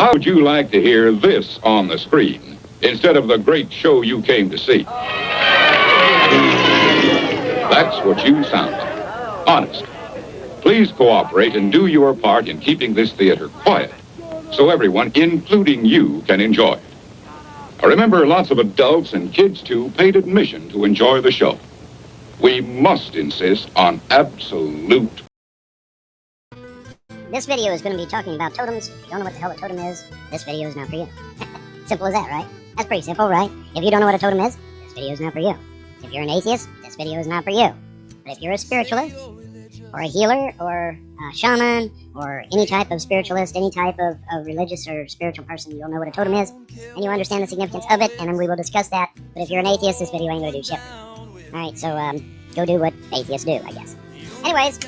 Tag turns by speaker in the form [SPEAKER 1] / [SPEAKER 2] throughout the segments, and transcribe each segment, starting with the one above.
[SPEAKER 1] How would you like to hear this on the screen instead of the great show you came to see? That's what you sound like. Honest. Please cooperate and do your part in keeping this theater quiet so everyone, including you, can enjoy it. Remember, lots of adults and kids, too, paid admission to enjoy the show. We must insist on absolute.
[SPEAKER 2] This video is going to be talking about totems. If you don't know what the hell a totem is, this video is not for you. Simple as that, right? That's pretty simple, right? If you don't know what a totem is, this video is not for you. If you're an atheist, this video is not for you. But if you're a spiritualist, or a healer, or a shaman, or any type of spiritualist, any type of religious or spiritual person, you'll know what a totem is, and you understand the significance of it, and then we will discuss that. But if you're an atheist, this video ain't going to do shit. Alright, so go do what atheists do, I guess. Anyways,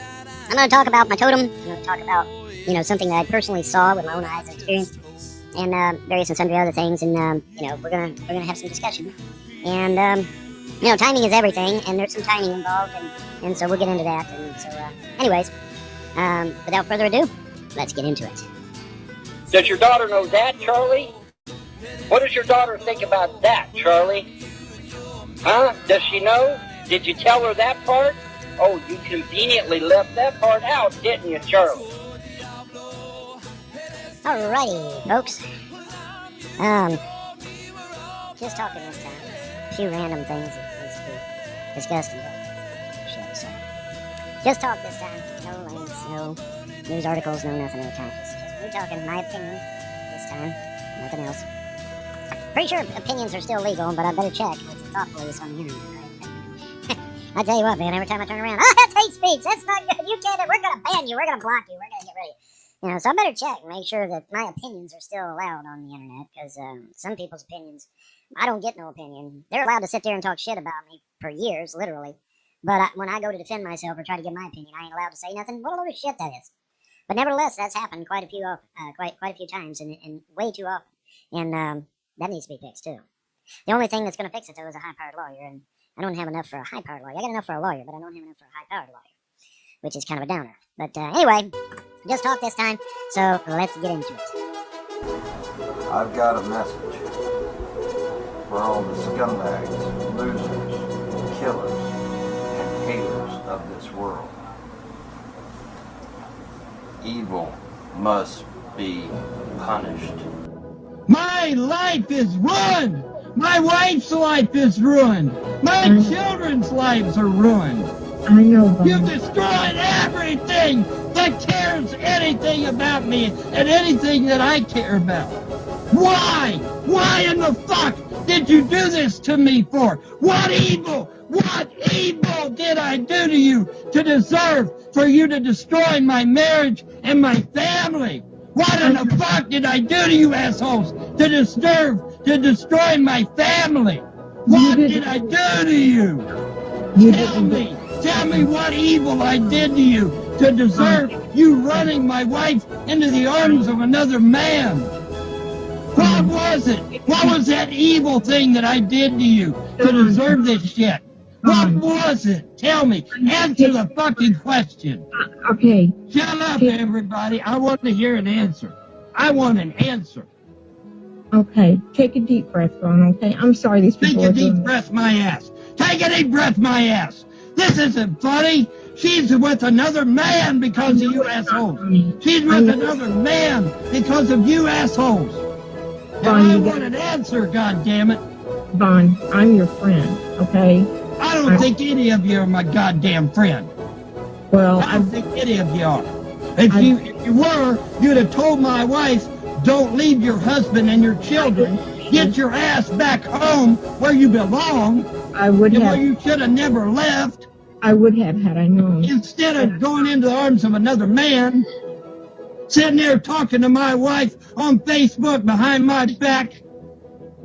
[SPEAKER 2] I'm going to talk about my totem. I'm going to talk about, something that I personally saw with my own eyes and experienced, and various and sundry other things, and, we're going to have some discussion. And, timing is everything, and there's some timing involved, and so we'll get into that. And so, anyways, without further ado, let's get into it.
[SPEAKER 3] Does your daughter know that, Charlie? What does your daughter think about that, Charlie? Huh? Does she know? Did you tell her that part? Oh, you conveniently left that part out, didn't you, Charlie?
[SPEAKER 2] Alrighty, folks. Just talking this time. A few random things that needs to be discussed and shit, so. Just talk this time. No links, no news articles, no nothing of the kind. Just we're talking my opinion this time. Nothing else. Pretty sure opinions are still legal, but I better check. It's a thought police on the internet, right? I tell you what, man, every time I turn around, that's hate speech. That's not good. You can't, we're going to ban you. We're going to block you. We're going to get rid of you. So I better check and make sure that my opinions are still allowed on the internet, because some people's opinions, I don't get no opinion. They're allowed to sit there and talk shit about me for years, literally. But when I go to defend myself or try to give my opinion, I ain't allowed to say nothing. What a load of shit that is. But nevertheless, that's happened quite a few times, and way too often. And that needs to be fixed too. The only thing that's going to fix it though is a high-powered lawyer, and I don't have enough for a high-powered lawyer. I got enough for a lawyer, but I don't have enough for a high-powered lawyer, which is kind of a downer. But anyway, just talk this time, so let's get into it.
[SPEAKER 4] I've got a message for all the scumbags, losers, killers, and haters of this world. Evil must be punished.
[SPEAKER 5] My life is ruined! My wife's life is ruined! My children's lives are ruined!
[SPEAKER 6] I know.
[SPEAKER 5] You've destroyed everything that cares anything about me and anything that I care about. Why? Why in the fuck did you do this to me for? What evil did I do to you to deserve for you to destroy my marriage and my family? What in the fuck did I do to you assholes to destroy my family? What did I do to you? Tell me what evil I did to you to deserve you running my wife into the arms of another man. What was it? What was that evil thing that I did to you to deserve this shit? What was it? Tell me. Answer the fucking question.
[SPEAKER 6] Okay.
[SPEAKER 5] Shut up, everybody. I want to hear an answer. I want an answer.
[SPEAKER 6] Okay. Take a deep breath, Ron, okay? I'm sorry these people
[SPEAKER 5] Take a deep breath, my ass. Take a deep breath, my ass. This isn't funny. She's with another man because of you assholes. She's with another man because of you assholes. And I want an answer, goddammit.
[SPEAKER 6] Vaughn, I'm your friend, okay?
[SPEAKER 5] I don't think any of you are my goddamn friend.
[SPEAKER 6] Well,
[SPEAKER 5] I don't think any of you are. If you were, you'd have told my wife, don't leave your husband and your children. Get your ass back home where you belong.
[SPEAKER 6] I would have.
[SPEAKER 5] Where you should have never left.
[SPEAKER 6] I would have had I known.
[SPEAKER 5] Instead of going into the arms of another man, sitting there talking to my wife on Facebook behind my back,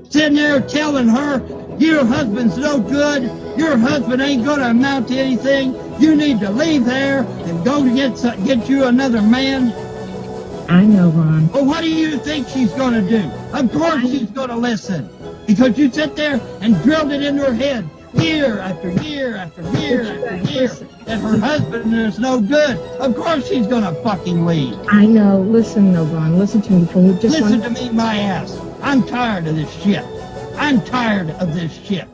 [SPEAKER 5] sitting there telling her, your husband's no good, your husband ain't going to amount to anything, you need to leave there and go get you another man.
[SPEAKER 6] I know, Ron.
[SPEAKER 5] Well, what do you think she's going to do? Of course she's going to listen. Because you sit there and drilled it into her head year after year after year after year that her husband is no good. Of course she's gonna fucking leave.
[SPEAKER 6] I know. Listen, though, Ron. Listen to me for just
[SPEAKER 5] Listen
[SPEAKER 6] one.
[SPEAKER 5] to me, my ass. I'm tired of this shit. I'm tired of this shit.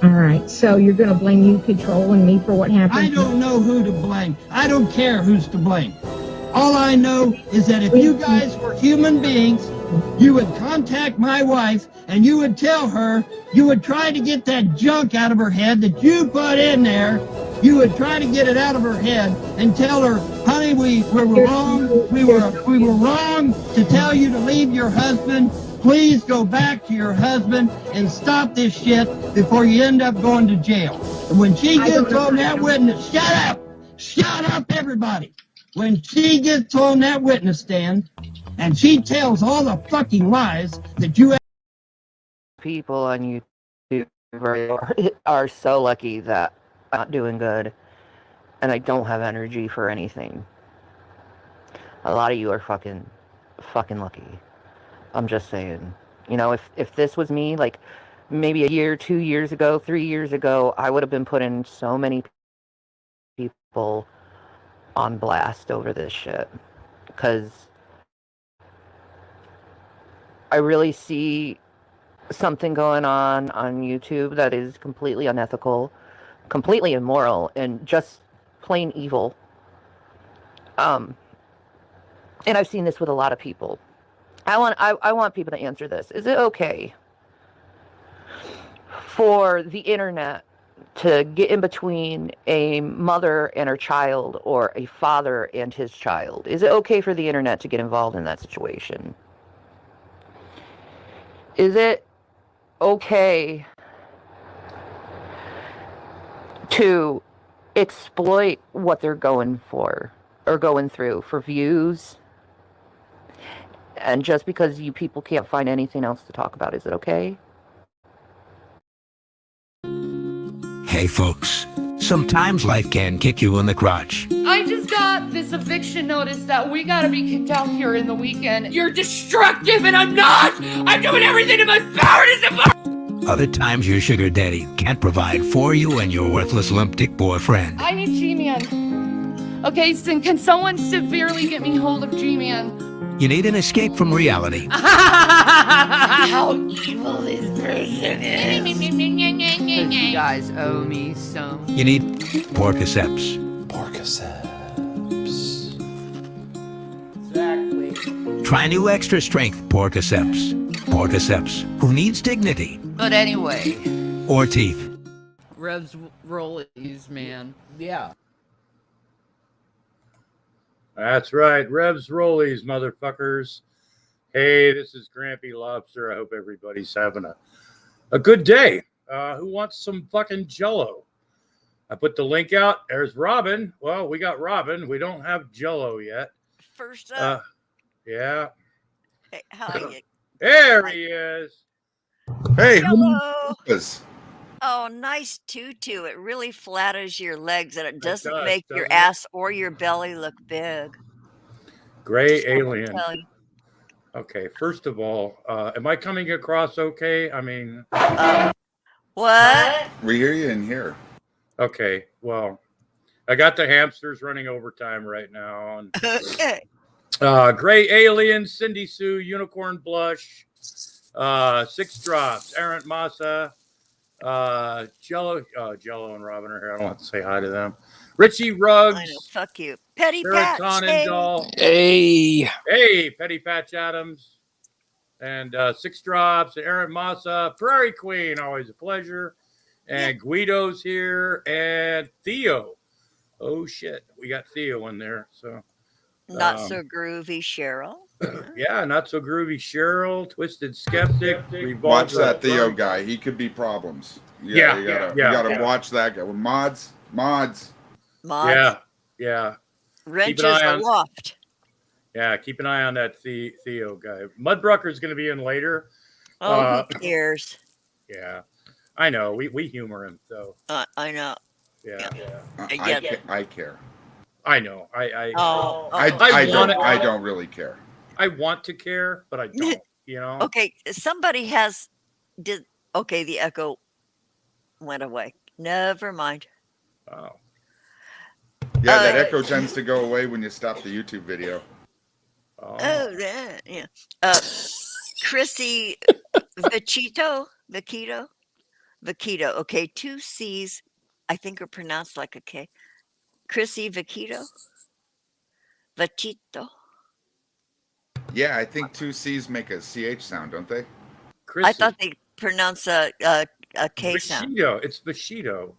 [SPEAKER 6] All right. So you're going to blame you controlling me for what happened?
[SPEAKER 5] I don't know who to blame. I don't care who's to blame. All I know is that if you guys were human beings, you would contact my wife and you would tell her, you would try to get that junk out of her head that you put in there. You would try to get it out of her head and tell her, honey, we were wrong. We were wrong to tell you to leave your husband. Please go back to your husband and stop this shit before you end up going to jail. And when she gets on that witness, shut up, everybody. When she gets on that witness stand and she tells all the fucking lies that you
[SPEAKER 7] people on YouTube are so lucky that I'm not doing good and I don't have energy for anything. A lot of you are fucking lucky. I'm just saying. You know, if this was me, like maybe a year, 2 years ago, 3 years ago, I would have been putting so many people on blast over this shit. Because I really see something going on YouTube that is completely unethical, completely immoral, and just plain evil. And I've seen this with a lot of people. I want people to answer this. Is it okay for the internet to get in between a mother and her child or a father and his child? Is it okay for the internet to get involved in that situation? Is it okay to exploit what they're going for or going through for views? And just because you people can't find anything else to talk about, is it okay?
[SPEAKER 8] Hey folks, sometimes life can kick you in the crotch.
[SPEAKER 9] I just got this eviction notice that we gotta be kicked out here in the weekend. You're destructive and I'm not! I'm doing everything in my power to support!
[SPEAKER 8] Other times your sugar daddy can't provide for you and your worthless limp dick boyfriend.
[SPEAKER 9] I need G-Man. Okay, so can someone severely get me hold of G-Man?
[SPEAKER 8] You need an escape from reality.
[SPEAKER 9] How evil this person is.
[SPEAKER 7] You guys owe me some.
[SPEAKER 8] You need Porcaceps.
[SPEAKER 9] Exactly.
[SPEAKER 8] Try new extra strength Porcaceps. Porcaceps, who needs dignity
[SPEAKER 9] But anyway,
[SPEAKER 8] or teeth.
[SPEAKER 9] Rev's rollies, man. Yeah.
[SPEAKER 10] That's right. Revs Rollies, motherfuckers. Hey, this is Grampy Lobster. I hope everybody's having a good day. Who wants some fucking JELLO? I put the link out. There's Robin. Well, we got Robin. We don't have JELLO yet.
[SPEAKER 11] First up.
[SPEAKER 10] Yeah.
[SPEAKER 11] Hey, how are you?
[SPEAKER 10] There he is.
[SPEAKER 12] Hey,
[SPEAKER 11] Hello.
[SPEAKER 12] who is?
[SPEAKER 11] Oh, nice tutu. It really flatters your legs and it doesn't
[SPEAKER 10] does,
[SPEAKER 11] make your
[SPEAKER 10] doesn't it?
[SPEAKER 11] ass or your belly look big.
[SPEAKER 10] Gray
[SPEAKER 11] Just wanted to
[SPEAKER 10] alien.
[SPEAKER 11] tell you.
[SPEAKER 10] Okay, first of all, am I coming across okay? I mean,
[SPEAKER 11] What?
[SPEAKER 12] We hear you in here.
[SPEAKER 10] okay, well, I got the hamsters running overtime right now. And,
[SPEAKER 11] Okay.
[SPEAKER 10] Gray Alien, Cindy Sue, Unicorn Blush, 6 Drops, Errant Massa, Jello and Robin are here. I don't want to say hi to them. Richie Ruggs.
[SPEAKER 11] I know. Fuck you. Petty Pat.
[SPEAKER 10] Serotonin Doll.
[SPEAKER 13] Hey.
[SPEAKER 10] Hey, Petty Patch Adams. And 6 Drops, Errant Massa, Prairie Queen, always a pleasure. And Guido's here, and Theo. Oh, shit. We got Theo in there. So
[SPEAKER 11] Not so groovy Cheryl.
[SPEAKER 10] yeah, Not So Groovy Cheryl, Twisted Skeptic.
[SPEAKER 12] Watch that Theo guy. He could be problems. Yeah, you gotta watch that guy. With mods.
[SPEAKER 10] Yeah.
[SPEAKER 11] Wrenches aloft.
[SPEAKER 10] Yeah, keep an eye on that Theo guy. Mudbrucker's going to be in later.
[SPEAKER 11] Oh, who cares?
[SPEAKER 10] Yeah, I know. We humor him, so.
[SPEAKER 11] I know.
[SPEAKER 10] Yeah.
[SPEAKER 12] I care.
[SPEAKER 10] I know.
[SPEAKER 12] I don't really care.
[SPEAKER 10] I want to care, but I don't. You know.
[SPEAKER 11] Okay, somebody the echo went away. Never mind.
[SPEAKER 10] Oh.
[SPEAKER 12] Yeah, that echo tends to go away when you stop the YouTube video.
[SPEAKER 11] Oh, yeah. Chrissy Vachito. Okay, 2 C's, I think are pronounced like a K. Chrissy Vachito.
[SPEAKER 12] Yeah, I think 2 C's make a CH sound, don't they?
[SPEAKER 10] Chrissy.
[SPEAKER 11] I thought they pronounce a K sound.
[SPEAKER 10] It's Bushido.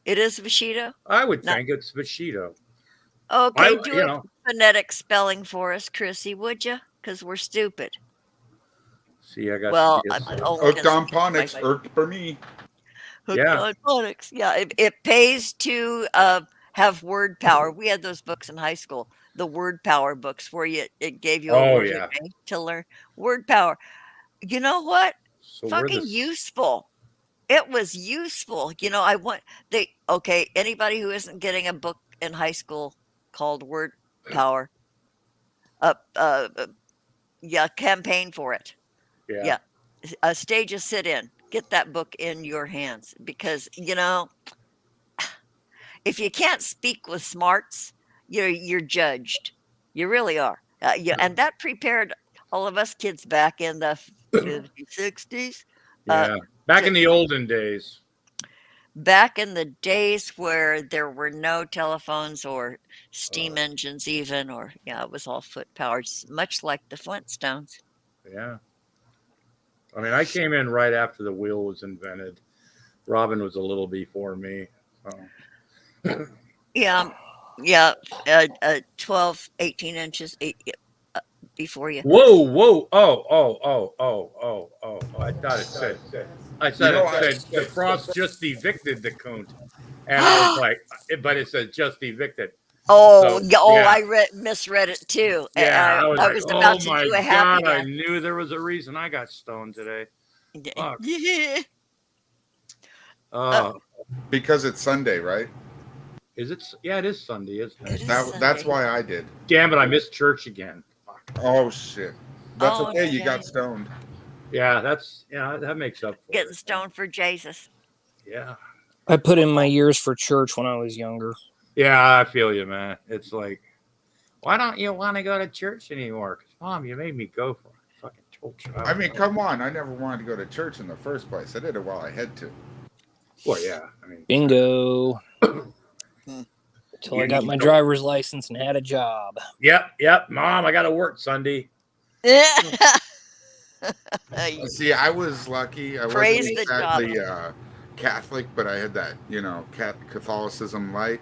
[SPEAKER 11] It is Bushido?
[SPEAKER 10] I would think it's Bushido.
[SPEAKER 11] Okay, do a phonetic spelling for us, Chrissy, would you? Because we're stupid.
[SPEAKER 10] See, I got
[SPEAKER 12] hooked on phonics, irked for me.
[SPEAKER 11] Hooked on phonics. Yeah, it pays to have word power. We had those books in high school, the word power books, where it gave you a word a day to learn word power. You know what?
[SPEAKER 10] So
[SPEAKER 11] fucking useful. It was useful. Anybody who isn't getting a book in high school called Word Power, campaign for it. Yeah. Stage a sit-in. Get that book in your hands because, if you can't speak with smarts, you're judged. You really are. And that prepared all of us kids back in the 50s, 60s.
[SPEAKER 10] Back in the olden days.
[SPEAKER 11] Back in the days where there were no telephones or steam engines even, it was all foot powered, much like the Flintstones.
[SPEAKER 10] Yeah. I mean, I came in right after the wheel was invented. Robin was a little before me. So.
[SPEAKER 11] 12, 18 inches before you.
[SPEAKER 10] Whoa. Oh. I thought it said the Frost just evicted the coont. And I was like, but it said just evicted.
[SPEAKER 11] I misread it too.
[SPEAKER 10] Yeah,
[SPEAKER 11] I was about to do a happy
[SPEAKER 10] God, I knew there was a reason I got stoned today.
[SPEAKER 12] Because it's Sunday, right?
[SPEAKER 10] Is it? Yeah, it is Sunday, isn't it?
[SPEAKER 12] That's why I did.
[SPEAKER 10] Damn it, I missed church again.
[SPEAKER 12] Oh shit. That's okay. You got stoned.
[SPEAKER 10] Yeah, that makes up for
[SPEAKER 11] getting stoned for Jesus.
[SPEAKER 10] Yeah.
[SPEAKER 13] I put in my years for church when I was younger.
[SPEAKER 10] Yeah, I feel you, man. It's like, why don't you want to go to church anymore? Because, Mom, you made me go for it. I fucking told you.
[SPEAKER 12] I mean, come on. I never wanted to go to church in the first place. I did it while I had to.
[SPEAKER 10] Well, yeah. I mean,
[SPEAKER 13] bingo. Until I got my driver's license and had a job.
[SPEAKER 10] Yep. Mom, I got to work Sunday.
[SPEAKER 12] See, I was lucky. I wasn't exactly Catholic, but I had that, Catholicism light.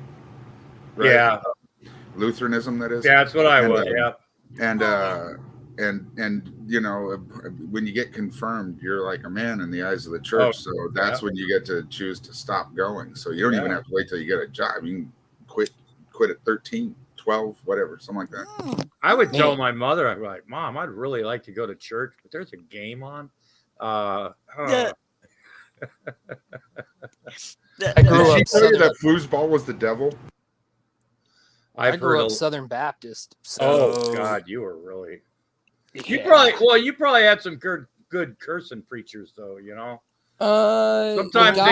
[SPEAKER 12] Right?
[SPEAKER 10] Yeah.
[SPEAKER 12] Lutheranism, that is.
[SPEAKER 10] Yeah, that's what I was. Yeah.
[SPEAKER 12] And when you get confirmed, you're like a man in the eyes of the church. So that's when you get to choose to stop going. So you don't even have to wait till you get a job. You can quit at 13, 12, whatever, something like that.
[SPEAKER 10] I would tell my mother, I'd be like, Mom, I'd really like to go to church, but there's a game on.
[SPEAKER 13] I
[SPEAKER 12] Did she tell you that foosball was the devil?
[SPEAKER 13] I grew up Southern Baptist. So...
[SPEAKER 10] Oh God, you were really. You probably had some good cursing preachers though. Sometimes
[SPEAKER 13] the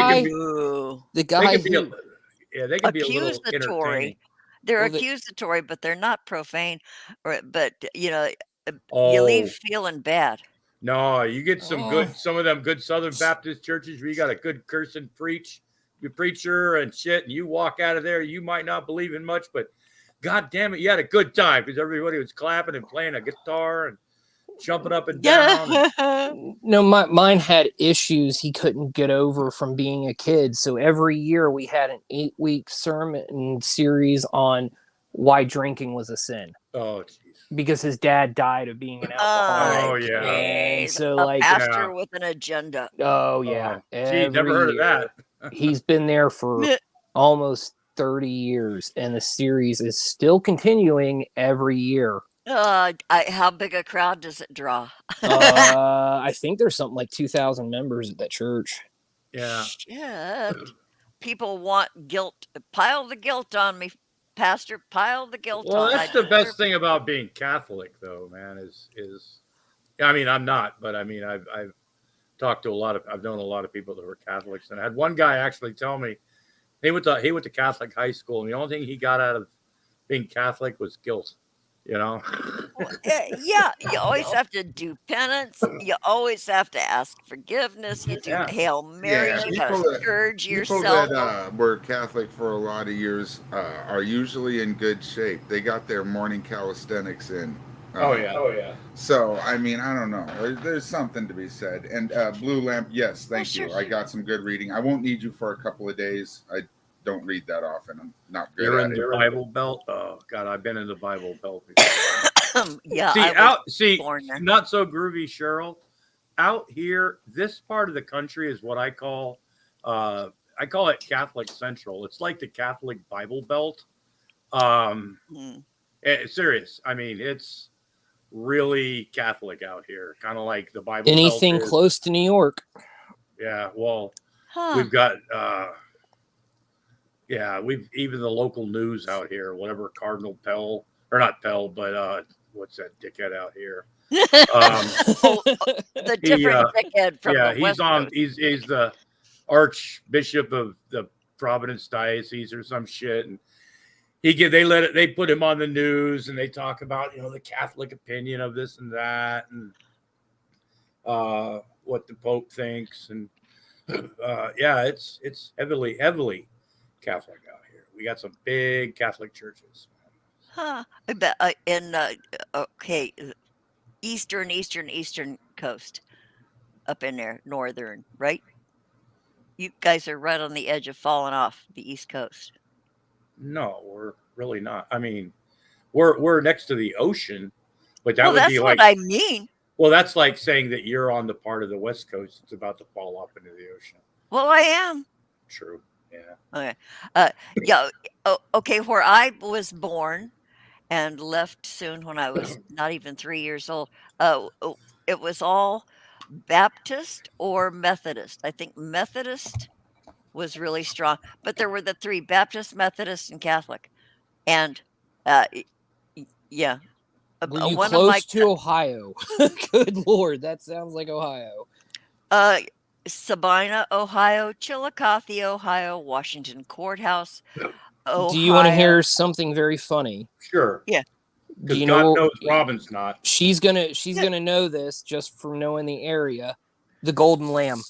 [SPEAKER 13] guy
[SPEAKER 10] they can be a little entertaining.
[SPEAKER 11] They're accusatory, but they're not profane. You leave feeling bad.
[SPEAKER 10] No, you get some of them good Southern Baptist churches where you got a good cursing preacher and shit, and you walk out of there, you might not believe in much, but God damn it, you had a good time because everybody was clapping and playing a guitar and jumping up and down.
[SPEAKER 13] No, mine had issues he couldn't get over from being a kid. So every year we had an 8-week sermon series on why drinking was a sin.
[SPEAKER 10] Oh, jeez.
[SPEAKER 13] Because his dad died of being an alcoholic.
[SPEAKER 10] Oh, yeah.
[SPEAKER 13] And so,
[SPEAKER 11] a pastor with an agenda.
[SPEAKER 13] Oh, yeah.
[SPEAKER 10] Gee, never heard of that.
[SPEAKER 13] He's been there for almost 30 years, and the series is still continuing every year.
[SPEAKER 11] How big a crowd does it draw?
[SPEAKER 13] I think there's something like 2,000 members at that church.
[SPEAKER 10] Yeah.
[SPEAKER 11] Shit. People want guilt. Pile the guilt on me, Pastor. Pile the guilt on me.
[SPEAKER 10] Well, that's the best thing about being Catholic, though, man, is I mean, I'm not, but I mean, I've I've known a lot of people that were Catholics, and I had one guy actually tell me he went to Catholic high school, and the only thing he got out of being Catholic was guilt. You know?
[SPEAKER 11] Yeah, you always have to do penance. You always have to ask forgiveness. You do Hail Marys. You gotta scourge
[SPEAKER 12] People
[SPEAKER 11] yourself.
[SPEAKER 12] that were Catholic for a lot of years are usually in good shape. They got their morning calisthenics in.
[SPEAKER 10] Oh yeah.
[SPEAKER 12] So I mean, I don't know. There's something to be said. And Blue Lamp, yes, thank you. I got some good reading. I won't need you for a couple of days. I don't read that often. I'm not good
[SPEAKER 10] You're
[SPEAKER 12] at
[SPEAKER 10] in the Bible Belt. Oh God, I've been in the Bible Belt.
[SPEAKER 11] Yeah.
[SPEAKER 10] Not so groovy, Cheryl. Out here, this part of the country is what I call it Catholic Central. It's like the Catholic Bible Belt. Serious. I mean, it's really Catholic out here, kind of like the Bible.
[SPEAKER 13] Anything
[SPEAKER 10] Belt
[SPEAKER 13] close to New York.
[SPEAKER 10] Yeah. Well, we've got. We've even the local news out here, whatever Cardinal Pell, or not Pell, but what's that dickhead out here?
[SPEAKER 11] The different dickhead from the West Coast.
[SPEAKER 10] He's the Archbishop of the Providence Diocese or some shit, and they put him on the news, and they talk about the Catholic opinion of this and that, and what the Pope thinks, and it's heavily Catholic out here. We got some big Catholic churches.
[SPEAKER 11] I bet in eastern coast, up in there, northern, right? You guys are right on the edge of falling off the East Coast.
[SPEAKER 10] No, we're really not. I mean, we're next to the ocean, but that would
[SPEAKER 11] that's
[SPEAKER 10] be like
[SPEAKER 11] what I mean.
[SPEAKER 10] Well, that's like saying that you're on the part of the West Coast that's about to fall off into the ocean.
[SPEAKER 11] Well, I am.
[SPEAKER 10] True. Yeah.
[SPEAKER 11] Okay. Okay. Where I was born and left soon when I was not even 3 years old, it was all Baptist or Methodist. I think Methodist was really strong, but there were the three: Baptist, Methodist, and Catholic. And
[SPEAKER 13] Were you close to Ohio? Good Lord, that sounds like Ohio.
[SPEAKER 11] Sabina, Ohio, Chillicothe, Ohio, Washington Courthouse, Ohio.
[SPEAKER 13] Do you want to hear something very funny?
[SPEAKER 10] Sure.
[SPEAKER 11] Yeah.
[SPEAKER 10] Do you know? God knows Robin's not.
[SPEAKER 13] She's gonna know this just from knowing the area. The Golden Lamb.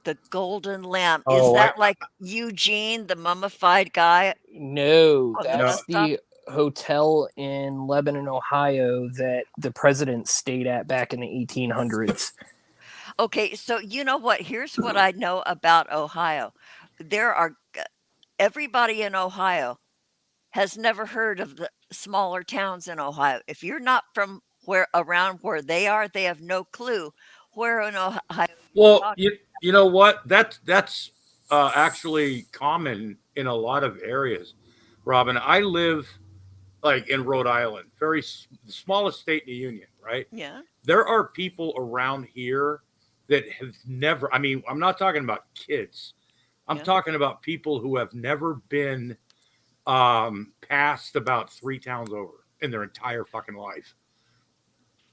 [SPEAKER 11] The Golden Lamb. Is that like Eugene, the mummified guy?
[SPEAKER 13] No, that's the hotel in Lebanon, Ohio that the president stayed at back in the 1800s.
[SPEAKER 11] Okay, so you know what? Here's what I know about Ohio. Everybody in Ohio has never heard of the smaller towns in Ohio. If you're not from around where they are, they have no clue where in Ohio.
[SPEAKER 10] Well, you know what? That's actually common in a lot of areas, Robin. I live like in Rhode Island, the smallest state in the union, right?
[SPEAKER 11] Yeah.
[SPEAKER 10] There are people around here that have never, I mean, I'm not talking about kids. I'm talking about people who have never been past about 3 towns over in their entire fucking life.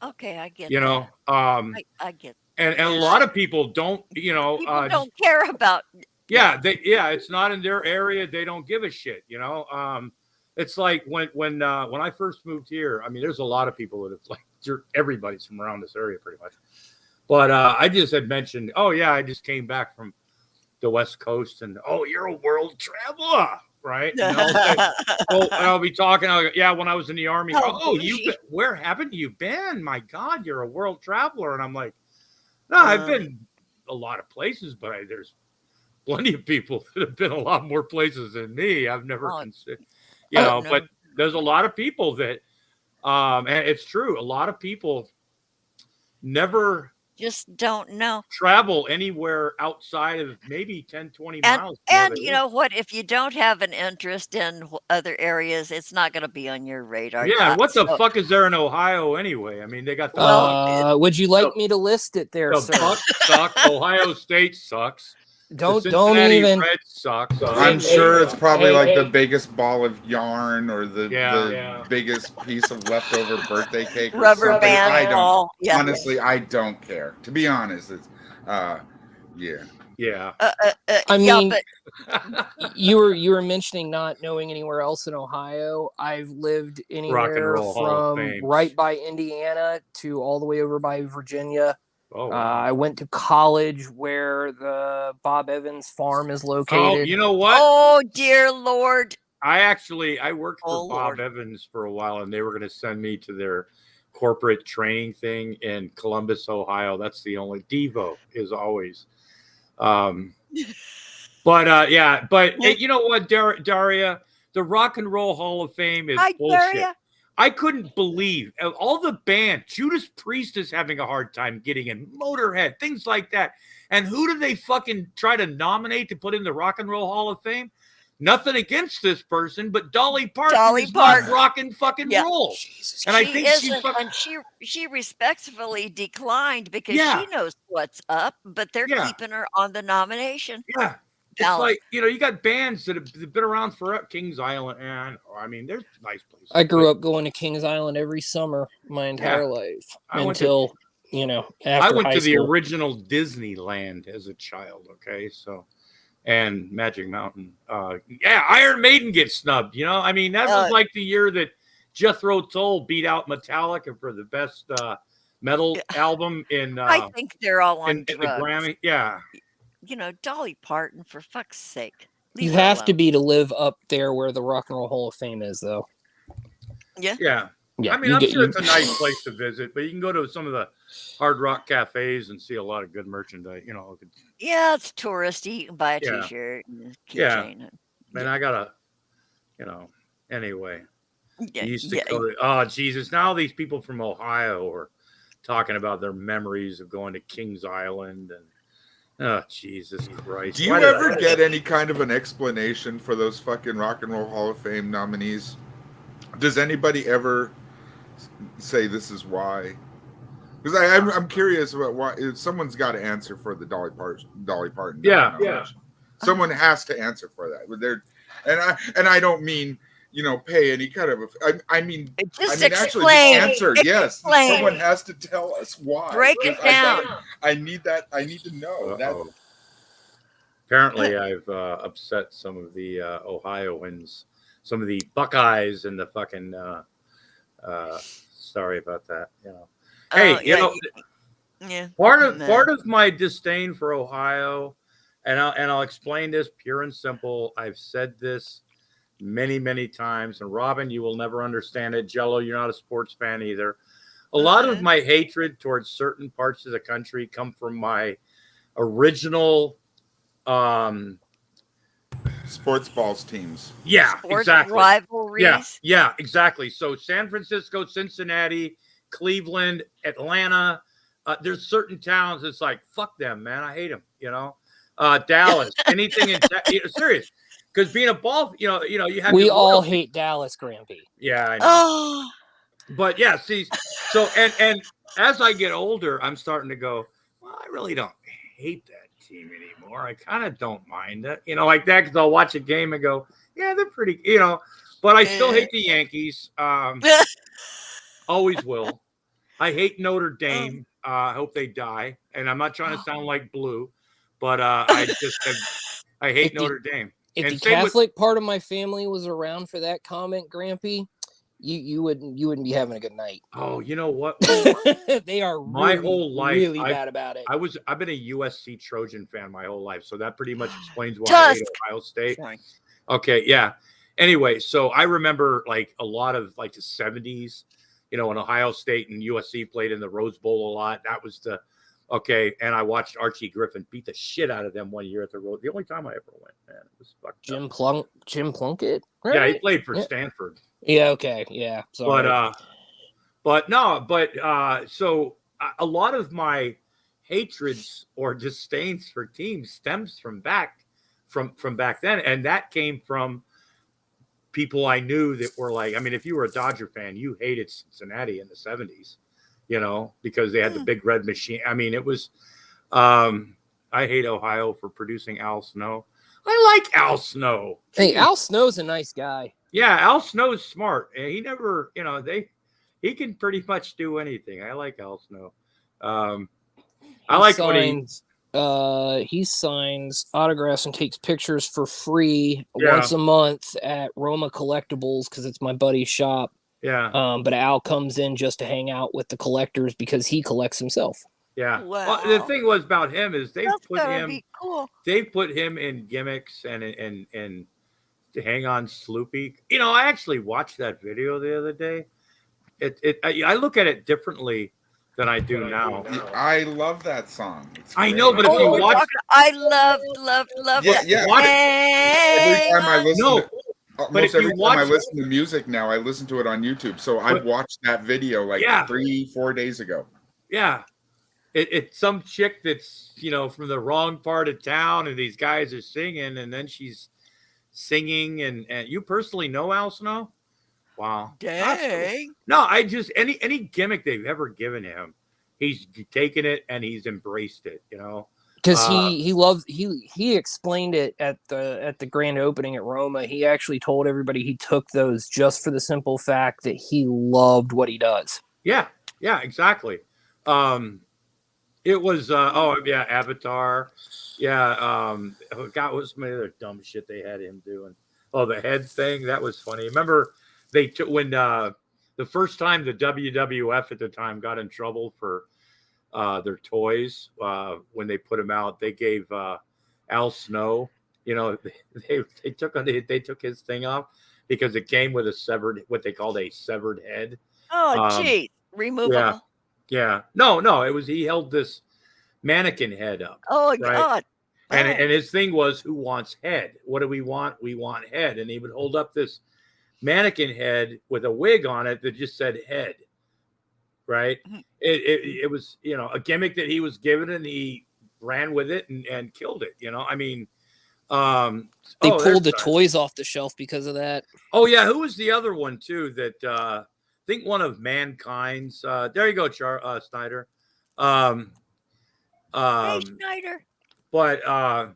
[SPEAKER 11] Okay, I get
[SPEAKER 10] that.
[SPEAKER 11] I get
[SPEAKER 10] and a lot of people don't,
[SPEAKER 11] people don't care about.
[SPEAKER 10] Yeah, it's not in their area. They don't give a shit, It's like when I first moved here, I mean, there's a lot of people that have everybody's from around this area pretty much. But I just had mentioned, I just came back from the West Coast, and you're a world traveler, right? And I'll be talking. When I was in the Army. Where haven't you been? My God, you're a world traveler. And I'm like, no, I've been a lot of places, but there's plenty of people that have been a lot more places than me. I've never considered, but there's a lot of people that, and it's true. A lot of people never
[SPEAKER 11] just don't know
[SPEAKER 10] travel anywhere outside of maybe 10, 20 miles.
[SPEAKER 11] And you know what? If you don't have an interest in other areas, it's not going to be on your radar.
[SPEAKER 10] Yeah. What the fuck is there in Ohio anyway? I mean, they got
[SPEAKER 13] the would you like me to list it there,
[SPEAKER 10] the
[SPEAKER 13] sir?
[SPEAKER 10] Bucks suck. Ohio State sucks.
[SPEAKER 13] Don't
[SPEAKER 10] Cincinnati
[SPEAKER 13] even.
[SPEAKER 10] Red Sox.
[SPEAKER 12] I'm sure it's probably
[SPEAKER 13] hey,
[SPEAKER 12] like the biggest ball of yarn or the
[SPEAKER 10] Yeah.
[SPEAKER 12] biggest piece of leftover birthday cake or
[SPEAKER 11] Rubber
[SPEAKER 12] something.
[SPEAKER 11] band
[SPEAKER 12] I don't.
[SPEAKER 11] ball. Yeah.
[SPEAKER 12] Honestly, I don't care. To be honest, it's yeah.
[SPEAKER 10] Yeah.
[SPEAKER 13] I mean,
[SPEAKER 11] but
[SPEAKER 13] you were mentioning not knowing anywhere else in Ohio. I've lived
[SPEAKER 10] Rock and
[SPEAKER 13] anywhere
[SPEAKER 10] Roll Hall of
[SPEAKER 13] from
[SPEAKER 10] Fame.
[SPEAKER 13] right by Indiana to all the way over by Virginia.
[SPEAKER 10] Oh,
[SPEAKER 13] I went to college where the Bob Evans farm is located.
[SPEAKER 10] Oh, you know what?
[SPEAKER 11] Oh, dear Lord.
[SPEAKER 10] I worked for
[SPEAKER 11] Oh,
[SPEAKER 10] Bob
[SPEAKER 11] Lord.
[SPEAKER 10] Evans for a while, and they were going to send me to their corporate training thing in Columbus, Ohio. That's the only Devo is always. But you know what, Daria, the Rock and Roll Hall of Fame is bullshit.
[SPEAKER 11] Daria.
[SPEAKER 10] I couldn't believe all the band. Judas Priest is having a hard time getting in. Motorhead, things like that. And who do they fucking try to nominate to put in the Rock and Roll Hall of Fame? Nothing against this person, but Dolly Parton is not rock and fucking roll.
[SPEAKER 11] Jesus,
[SPEAKER 10] and I think
[SPEAKER 11] she respectfully declined because she knows what's up, but they're keeping her on the nomination.
[SPEAKER 10] Yeah. It's like, you got bands that have been around forever. Kings Island, and I mean, there's nice places.
[SPEAKER 13] I grew up going to Kings Island every summer my entire life until, after
[SPEAKER 10] I went
[SPEAKER 13] high
[SPEAKER 10] to the
[SPEAKER 13] school.
[SPEAKER 10] original Disneyland as a child, okay? So, and Magic Mountain. Iron Maiden gets snubbed, I mean, that was like the year that Jethro Tull beat out Metallica for the best metal album in
[SPEAKER 11] I think they're all on
[SPEAKER 10] in the Grammy. Yeah.
[SPEAKER 11] Dolly Parton, for fuck's sake.
[SPEAKER 13] You have to be to live up there where the Rock and Roll Hall of Fame is, though.
[SPEAKER 11] Yeah.
[SPEAKER 10] Yeah. I mean, I'm sure it's a nice place to visit, but you can go to some of the hard rock cafes and see a lot of good merchandise.
[SPEAKER 11] Yeah, it's touristy. You can buy a T-shirt and a keychain.
[SPEAKER 10] And I gotta, anyway.
[SPEAKER 11] Yeah,
[SPEAKER 10] You used to go to, oh Jesus! Now these people from Ohio are talking about their memories of going to Kings Island and. Oh, Jesus Christ.
[SPEAKER 12] Do you ever get any kind of an explanation for those fucking Rock and Roll Hall of Fame nominees? Does anybody ever say this is why? Because I'm curious about why. Someone's got to answer for the Dolly Parton.
[SPEAKER 10] Yeah.
[SPEAKER 12] Someone has to answer for that. And I don't mean pay any kind of. I mean
[SPEAKER 11] just
[SPEAKER 12] actually the answer. Yes, someone has to tell us why.
[SPEAKER 11] Break it down.
[SPEAKER 12] I need that. I need to know that.
[SPEAKER 10] Apparently, I've upset some of the Ohioans, some of the Buckeyes, and the fucking. Sorry about that. Hey, part of my disdain for Ohio, and I'll explain this pure and simple. I've said this many, many times, and Robin, you will never understand it. Jello, you're not a sports fan either. A lot of my hatred towards certain parts of the country come from my original
[SPEAKER 12] sports balls teams.
[SPEAKER 10] Yeah,
[SPEAKER 11] sports
[SPEAKER 10] exactly.
[SPEAKER 11] Rivalries.
[SPEAKER 10] Yeah, exactly. So San Francisco, Cincinnati, Cleveland, Atlanta. There's certain towns that's like, fuck them, man. I hate them. Dallas, anything in serious. Because being a ball, you have.
[SPEAKER 13] We all hate Dallas, Grampy.
[SPEAKER 10] Yeah, I know.
[SPEAKER 11] Oh.
[SPEAKER 10] But yeah, see, so and as I get older, I'm starting to go, well, I really don't hate that team anymore. I kind of don't mind it, like that, because I'll watch a game and go, yeah, they're pretty, but I still hate the Yankees. Always will. I hate Notre Dame. I hope they die. And I'm not trying to sound like Blue, but I hate Notre Dame.
[SPEAKER 13] If the Catholic part of my family was around for that comment, Grampy, you wouldn't be having a good night.
[SPEAKER 10] Oh, you know what?
[SPEAKER 13] They are
[SPEAKER 10] my whole life
[SPEAKER 13] really bad about it.
[SPEAKER 10] I've been a USC Trojan fan my whole life, so that pretty much explains why I hate Ohio State. Okay, yeah. Anyway, so I remember like a lot of like the 70s, when Ohio State and USC played in the Rose Bowl a lot. That was and I watched Archie Griffin beat the shit out of them one year at the road. The only time I ever went, man. It was fucked up.
[SPEAKER 13] Jim Plunkett?
[SPEAKER 10] Right? Yeah, he played for Stanford.
[SPEAKER 13] Yeah, okay. Yeah.
[SPEAKER 10] Sorry. So a lot of my hatreds or disdains for teams stems from back then. And that came from people I knew that were like, I mean, if you were a Dodger fan, you hated Cincinnati in the 70s. Because they had the big red machine. I mean, it was, I hate Ohio for producing Al Snow. I like Al Snow.
[SPEAKER 13] Hey, Al Snow's a nice guy.
[SPEAKER 10] Yeah, Al Snow's smart. And he never, he can pretty much do anything. I like Al Snow.
[SPEAKER 13] He signs autographs and takes pictures for free once a month at Roma Collectibles because it's my buddy's shop.
[SPEAKER 10] Yeah.
[SPEAKER 13] But Al comes in just to hang out with the collectors because he collects himself.
[SPEAKER 10] Yeah.
[SPEAKER 11] Wow.
[SPEAKER 10] Well, the thing was about him is they put him in gimmicks and to hang on Sloopy. I actually watched that video the other day. I look at it differently than I do now.
[SPEAKER 12] I love that song.
[SPEAKER 10] I know, but if you watch,
[SPEAKER 11] I love
[SPEAKER 12] yeah,
[SPEAKER 11] that.
[SPEAKER 12] Yeah. Every time I listen, every time I listen to music now, I listen to it on YouTube. So I watched that video 3-4 days ago.
[SPEAKER 10] Yeah, it's some chick that's from the wrong part of town, and these guys are singing, and then she's singing, and you personally know Al Snow? Wow.
[SPEAKER 11] Dang.
[SPEAKER 10] No, I just any gimmick they've ever given him, he's taken it and he's embraced it,
[SPEAKER 13] Because he explained it at the grand opening at Roma. He actually told everybody he took those just for the simple fact that he loved what he does.
[SPEAKER 10] Yeah, exactly. It was Avatar. Yeah, God, what's some other dumb shit they had him doing? Oh, the head thing, that was funny. Remember they took when the first time the WWF at the time got in trouble for their toys when they put them out, they gave Al Snow, they took his thing off because it came with what they called a severed head.
[SPEAKER 11] Oh, gee, removable.
[SPEAKER 10] Yeah. No, it was he held this mannequin head up.
[SPEAKER 11] Oh,
[SPEAKER 10] right?
[SPEAKER 11] God.
[SPEAKER 10] And his thing was, who wants head? What do we want? We want head. And he would hold up this mannequin head with a wig on it that just said head. Right? Mm-hmm. It was, a gimmick that he was given, and he ran with it and killed it. I mean,
[SPEAKER 13] they pulled the toys off the shelf because of that.
[SPEAKER 10] Oh yeah, who was the other one too? That I think one of Mankind's. There you go, Snyder.
[SPEAKER 11] Hey, Snyder.
[SPEAKER 10] But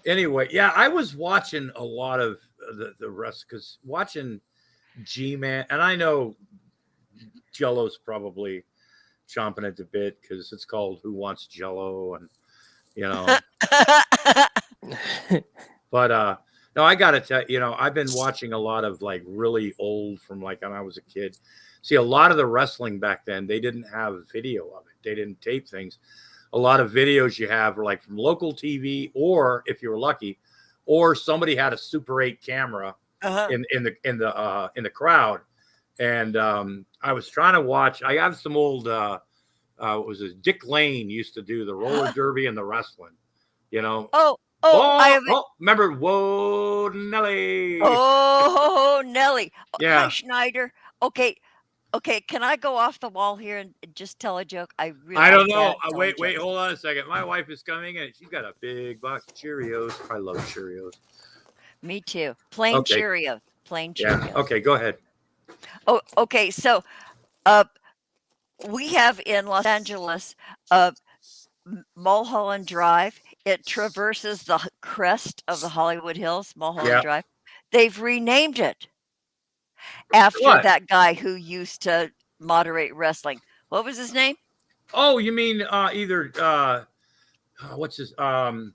[SPEAKER 10] anyway, yeah, I was watching a lot of the rest because watching G-Man, and I know Jello's probably chomping at the bit because it's called Who Wants Jello, and but no, I gotta tell I've been watching a lot of really old from when I was a kid. See, a lot of the wrestling back then, they didn't have video of it. They didn't tape things. A lot of videos you have are from local TV, or if you were lucky, or somebody had a Super 8 camera in the crowd. And I was trying to watch. I have some old. What was it? Dick Lane used to do the roller derby and the wrestling. Remember Whoa Nelly?
[SPEAKER 11] Oh, Nelly.
[SPEAKER 10] Yeah.
[SPEAKER 11] Hi, Schneider. Okay. Can I go off the wall here and just tell a joke? I
[SPEAKER 10] don't know. Wait, hold on a second. My wife is coming in. She's got a big box of Cheerios. I love Cheerios.
[SPEAKER 11] Me too. Plain Cheerios. Plain Cheerios.
[SPEAKER 10] Yeah. Okay, go ahead.
[SPEAKER 11] Oh, okay. So, we have in Los Angeles, Mulholland Drive. It traverses the crest of the Hollywood Hills, Mulholland Drive. They've renamed it after that guy who used to moderate wrestling. What was his name?
[SPEAKER 10] Oh, you mean what's his whoa,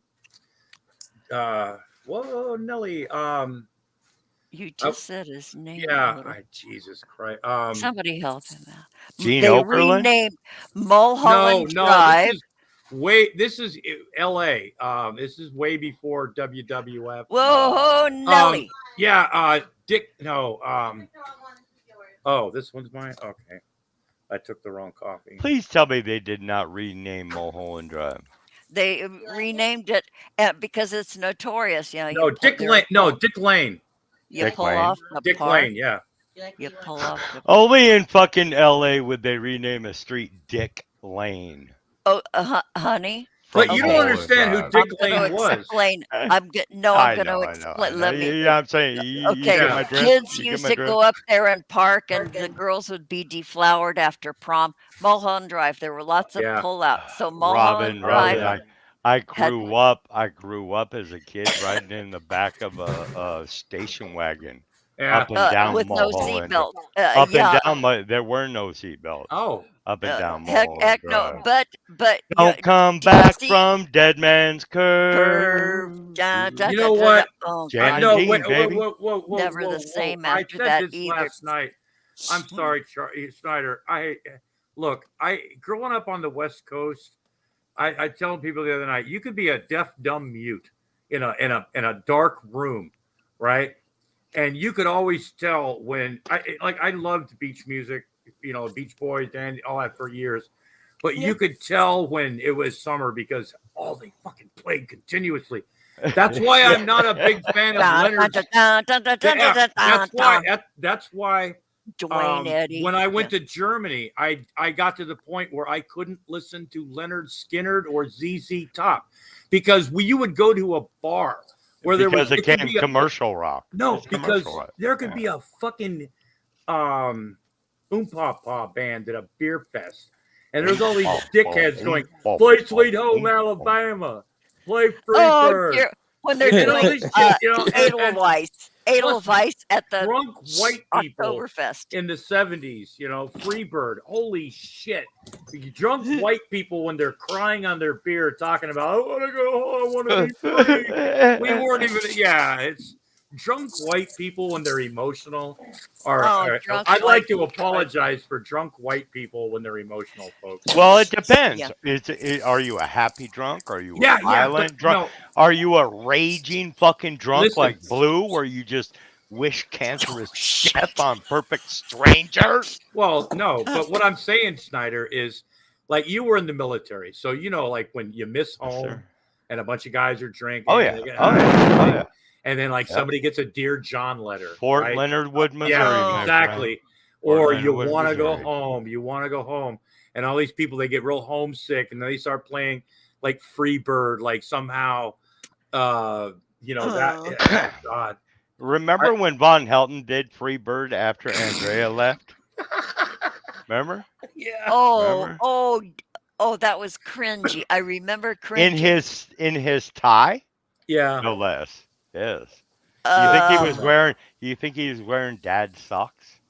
[SPEAKER 10] Nelly.
[SPEAKER 11] You just said his name.
[SPEAKER 10] Yeah, Jesus Christ.
[SPEAKER 11] Somebody help him out.
[SPEAKER 14] Gene
[SPEAKER 11] they
[SPEAKER 14] Okerlund?
[SPEAKER 11] Renamed Mulholland Drive.
[SPEAKER 10] This is L.A. This is way before WWF.
[SPEAKER 11] Whoa, Nelly.
[SPEAKER 10] Dick. No. Oh, this one's mine. Okay, I took the wrong coffee.
[SPEAKER 14] Please tell me they did not rename Mulholland Drive.
[SPEAKER 11] They renamed it because it's notorious.
[SPEAKER 10] No, Dick Lane. No, Dick Lane.
[SPEAKER 11] You pull off the
[SPEAKER 10] Dick
[SPEAKER 11] part.
[SPEAKER 10] Lane. Yeah.
[SPEAKER 11] You pull off the
[SPEAKER 14] Only in fucking L.A. would they rename a street Dick Lane.
[SPEAKER 11] Oh, honey.
[SPEAKER 10] But
[SPEAKER 14] from
[SPEAKER 10] you don't understand who Dick Lane was.
[SPEAKER 11] Explain.
[SPEAKER 14] I know,
[SPEAKER 11] I'm
[SPEAKER 14] I
[SPEAKER 11] going to
[SPEAKER 14] know,
[SPEAKER 11] explain.
[SPEAKER 14] I know.
[SPEAKER 11] Let me.
[SPEAKER 14] Yeah, I'm saying, you
[SPEAKER 11] Okay,
[SPEAKER 14] get my drift?
[SPEAKER 11] kids
[SPEAKER 14] You get
[SPEAKER 11] used
[SPEAKER 14] my
[SPEAKER 11] to
[SPEAKER 14] drift?
[SPEAKER 11] go up there and park, and the girls would be deflowered after prom. Mulholland Drive, there were lots of pullouts. So Mulholland Drive
[SPEAKER 14] I
[SPEAKER 11] had
[SPEAKER 14] grew up as a kid riding in the back of a station wagon up and down
[SPEAKER 11] with no
[SPEAKER 14] Mulholland.
[SPEAKER 11] seatbelt.
[SPEAKER 14] Up
[SPEAKER 11] Yeah.
[SPEAKER 14] and down, there were no seatbelts.
[SPEAKER 10] Oh.
[SPEAKER 14] Up and down
[SPEAKER 11] Heck
[SPEAKER 14] Mulholland
[SPEAKER 11] no.
[SPEAKER 14] Drive.
[SPEAKER 11] But
[SPEAKER 14] Don't come back from Dead Man's Curve.
[SPEAKER 10] You know what?
[SPEAKER 11] Oh,
[SPEAKER 14] Jan
[SPEAKER 11] God.
[SPEAKER 14] and
[SPEAKER 10] No,
[SPEAKER 14] Dean,
[SPEAKER 10] wait,
[SPEAKER 14] baby.
[SPEAKER 10] whoa,
[SPEAKER 11] Never the same
[SPEAKER 10] I
[SPEAKER 11] after
[SPEAKER 10] said
[SPEAKER 11] that
[SPEAKER 10] this
[SPEAKER 11] either.
[SPEAKER 10] last night. I'm sorry, Snyder. Look, growing up on the West Coast, I tell people the other night, you could be a deaf, dumb mute in a dark room, right? And you could always tell when I loved beach music, Beach Boys and all that for years. But you could tell when it was summer because all they fucking played continuously. That's why I'm not a big fan of Leonard. That's why
[SPEAKER 11] Dwayne Eddy.
[SPEAKER 10] when I went to Germany, I got to the point where I couldn't listen to Leonard Skinner or ZZ Top because you would go to a bar where
[SPEAKER 14] it came commercial rock.
[SPEAKER 10] No,
[SPEAKER 14] It's
[SPEAKER 10] because
[SPEAKER 14] commercial rock.
[SPEAKER 10] there could be a fucking Oom Pah band at a beer fest. And there's all these dickheads going, play Sweet Home Alabama, play Freebird.
[SPEAKER 11] Dear. When they're doing Edelweiss at the
[SPEAKER 10] drunk white people
[SPEAKER 11] Oktoberfest
[SPEAKER 10] in the 70s, Freebird. Holy shit. Drunk white people when they're crying on their beer talking about, I want to go home, I want to be free. We weren't even, it's drunk white people when they're emotional I'd like to apologize for drunk white people when they're emotional, folks.
[SPEAKER 14] Well, it depends. Are you a happy drunk? Are you a violent drunk?
[SPEAKER 10] No.
[SPEAKER 14] Are you a raging fucking drunk
[SPEAKER 10] Listen.
[SPEAKER 14] like Blue, where you just wish cancerous death on perfect strangers?
[SPEAKER 10] Well, no, but what I'm saying, Snyder, is like you were in the military, so like when you miss home and a bunch of guys are drinking.
[SPEAKER 14] Oh yeah.
[SPEAKER 10] And then somebody gets a Dear John letter.
[SPEAKER 14] Fort Leonard Wood, Missouri.
[SPEAKER 10] Yeah, exactly. Or you
[SPEAKER 14] Wood,
[SPEAKER 10] want to go
[SPEAKER 14] Missouri.
[SPEAKER 10] home. You want to go home. And all these people, they get real homesick and then they start playing like Freebird, like somehow, that. Oh, God.
[SPEAKER 14] Remember when Von Helton did Freebird after Andrea left? Remember?
[SPEAKER 10] Yeah.
[SPEAKER 11] Oh, that was cringy. I remember cringy.
[SPEAKER 14] In his tie?
[SPEAKER 10] Yeah.
[SPEAKER 14] No less. Yes. You think he was wearing dad's socks?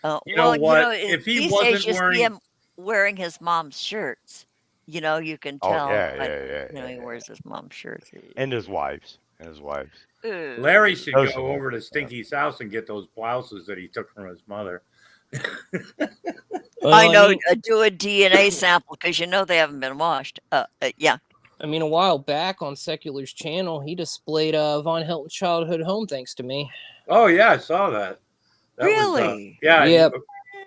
[SPEAKER 10] You know what? If he
[SPEAKER 11] these
[SPEAKER 10] wasn't
[SPEAKER 11] days you
[SPEAKER 10] wearing
[SPEAKER 11] see him wearing his mom's shirts. You can tell. He wears his mom's shirts.
[SPEAKER 14] And his wife's.
[SPEAKER 10] Larry should go over to Stinky's house and get those blouses that he took from his mother.
[SPEAKER 11] I know. Do a DNA sample because they haven't been washed. Yeah.
[SPEAKER 13] I mean, a while back on Secular's channel, he displayed Von Helton's childhood home, thanks to me.
[SPEAKER 10] Oh yeah, I saw that.
[SPEAKER 11] Really?
[SPEAKER 13] Yep.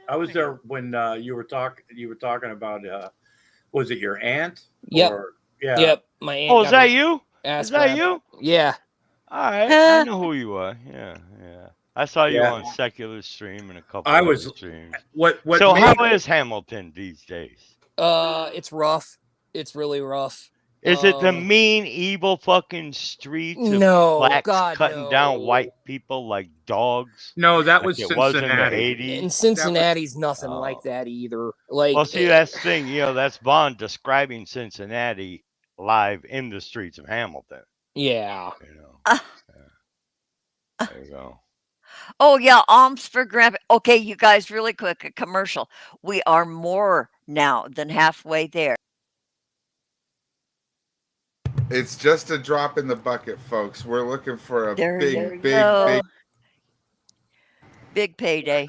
[SPEAKER 10] I was there when you were talking about was it your aunt?
[SPEAKER 13] Yep.
[SPEAKER 10] Yeah.
[SPEAKER 13] Yep. My aunt.
[SPEAKER 14] Oh, is that you? Is that you?
[SPEAKER 13] Yeah.
[SPEAKER 14] All right. I know who you are. Yeah. I saw you on Secular stream and a couple of streams. So how is Hamilton these days?
[SPEAKER 13] It's rough. It's really rough.
[SPEAKER 14] Is it the mean, evil fucking streets of blacks cutting down white people like dogs?
[SPEAKER 10] No, that was
[SPEAKER 14] Cincinnati. Was in the
[SPEAKER 13] 80s. And Cincinnati's nothing like that either.
[SPEAKER 14] Well, see, that's the thing. That's Vaughn describing Cincinnati live in the streets of Hamilton.
[SPEAKER 13] Yeah.
[SPEAKER 14] There you go.
[SPEAKER 11] Oh, yeah, alms for Grampy. Okay, you guys, really quick, a commercial. We are more now than halfway there.
[SPEAKER 12] It's just a drop in the bucket, folks. We're looking for a
[SPEAKER 11] big payday.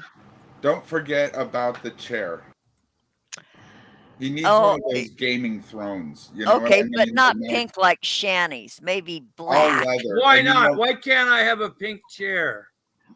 [SPEAKER 12] Don't forget about the chair. He needs one of those gaming thrones.
[SPEAKER 11] But not pink like Shanny's. Maybe black.
[SPEAKER 10] Why not? Why can't I have a pink chair?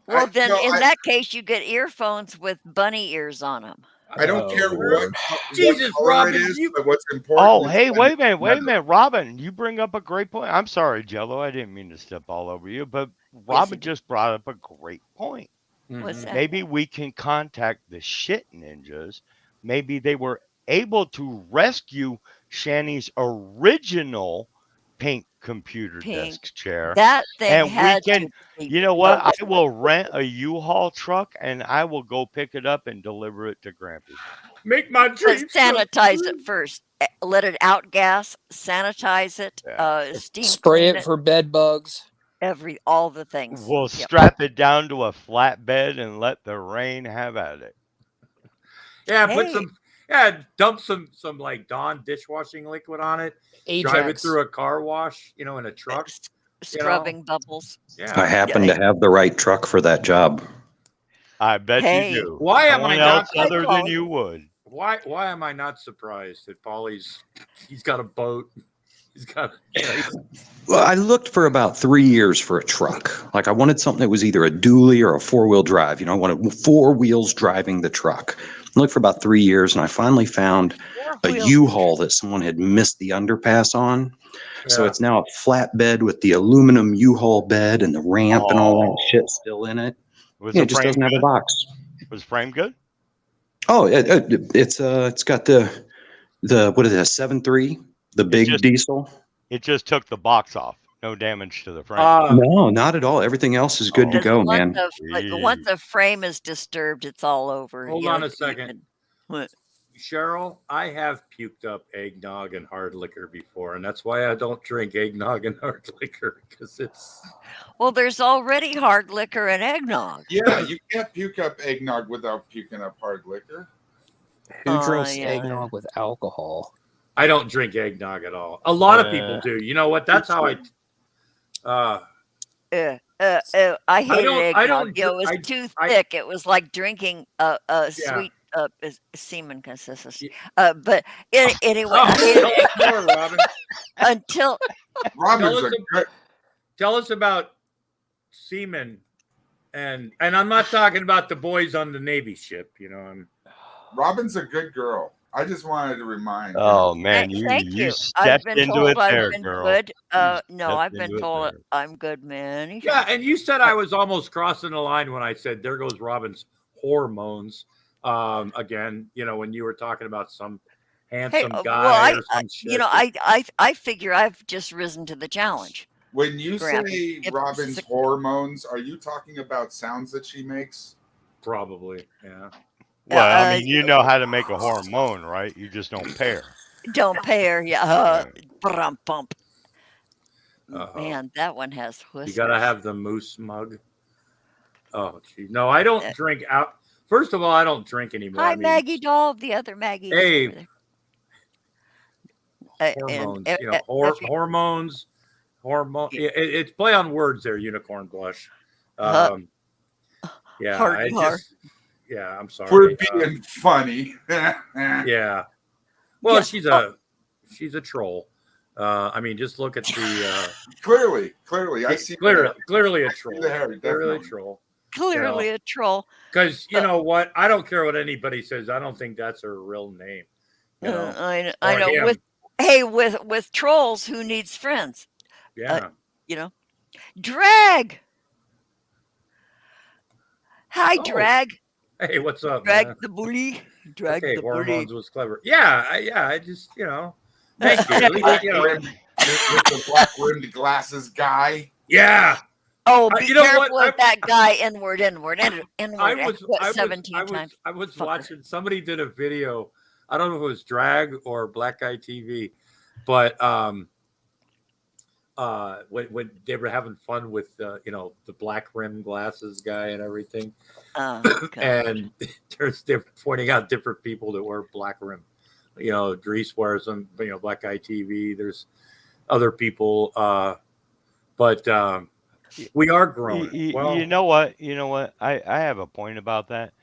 [SPEAKER 11] Well, then in that case, you get earphones with bunny ears on them.
[SPEAKER 12] I don't care what
[SPEAKER 10] Jesus,
[SPEAKER 12] color
[SPEAKER 10] Robin,
[SPEAKER 12] it is, but what's important.
[SPEAKER 14] Oh, hey, wait a minute, Robin. You bring up a great point. I'm sorry, Jello. I didn't mean to step all over you, but Robin just brought up a great point.
[SPEAKER 11] What's that?
[SPEAKER 14] Maybe we can contact the shit ninjas. Maybe they were able to rescue Shani's original pink computer desk chair.
[SPEAKER 11] That thing
[SPEAKER 14] And
[SPEAKER 11] had
[SPEAKER 14] we can,
[SPEAKER 11] to be
[SPEAKER 14] you know what?
[SPEAKER 11] built.
[SPEAKER 14] I will rent a U-Haul truck and I will go pick it up and deliver it to Grampy.
[SPEAKER 10] Make my
[SPEAKER 11] But
[SPEAKER 10] dreams
[SPEAKER 11] sanitize it first. Let it outgas, sanitize it, steam
[SPEAKER 13] Spray
[SPEAKER 11] clean
[SPEAKER 13] it for bed bugs.
[SPEAKER 11] all the things.
[SPEAKER 14] We'll strap it down to a flatbed and let the rain have at it.
[SPEAKER 10] Yeah, put some. Yeah, dump some like Dawn dishwashing liquid on it.
[SPEAKER 13] Ajax.
[SPEAKER 10] Drive it through a car wash, in a truck.
[SPEAKER 11] Scrubbing bubbles.
[SPEAKER 10] Yeah.
[SPEAKER 15] I happen to have the right truck for that job.
[SPEAKER 14] I bet you do.
[SPEAKER 10] Why am
[SPEAKER 14] Someone
[SPEAKER 10] I not
[SPEAKER 14] else other than you would?
[SPEAKER 10] Why am I not surprised that he's got a boat? He's got.
[SPEAKER 15] Well, I looked for about 3 years for a truck. Like I wanted something that was either a dually or a 4-wheel drive. I wanted 4 wheels driving the truck. I looked for about 3 years, and I finally found a U-Haul that someone had missed the underpass on. Yeah. So it's now a flatbed with the aluminum U-Haul bed and the ramp and all that shit still in it. It just doesn't have a box.
[SPEAKER 14] Was the frame good?
[SPEAKER 15] Oh, it's got the what is it, a 7.3, the big diesel.
[SPEAKER 14] It just took the box off. No damage to the frame.
[SPEAKER 15] No, not at all. Everything else is good to go, man.
[SPEAKER 11] Once the frame is disturbed, it's all over.
[SPEAKER 10] Hold on a second. What? Cheryl, I have puked up eggnog and hard liquor before, and that's why I don't drink eggnog and hard liquor, because it's...
[SPEAKER 11] Well, there's already hard liquor and eggnog.
[SPEAKER 12] Yeah, you can't puke up eggnog without puking up hard liquor.
[SPEAKER 13] Who drinks eggnog with alcohol?
[SPEAKER 10] I don't drink eggnog at all. A lot of people do. You know what? That's how I...
[SPEAKER 11] I hated eggnog. It was too thick. It was like drinking sweet semen consistency. But anyway, I hated
[SPEAKER 10] more, Robin.
[SPEAKER 11] Until
[SPEAKER 10] tell us about semen, and I'm not talking about the boys on the Navy ship.
[SPEAKER 12] Robin's a good girl. I just wanted to remind.
[SPEAKER 14] Oh man,
[SPEAKER 11] thank you.
[SPEAKER 14] Stepped into it there, girl.
[SPEAKER 11] Good. No, I've been told I'm good, man.
[SPEAKER 10] Yeah, and you said I was almost crossing the line when I said there goes Robin's hormones. Again, when you were talking about some handsome guy or some shit.
[SPEAKER 11] I figure I've just risen to the challenge.
[SPEAKER 12] When you say Robin's hormones, are you talking about sounds that she makes?
[SPEAKER 10] Probably, yeah.
[SPEAKER 14] Well, I mean, you know how to make a hormone, right? You just don't pair.
[SPEAKER 11] Don't pair, yeah. Bump. Man, that one has whiskers.
[SPEAKER 10] You gotta have the moose mug. Oh, geez. No, I don't drink out. First of all, I don't drink anymore.
[SPEAKER 11] Hi, Maggie Doll, the other Maggie.
[SPEAKER 10] Hey, hormones. Hormones. Hormone. It's play on words there. Unicorn blush. Yeah, yeah, I'm sorry.
[SPEAKER 12] We're being funny.
[SPEAKER 10] Yeah. Well, she's a troll. I mean, just look at the
[SPEAKER 12] clearly. I see
[SPEAKER 10] clearly a troll. Clearly a troll.
[SPEAKER 11] Clearly a troll.
[SPEAKER 10] Because you know what? I don't care what anybody says. I don't think that's her real name.
[SPEAKER 11] I know. With trolls, who needs friends?
[SPEAKER 10] Yeah.
[SPEAKER 11] Drag. Hi, Drag.
[SPEAKER 10] Hey, what's up?
[SPEAKER 11] Drag
[SPEAKER 10] man?
[SPEAKER 11] the bully. Drag
[SPEAKER 10] the
[SPEAKER 11] hormones
[SPEAKER 10] bully. Was clever. Yeah. I just thank you.
[SPEAKER 12] With the black rimmed glasses guy.
[SPEAKER 10] Yeah.
[SPEAKER 11] Oh, be careful of that guy. Inward.
[SPEAKER 10] I was watching. Somebody did a video. I don't know if it was Drag or Black Guy TV, but when they were having fun with the black rim glasses guy and everything, and they're pointing out different people that wear black rim. Dries wears them. Black Guy TV. There's other people, but we are growing. Well,
[SPEAKER 14] you know what? I have a point about that.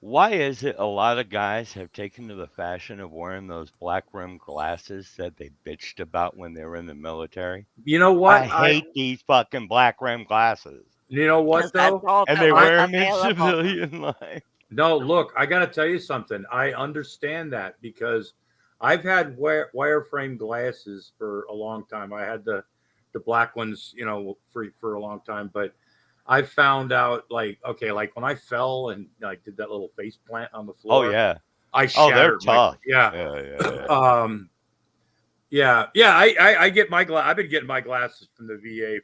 [SPEAKER 14] Why is it a lot of guys have taken to the fashion of wearing those black rim glasses that they bitched about when they were in the military?
[SPEAKER 10] You know what?
[SPEAKER 14] I hate these fucking black rim glasses.
[SPEAKER 10] You know what, though?
[SPEAKER 14] And they wear them in civilian life.
[SPEAKER 10] No, look, I got to tell you something. I understand that because I've had wireframe glasses for a long time. I had the black ones, for a long time, but I found out like when I fell and did that little face plant on the floor.
[SPEAKER 14] Oh yeah.
[SPEAKER 10] I
[SPEAKER 14] Oh, they're
[SPEAKER 10] shattered
[SPEAKER 14] tough.
[SPEAKER 10] I get my I've been getting my glasses from the VA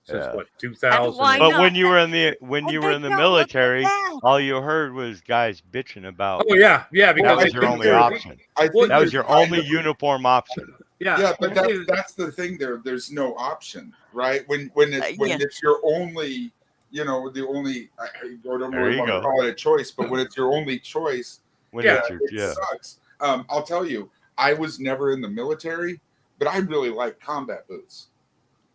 [SPEAKER 10] since what 2000.
[SPEAKER 14] But when you were in the military, all you heard was guys bitching about.
[SPEAKER 10] Oh yeah,
[SPEAKER 14] that was your only option. That was your only uniform option.
[SPEAKER 12] Yeah, but that's the thing. There's no option, right? When it's your only, the only. I don't really want to call it a choice, but when it's your only choice, it sucks. I'll tell you, I was never in the military, but I really like combat boots.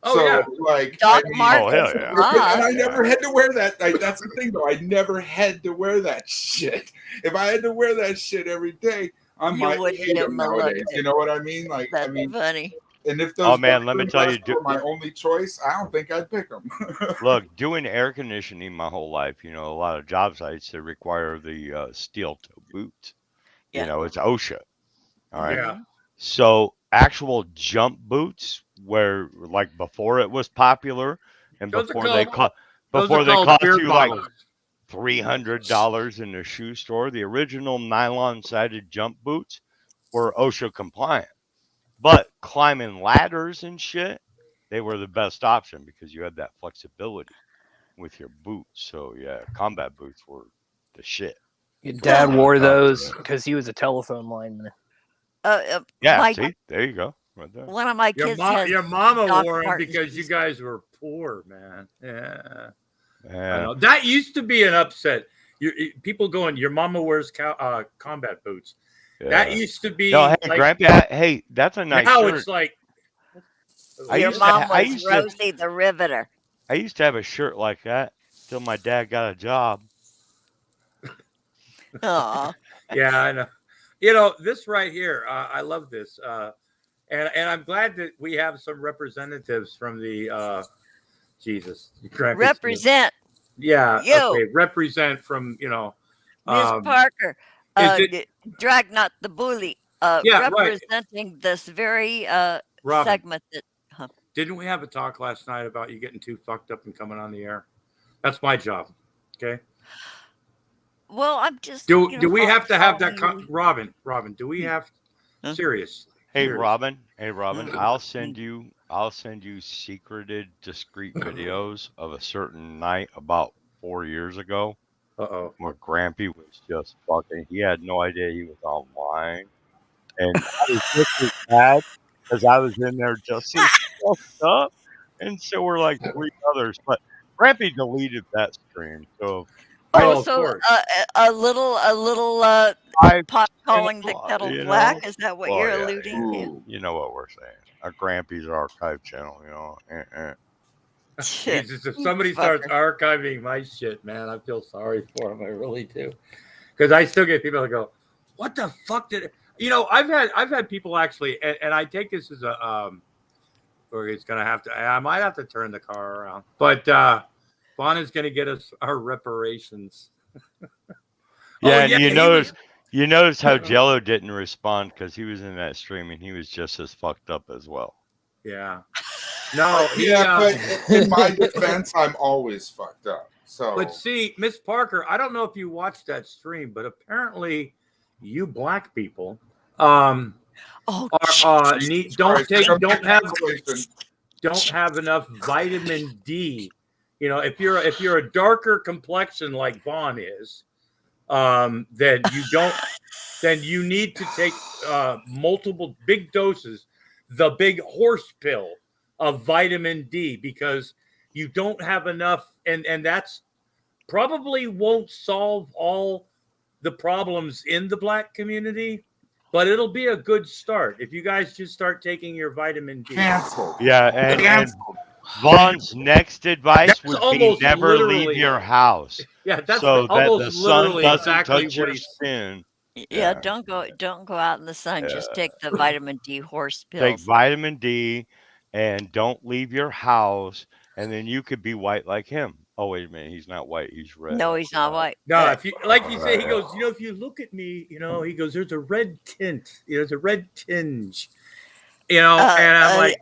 [SPEAKER 11] Oh,
[SPEAKER 12] so,
[SPEAKER 11] yeah.
[SPEAKER 12] like,
[SPEAKER 11] Doc
[SPEAKER 12] and
[SPEAKER 11] Martens.
[SPEAKER 12] I never had to wear that. That's the thing, though. I never had to wear that shit. If I had to wear that shit every day, I might hate them nowadays. You know what I mean? Like,
[SPEAKER 11] That's funny.
[SPEAKER 12] And if those
[SPEAKER 14] let me tell you,
[SPEAKER 12] were my only choice, I don't think I'd pick them.
[SPEAKER 14] Look, doing air conditioning my whole life, a lot of job sites that require the steel toe boots.
[SPEAKER 11] Yeah.
[SPEAKER 14] It's OSHA. All right.
[SPEAKER 10] Yeah.
[SPEAKER 14] So actual jump boots, where like before it was popular, and before they cost you like $300 in a shoe store, the original nylon-sided jump boots were OSHA compliant. But climbing ladders and shit, they were the best option because you had that flexibility with your boots. So yeah, combat boots were the shit.
[SPEAKER 13] Your dad wore those because he was a telephone lineman.
[SPEAKER 14] See, there you go, right there.
[SPEAKER 11] One of my kids
[SPEAKER 10] your mama
[SPEAKER 11] Doc
[SPEAKER 10] wore them
[SPEAKER 11] Martens.
[SPEAKER 10] because you guys were poor, man. Yeah.
[SPEAKER 14] Yeah.
[SPEAKER 10] I know. That used to be an upset. People going, your mama wears combat boots.
[SPEAKER 14] Yeah.
[SPEAKER 10] That used to be.
[SPEAKER 14] No, hey,
[SPEAKER 10] like,
[SPEAKER 14] Grandpa, hey, that's a nice
[SPEAKER 10] now
[SPEAKER 14] shirt.
[SPEAKER 10] it's like.
[SPEAKER 11] Your mom was Rosie the Riveter.
[SPEAKER 14] I used to have a shirt like that till my dad got a job.
[SPEAKER 11] Aw.
[SPEAKER 10] Yeah, I know. This right here, I love this. And I'm glad that we have some representatives from the
[SPEAKER 11] Represent.
[SPEAKER 10] Yeah.
[SPEAKER 11] You.
[SPEAKER 10] Okay. Represent from,
[SPEAKER 11] Miss Parker. Drag not the bully. Representing this very
[SPEAKER 10] Robin,
[SPEAKER 11] segment that
[SPEAKER 10] didn't we have a talk last night about you getting too fucked up and coming on the air? That's my job. Okay.
[SPEAKER 11] Well, I'm just.
[SPEAKER 10] Do we have to have that? Robin, do we have serious?
[SPEAKER 14] Hey, Robin. I'll send you secreted, discreet videos of a certain night about 4 years ago. Where Grampy was just fucking. He had no idea he was online, and I was just as bad because I was in there just as fucked up, and so we're like 3 others. But Grampy deleted that stream, so.
[SPEAKER 11] So a little pot calling the kettle black. Is that what you're alluding to?
[SPEAKER 14] You know what we're saying? A Grampy's archive channel.
[SPEAKER 10] Jesus, if somebody starts archiving my shit, man, I feel sorry for them. I really do, because I still get people that go, "What the fuck did?" I've had people actually, and I take this as a or it's gonna have to. I might have to turn the car around, but. Vaughn is going to get us our reparations.
[SPEAKER 14] You notice how Jello didn't respond because he was in that stream and he was just as fucked up as well.
[SPEAKER 10] Yeah. No.
[SPEAKER 12] But in my defense, I'm always fucked up. So.
[SPEAKER 10] But see, Miss Parker, I don't know if you watched that stream, but apparently, you black people, don't have enough vitamin D. If you're a darker complexion like Vaughn is, then you need to take multiple big doses, the big horse pill of vitamin D, because you don't have enough, and that's probably won't solve all the problems in the black community, but it'll be a good start if you guys just start taking your vitamin D.
[SPEAKER 14] Yeah, and Vaughn's next advice would be never leave your house.
[SPEAKER 10] Yeah, that's
[SPEAKER 14] so that the sun doesn't
[SPEAKER 10] exactly
[SPEAKER 14] touch your skin.
[SPEAKER 11] Yeah, don't go out in the sun. Just take the vitamin D horse pills.
[SPEAKER 14] Take vitamin D and don't leave your house, and then you could be white like him. Oh, wait a minute, he's not white, he's red.
[SPEAKER 11] No, he's not white.
[SPEAKER 10] No, if you like you say, he goes, if you look at me, he goes, there's a red tint, there's a red tinge. And I'm like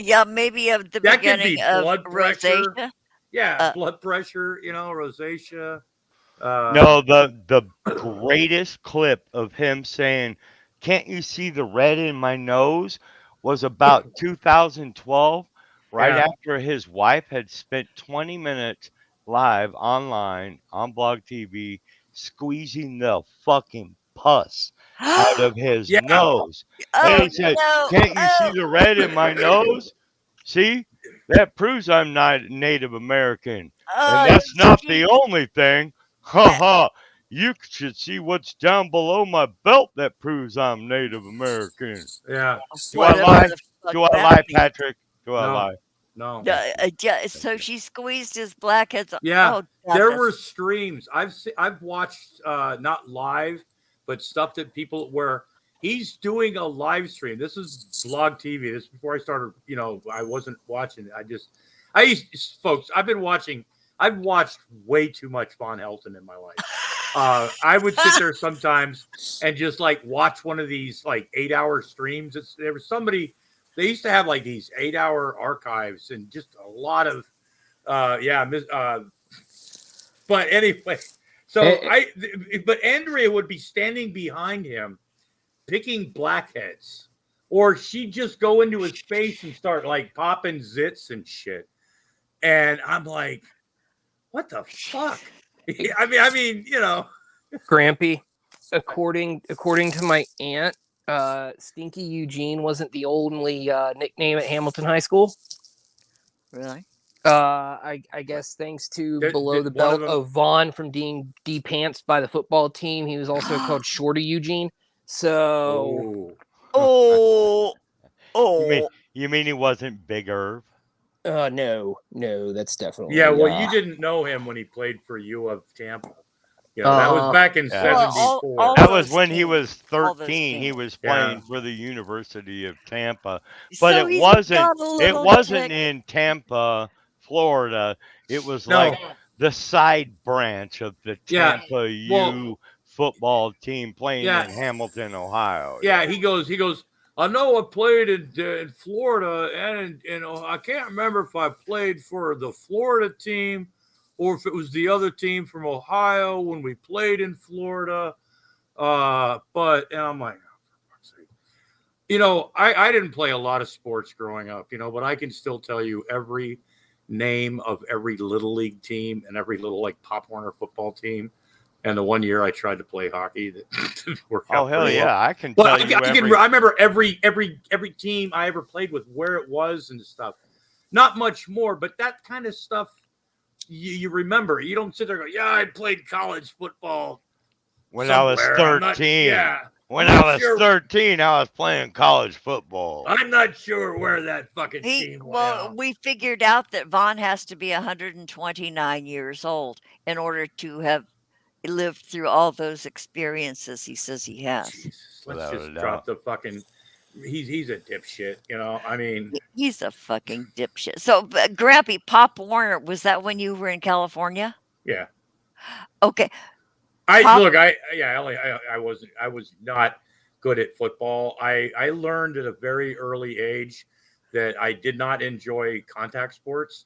[SPEAKER 11] yeah, maybe of the beginning of
[SPEAKER 10] blood pressure.
[SPEAKER 11] rosacea.
[SPEAKER 10] Yeah, blood pressure, rosacea.
[SPEAKER 14] No, the greatest clip of him saying, "Can't you see the red in my nose?" was about 2012, right
[SPEAKER 10] Yeah.
[SPEAKER 14] after his wife had spent 20 minutes live online on Blog TV squeezing the fucking pus out of his
[SPEAKER 10] Yeah.
[SPEAKER 14] nose. And
[SPEAKER 11] Oh
[SPEAKER 14] he said,
[SPEAKER 11] no!
[SPEAKER 14] "Can't you see
[SPEAKER 11] Oh,
[SPEAKER 14] the red in my nose? See? That proves I'm not Native American. And
[SPEAKER 11] oh,
[SPEAKER 14] that's not the
[SPEAKER 11] jeez.
[SPEAKER 14] only thing. Ha ha. You should see what's down below my belt that proves I'm Native American."
[SPEAKER 10] Yeah.
[SPEAKER 14] Do I
[SPEAKER 11] Whatever
[SPEAKER 14] lie?
[SPEAKER 11] the fuck
[SPEAKER 14] Do I
[SPEAKER 11] that
[SPEAKER 14] lie,
[SPEAKER 11] means.
[SPEAKER 14] Patrick? Do I
[SPEAKER 10] No.
[SPEAKER 14] lie?
[SPEAKER 10] No.
[SPEAKER 11] Yeah, so she squeezed his blackheads.
[SPEAKER 10] Yeah.
[SPEAKER 11] Oh God,
[SPEAKER 10] There
[SPEAKER 11] that's
[SPEAKER 10] were streams. I've watched not live, but stuff that people where he's doing a live stream. This is Blog TV. This is before I started, I wasn't watching it. Folks, I've watched way too much Von Helton in my life. I would sit there sometimes and just like watch one of these like 8-hour streams. There was somebody, they used to have like these 8-hour archives and just a lot of, but anyway, but Andrea would be standing behind him picking blackheads, or she'd just go into his face and start like popping zits and shit. And I'm like, what the fuck? I mean,
[SPEAKER 13] Grampy, according to my aunt, Stinky Eugene wasn't the only nickname at Hamilton High School.
[SPEAKER 11] really.
[SPEAKER 13] I guess thanks to below the belt of Vaughn from being de-pantsed by the football team, he was also called Shorty Eugene. So,
[SPEAKER 11] oh,
[SPEAKER 14] You mean he wasn't Big Irv?
[SPEAKER 13] no, that's definitely
[SPEAKER 10] yeah. Well, you didn't know him when he played for U of Tampa. That was back in
[SPEAKER 14] Yeah.
[SPEAKER 10] '74.
[SPEAKER 14] That was when he was 13. He
[SPEAKER 11] teams.
[SPEAKER 14] was playing for the University of Tampa,
[SPEAKER 11] So
[SPEAKER 14] but
[SPEAKER 11] he's got a
[SPEAKER 14] it
[SPEAKER 11] little
[SPEAKER 14] wasn't
[SPEAKER 11] tick.
[SPEAKER 14] in Tampa, Florida. It was
[SPEAKER 10] No.
[SPEAKER 14] like the side branch of the
[SPEAKER 10] Yeah,
[SPEAKER 14] Tampa U
[SPEAKER 10] well-
[SPEAKER 14] football team playing
[SPEAKER 10] Yeah.
[SPEAKER 14] in Hamilton, Ohio.
[SPEAKER 10] Yeah, he goes. I know I played in Florida, and I can't remember if I played for the Florida team or if it was the other team from Ohio when we played in Florida. And I'm like, oh, for fuck's sake. I didn't play a lot of sports growing up, but I can still tell you every name of every little league team and every little like Pop Warner football team. And the one year I tried to play hockey, that worked out.
[SPEAKER 14] Oh hell
[SPEAKER 10] pretty
[SPEAKER 14] yeah!
[SPEAKER 10] well.
[SPEAKER 14] I can
[SPEAKER 10] But
[SPEAKER 14] tell you.
[SPEAKER 10] I remember every team I ever played with, where it was and stuff. Not much more, but that kind of stuff you remember. You don't sit there and go, "Yeah, I played college football
[SPEAKER 14] When I was
[SPEAKER 10] somewhere."
[SPEAKER 14] 13. When
[SPEAKER 10] I'm
[SPEAKER 14] I
[SPEAKER 10] not
[SPEAKER 14] was
[SPEAKER 10] sure.
[SPEAKER 14] 13, I was playing college football.
[SPEAKER 10] I'm not sure where that fucking team went.
[SPEAKER 11] Well, we figured out that Vaughn has to be 129 years old in order to have lived through all those experiences he says he has.
[SPEAKER 10] Jesus,
[SPEAKER 14] Without
[SPEAKER 10] let's
[SPEAKER 14] a
[SPEAKER 10] just
[SPEAKER 14] doubt.
[SPEAKER 10] drop the fucking. He's a dipshit, I mean,
[SPEAKER 11] He's a fucking dipshit. So, Grampy, Pop Warner, was that when you were in California?
[SPEAKER 10] yeah.
[SPEAKER 11] Okay.
[SPEAKER 10] I was not good at football. I learned at a very early age that I did not enjoy contact sports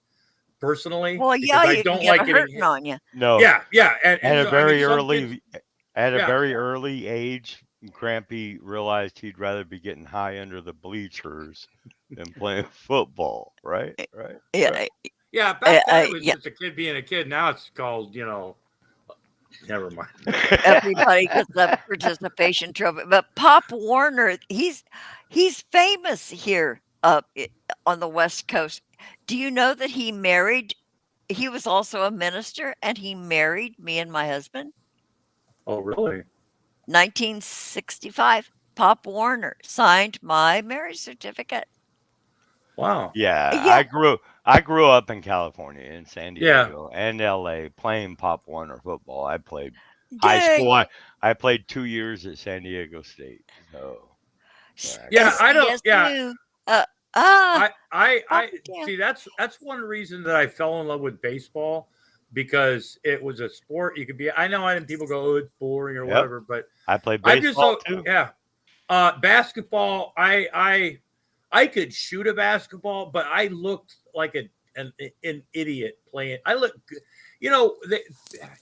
[SPEAKER 10] personally.
[SPEAKER 11] Well,
[SPEAKER 10] because
[SPEAKER 11] yeah,
[SPEAKER 10] I
[SPEAKER 11] you
[SPEAKER 10] don't
[SPEAKER 11] can get
[SPEAKER 10] like
[SPEAKER 11] a hurting on you.
[SPEAKER 14] No.
[SPEAKER 10] Yeah. And
[SPEAKER 14] At a
[SPEAKER 10] so,
[SPEAKER 14] very
[SPEAKER 10] some
[SPEAKER 14] early
[SPEAKER 10] kids-
[SPEAKER 14] At a
[SPEAKER 10] Yeah.
[SPEAKER 14] very early age, Grampy realized he'd rather be getting high under the bleachers than playing football. Right? Right.
[SPEAKER 11] Yeah.
[SPEAKER 10] Yeah, back then it was
[SPEAKER 11] yeah.
[SPEAKER 10] just a kid being a kid. Now it's called, never mind.
[SPEAKER 11] Everybody gets a participation trophy. But Pop Warner, he's famous here on the West Coast. Do you know that he was also a minister, and he married me and my husband?
[SPEAKER 10] Oh, really?
[SPEAKER 11] 1965. Pop Warner signed my marriage certificate.
[SPEAKER 10] Wow.
[SPEAKER 14] Yeah,
[SPEAKER 11] Yeah.
[SPEAKER 14] I grew up in California, in San Diego and LA, playing Pop Warner football. I played high school. I played 2 years at San Diego State. So
[SPEAKER 10] I don't. Yeah. I
[SPEAKER 11] damn.
[SPEAKER 10] see. That's one reason that I fell in love with baseball, because it was a sport you could be. I know, people go, "Oh, it's boring" or whatever, but
[SPEAKER 14] I played baseball too.
[SPEAKER 10] Yeah. Basketball. I could shoot a basketball, but I looked like an idiot playing. I look good. you know,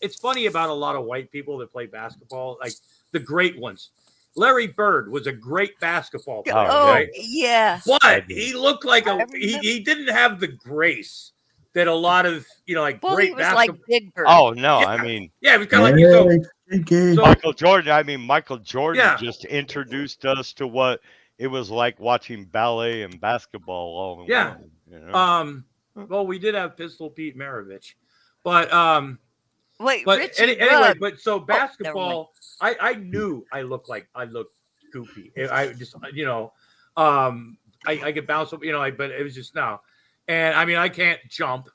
[SPEAKER 10] it's funny about a lot of white people that play basketball, like the great ones. Larry Bird was a great basketball player, right?
[SPEAKER 11] Yeah.
[SPEAKER 10] But he looked like he didn't have the grace that a lot of, you know, like
[SPEAKER 11] Well,
[SPEAKER 10] great
[SPEAKER 11] he was like
[SPEAKER 10] basketball.
[SPEAKER 11] Big Bird.
[SPEAKER 14] Oh no, I mean,
[SPEAKER 10] yeah, it was kind of like so
[SPEAKER 14] Michael Jordan. I mean, Michael Jordan
[SPEAKER 10] Yeah.
[SPEAKER 14] just introduced us to what it was like watching ballet and basketball all in
[SPEAKER 10] Yeah.
[SPEAKER 14] one. You know?
[SPEAKER 10] Well, we did have Pistol Pete Maravich, but
[SPEAKER 11] Wait,
[SPEAKER 10] but
[SPEAKER 11] Richie
[SPEAKER 10] anyway,
[SPEAKER 11] Rudd.
[SPEAKER 10] but so
[SPEAKER 11] never mind.
[SPEAKER 10] basketball, I knew I looked goofy. I just, you know, I could bounce up, you know, but it was just now, and I mean I can't jump,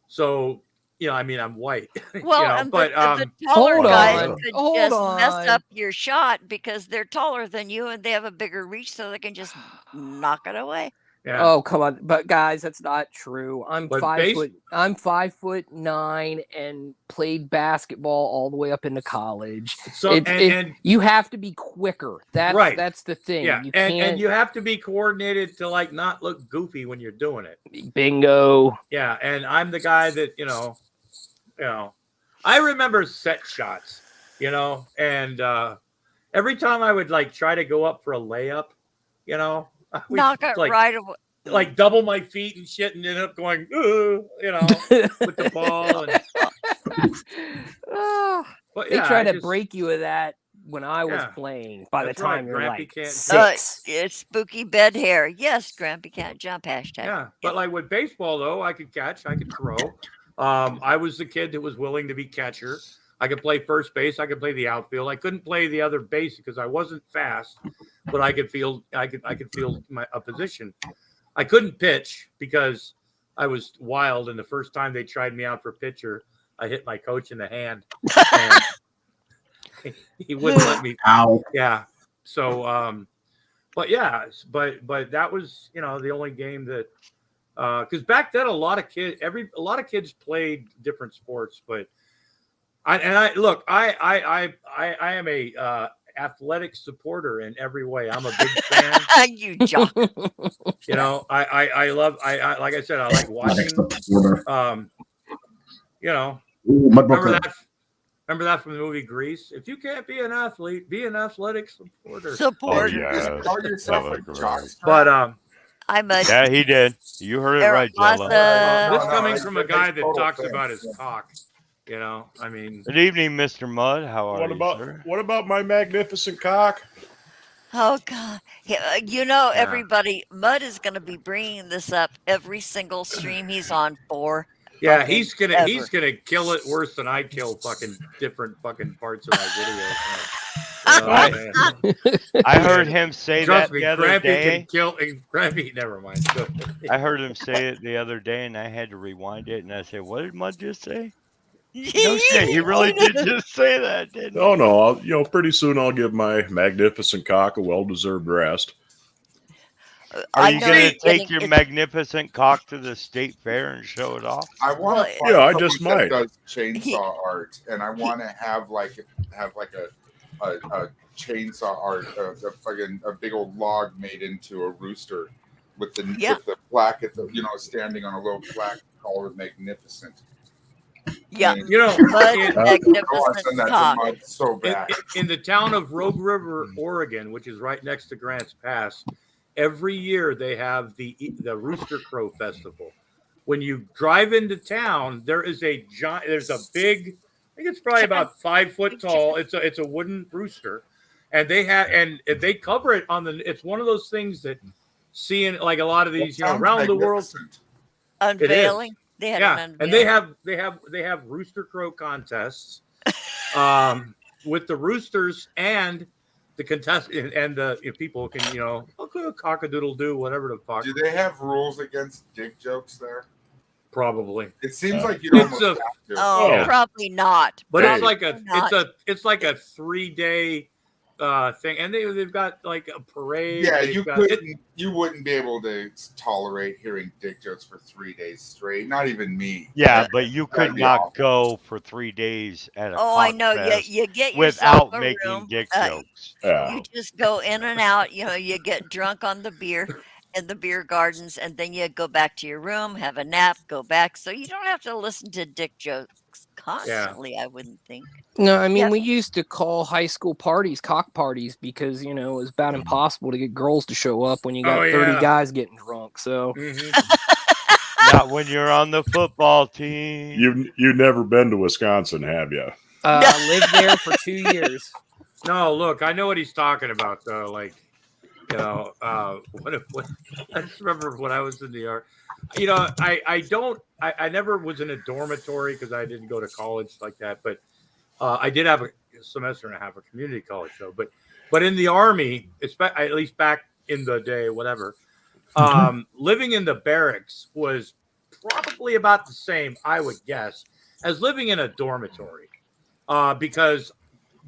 [SPEAKER 10] so you know, I mean I'm white,
[SPEAKER 11] Well,
[SPEAKER 10] you know,
[SPEAKER 11] and
[SPEAKER 10] but
[SPEAKER 11] the taller guys could
[SPEAKER 13] Hold
[SPEAKER 11] just mess
[SPEAKER 13] on.
[SPEAKER 11] up your shot because they're taller than you and they have a bigger reach, so they can just knock it away.
[SPEAKER 10] yeah.
[SPEAKER 13] Oh, come on. But guys, that's not true. I'm
[SPEAKER 10] But
[SPEAKER 13] 5'9" and played basketball all the way up into college.
[SPEAKER 10] So and
[SPEAKER 13] you have to be quicker. That's the thing.
[SPEAKER 10] Yeah,
[SPEAKER 13] You
[SPEAKER 10] and
[SPEAKER 13] can't
[SPEAKER 10] you have to be coordinated to like not look goofy when you're doing it.
[SPEAKER 13] bingo.
[SPEAKER 10] Yeah, and I'm the guy that, you know, I remember set shots, you know, and every time I would like try to go up for a layup, you know, I would,
[SPEAKER 11] Knock it
[SPEAKER 10] like,
[SPEAKER 11] right away.
[SPEAKER 10] like double my feet and shit, and end up going, you know, with the ball. And, but
[SPEAKER 13] They
[SPEAKER 10] yeah,
[SPEAKER 13] tried
[SPEAKER 10] I
[SPEAKER 13] to
[SPEAKER 10] just-
[SPEAKER 13] break you of that when I was
[SPEAKER 10] Yeah.
[SPEAKER 13] playing. By the
[SPEAKER 10] That's right,
[SPEAKER 13] time you're
[SPEAKER 10] Grampy
[SPEAKER 13] like
[SPEAKER 10] can't-
[SPEAKER 13] 6.
[SPEAKER 11] It's spooky bed hair. Yes, Grampy can't jump. Hashtag.
[SPEAKER 10] Yeah, but like with baseball though, I could catch, I could throw. I was the kid that was willing to be catcher. I could play first base. I could play the outfield. I couldn't play the other base because I wasn't fast, but I could field. I could field a position. I couldn't pitch because I was wild. And the first time they tried me out for pitcher, I hit my coach in the hand. And he wouldn't let me.
[SPEAKER 16] Ow.
[SPEAKER 10] Yeah. So, but yeah, but that was, you know, the only game that. Because back then a lot of kids played different sports, but I am a athletic supporter in every way. I'm a big fan.
[SPEAKER 11] You jock.
[SPEAKER 10] You know, I love like I said, I like watching. You know, remember that from the movie Grease? If you can't be an athlete, be an athletic supporter.
[SPEAKER 14] Oh, yeah.
[SPEAKER 12] Call yourself a jock.
[SPEAKER 10] But
[SPEAKER 11] I'm a
[SPEAKER 14] yeah, he did. You heard it right, Jello.
[SPEAKER 10] this coming from a guy that talks about his cock. You know, I mean.
[SPEAKER 14] Good evening, Mr. Mudd. How are you, sir?
[SPEAKER 16] What about my magnificent cock?
[SPEAKER 11] Oh God! You know, everybody, Mud is going to be bringing this up every single stream he's on for.
[SPEAKER 10] Yeah, he's gonna kill it worse than I kill fucking different fucking parts of my videos.
[SPEAKER 14] I heard him say
[SPEAKER 10] Trust
[SPEAKER 14] that
[SPEAKER 10] me,
[SPEAKER 14] the other
[SPEAKER 10] Grampy
[SPEAKER 14] day.
[SPEAKER 10] can kill. Grampy, never mind.
[SPEAKER 14] I heard him say it the other day, and I had to rewind it, and I said, "What did Mud just say?" No shit, he really did just say that, didn't he?
[SPEAKER 16] Oh no, pretty soon I'll give my magnificent cock a well-deserved rest.
[SPEAKER 14] Are you going to take your magnificent cock to the state fair and show it off?
[SPEAKER 12] I want to find
[SPEAKER 16] I just
[SPEAKER 12] someone
[SPEAKER 16] might.
[SPEAKER 12] that does chainsaw art, and I want to have like a chainsaw art, a big old log made into a rooster with the plaque at the standing on a little plaque called magnificent.
[SPEAKER 11] Yeah,
[SPEAKER 10] you know,
[SPEAKER 11] magnificent cock.
[SPEAKER 12] So bad.
[SPEAKER 10] In the town of Rogue River, Oregon, which is right next to Grants Pass, every year they have the Rooster Crow Festival. When you drive into town, there's a big, I think it's probably about 5 foot tall. It's a wooden rooster, and they cover it on the. It's one of those things that seeing like a lot of these, around the world.
[SPEAKER 11] Unveiling. They had an
[SPEAKER 10] unveiling. And they have rooster crow contests, with the roosters and the contestant and the people can cock-a-doodle do whatever the fuck.
[SPEAKER 12] Do they have rules against dick jokes there?
[SPEAKER 10] Probably.
[SPEAKER 12] It seems like you almost have to.
[SPEAKER 11] Oh, probably not.
[SPEAKER 10] But
[SPEAKER 11] Probably
[SPEAKER 10] it's like a 3-day thing, and they've got like a parade.
[SPEAKER 12] Yeah, you wouldn't be able to tolerate hearing dick jokes for 3 days straight. Not even me.
[SPEAKER 14] Yeah, but you could not go for 3 days at a
[SPEAKER 11] I know.
[SPEAKER 14] fest
[SPEAKER 11] You get
[SPEAKER 14] without
[SPEAKER 11] yourself a
[SPEAKER 14] making
[SPEAKER 11] room.
[SPEAKER 14] dick jokes.
[SPEAKER 11] You just go in and out. You get drunk on the beer in the beer gardens, and then you go back to your room, have a nap, go back. So you don't have to listen to dick jokes constantly, I wouldn't think.
[SPEAKER 13] No, I mean,
[SPEAKER 11] Yeah.
[SPEAKER 13] we used to call high school parties cock parties because, it was about impossible to get girls to show up when you got 30 guys getting drunk. So,
[SPEAKER 14] Not when you're on the football team.
[SPEAKER 16] You've never been to Wisconsin, have you?
[SPEAKER 13] lived there for 2 years.
[SPEAKER 10] No, look, I know what he's talking about, though. Like, what I just remember when I was in the art. I never was in a dormitory because I didn't go to college like that, but I did have a semester and a half of community college, though. But in the Army, at least back in the day, whatever, living in the barracks was probably about the same, I would guess, as living in a dormitory, because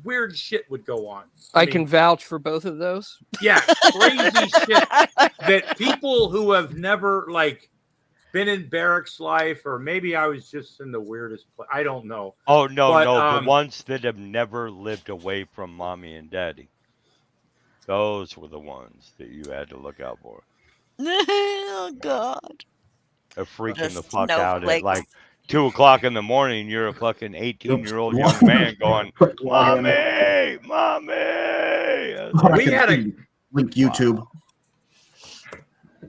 [SPEAKER 10] weird shit would go on.
[SPEAKER 13] I can vouch for both of those.
[SPEAKER 10] Yeah, crazy shit that people who have never been in barracks life, or maybe I was just in the weirdest place. I don't know.
[SPEAKER 14] Oh no, the ones that have never lived away from mommy and daddy. Those were the ones that you had to look out for.
[SPEAKER 11] Oh God.
[SPEAKER 14] They're freaking the fuck out at 2:00 in the morning. You're a fucking 18-year-old young man going, "Mommy, mommy."
[SPEAKER 17] We had a link YouTube.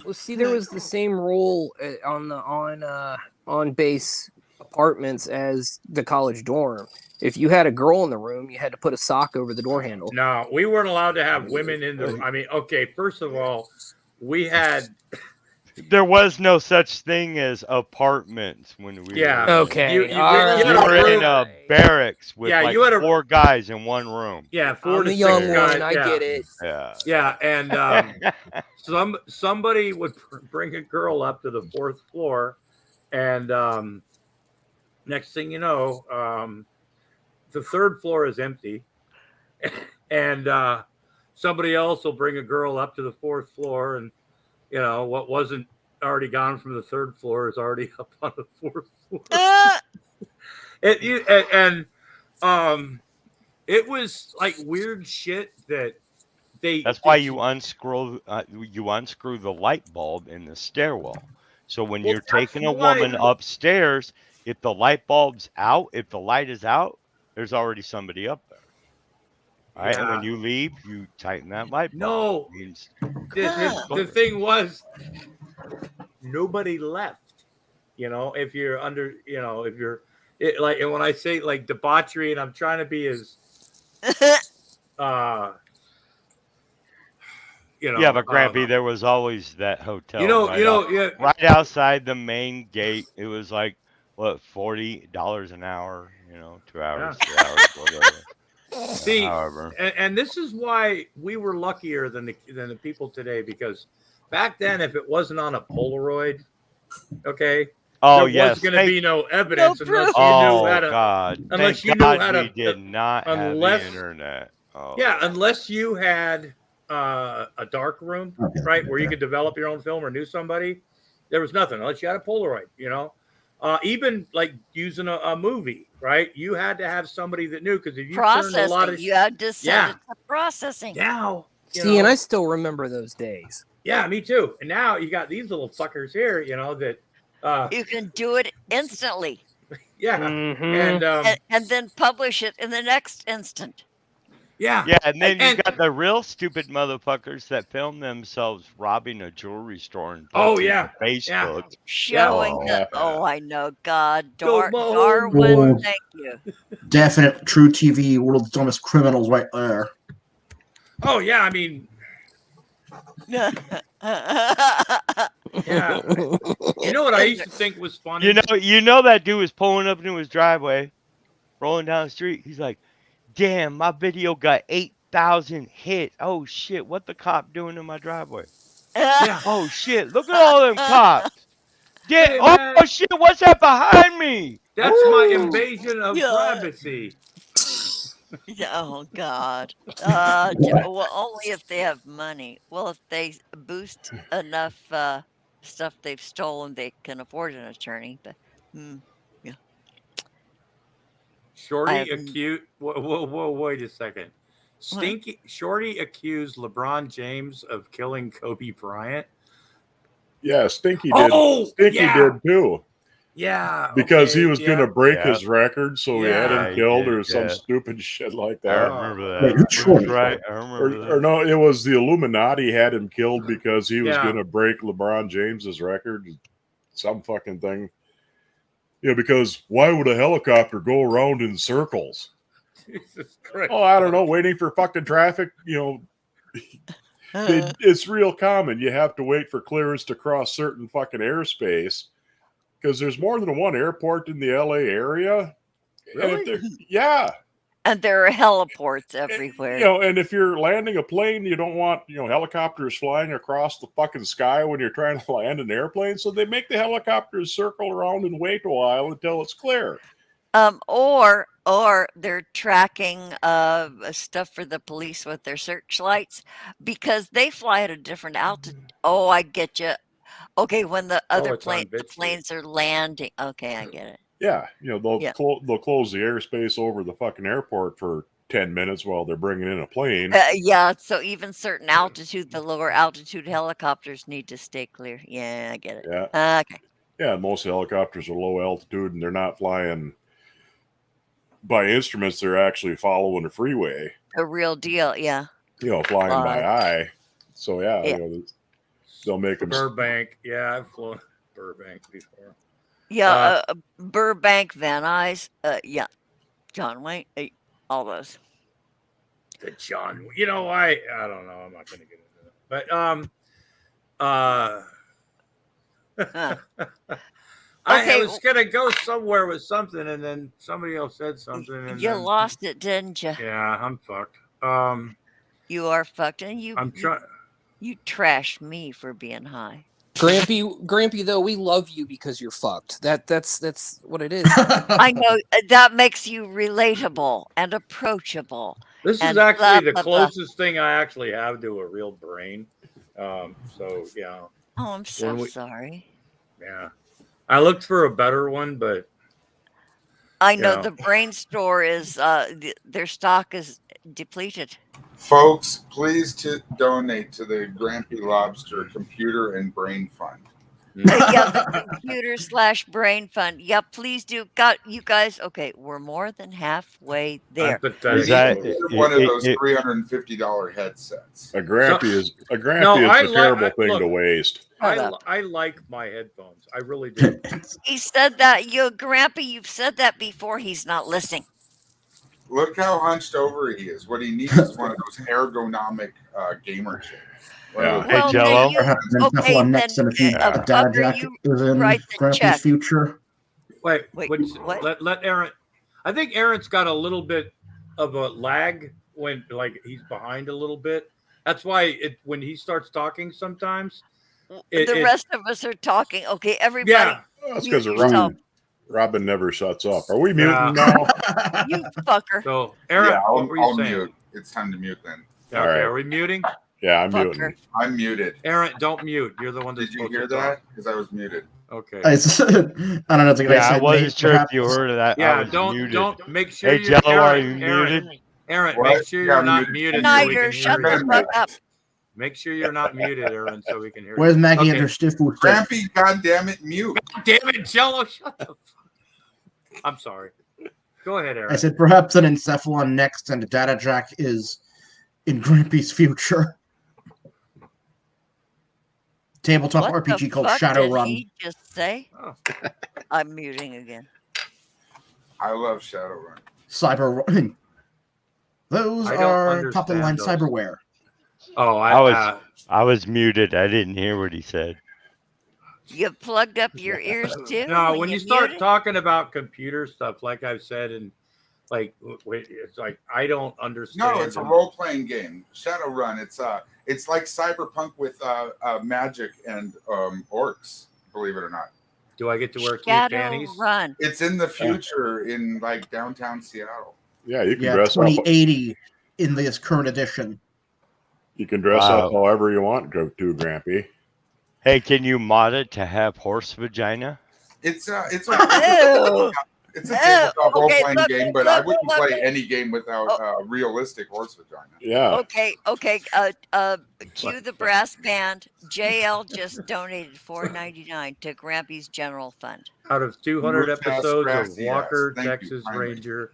[SPEAKER 13] Well, see, there was the same rule on base apartments as the college dorm. If you had a girl in the room, you had to put a sock over the door handle.
[SPEAKER 10] No, we weren't allowed to have women in the. I mean, okay, first of all, we had.
[SPEAKER 14] There was no such thing as apartments when we were.
[SPEAKER 13] Okay.
[SPEAKER 14] You were in a barracks with
[SPEAKER 10] you had
[SPEAKER 14] 4 guys in one room.
[SPEAKER 10] Yeah, 4 to 6
[SPEAKER 13] young
[SPEAKER 10] guys.
[SPEAKER 13] one, I get it.
[SPEAKER 10] Yeah, and somebody would bring a girl up to the 4th floor, and next thing you know, the 3rd floor is empty, and somebody else will bring a girl up to the 4th floor, and what wasn't already gone from the 3rd floor is already up on the 4th floor. It was like weird shit that they.
[SPEAKER 14] That's why you unscrew the light bulb in the stairwell. So when you're taking a woman upstairs, if the light bulb's out, if the light is out, there's already somebody up there. All right, and when you leave, you tighten that light bulb.
[SPEAKER 10] No, the thing was, nobody left. If you're under, if you're and when I say debauchery, and I'm trying to be as,
[SPEAKER 14] Yeah, but Grampy, there was always that hotel. Right outside the main gate. It was like $40 an hour. 2 hours, 3 hours, whatever.
[SPEAKER 10] See, and this is why we were luckier than the people today, because back then, if it wasn't on a Polaroid, there was going to be no evidence unless you knew how to.
[SPEAKER 14] God.
[SPEAKER 10] Unless you
[SPEAKER 14] knew
[SPEAKER 10] how to.
[SPEAKER 14] We did not have the internet.
[SPEAKER 10] Unless you had a dark room, right, where you could develop your own film or knew somebody, there was nothing unless you had a Polaroid. Even using a movie, right? You had to have somebody that knew, because if you turned a lot of
[SPEAKER 11] you had to send it to processing.
[SPEAKER 10] Now,
[SPEAKER 13] and I still remember those days.
[SPEAKER 10] Yeah, me too. And now you got these little fuckers here, that
[SPEAKER 11] you can do it instantly.
[SPEAKER 10] Yeah,
[SPEAKER 11] and then publish it in the next instant.
[SPEAKER 10] Yeah,
[SPEAKER 14] and then you got the real stupid motherfuckers that film themselves robbing a jewelry store and Facebook
[SPEAKER 11] showing the. Oh, I know, God, Darwin, thank you.
[SPEAKER 17] Definite true TV, world's dumbest criminals, right there.
[SPEAKER 10] Oh yeah, I mean. Yeah. What I used to think was funny?
[SPEAKER 14] You know that dude was pulling up into his driveway, rolling down the street. He's like, "Damn, my video got 8,000 hits. Oh shit, what the cop doing in my driveway? Oh shit, look at all them cops. Yeah. Oh shit, what's that behind me?
[SPEAKER 10] That's my invasion of privacy."
[SPEAKER 11] Oh God. Well, only if they have money. Well, if they boost enough stuff they've stolen, they can afford an attorney. But yeah.
[SPEAKER 10] Shorty accused. Whoa! Wait a second. Shorty accused LeBron James of killing Kobe Bryant.
[SPEAKER 16] Yeah, Stinky did. Stinky did too.
[SPEAKER 10] Yeah.
[SPEAKER 16] Because he
[SPEAKER 10] okay,
[SPEAKER 16] was
[SPEAKER 10] yeah.
[SPEAKER 16] going to break
[SPEAKER 14] Yeah.
[SPEAKER 16] his record, so he had
[SPEAKER 10] Yeah,
[SPEAKER 16] him
[SPEAKER 14] he
[SPEAKER 16] killed
[SPEAKER 14] did,
[SPEAKER 16] or some
[SPEAKER 14] yeah.
[SPEAKER 16] stupid shit like
[SPEAKER 14] I
[SPEAKER 16] that.
[SPEAKER 14] remember
[SPEAKER 17] Wait,
[SPEAKER 14] that.
[SPEAKER 17] who's
[SPEAKER 14] That's
[SPEAKER 17] short?
[SPEAKER 14] right. I remember
[SPEAKER 16] Or
[SPEAKER 14] that.
[SPEAKER 16] no, it was the Illuminati had him killed because he was
[SPEAKER 10] Yeah.
[SPEAKER 16] going to break LeBron James's record. Some fucking thing. Yeah, because why would a helicopter go around in circles?
[SPEAKER 10] Jesus Christ.
[SPEAKER 16] Oh, I don't know, waiting for fucking traffic. It's real common. You have to wait for clearance to cross certain fucking airspace because there's more than one airport in the LA area.
[SPEAKER 10] Really?
[SPEAKER 16] Yeah.
[SPEAKER 11] And there are heliports everywhere.
[SPEAKER 16] And if you're landing a plane, you don't want, helicopters flying across the fucking sky when you're trying to land an airplane. So they make the helicopters circle around and wait a while until it's clear.
[SPEAKER 11] Or they're tracking stuff for the police with their searchlights because they fly at a different altitude. Oh, I get you. Okay, when the other
[SPEAKER 10] it's on bitch
[SPEAKER 11] planes are landing. Okay, I get it.
[SPEAKER 16] Yeah, they'll
[SPEAKER 11] Yeah.
[SPEAKER 16] they'll close the airspace over the fucking airport for 10 minutes while they're bringing in a plane.
[SPEAKER 11] Yeah, so even certain altitude, the lower altitude helicopters need to stay clear. Yeah, I get it.
[SPEAKER 16] Yeah.
[SPEAKER 11] Okay.
[SPEAKER 16] Yeah, most helicopters are low altitude and they're not flying by instruments. They're actually following a freeway.
[SPEAKER 11] A real deal, yeah.
[SPEAKER 16] Flying by eye. So yeah. They'll make them.
[SPEAKER 10] Burbank. Yeah, I've flown Burbank before.
[SPEAKER 11] Yeah, Burbank, Van Nuys, yeah, John Wayne, all those.
[SPEAKER 10] The John, I don't know. I'm not going to get into it. But I was going to go somewhere with something, and then somebody else said something. And
[SPEAKER 11] you lost it, didn't you?
[SPEAKER 10] Yeah, I'm fucked.
[SPEAKER 11] You are fucked, and you trashed me for being high.
[SPEAKER 13] Grampy, though, we love you because you're fucked. That's what it is.
[SPEAKER 11] I know that makes you relatable and approachable.
[SPEAKER 10] This is actually the closest thing I actually have to a real brain. So yeah.
[SPEAKER 11] Oh, I'm so sorry.
[SPEAKER 10] Yeah, I looked for a better one, but
[SPEAKER 11] I know the brain store is their stock is depleted.
[SPEAKER 12] Folks, please donate to the Grampy Lobster Computer and Brain Fund.
[SPEAKER 11] Yeah, the computer/brain fund. Yeah, please do. Got you guys. Okay, we're more than halfway there.
[SPEAKER 12] Is that one of those $350 headsets?
[SPEAKER 16] A Grampy is a terrible thing to waste.
[SPEAKER 10] I like my headphones. I really do.
[SPEAKER 11] He said that. Grampy, you've said that before. He's not listening.
[SPEAKER 12] Look how hunched over he is. What he needs is one of those ergonomic gamer chairs.
[SPEAKER 16] Yeah.
[SPEAKER 14] Hey, Jello.
[SPEAKER 17] Next in a few data jacket is in Grampy's future.
[SPEAKER 10] Wait, let Aaron. I think Aaron's got a little bit of a lag when, he's behind a little bit. That's why when he starts talking, sometimes
[SPEAKER 11] the rest of us are talking. Okay, everybody.
[SPEAKER 16] Yeah, that's because Robin never shuts up. Are we muting now?
[SPEAKER 11] You fucker.
[SPEAKER 10] So, Aaron,
[SPEAKER 12] I'll
[SPEAKER 10] what were you saying?
[SPEAKER 12] mute. It's time to mute then.
[SPEAKER 10] Okay,
[SPEAKER 16] All right.
[SPEAKER 10] Are we muting?
[SPEAKER 16] Yeah, I'm muting.
[SPEAKER 12] I'm muted.
[SPEAKER 10] Aaron, don't mute. You're the one that's
[SPEAKER 12] Did you hear that? Because I was muted.
[SPEAKER 10] Okay.
[SPEAKER 17] I don't know. It's like
[SPEAKER 14] I wasn't sure if you heard of that.
[SPEAKER 10] Yeah,
[SPEAKER 14] I was muted.
[SPEAKER 10] don't make sure.
[SPEAKER 14] Hey, Jello, are you muted?
[SPEAKER 10] Aaron, make sure you're not muted.
[SPEAKER 11] Snyder, shut the fuck up.
[SPEAKER 10] Make sure you're not muted, Aaron, so we can hear you.
[SPEAKER 17] Where's Maggie and her stiff food?
[SPEAKER 12] Grampy, goddammit, mute.
[SPEAKER 10] God damn it, Jello, shut the fuck. I'm sorry. Go ahead, Aaron.
[SPEAKER 17] I said perhaps an encephalon next, and a data jack is in Grampy's future. Tabletop
[SPEAKER 11] What
[SPEAKER 17] RPG
[SPEAKER 11] the
[SPEAKER 17] called
[SPEAKER 11] fuck did
[SPEAKER 17] Shadowrun.
[SPEAKER 11] he just say?
[SPEAKER 10] Oh.
[SPEAKER 11] I'm muting again.
[SPEAKER 12] I love Shadowrun.
[SPEAKER 17] Cyber. Those
[SPEAKER 10] I don't
[SPEAKER 17] are top of the line
[SPEAKER 10] understand those.
[SPEAKER 17] cyberware.
[SPEAKER 10] Oh,
[SPEAKER 14] I was muted. I didn't hear what he said.
[SPEAKER 11] You plugged up your ears too?
[SPEAKER 10] No, when you start
[SPEAKER 11] muted?
[SPEAKER 10] talking about computer stuff, like I've said, and it's like I don't understand.
[SPEAKER 12] No, it's a role-playing game. Shadowrun. It's like Cyberpunk with magic and orcs. Believe it or not.
[SPEAKER 10] Do I get to wear cute panties?
[SPEAKER 11] Shadowrun.
[SPEAKER 12] It's in the future in downtown Seattle.
[SPEAKER 16] Yeah, you can dress up.
[SPEAKER 17] 2080 in this current edition.
[SPEAKER 16] You can dress up however you want to, Grampy.
[SPEAKER 14] Hey, can you mod it to have horse vagina?
[SPEAKER 12] It's
[SPEAKER 11] Ew.
[SPEAKER 12] It's a tabletop
[SPEAKER 11] okay,
[SPEAKER 12] role-playing
[SPEAKER 11] look,
[SPEAKER 12] game, but I
[SPEAKER 11] look,
[SPEAKER 12] wouldn't
[SPEAKER 11] look.
[SPEAKER 12] play any game without realistic horse vagina.
[SPEAKER 16] Yeah.
[SPEAKER 11] Okay. Cue the brass band. JL just donated $4.99 to Grampy's general fund.
[SPEAKER 10] Out of 200
[SPEAKER 12] Roof ass,
[SPEAKER 10] episodes of
[SPEAKER 12] grassy ass.
[SPEAKER 10] Walker,
[SPEAKER 12] Thank you,
[SPEAKER 10] Texas
[SPEAKER 12] kindly.
[SPEAKER 10] Ranger,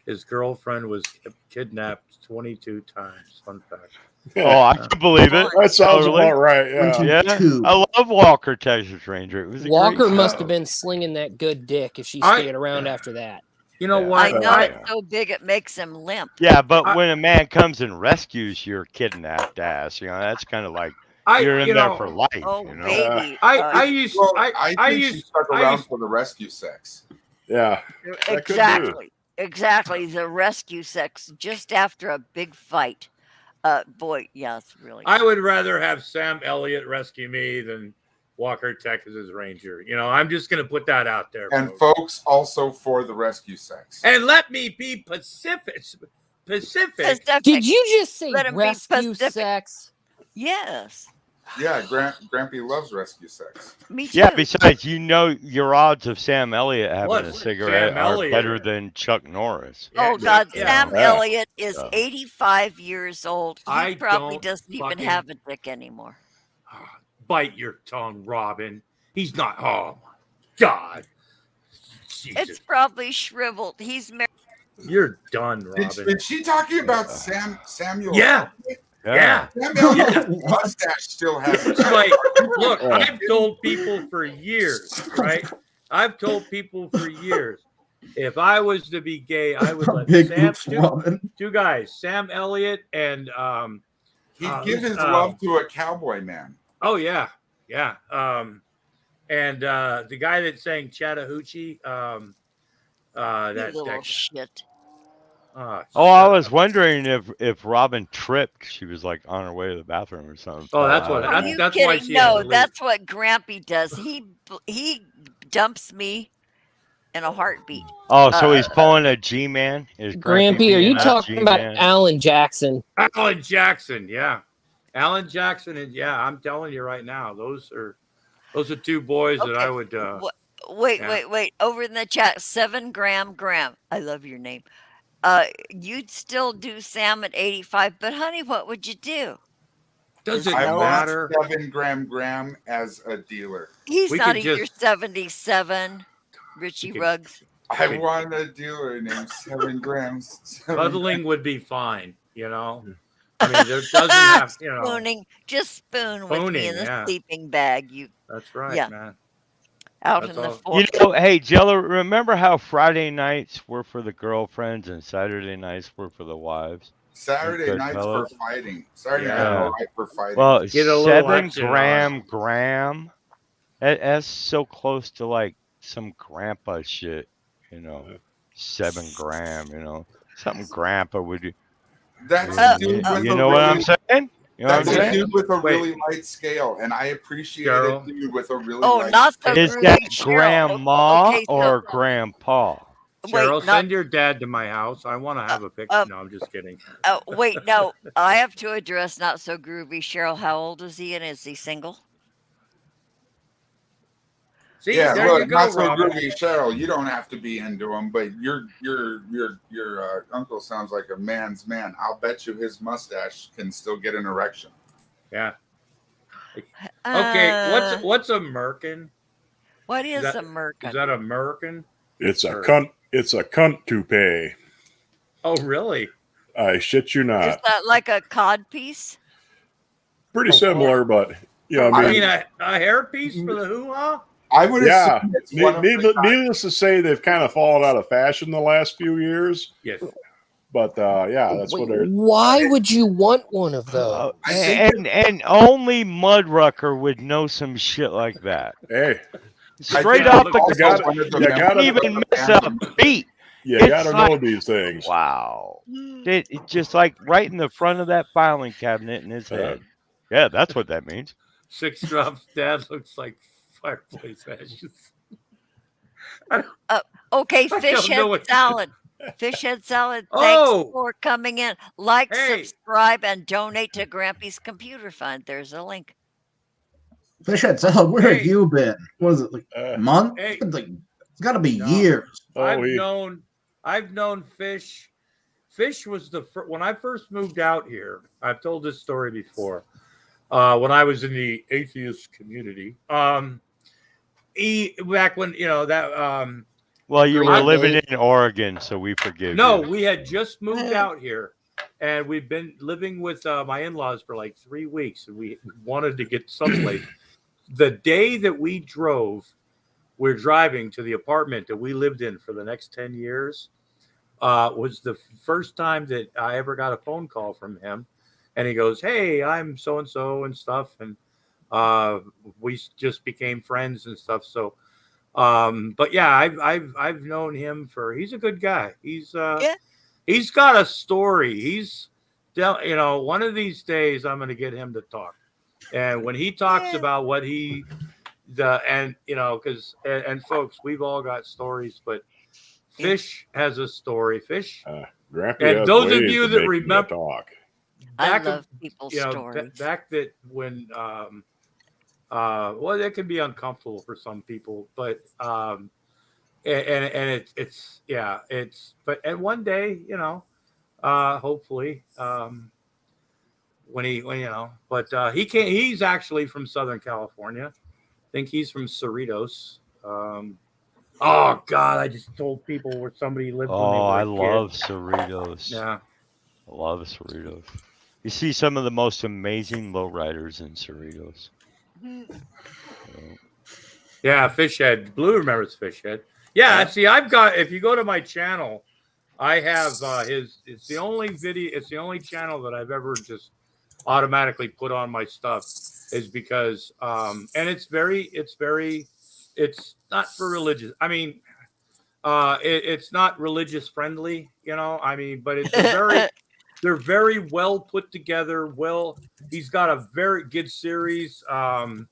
[SPEAKER 10] his girlfriend was kidnapped 22 times. Fun fact.
[SPEAKER 14] Oh, I can believe it.
[SPEAKER 16] That sounds
[SPEAKER 14] Totally.
[SPEAKER 16] about right. Yeah.
[SPEAKER 14] Yeah.
[SPEAKER 17] 22.
[SPEAKER 14] I love Walker, Texas Ranger. It was a
[SPEAKER 13] Walker
[SPEAKER 14] great
[SPEAKER 13] must
[SPEAKER 14] show.
[SPEAKER 13] have been slinging that good dick if she
[SPEAKER 10] I-
[SPEAKER 13] stayed around after that.
[SPEAKER 10] You know
[SPEAKER 14] Yeah.
[SPEAKER 10] what?
[SPEAKER 11] I know it's so big it makes him limp.
[SPEAKER 14] Yeah, but when a man comes and rescues your kidnapped ass, that's kind of like you're in there for life.
[SPEAKER 11] Oh,
[SPEAKER 14] you know?
[SPEAKER 11] baby.
[SPEAKER 10] I used
[SPEAKER 12] Well,
[SPEAKER 10] I
[SPEAKER 12] think she
[SPEAKER 10] used
[SPEAKER 12] stuck
[SPEAKER 10] I
[SPEAKER 12] around
[SPEAKER 10] used
[SPEAKER 12] for the rescue sex.
[SPEAKER 16] Yeah. That could be.
[SPEAKER 11] Exactly. The rescue sex just after a big fight. Boy, yeah, it's really.
[SPEAKER 10] I would rather have Sam Elliott rescue me than Walker, Texas Ranger. I'm just going to put that out there.
[SPEAKER 12] And folks, also for the rescue sex.
[SPEAKER 10] And let me be Pacific.
[SPEAKER 13] Did you just say
[SPEAKER 11] Let him be
[SPEAKER 13] rescue
[SPEAKER 11] Pacific.
[SPEAKER 13] sex?
[SPEAKER 11] Yes.
[SPEAKER 12] Yeah, Grampy loves rescue sex.
[SPEAKER 11] Me too.
[SPEAKER 14] Yeah, besides, your odds of Sam Elliott having
[SPEAKER 10] What?
[SPEAKER 14] a cigarette
[SPEAKER 10] Sam
[SPEAKER 14] are
[SPEAKER 10] Elliott.
[SPEAKER 14] better than Chuck Norris.
[SPEAKER 11] Oh God, Sam
[SPEAKER 14] Yeah.
[SPEAKER 11] Elliott is
[SPEAKER 14] Yeah.
[SPEAKER 11] 85 years old. He
[SPEAKER 10] I
[SPEAKER 11] probably
[SPEAKER 10] don't
[SPEAKER 11] doesn't even
[SPEAKER 10] fucking-
[SPEAKER 11] have a dick anymore.
[SPEAKER 10] Bite your tongue, Robin. He's not. Oh my God. Jesus.
[SPEAKER 11] It's probably shriveled. He's married.
[SPEAKER 10] You're done, Robin.
[SPEAKER 12] Is she talking about Samuel?
[SPEAKER 10] Yeah. Yeah.
[SPEAKER 12] Samuel mustache still has
[SPEAKER 10] It's like, look, I've told people for years, right? I've told people for years, if I was to be gay, I would let
[SPEAKER 17] Big
[SPEAKER 10] Sam,
[SPEAKER 17] boobs, Robin.
[SPEAKER 10] two guys, Sam Elliott and
[SPEAKER 12] He'd give his love to a cowboy man.
[SPEAKER 10] Oh yeah, yeah. And the guy that sang Chattahoochee,
[SPEAKER 11] You little
[SPEAKER 10] that
[SPEAKER 11] shit.
[SPEAKER 14] Oh, I was wondering if Robin tripped. She was like on her way to the bathroom or something.
[SPEAKER 10] Oh, that's what.
[SPEAKER 11] Are you
[SPEAKER 10] That's
[SPEAKER 11] kidding?
[SPEAKER 10] why she had to
[SPEAKER 11] No,
[SPEAKER 10] leave.
[SPEAKER 11] that's what Grampy does. He dumps me in a heartbeat.
[SPEAKER 14] Oh, so he's pulling a G-man? Is
[SPEAKER 13] Grampy, are you
[SPEAKER 14] being a
[SPEAKER 13] talking about
[SPEAKER 14] G-man?
[SPEAKER 13] Alan Jackson?
[SPEAKER 10] Alan Jackson, yeah. Alan Jackson, and yeah, I'm telling you right now, those are two boys that I would.
[SPEAKER 11] Wait,
[SPEAKER 10] yeah.
[SPEAKER 11] wait. Over in the chat, 7 Graham. I love your name. You'd still do Sam at 85, but honey, what would you do?
[SPEAKER 10] Does it
[SPEAKER 12] I
[SPEAKER 10] matter?
[SPEAKER 12] want 7 Graham as a dealer.
[SPEAKER 11] He's
[SPEAKER 10] We
[SPEAKER 11] not
[SPEAKER 10] could
[SPEAKER 11] even
[SPEAKER 10] just-
[SPEAKER 11] 77. Richie
[SPEAKER 10] could-
[SPEAKER 11] Ruggs.
[SPEAKER 12] I want a dealer named 7 grams.
[SPEAKER 10] Cuddling would be fine, I mean, there doesn't have,
[SPEAKER 11] Spooning. Just spoon with me
[SPEAKER 10] Spooning,
[SPEAKER 11] in the
[SPEAKER 10] yeah.
[SPEAKER 11] sleeping bag.
[SPEAKER 10] That's right,
[SPEAKER 11] Yeah.
[SPEAKER 10] man.
[SPEAKER 11] Out
[SPEAKER 10] That's
[SPEAKER 11] in the
[SPEAKER 10] all.
[SPEAKER 11] forest.
[SPEAKER 14] Hey, Jello, remember how Friday nights were for the girlfriends and Saturday nights were for the wives?
[SPEAKER 12] Saturday
[SPEAKER 14] Good
[SPEAKER 12] nights
[SPEAKER 14] fellas.
[SPEAKER 12] for fighting. Saturday
[SPEAKER 14] Yeah.
[SPEAKER 12] night night for fighting.
[SPEAKER 14] Well,
[SPEAKER 10] Get a little
[SPEAKER 14] 7
[SPEAKER 10] action on.
[SPEAKER 14] Graham. That's so close to like some grandpa shit, 7 Graham, something grandpa would do.
[SPEAKER 12] That's a dude with
[SPEAKER 14] You
[SPEAKER 12] a
[SPEAKER 14] know what I'm
[SPEAKER 12] really-
[SPEAKER 14] saying? You know what
[SPEAKER 12] That's
[SPEAKER 14] I'm
[SPEAKER 12] a
[SPEAKER 14] saying?
[SPEAKER 12] dude with a
[SPEAKER 10] Wait.
[SPEAKER 12] really light scale, and I appreciate
[SPEAKER 10] Cheryl?
[SPEAKER 12] a dude with a really
[SPEAKER 11] Oh,
[SPEAKER 12] light
[SPEAKER 11] not the
[SPEAKER 14] Is
[SPEAKER 11] groovy
[SPEAKER 14] that
[SPEAKER 11] Cheryl.
[SPEAKER 14] grandma
[SPEAKER 11] Okay, so-
[SPEAKER 14] or grandpa?
[SPEAKER 10] Cheryl,
[SPEAKER 11] Wait, not,
[SPEAKER 10] send your dad to my house. I want to have a picture. No, I'm just kidding.
[SPEAKER 11] wait, no. I have to address not so groovy Cheryl. How old is he, and is he single?
[SPEAKER 10] See,
[SPEAKER 12] Yeah,
[SPEAKER 10] there
[SPEAKER 12] look,
[SPEAKER 10] you go,
[SPEAKER 12] not so
[SPEAKER 10] Robin.
[SPEAKER 12] groovy, Cheryl. You don't have to be into him, but your uncle sounds like a man's man. I'll bet you his mustache can still get an erection.
[SPEAKER 10] Yeah. Okay,
[SPEAKER 11] Uh,
[SPEAKER 10] what's a merkin?
[SPEAKER 11] What is
[SPEAKER 10] that-
[SPEAKER 11] a merkin?
[SPEAKER 10] Is that American?
[SPEAKER 16] It's a
[SPEAKER 10] Or-
[SPEAKER 16] cunt. It's a cunt toupee.
[SPEAKER 10] Oh, really?
[SPEAKER 16] I shit you
[SPEAKER 11] Is
[SPEAKER 16] not.
[SPEAKER 11] that like a cod piece?
[SPEAKER 16] Pretty similar, but I
[SPEAKER 10] I
[SPEAKER 16] mean,
[SPEAKER 10] mean, a hairpiece for the hoo-ha?
[SPEAKER 12] I would
[SPEAKER 16] yeah.
[SPEAKER 12] assume it's one of the
[SPEAKER 16] Needless to say, they've kind of fallen out of fashion the last few years.
[SPEAKER 10] Yes.
[SPEAKER 16] But yeah, that's what they're.
[SPEAKER 13] Why would you want one of those?
[SPEAKER 14] And only Mudrucker would know some shit like that.
[SPEAKER 16] Hey,
[SPEAKER 14] Straight
[SPEAKER 10] think
[SPEAKER 14] off
[SPEAKER 10] I
[SPEAKER 14] the
[SPEAKER 10] look-
[SPEAKER 16] you gotta,
[SPEAKER 12] one of the
[SPEAKER 16] you
[SPEAKER 12] members
[SPEAKER 16] gotta,
[SPEAKER 12] of
[SPEAKER 14] even
[SPEAKER 12] the
[SPEAKER 14] miss
[SPEAKER 12] band.
[SPEAKER 14] a beat.
[SPEAKER 16] you
[SPEAKER 14] It's
[SPEAKER 16] gotta know
[SPEAKER 14] like-
[SPEAKER 16] these things.
[SPEAKER 14] Wow. It just like right in the front of that filing cabinet in his head. Yeah, that's what that means.
[SPEAKER 10] Six drops. Dad looks like fireplace ashes.
[SPEAKER 11] Okay,
[SPEAKER 10] I
[SPEAKER 11] fish
[SPEAKER 10] don't know
[SPEAKER 11] head
[SPEAKER 10] what-
[SPEAKER 11] salad. Fish head salad.
[SPEAKER 10] Oh!
[SPEAKER 11] Thanks for coming in. Like,
[SPEAKER 10] Hey.
[SPEAKER 11] subscribe, and donate to Grampy's computer fund. There's a link.
[SPEAKER 17] Fishhead Salad, where have
[SPEAKER 10] Hey.
[SPEAKER 17] you been? What is it, like a month?
[SPEAKER 10] Hey.
[SPEAKER 17] Like It's got to be years.
[SPEAKER 10] I've known Fish. Fish was when I first moved out here. I've told this story before. When I was in the atheist community, back when that.
[SPEAKER 14] Well, you were living in Oregon, so we forgive
[SPEAKER 10] No,
[SPEAKER 14] you.
[SPEAKER 10] we had just moved out here, and we've been living with my in-laws for like 3 weeks, and we wanted to get someplace. The day that we we're driving to the apartment that we lived in for the next 10 years, was the first time that I ever got a phone call from him. And he goes, "Hey, I'm so-and-so and stuff." And we just became friends and stuff. So, but yeah, I've known him he's a good guy. He's got a story. One of these days I'm going to get him to talk. And when he talks about what and folks, we've all got stories, but Fish has a story. Fish.
[SPEAKER 16] Grampy
[SPEAKER 10] And
[SPEAKER 16] has
[SPEAKER 10] those of
[SPEAKER 16] ways
[SPEAKER 10] you
[SPEAKER 16] of
[SPEAKER 10] that
[SPEAKER 16] making you
[SPEAKER 10] remember,
[SPEAKER 16] talk.
[SPEAKER 11] I love people's stories.
[SPEAKER 10] Back that when, well, that can be uncomfortable for some people, but and and one day, hopefully, he's actually from Southern California. I think he's from Cerritos. Oh God, I just told people where somebody lived.
[SPEAKER 14] Oh,
[SPEAKER 10] when they were
[SPEAKER 14] I
[SPEAKER 10] a
[SPEAKER 14] love
[SPEAKER 10] kid.
[SPEAKER 14] Cerritos.
[SPEAKER 10] Yeah.
[SPEAKER 14] I love Cerritos. You see some of the most amazing lowriders in Cerritos.
[SPEAKER 10] Yeah, Fishhead. Blue remembers Fishhead. Yeah, see, I've got. If you go to my channel, I have It's the only video. It's the only channel that I've ever just automatically put on my stuff, is because and it's not for religious. I mean, it's not religious friendly. I mean, but they're very well put together. He's got a very good series. The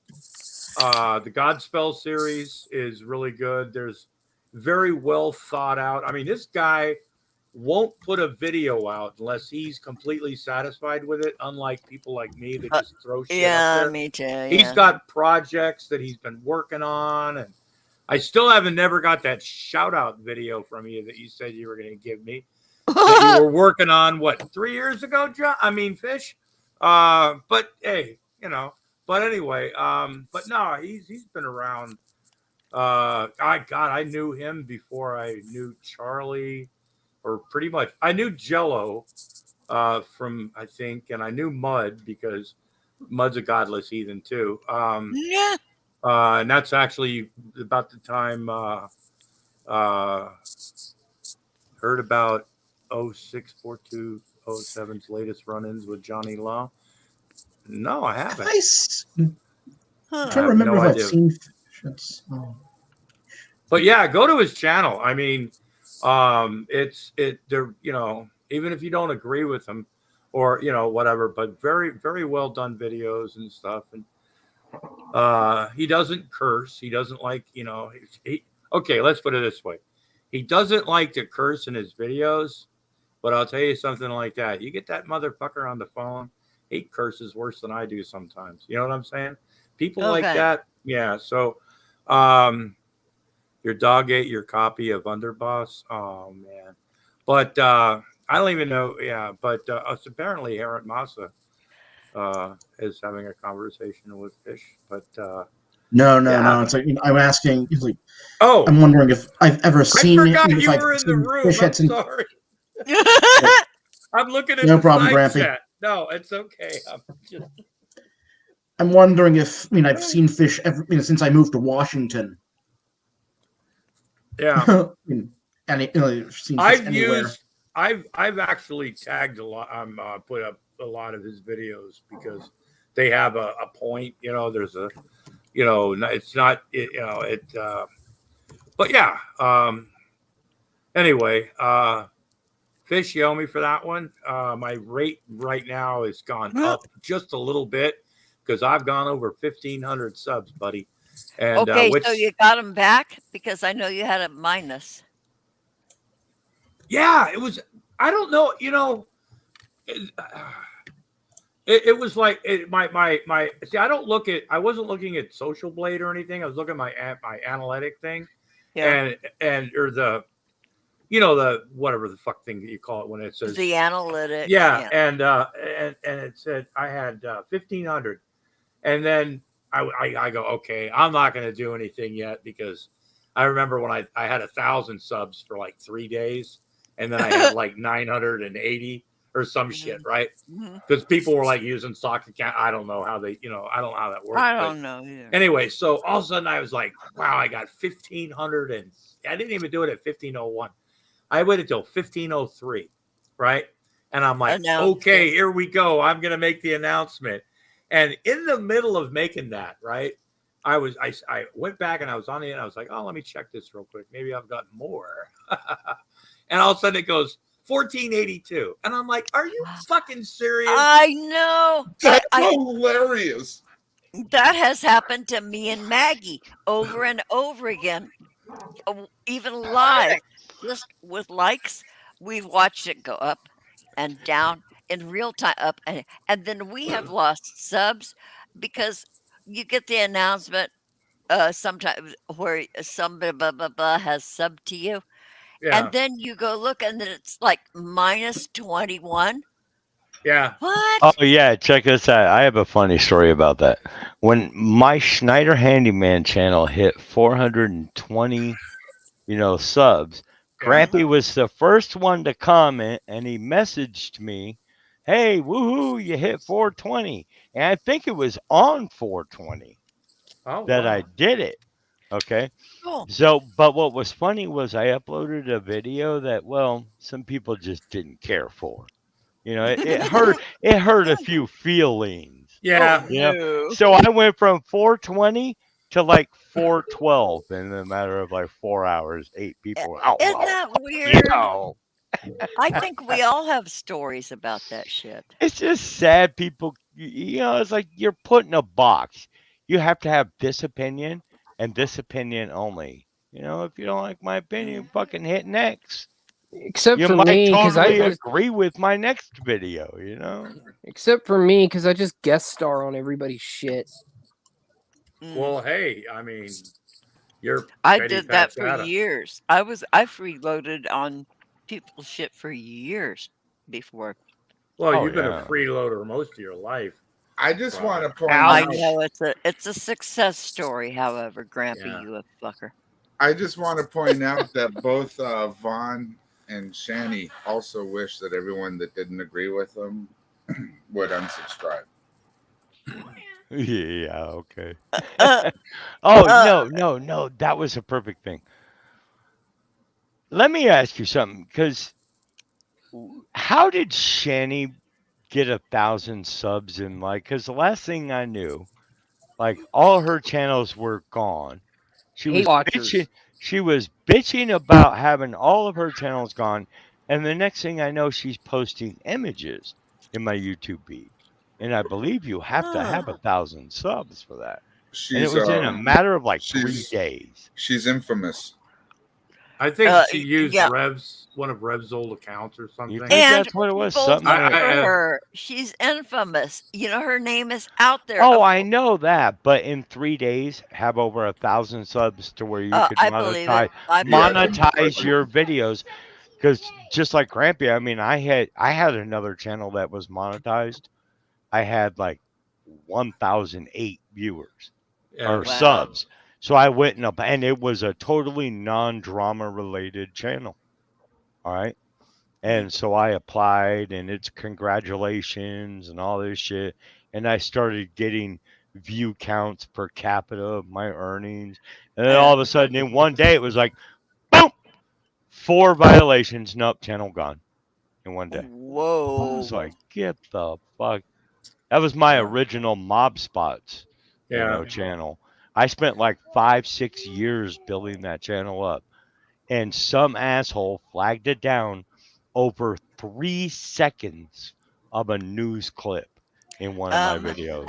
[SPEAKER 10] Godspell series is really good. There's very well thought out. I mean, this guy won't put a video out unless he's completely satisfied with it, unlike people like me that just throw shit up there.
[SPEAKER 11] Me too.
[SPEAKER 10] He's got projects that he's been working on, and I still never got that shout out video from you that you said you were going to give me. That you were working on 3 years ago, John? I mean, Fish. But hey, But anyway, but no, he's been around. I knew him before I knew Charlie, or pretty much. I knew Jello from, I think, and I knew Mud because Mud's a godless heathen too.
[SPEAKER 11] Yeah.
[SPEAKER 10] And that's actually about the time heard about 064207's latest run-ins with Johnny Law. No, I haven't.
[SPEAKER 17] I'm trying to remember if I've seen Fish.
[SPEAKER 10] But yeah, go to his channel. I mean, they're even if you don't agree with him or whatever, but very, very well done videos and stuff. And he doesn't curse. He doesn't like, okay, let's put it this way. He doesn't like to curse in his videos, but I'll tell you something like that. You get that motherfucker on the phone, he curses worse than I do sometimes. You know what I'm saying? People like that. Yeah. So, your dog ate your copy of Underboss. Oh man. But, I don't even know. Yeah. But, apparently Harriet Massa, is having a conversation with Fish, but,
[SPEAKER 17] No. It's like I'm asking. Like, I'm wondering if I've ever seen.
[SPEAKER 10] I forgot you were in the room. I'm sorry. I'm looking at
[SPEAKER 17] no
[SPEAKER 10] the
[SPEAKER 17] problem,
[SPEAKER 10] side
[SPEAKER 17] Grampy.
[SPEAKER 10] chat. No, it's okay.
[SPEAKER 17] I'm wondering if I've seen Fish since I moved to Washington.
[SPEAKER 10] Yeah.
[SPEAKER 17] and seen Fish anywhere.
[SPEAKER 10] I've actually tagged a lot. Put up a lot of his videos because they have a point. There's a. It's not. But yeah. Anyway, Fish, you owe me for that one. My rate right now has gone up just a little bit because I've gone over 1,500 subs, buddy. And
[SPEAKER 11] okay, so you got them back because I know you had a minus.
[SPEAKER 10] Yeah, it was. I don't know. It was like my. See, I wasn't looking at Social Blade or anything. I was looking at my analytic thing,
[SPEAKER 11] Yeah.
[SPEAKER 10] and or the, you know, the whatever the fuck thing that you call it when it says
[SPEAKER 11] The analytics.
[SPEAKER 10] yeah, and it said I had 1,500, and then I go, okay, I'm not going to do anything yet because I remember when I had 1,000 subs for like 3 days, and then I had like 980 or some shit, right? Because people were like using stock account. I don't know how they, you know, I don't know how that works.
[SPEAKER 11] I don't know either.
[SPEAKER 10] Anyway, so all of a sudden I was like, wow, I got 1,500, and I didn't even do it at 1,501. I waited till 1,503, right? And I'm like, okay, here we go. I'm going to make the announcement. And in the middle of making that, right, I went back and I was on the end. I was like, oh, let me check this real quick. Maybe I've got more. And all of a sudden it goes 1,482. And I'm like, are you fucking serious?
[SPEAKER 11] I know.
[SPEAKER 12] That's hilarious.
[SPEAKER 11] That has happened to me and Maggie over and over again. Even live, just with likes, we've watched it go up and down in real time, up and then we have lost subs because you get the announcement sometimes where somebody blah blah blah has subbed to you, and then you go look and then it's like minus 21.
[SPEAKER 10] Yeah.
[SPEAKER 11] What?
[SPEAKER 14] Oh yeah, check this out. I have a funny story about that. When my Schneider Handyman channel hit 420, subs, Grampy was the first one to comment, and he messaged me, "Hey, woohoo! You hit 420," and I think it was on 420 that I did it. Okay.
[SPEAKER 11] Cool.
[SPEAKER 14] So, but what was funny was I uploaded a video that, well, some people just didn't care for. It hurt a few feelings.
[SPEAKER 10] Yeah.
[SPEAKER 11] No.
[SPEAKER 14] So I went from 420 to like 412 in a matter of like 4 hours. 8 people were, oh,
[SPEAKER 11] Isn't
[SPEAKER 14] well,
[SPEAKER 11] that
[SPEAKER 14] fuck
[SPEAKER 11] weird?
[SPEAKER 14] you.
[SPEAKER 11] I think we all have stories about that shit.
[SPEAKER 14] It's just sad people, it's like you're put in a box. You have to have this opinion and this opinion only. If you don't like my opinion, fucking hit next.
[SPEAKER 13] Except
[SPEAKER 14] You
[SPEAKER 13] for
[SPEAKER 14] might
[SPEAKER 13] me, because
[SPEAKER 14] totally
[SPEAKER 13] I just
[SPEAKER 14] agree with my next video,
[SPEAKER 13] Except for me, because I just guest star on everybody's shit.
[SPEAKER 10] Well, hey, I mean, you're.
[SPEAKER 11] I
[SPEAKER 10] Betty
[SPEAKER 11] did that for
[SPEAKER 10] Patsata.
[SPEAKER 11] years. I freeloaded on people's shit for years before.
[SPEAKER 10] Well,
[SPEAKER 14] Oh,
[SPEAKER 10] you've been
[SPEAKER 14] yeah.
[SPEAKER 10] a freeloader most of your life.
[SPEAKER 12] I just want to point
[SPEAKER 11] I
[SPEAKER 12] out.
[SPEAKER 11] know it's a success story. However, Grampy, you a fucker.
[SPEAKER 12] I just want to point out that both Vaughn and Shani also wish that everyone that didn't agree with them would unsubscribe.
[SPEAKER 14] Yeah, okay. No, that was a perfect thing. Let me ask you something, because how did Shani get 1,000 subs in, because the last thing I knew, all her channels were gone. She was bitching about having all of her channels gone, and the next thing I know, she's posting images in my YouTube feed. And I believe you have to have 1,000 subs for that. And it was in a matter of 3 days.
[SPEAKER 12] She's infamous.
[SPEAKER 10] I think she used one of Rev's old accounts or something.
[SPEAKER 14] You think that's what it was? Something
[SPEAKER 11] for her. She's infamous. Her name is out there.
[SPEAKER 14] Oh, I know that, but in 3 days, have over 1,000 subs to where you could monetize your videos. Because just like Grampy, I mean, I had another channel that was monetized. I had 1,008 viewers or subs. So I went and it was a totally non-drama related channel. All right. And so I applied, and it's congratulations and all this shit. And I started getting view counts per capita of my earnings. And then all of a sudden in one day, it was like, boom, 4 violations. Nope, channel gone in one day.
[SPEAKER 11] Whoa.
[SPEAKER 14] I was like, get the fuck. That was my original Mob Spots channel. I spent 5-6 years building that channel up. And some asshole flagged it down over 3 seconds of a news clip in one of my videos.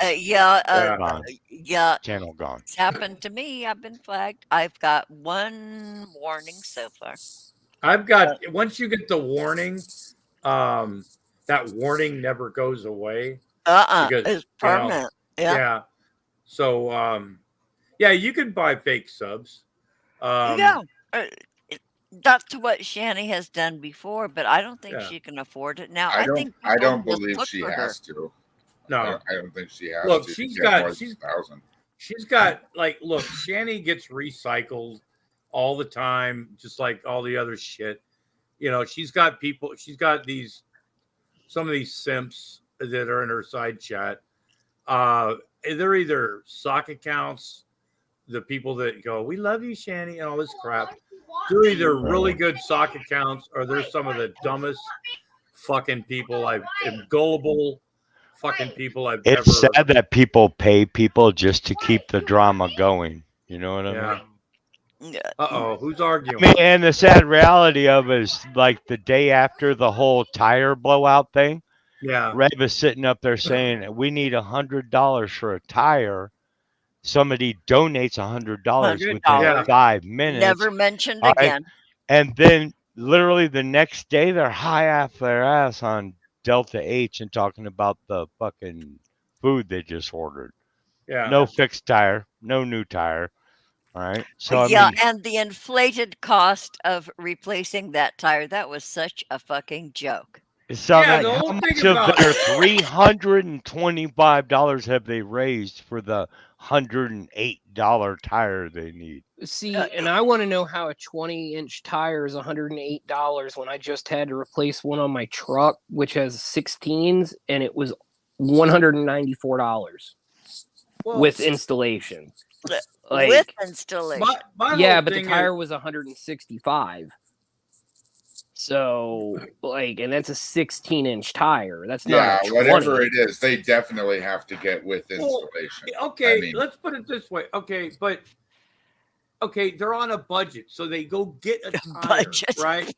[SPEAKER 14] Channel gone.
[SPEAKER 11] It's happened to me. I've been flagged. I've got 1 warning so far.
[SPEAKER 10] I've got once you get the warning, that warning never goes away.
[SPEAKER 11] It's permanent.
[SPEAKER 10] Yeah. So you can buy fake subs.
[SPEAKER 11] Not to what Shani has done before, but I don't think
[SPEAKER 10] Yeah.
[SPEAKER 11] she can afford it now.
[SPEAKER 12] I
[SPEAKER 11] think
[SPEAKER 12] don't
[SPEAKER 11] people just
[SPEAKER 12] believe
[SPEAKER 11] look
[SPEAKER 12] she
[SPEAKER 11] for her.
[SPEAKER 12] has to.
[SPEAKER 10] No,
[SPEAKER 12] I don't think she has
[SPEAKER 10] look,
[SPEAKER 12] to.
[SPEAKER 10] she's
[SPEAKER 12] get
[SPEAKER 10] got
[SPEAKER 12] more than 1,000.
[SPEAKER 10] She's got like, look, Shani gets recycled all the time, just like all the other shit. You know, she's got people. She's got some of these simps that are in her side chat. They're either sock accounts, the people that go, "We love you, Shani," and all this crap. They're either really good sock accounts, or they're some of the dumbest fucking people gullible fucking people I've ever.
[SPEAKER 14] It's sad that people pay people just to keep the drama going. You know what I mean?
[SPEAKER 10] Who's arguing?
[SPEAKER 14] I mean, and the sad reality of it is, like, the day after the whole tire blowout thing,
[SPEAKER 10] Yeah.
[SPEAKER 14] Rev is sitting up there saying, we need $100 for a tire. Somebody donates $100 within
[SPEAKER 11] $100.
[SPEAKER 14] 5 minutes.
[SPEAKER 11] Never mentioned
[SPEAKER 14] All right?
[SPEAKER 11] again.
[SPEAKER 14] And then literally the next day, they're high off their ass on Delta H and talking about the fucking food they just ordered.
[SPEAKER 10] Yeah.
[SPEAKER 14] No fixed tire, no new tire. All right. So I
[SPEAKER 11] yeah,
[SPEAKER 14] mean,
[SPEAKER 11] and the inflated cost of replacing that tire, that was such a fucking joke.
[SPEAKER 14] so
[SPEAKER 10] Yeah,
[SPEAKER 14] like,
[SPEAKER 10] the
[SPEAKER 14] how
[SPEAKER 10] whole
[SPEAKER 14] much
[SPEAKER 10] thing
[SPEAKER 14] of
[SPEAKER 10] about-
[SPEAKER 14] their $325 have they raised for the $108 tire they need?
[SPEAKER 13] See, and I want to know how a 20-inch tire is $108 when I just had to replace one on my truck, which has 16s, and it was $194 with installation.
[SPEAKER 11] With installation.
[SPEAKER 13] Yeah, but the tire was $165. So, like, and that's a 16-inch tire. That's
[SPEAKER 12] Yeah,
[SPEAKER 13] not a 20.
[SPEAKER 12] whatever it is, they definitely have to get with installation.
[SPEAKER 10] Okay,
[SPEAKER 12] I mean,
[SPEAKER 10] let's put it this way. Okay, but they're on a budget, so they go get a tire, right?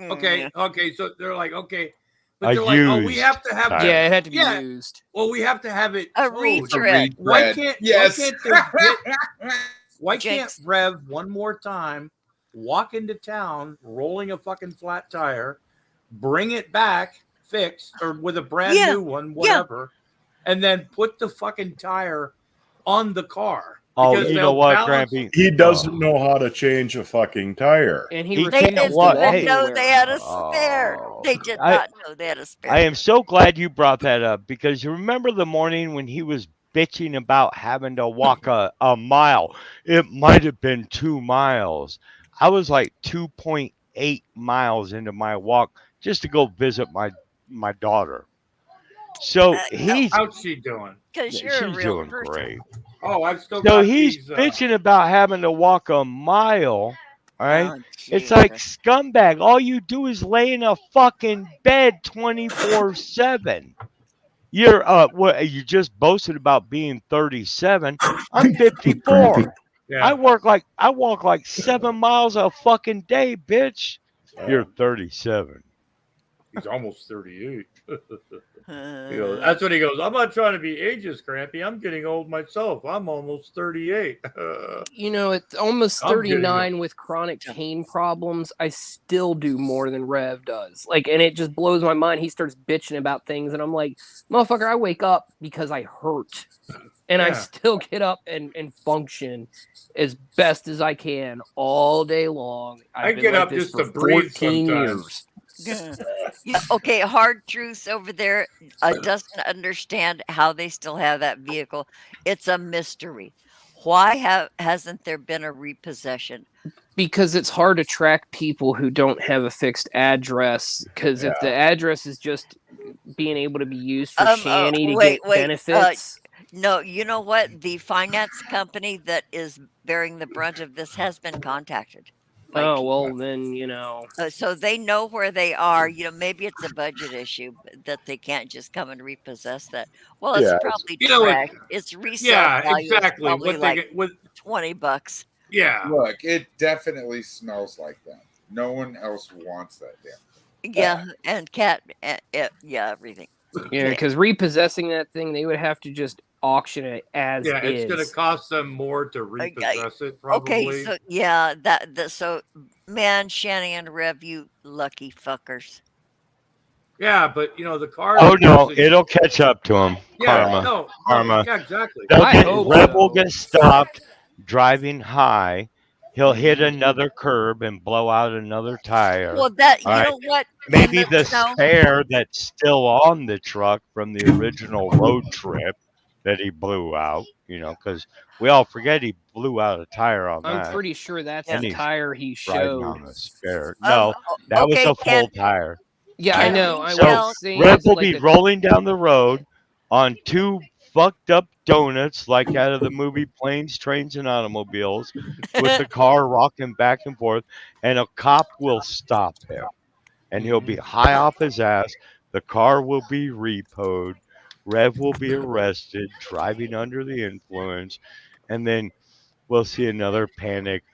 [SPEAKER 10] Okay, so they're like, okay, but they're like, oh, we have to have
[SPEAKER 13] tire. Yeah, it had to be used.
[SPEAKER 10] Well, we have to have it
[SPEAKER 11] a
[SPEAKER 10] towed.
[SPEAKER 11] retread.
[SPEAKER 10] Why can't why can't
[SPEAKER 11] Jinx.
[SPEAKER 10] Rev one more time walk into town rolling a fucking flat tire, bring it back fixed or with a brand new one, whatever, and then put the fucking tire on the car?
[SPEAKER 14] Oh,
[SPEAKER 10] Because
[SPEAKER 14] you
[SPEAKER 10] they'll
[SPEAKER 14] know what,
[SPEAKER 10] balance-
[SPEAKER 14] Grampy?
[SPEAKER 16] He doesn't know how to change a fucking tire.
[SPEAKER 13] And
[SPEAKER 14] He
[SPEAKER 11] They
[SPEAKER 14] can't
[SPEAKER 11] didn't
[SPEAKER 14] what?
[SPEAKER 11] even
[SPEAKER 14] Hey,
[SPEAKER 11] know they had a spare. They did not know they had a spare.
[SPEAKER 14] I am so glad you brought that up, because you remember the morning when he was bitching about having to walk a mile. It might have been 2 miles. I was like 2.8 miles into my walk just to go visit my daughter. So
[SPEAKER 10] how's she doing?
[SPEAKER 11] Because
[SPEAKER 14] she's
[SPEAKER 11] you're a real
[SPEAKER 14] doing
[SPEAKER 11] person.
[SPEAKER 14] great.
[SPEAKER 10] Oh, I've still
[SPEAKER 14] So
[SPEAKER 10] got
[SPEAKER 14] he's
[SPEAKER 10] these,
[SPEAKER 14] bitching about having to walk a mile. All right.
[SPEAKER 11] Oh,
[SPEAKER 14] It's like, scumbag. All you do is lay in a fucking bed 24/7. You're what you just boasted about being 37. I'm 54.
[SPEAKER 10] Yeah.
[SPEAKER 14] I walk like 7 miles a fucking day, bitch. You're 37.
[SPEAKER 10] He's almost 38. He goes, that's what he goes. I'm not trying to be ageist, Grampy. I'm getting old myself. I'm almost 38.
[SPEAKER 13] You know, at almost
[SPEAKER 10] I'm getting
[SPEAKER 13] 39 with chronic pain problems, I still do more than Rev does. Like, and it just blows my mind. He starts bitching about things, and I'm like, motherfucker, I wake up because I hurt. And I
[SPEAKER 10] Yeah.
[SPEAKER 13] still get up and function as best as I can all day long.
[SPEAKER 10] I
[SPEAKER 13] I've been
[SPEAKER 10] get
[SPEAKER 13] like
[SPEAKER 10] up
[SPEAKER 13] this
[SPEAKER 10] just
[SPEAKER 13] for
[SPEAKER 10] to breathe
[SPEAKER 13] 14
[SPEAKER 10] sometimes.
[SPEAKER 13] years.
[SPEAKER 11] Yeah, okay, hard truths over there doesn't understand how they still have that vehicle. It's a mystery. Why hasn't there been a repossession?
[SPEAKER 13] Because it's hard to track people who don't have a fixed address. Because if the address is just being able to be used for Shanny to get benefits.
[SPEAKER 11] No, you know what? The finance company that is bearing the brunt of this has been contacted.
[SPEAKER 13] Oh, well, then, you know.
[SPEAKER 11] So they know where they are. You know, maybe it's a budget issue that they can't just come and repossess that. Well, it's
[SPEAKER 10] Yeah.
[SPEAKER 11] probably
[SPEAKER 10] You know,
[SPEAKER 11] trash. Its resale
[SPEAKER 10] yeah,
[SPEAKER 11] value is
[SPEAKER 10] exactly.
[SPEAKER 11] probably
[SPEAKER 10] What they
[SPEAKER 11] like
[SPEAKER 10] get with
[SPEAKER 11] $20.
[SPEAKER 10] Yeah.
[SPEAKER 12] Look, it definitely smells like that. No one else wants that damn.
[SPEAKER 11] Yeah, and cat, yeah, everything.
[SPEAKER 13] Yeah, because repossessing that thing, they would have to just auction it as
[SPEAKER 10] Yeah,
[SPEAKER 13] is.
[SPEAKER 10] it's going to cost them more to repossess it, probably.
[SPEAKER 11] Okay, so yeah, so man, Shanny and Rev, you lucky fuckers.
[SPEAKER 10] Yeah, but you know the car.
[SPEAKER 14] Oh no, it'll catch up to him.
[SPEAKER 10] Yeah,
[SPEAKER 14] Karma.
[SPEAKER 10] no,
[SPEAKER 14] Karma.
[SPEAKER 10] yeah, exactly.
[SPEAKER 14] Rev will get stopped driving high, He'll hit another curb and blow out another tire.
[SPEAKER 11] Well, that
[SPEAKER 14] All
[SPEAKER 11] you
[SPEAKER 14] right.
[SPEAKER 11] know what? In
[SPEAKER 14] Maybe
[SPEAKER 11] the
[SPEAKER 14] the
[SPEAKER 11] snow,
[SPEAKER 14] spare that's still on the truck from the original road trip that he blew out, because we all forget he blew out a tire on
[SPEAKER 13] I'm
[SPEAKER 14] that.
[SPEAKER 13] pretty sure that's
[SPEAKER 11] Yeah.
[SPEAKER 13] the
[SPEAKER 14] And he's
[SPEAKER 13] tire he
[SPEAKER 14] riding
[SPEAKER 13] showed.
[SPEAKER 14] on the spare. No, that was
[SPEAKER 11] okay.
[SPEAKER 14] a full tire.
[SPEAKER 13] Yeah,
[SPEAKER 14] All
[SPEAKER 13] I
[SPEAKER 14] right.
[SPEAKER 13] know. I
[SPEAKER 14] So
[SPEAKER 13] was saying
[SPEAKER 14] Rev
[SPEAKER 13] is
[SPEAKER 14] will
[SPEAKER 13] like
[SPEAKER 14] be
[SPEAKER 13] the
[SPEAKER 14] rolling down the road on two fucked up donuts like out of the movie Planes, Trains, and Automobiles with the car rocking back and forth, and a cop will stop him. And he'll be high off his ass. The car will be repoed. Rev will be arrested, driving under the influence. And then we'll see another panic.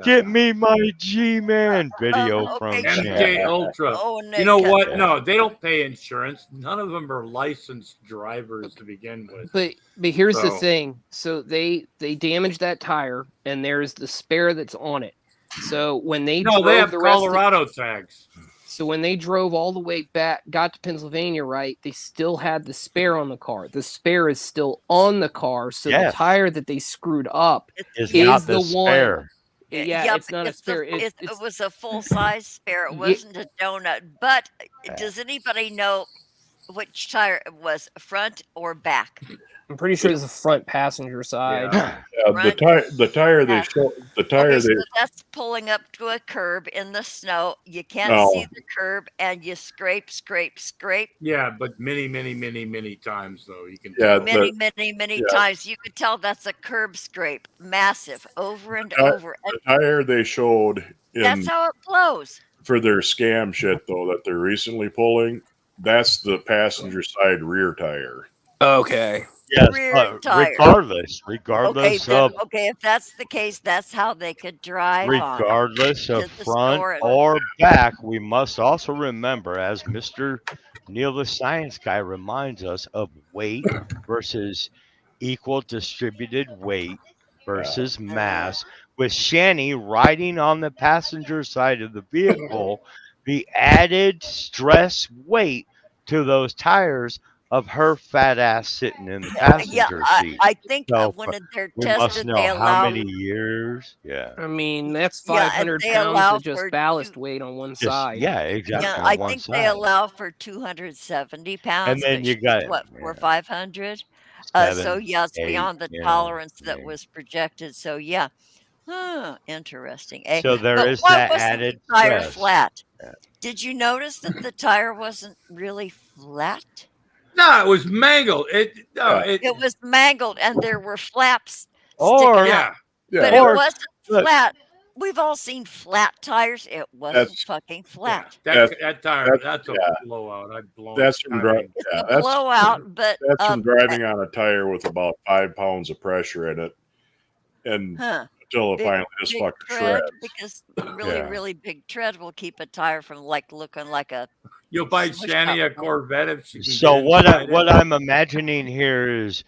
[SPEAKER 14] Get me my G-Man video from
[SPEAKER 11] okay.
[SPEAKER 10] MK
[SPEAKER 14] Shannon.
[SPEAKER 10] Ultra.
[SPEAKER 11] Oh,
[SPEAKER 10] You know
[SPEAKER 11] Nick,
[SPEAKER 10] what?
[SPEAKER 14] Yeah.
[SPEAKER 10] No, they don't pay insurance. None of them are licensed drivers to begin with.
[SPEAKER 13] But here's the
[SPEAKER 10] So-
[SPEAKER 13] thing. So they damaged that tire, and there's the spare that's on it. So when they
[SPEAKER 10] No,
[SPEAKER 13] drove
[SPEAKER 10] they have
[SPEAKER 13] the rest of-
[SPEAKER 10] Colorado tags.
[SPEAKER 13] So when they drove all the way back, got to Pennsylvania, right? They still had the spare on the car. The spare is still on the car. So
[SPEAKER 14] Yes.
[SPEAKER 13] the tire that they screwed up
[SPEAKER 14] Is
[SPEAKER 13] is
[SPEAKER 14] not the
[SPEAKER 13] one.
[SPEAKER 14] spare.
[SPEAKER 13] Yeah, it's not a
[SPEAKER 11] it's
[SPEAKER 13] spare.
[SPEAKER 11] it
[SPEAKER 13] It's
[SPEAKER 11] was a full size spare. It
[SPEAKER 13] Ye-
[SPEAKER 11] wasn't a donut. But does anybody know which tire it was, front or back?
[SPEAKER 13] I'm pretty sure it's the front passenger side.
[SPEAKER 16] The tire they show the tire
[SPEAKER 11] Okay, so
[SPEAKER 16] they
[SPEAKER 11] that's pulling up to a curb in the snow. You can't
[SPEAKER 16] No.
[SPEAKER 11] see the curb, and you scrape.
[SPEAKER 10] Yeah, but many times though. You can
[SPEAKER 16] Yeah,
[SPEAKER 11] Many times. You could tell that's a curb scrape, massive, over and over. And
[SPEAKER 16] the tire they showed
[SPEAKER 11] that's how it blows.
[SPEAKER 16] for their scam shit though that they're recently pulling. That's the passenger side rear tire.
[SPEAKER 13] Okay.
[SPEAKER 14] Yes,
[SPEAKER 11] Rear tire.
[SPEAKER 14] regardless
[SPEAKER 11] then,
[SPEAKER 14] of
[SPEAKER 11] if that's the case, that's how they could drive on.
[SPEAKER 14] regardless of
[SPEAKER 11] to the
[SPEAKER 14] front
[SPEAKER 11] store and-
[SPEAKER 14] or back, we must also remember, as Mr. Neil the Science Guy reminds us, of weight versus equal distributed weight versus mass. With Shani riding on the passenger side of the vehicle, the added stress weight to those tires of her fat ass sitting in the passenger seat.
[SPEAKER 11] I think
[SPEAKER 14] So,
[SPEAKER 11] when they're
[SPEAKER 14] we must
[SPEAKER 11] tested,
[SPEAKER 14] know
[SPEAKER 11] they
[SPEAKER 14] how
[SPEAKER 11] allow.
[SPEAKER 14] many years. Yeah.
[SPEAKER 13] I mean, that's
[SPEAKER 11] Yeah, and
[SPEAKER 13] 500
[SPEAKER 11] they
[SPEAKER 13] pounds
[SPEAKER 11] allow
[SPEAKER 13] of just
[SPEAKER 11] for
[SPEAKER 13] ballast weight on one side.
[SPEAKER 14] Yeah, exactly.
[SPEAKER 11] Yeah,
[SPEAKER 14] on
[SPEAKER 11] I
[SPEAKER 14] one
[SPEAKER 11] think
[SPEAKER 14] side.
[SPEAKER 11] they allow for 270 pounds.
[SPEAKER 14] then
[SPEAKER 11] but
[SPEAKER 14] you
[SPEAKER 11] she's,
[SPEAKER 14] got-
[SPEAKER 11] what,
[SPEAKER 14] yeah.
[SPEAKER 11] for 500. So
[SPEAKER 14] 7,
[SPEAKER 11] yeah, it's
[SPEAKER 14] 8,
[SPEAKER 11] beyond the
[SPEAKER 14] you know,
[SPEAKER 11] tolerance that
[SPEAKER 14] yeah.
[SPEAKER 11] was projected. So yeah, interesting. Eh?
[SPEAKER 14] So there
[SPEAKER 11] but
[SPEAKER 14] is
[SPEAKER 11] why
[SPEAKER 14] that
[SPEAKER 11] wasn't
[SPEAKER 14] added
[SPEAKER 11] the tire
[SPEAKER 14] stress.
[SPEAKER 11] flat?
[SPEAKER 14] Yeah.
[SPEAKER 11] Did you notice that the tire wasn't really flat?
[SPEAKER 10] No, it was mangled. It
[SPEAKER 11] was mangled, and there were flaps
[SPEAKER 14] Or-
[SPEAKER 11] sticking
[SPEAKER 14] Yeah,
[SPEAKER 11] out.
[SPEAKER 14] yeah.
[SPEAKER 11] But
[SPEAKER 14] Or-
[SPEAKER 11] it wasn't
[SPEAKER 14] look.
[SPEAKER 11] flat. We've all seen flat tires. It wasn't
[SPEAKER 16] That's-
[SPEAKER 11] fucking flat.
[SPEAKER 10] That tire, that's a
[SPEAKER 16] yeah.
[SPEAKER 10] blowout. I'd blown.
[SPEAKER 16] That's from driving.
[SPEAKER 11] It's
[SPEAKER 16] Yeah,
[SPEAKER 11] a
[SPEAKER 16] that's
[SPEAKER 11] blowout, but
[SPEAKER 16] that's from driving on a tire with about 5 pounds of pressure in it, and until it finally just
[SPEAKER 11] big
[SPEAKER 16] fucking
[SPEAKER 11] tread,
[SPEAKER 16] shreds.
[SPEAKER 11] because really,
[SPEAKER 16] Yeah.
[SPEAKER 11] really big tread will keep a tire from looking like a.
[SPEAKER 10] You'll buy
[SPEAKER 11] smush
[SPEAKER 10] Shani a
[SPEAKER 11] up.
[SPEAKER 10] Corvette if she can.
[SPEAKER 14] So
[SPEAKER 10] get
[SPEAKER 14] what
[SPEAKER 10] inside it.
[SPEAKER 14] what I'm imagining here is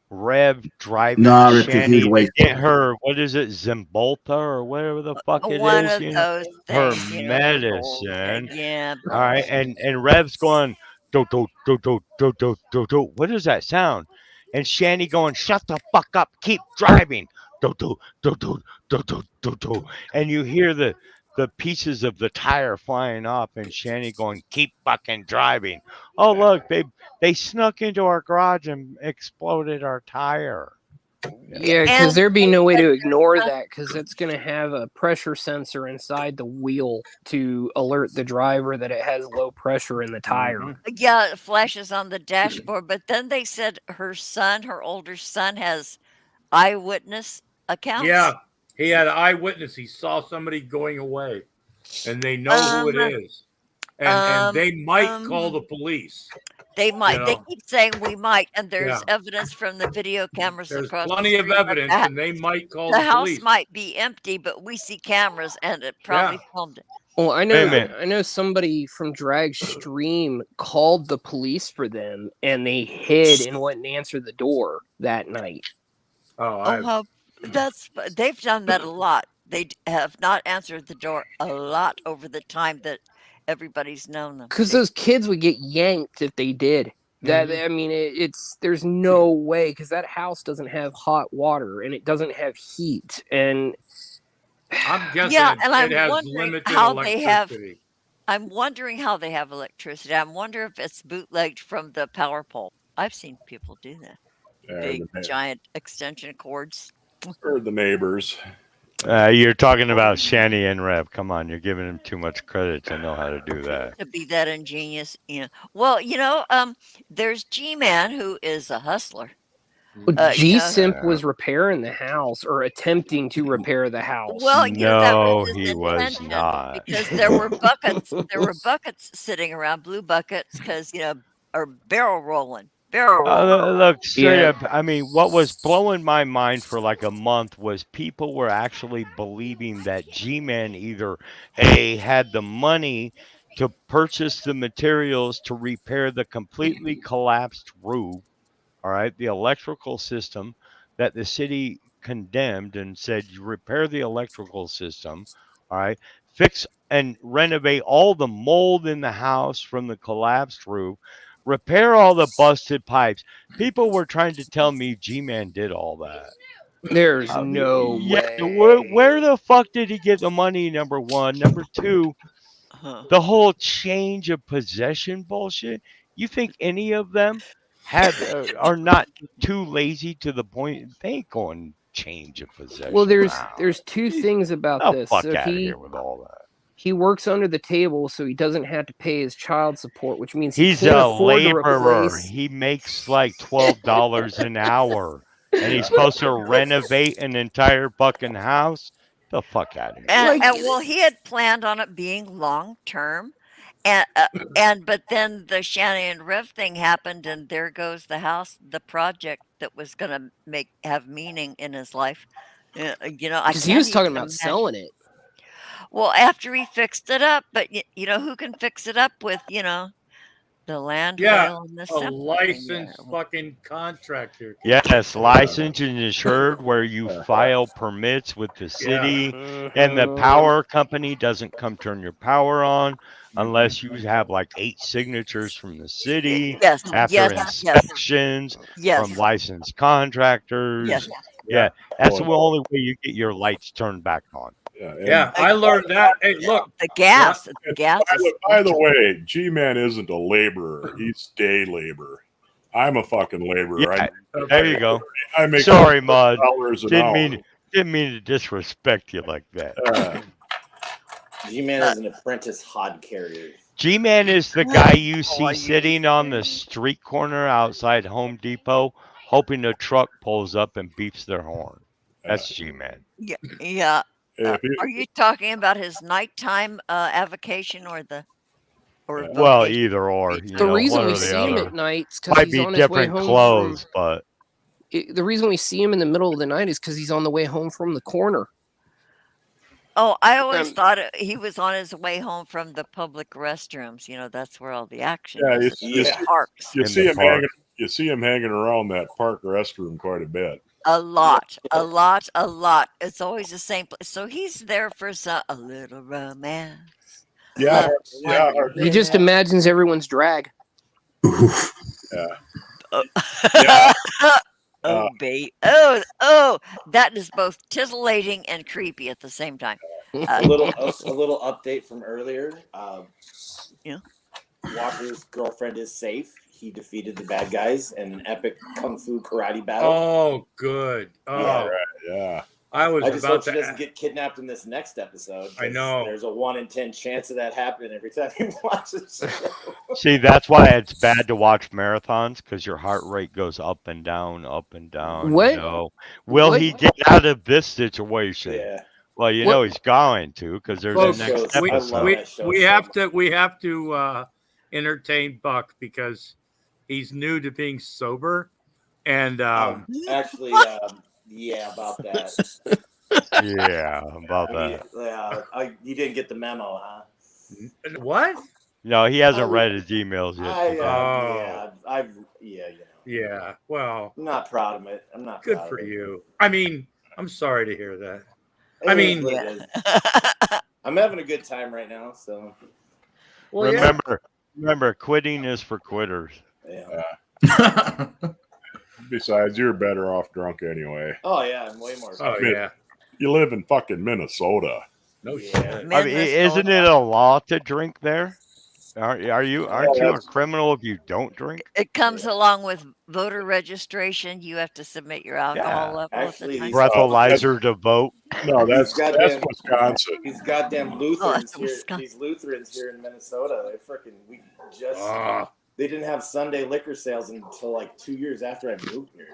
[SPEAKER 14] Rev driving
[SPEAKER 17] Nah, Rick, a huge
[SPEAKER 14] Shani to
[SPEAKER 17] waste.
[SPEAKER 14] get her, what is it, Zimbolta or whatever the fuck it
[SPEAKER 11] One
[SPEAKER 14] is,
[SPEAKER 11] of
[SPEAKER 14] you know,
[SPEAKER 11] those
[SPEAKER 14] her
[SPEAKER 11] things, you know,
[SPEAKER 14] medicine.
[SPEAKER 11] yeah.
[SPEAKER 14] All right, and Rev's going do do do do do do do do. What is that sound? And Shani going, shut the fuck up, keep driving. Do do do do do do do do. And you hear the pieces of the tire flying off, and Shani going, keep fucking driving. Oh look, they snuck into our garage and exploded our tire.
[SPEAKER 13] Yeah, because there'd be no way to ignore that, because it's going to have a pressure sensor inside the wheel to alert the driver that it has low pressure in the tire.
[SPEAKER 11] Yeah, it flashes on the dashboard. But then they said her older son, has eyewitness accounts.
[SPEAKER 10] Yeah, he had an eyewitness. He saw somebody going away, and they know who it is, and they might call the police.
[SPEAKER 11] They might.
[SPEAKER 10] You
[SPEAKER 11] They
[SPEAKER 10] know.
[SPEAKER 11] keep saying we might, and there's
[SPEAKER 10] Yeah.
[SPEAKER 11] evidence from the video cameras
[SPEAKER 10] There's
[SPEAKER 11] across
[SPEAKER 10] plenty
[SPEAKER 11] the
[SPEAKER 10] of
[SPEAKER 11] street that
[SPEAKER 10] evidence,
[SPEAKER 11] the
[SPEAKER 10] and they might call
[SPEAKER 11] the
[SPEAKER 10] the
[SPEAKER 11] house
[SPEAKER 10] police.
[SPEAKER 11] might be empty, but we see cameras, and it probably filmed it.
[SPEAKER 13] Well, I
[SPEAKER 14] Wait
[SPEAKER 13] know
[SPEAKER 14] a minute.
[SPEAKER 13] I know somebody from Drag Stream called the police for them, and they hid and wouldn't answer the door that night.
[SPEAKER 11] Oh, they've done that a lot. They have not answered the door a lot over the time that everybody's known them.
[SPEAKER 13] Because those kids would get yanked if they did. That I mean, it's there's no way, because that house doesn't have hot water and it doesn't have heat, and
[SPEAKER 10] I'm guessing
[SPEAKER 11] Yeah, and
[SPEAKER 10] it has limited electricity.
[SPEAKER 11] I'm wondering how they have electricity. I wonder if it's bootlegged from the power pole. I've seen people do that. Big, giant extension cords.
[SPEAKER 16] Or the neighbors.
[SPEAKER 14] You're talking about Shanny and Rev. Come on, you're giving him too much credit to know how to do that.
[SPEAKER 11] To be that ingenious, Well, there's G-Man who is a hustler.
[SPEAKER 13] G-Simp was repairing the house or attempting to repair the house.
[SPEAKER 11] Well, that
[SPEAKER 14] No,
[SPEAKER 11] was his
[SPEAKER 14] he was
[SPEAKER 11] intention
[SPEAKER 14] not.
[SPEAKER 11] because there were buckets. There were buckets sitting around, blue buckets, because or barrel rolling.
[SPEAKER 14] Look, straight up, I mean, what was blowing my mind for like a month was people were actually believing that G-Man either A, had the money to purchase the materials to repair the completely collapsed roof, all right, the electrical system that the city condemned and said, you repair the electrical system, all right, fix and renovate all the mold in the house from the collapsed roof, repair all the busted pipes. People were trying to tell me G-Man did all that.
[SPEAKER 13] There's no way.
[SPEAKER 14] Where the fuck did he get the money, number one? Number two, the whole change of possession bullshit. You think any of them are not too lazy to the point they ain't going change of possession?
[SPEAKER 13] Well, there's two things about this.
[SPEAKER 14] Fuck
[SPEAKER 13] So
[SPEAKER 14] out of here with all that.
[SPEAKER 13] He works under the table, so he doesn't have to pay his child support, which means
[SPEAKER 14] he's
[SPEAKER 13] can't
[SPEAKER 14] a
[SPEAKER 13] afford to
[SPEAKER 14] laborer.
[SPEAKER 13] replace.
[SPEAKER 14] He makes like $12 an hour, and he's supposed to renovate an entire fucking house. The fuck out of here!
[SPEAKER 11] And well, he had planned on it being long term, and but then the Shannon and Rev thing happened, and there goes the house, the project that was gonna have meaning in his life.
[SPEAKER 13] Because he was talking about selling it.
[SPEAKER 11] Well, after he fixed it up, but who can fix it up with the land whale and the
[SPEAKER 10] a licensed fucking contractor.
[SPEAKER 14] Yes, licensed and insured, where you file permits with the city, and the power company doesn't come turn your power on unless you have like 8 signatures from the city after inspections from licensed contractors. Yeah, that's the only way you get your lights turned back on.
[SPEAKER 10] Yeah, I learned that. Hey, look,
[SPEAKER 11] the gas.
[SPEAKER 16] By the way, G-Man isn't a laborer; he's day labor. I'm a fucking laborer.
[SPEAKER 14] Yeah, there you go.
[SPEAKER 16] I make
[SPEAKER 14] Sorry, Mud.
[SPEAKER 16] $100
[SPEAKER 14] Didn't mean to disrespect you like that.
[SPEAKER 18] G-Man is an apprentice hod carrier.
[SPEAKER 14] G-Man is the guy you see sitting on the street corner outside Home Depot, hoping a truck pulls up and beeps their horn. That's G-Man.
[SPEAKER 11] Yeah. Are you talking about his nighttime avocation or the?
[SPEAKER 14] Well, either or.
[SPEAKER 13] The reason we see him at night is because
[SPEAKER 14] might
[SPEAKER 13] he's
[SPEAKER 14] be
[SPEAKER 13] on his way
[SPEAKER 14] different
[SPEAKER 13] home
[SPEAKER 14] clothes, but
[SPEAKER 13] the reason we see him in the middle of the night is because he's on the way home from the corner.
[SPEAKER 11] Oh, I always thought he was on his way home from the public restrooms. That's where all the action is. Parks.
[SPEAKER 16] You see him hanging around that park restroom quite a bit.
[SPEAKER 11] A lot. It's always the same place. So he's there for a little romance.
[SPEAKER 16] Yeah.
[SPEAKER 13] He just imagines everyone's drag.
[SPEAKER 11] Oh, babe. Oh, that is both titillating and creepy at the same time.
[SPEAKER 18] A little update from earlier. Walker's girlfriend is safe. He defeated the bad guys in an epic kung fu karate battle.
[SPEAKER 10] Oh, good. Oh,
[SPEAKER 16] yeah.
[SPEAKER 18] I just hope she doesn't get kidnapped in this next episode.
[SPEAKER 10] I know.
[SPEAKER 18] There's a 1 in 10 chance of that happening every time he watches the show.
[SPEAKER 14] See, that's why it's bad to watch marathons, because your heart rate goes up and down, up and down.
[SPEAKER 13] What?
[SPEAKER 14] Will he get out of this situation?
[SPEAKER 18] Yeah.
[SPEAKER 14] Well, he's going to, because there's a next episode.
[SPEAKER 10] We have to entertain Buck because he's new to being sober, and
[SPEAKER 18] actually, yeah, about that.
[SPEAKER 14] Yeah, about that.
[SPEAKER 18] You didn't get the memo, huh?
[SPEAKER 10] What?
[SPEAKER 14] No, he hasn't read his emails yet.
[SPEAKER 10] Yeah. Well,
[SPEAKER 18] I'm not proud of it. I'm not.
[SPEAKER 10] Good for you. I mean, I'm sorry to hear that.
[SPEAKER 18] I'm having a good time right now. So,
[SPEAKER 14] remember, quitting is for quitters.
[SPEAKER 18] Yeah.
[SPEAKER 16] Besides, you're better off drunk anyway.
[SPEAKER 18] Oh yeah, I'm way more.
[SPEAKER 10] Oh yeah.
[SPEAKER 16] You live in fucking Minnesota.
[SPEAKER 10] No shit.
[SPEAKER 14] I mean, isn't it a law to drink there? Aren't you a criminal if you don't drink?
[SPEAKER 11] It comes along with voter registration. You have to submit your alcohol level
[SPEAKER 18] Actually,
[SPEAKER 11] at the time.
[SPEAKER 14] Breathalyzer to vote.
[SPEAKER 16] No,
[SPEAKER 18] These goddamn
[SPEAKER 16] Wisconsin.
[SPEAKER 18] These goddamn Lutherans here.
[SPEAKER 11] Wisconsin.
[SPEAKER 18] These Lutherans here in Minnesota. We just they didn't have Sunday liquor sales until like 2 years after I moved here.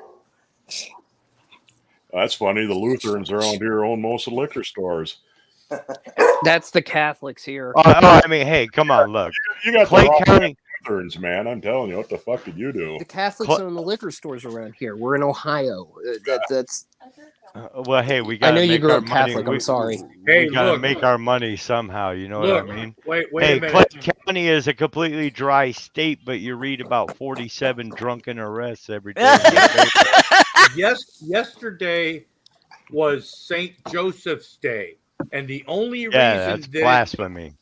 [SPEAKER 16] That's funny. The Lutherans around here own most of the liquor stores.
[SPEAKER 13] That's the Catholics here.
[SPEAKER 14] I mean, hey, come on, look.
[SPEAKER 16] You got
[SPEAKER 14] Clay
[SPEAKER 16] the wrong
[SPEAKER 14] County.
[SPEAKER 16] Lutherans, man. I'm telling you, what the fuck did you do?
[SPEAKER 13] The Catholics own the liquor stores around here. We're in Ohio. That's.
[SPEAKER 14] Well, hey, we
[SPEAKER 13] I
[SPEAKER 14] got.
[SPEAKER 13] know you grew
[SPEAKER 14] our
[SPEAKER 13] up Catholic.
[SPEAKER 14] money.
[SPEAKER 13] I'm sorry.
[SPEAKER 14] We gotta make our money somehow. You know what I mean?
[SPEAKER 10] Wait
[SPEAKER 14] hey,
[SPEAKER 10] a minute.
[SPEAKER 14] Clay County is a completely dry state, but you read about 47 drunken arrests every day.
[SPEAKER 10] Yesterday was St. Joseph's Day, and the only reason
[SPEAKER 14] that's blasphemy.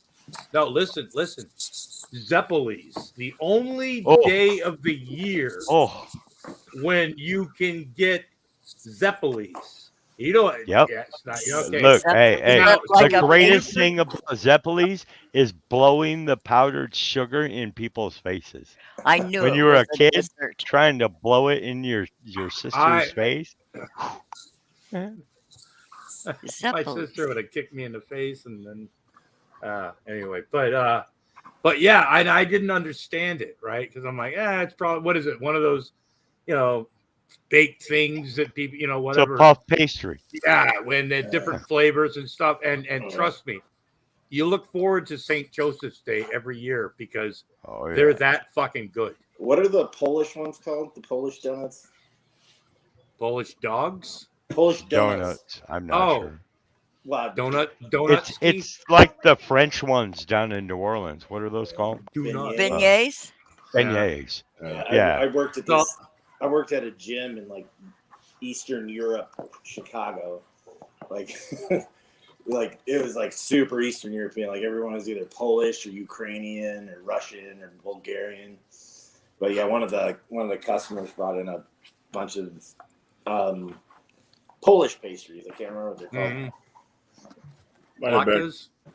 [SPEAKER 10] No, listen. Zeppelis, the only day of the year when you can get Zeppelis. You know,
[SPEAKER 14] Yep.
[SPEAKER 10] Yeah, it's not, okay.
[SPEAKER 14] Look, hey,
[SPEAKER 10] Like
[SPEAKER 14] the
[SPEAKER 10] a
[SPEAKER 14] greatest
[SPEAKER 10] paper-
[SPEAKER 14] thing about Zeppelis is blowing the powdered sugar in people's faces.
[SPEAKER 11] I knew
[SPEAKER 14] when
[SPEAKER 11] it
[SPEAKER 14] you were
[SPEAKER 11] was
[SPEAKER 14] a
[SPEAKER 11] a
[SPEAKER 14] kid
[SPEAKER 11] dessert.
[SPEAKER 14] trying to blow it in your sister's face.
[SPEAKER 10] My sister would have kicked me in the face, and then anyway, but yeah, I didn't understand it, right? Because I'm like, it's probably, what is it? One of those, baked things that people, whatever.
[SPEAKER 14] It's a puff pastry.
[SPEAKER 10] Yeah, when they're different flavors and stuff. And trust me, you look forward to St. Joseph's Day every year because they're that fucking good.
[SPEAKER 18] What are the Polish ones called? The Polish donuts?
[SPEAKER 10] Polish dogs?
[SPEAKER 18] Polish donuts.
[SPEAKER 14] I'm not sure.
[SPEAKER 18] Wow,
[SPEAKER 10] donuts.
[SPEAKER 14] It's like the French ones down in New Orleans. What are those called?
[SPEAKER 11] Beignets?
[SPEAKER 14] Beignets.
[SPEAKER 18] Yeah, I worked at this. I worked at a gym in like Eastern Europe, Chicago. Like, like it was like super Eastern European. Like everyone was either Polish or Ukrainian or Russian or Bulgarian. But yeah, one of the customers brought in a bunch of Polish pastries. I can't remember what they're called.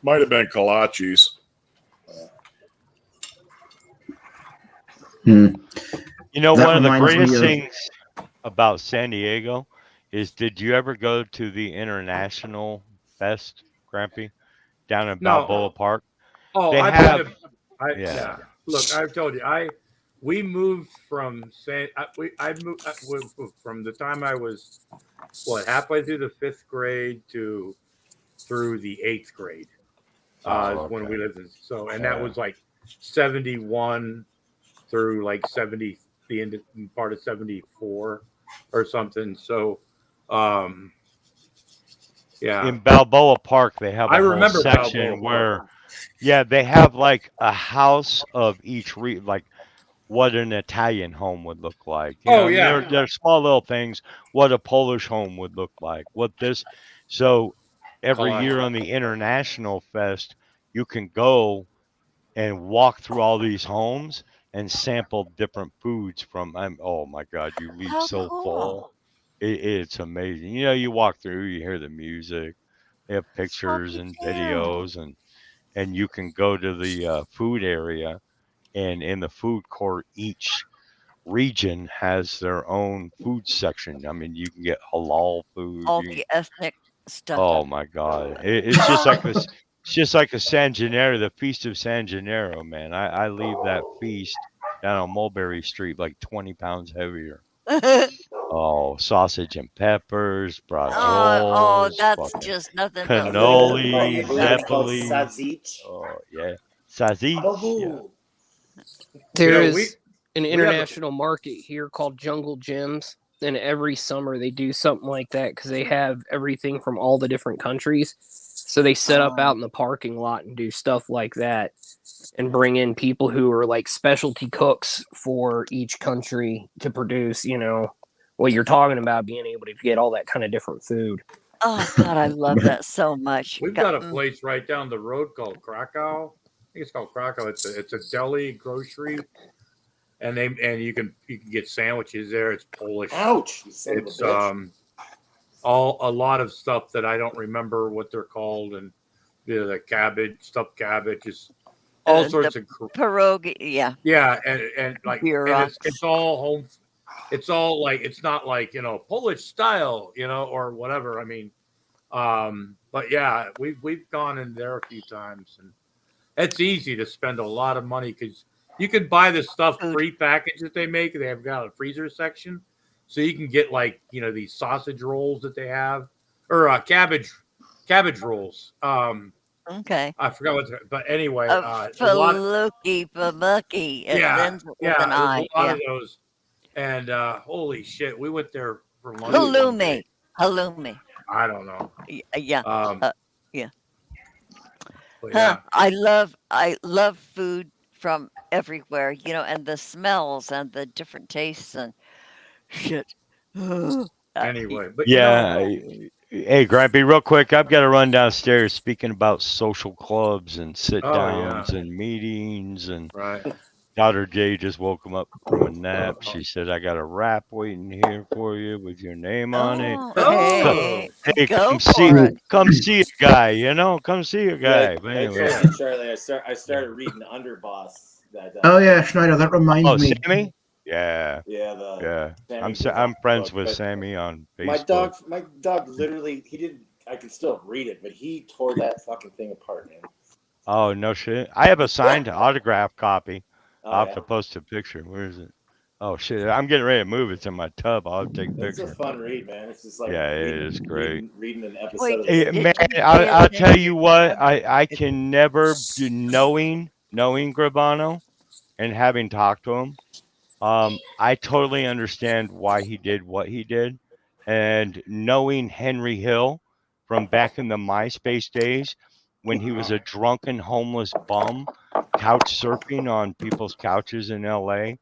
[SPEAKER 16] Might have been kolaches.
[SPEAKER 14] You know,
[SPEAKER 17] That
[SPEAKER 14] one of the
[SPEAKER 17] reminds me
[SPEAKER 14] greatest
[SPEAKER 17] of-
[SPEAKER 14] things about San Diego is, did you ever go to the International Fest, Grampy, down in Balboa Park?
[SPEAKER 10] Oh,
[SPEAKER 14] they
[SPEAKER 10] I've
[SPEAKER 14] have.
[SPEAKER 10] been yeah. Look, I've told you, we moved from I moved from the time I was halfway through the 5th grade through the 8th grade. When we lived in that was like 71 through like 70, the end part of 74 or something. So yeah,
[SPEAKER 14] In Balboa Park, they have a
[SPEAKER 10] I
[SPEAKER 14] whole
[SPEAKER 10] remember
[SPEAKER 14] section
[SPEAKER 10] Balboa
[SPEAKER 14] where, they have like a house of each like what an Italian home would look like. They're small little things. What a Polish home would look like. What this. So every year on the International Fest, you can go and walk through all these homes and sample different foods from. Oh my God, you leave so full. It's amazing. You walk through, you hear the music, they have pictures and videos, and you can go to the food area, and in the food court, each region has their own food section. I mean, you can get halal food.
[SPEAKER 11] All the ethnic stuff.
[SPEAKER 14] Oh my God, it's just like this. It's just like a San Gennaro, the Feast of San Gennaro, man. I leave that feast down on Mulberry Street like 20 pounds heavier. Oh, sausage and peppers, brazos.
[SPEAKER 11] That's just nothing.
[SPEAKER 14] Cannoli,
[SPEAKER 18] Zeppeli.
[SPEAKER 14] Zeppeli. Oh, yeah. Sausage.
[SPEAKER 13] There is an international market here called Jungle Gyms, and every summer they do something like that because they have everything from all the different countries. So they set up out in the parking lot and do stuff like that and bring in people who are like specialty cooks for each country to produce, what you're talking about, being able to get all that kind of different food.
[SPEAKER 11] Oh, God, I love that so much.
[SPEAKER 10] We've got a place right down the road called Krakow. I think it's called Krakow. It's a deli grocery, and you can get sandwiches there. It's Polish.
[SPEAKER 18] Ouch! You son of a
[SPEAKER 10] It's
[SPEAKER 18] bitch.
[SPEAKER 10] a lot of stuff that I don't remember what they're called, and the cabbage, stuffed cabbage, is all sorts of
[SPEAKER 11] pierogi. Yeah.
[SPEAKER 10] Yeah, and like, and it's all home. It's all like, it's not like, Polish style, or whatever. I mean, but yeah, we've gone in there a few times, and it's easy to spend a lot of money because you can buy the stuff pre-packaged that they make. They have got a freezer section, so you can get like these sausage rolls that they have, or cabbage rolls.
[SPEAKER 11] Okay.
[SPEAKER 10] I forgot what, but anyway,
[SPEAKER 11] Faluki, Babuki.
[SPEAKER 10] Yeah,
[SPEAKER 11] there's
[SPEAKER 10] a lot of those, and holy shit, we went there for lunch.
[SPEAKER 11] Halloumi.
[SPEAKER 10] I don't know.
[SPEAKER 11] Yeah. Yeah.
[SPEAKER 10] Yeah.
[SPEAKER 11] I love food from everywhere, and the smells and the different tastes and shit.
[SPEAKER 10] Anyway, but
[SPEAKER 14] yeah. Hey, Grampy, real quick, I've got to run downstairs. Speaking about social clubs and sit downs and meetings, and daughter Jay just woke him up from a nap. She said, "I got a rap waiting here for you with your name on it." Hey, come see a guy. Come see a guy. But anyway,
[SPEAKER 18] Charlie, I started reading Underboss.
[SPEAKER 17] Oh yeah, Schneider. That reminds me.
[SPEAKER 14] Sammy? Yeah.
[SPEAKER 18] Yeah.
[SPEAKER 14] I'm friends with Sammy on Facebook.
[SPEAKER 18] My dog literally, I can still read it, but he tore that fucking thing apart, man.
[SPEAKER 14] Oh, no shit. I have a signed autograph copy. I'll have to post a picture. Where is it? Oh shit! I'm getting ready to move. It's in my tub. I'll take a picture.
[SPEAKER 18] It's a fun read, man. It's just like
[SPEAKER 14] it is great.
[SPEAKER 18] Reading an episode.
[SPEAKER 14] Man, I'll tell you what. I can never do knowing Gravano and having talked to him. I totally understand why he did what he did, and knowing Henry Hill from back in the MySpace days when he was a drunken homeless bum couch surfing on people's couches in LA,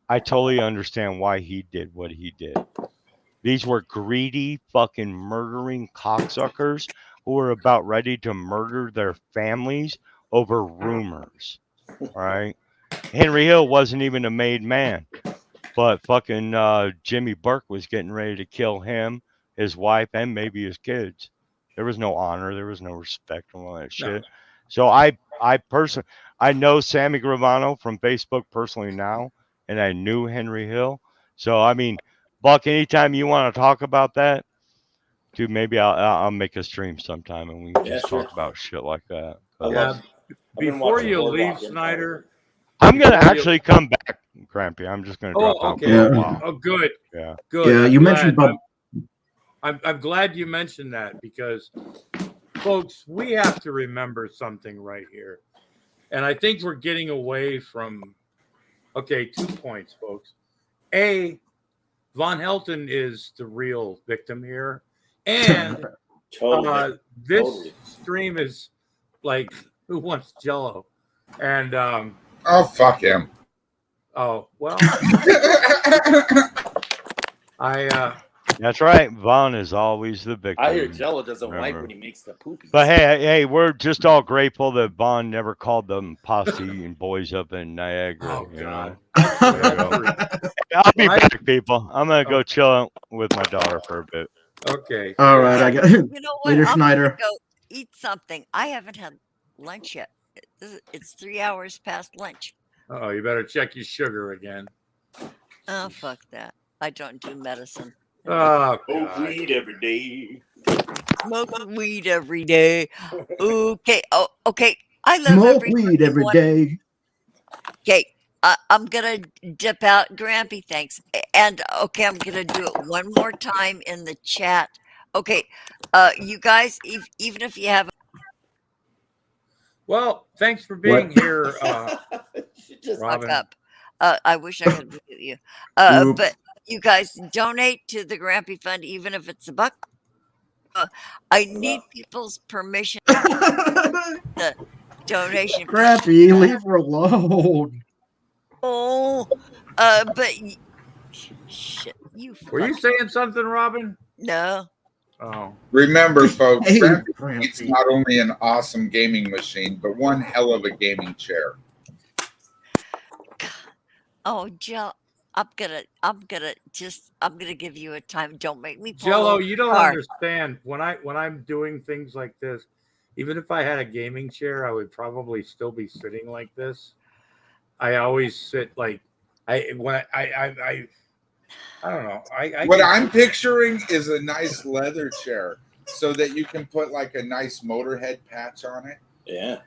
[SPEAKER 14] I totally understand why he did what he did. These were greedy, fucking murdering cocksuckers who were about ready to murder their families over rumors. All right. Henry Hill wasn't even a made man, but fucking Jimmy Burke was getting ready to kill him, his wife, and maybe his kids. There was no honor. There was no respect and all that shit. So I know Sammy Gravano from Facebook personally now, and I knew Henry Hill. So, I mean, Buck, anytime you want to talk about that, dude, maybe I'll make a stream sometime and we can just talk about shit like that.
[SPEAKER 10] Before you leave, Snyder,
[SPEAKER 14] I'm going to actually come back, Grampy. I'm just going to drop out for a while.
[SPEAKER 10] Oh, good.
[SPEAKER 14] Yeah.
[SPEAKER 10] Good.
[SPEAKER 17] Yeah, you mentioned Bob.
[SPEAKER 10] I'm glad you mentioned that because, folks, we have to remember something right here. And I think we're getting away from, 2 points, folks. A, Von Helton is the real victim here. And this stream is like, who wants Jello? And
[SPEAKER 12] oh, fuck him.
[SPEAKER 10] Oh, well.
[SPEAKER 14] That's right. Vaughn is always the victim.
[SPEAKER 18] I hear Jello doesn't like when he makes the poopies.
[SPEAKER 14] But hey, we're just all grateful that Vaughn never called them posse and boys up in Niagara. I'll be back, people. I'm gonna go chill with my daughter for a bit.
[SPEAKER 10] Okay.
[SPEAKER 17] All right. I got
[SPEAKER 11] You know what?
[SPEAKER 17] later,
[SPEAKER 11] I'm
[SPEAKER 17] Schneider.
[SPEAKER 11] gonna go eat something. I haven't had lunch yet. It's 3 hours past lunch.
[SPEAKER 10] Oh, you better check your sugar again.
[SPEAKER 11] Oh, fuck that. I don't do medicine.
[SPEAKER 10] Oh,
[SPEAKER 18] smoke weed every day.
[SPEAKER 11] Smoke weed every day. Okay. Oh, okay. I love
[SPEAKER 17] Smoke weed every day.
[SPEAKER 11] Okay. I'm gonna dip out. Grampy, thanks. And okay, I'm gonna do it one more time in the chat. Okay. You guys, even if you have.
[SPEAKER 10] Well, thanks for being here,
[SPEAKER 11] Just
[SPEAKER 10] Robin.
[SPEAKER 11] fuck up. I wish I could visit you. But you guys donate to the Grampy Fund, even if it's $1. I need people's permission. The donation.
[SPEAKER 17] Grampy, leave her alone.
[SPEAKER 11] Oh, but shit, you.
[SPEAKER 10] Were you saying something, Robin?
[SPEAKER 11] No.
[SPEAKER 10] Oh.
[SPEAKER 12] Remember, folks,
[SPEAKER 17] Hey,
[SPEAKER 12] it's not only an awesome gaming machine, but one hell of a gaming chair.
[SPEAKER 11] Oh, Jill, I'm gonna give you a time. Don't make me pull
[SPEAKER 10] Jello,
[SPEAKER 11] over
[SPEAKER 10] you
[SPEAKER 11] the
[SPEAKER 10] don't
[SPEAKER 11] car.
[SPEAKER 10] understand. When I'm doing things like this, even if I had a gaming chair, I would probably still be sitting like this. I always sit like I don't know.
[SPEAKER 12] What I'm picturing is a nice leather chair so that you can put like a nice Motorhead patch on it.
[SPEAKER 18] Yeah.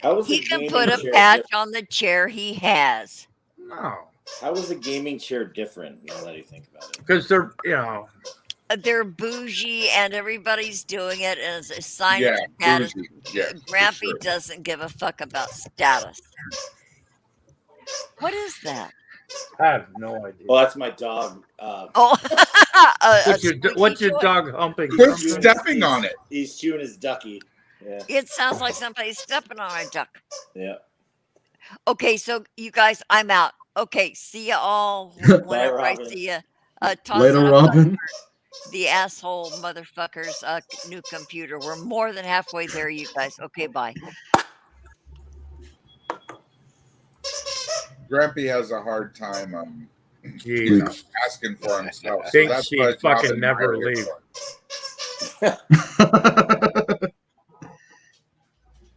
[SPEAKER 18] How was
[SPEAKER 11] He
[SPEAKER 18] the
[SPEAKER 11] can
[SPEAKER 18] gaming
[SPEAKER 11] put a
[SPEAKER 18] chair
[SPEAKER 11] patch on the chair he has.
[SPEAKER 10] No.
[SPEAKER 18] How was the gaming chair different now that I think about it?
[SPEAKER 10] Because they're
[SPEAKER 11] They're bougie and everybody's doing it as a sign of
[SPEAKER 12] Yeah,
[SPEAKER 11] status.
[SPEAKER 12] bougie. Yes, for
[SPEAKER 11] Grampy
[SPEAKER 12] sure.
[SPEAKER 11] doesn't give a fuck about status. What is that?
[SPEAKER 10] I have no idea.
[SPEAKER 18] Well, that's my dog.
[SPEAKER 10] What's your dog humping?
[SPEAKER 12] Quit stepping on it.
[SPEAKER 18] He's chewing his ducky. Yeah.
[SPEAKER 11] It sounds like somebody's stepping on a duck.
[SPEAKER 18] Yeah.
[SPEAKER 11] Okay, so you guys, I'm out. Okay, see you all whenever I
[SPEAKER 18] Robin.
[SPEAKER 11] see you.
[SPEAKER 17] Later, Robin.
[SPEAKER 11] The asshole motherfuckers new computer. We're more than halfway there, you guys. Okay, bye.
[SPEAKER 12] Grampy has a hard time asking for himself. So
[SPEAKER 10] Thinks
[SPEAKER 12] that's
[SPEAKER 10] she'd
[SPEAKER 12] why
[SPEAKER 10] fucking
[SPEAKER 12] Robin
[SPEAKER 10] never
[SPEAKER 12] hired
[SPEAKER 10] leave.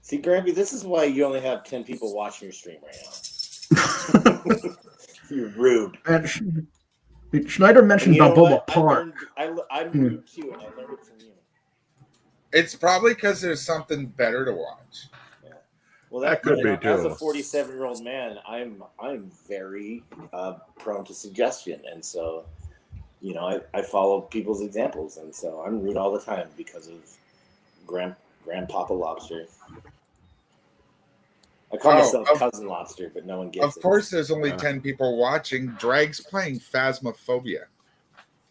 [SPEAKER 18] See, Grampy, this is why you only have 10 people watching your stream right now. You're rude.
[SPEAKER 17] And Schneider mentioned
[SPEAKER 18] You know
[SPEAKER 17] Balboa
[SPEAKER 18] what?
[SPEAKER 17] Park.
[SPEAKER 18] I'm rude too, and I learned it from you.
[SPEAKER 12] It's probably because there's something better to watch.
[SPEAKER 18] Well,
[SPEAKER 16] That could be too.
[SPEAKER 18] As a 47-year-old man, I'm very prone to suggestion, and so I follow people's examples, and so I'm rude all the time because of Grandpapa Lobster. I call myself Cousin Lobster, but no one gets it.
[SPEAKER 12] Of course, there's only 10 people watching. Drag's playing Phasmophobia.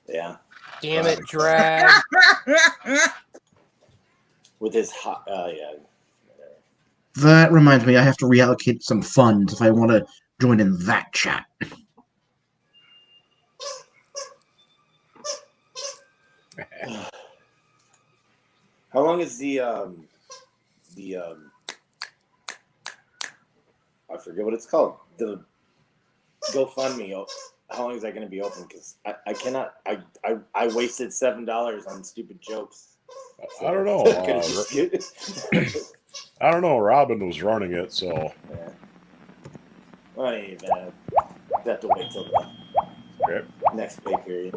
[SPEAKER 18] Yeah.
[SPEAKER 13] Damn it, Drag.
[SPEAKER 18] With his hot, yeah.
[SPEAKER 17] That reminds me, I have to reallocate some funds if I want to join in that chat.
[SPEAKER 18] How long is the I forget what it's called. The GoFundMe. How long is that going to be open? Because I cannot. I wasted $7 on stupid jokes.
[SPEAKER 16] I don't know. I don't know. Robin was running it, so.
[SPEAKER 18] Yeah. Well, I ain't bad. I have to wait till the next pay period.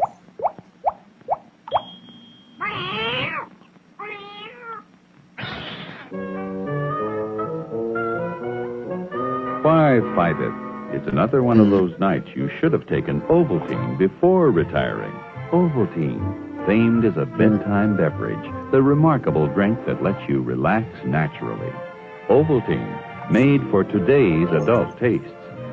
[SPEAKER 19] Why fight it? It's another one of those nights you should have taken Ovaltine before retiring. Ovaltine, famed as a bedtime beverage, the remarkable drink that lets you relax naturally. Ovaltine, made for today's adult tastes.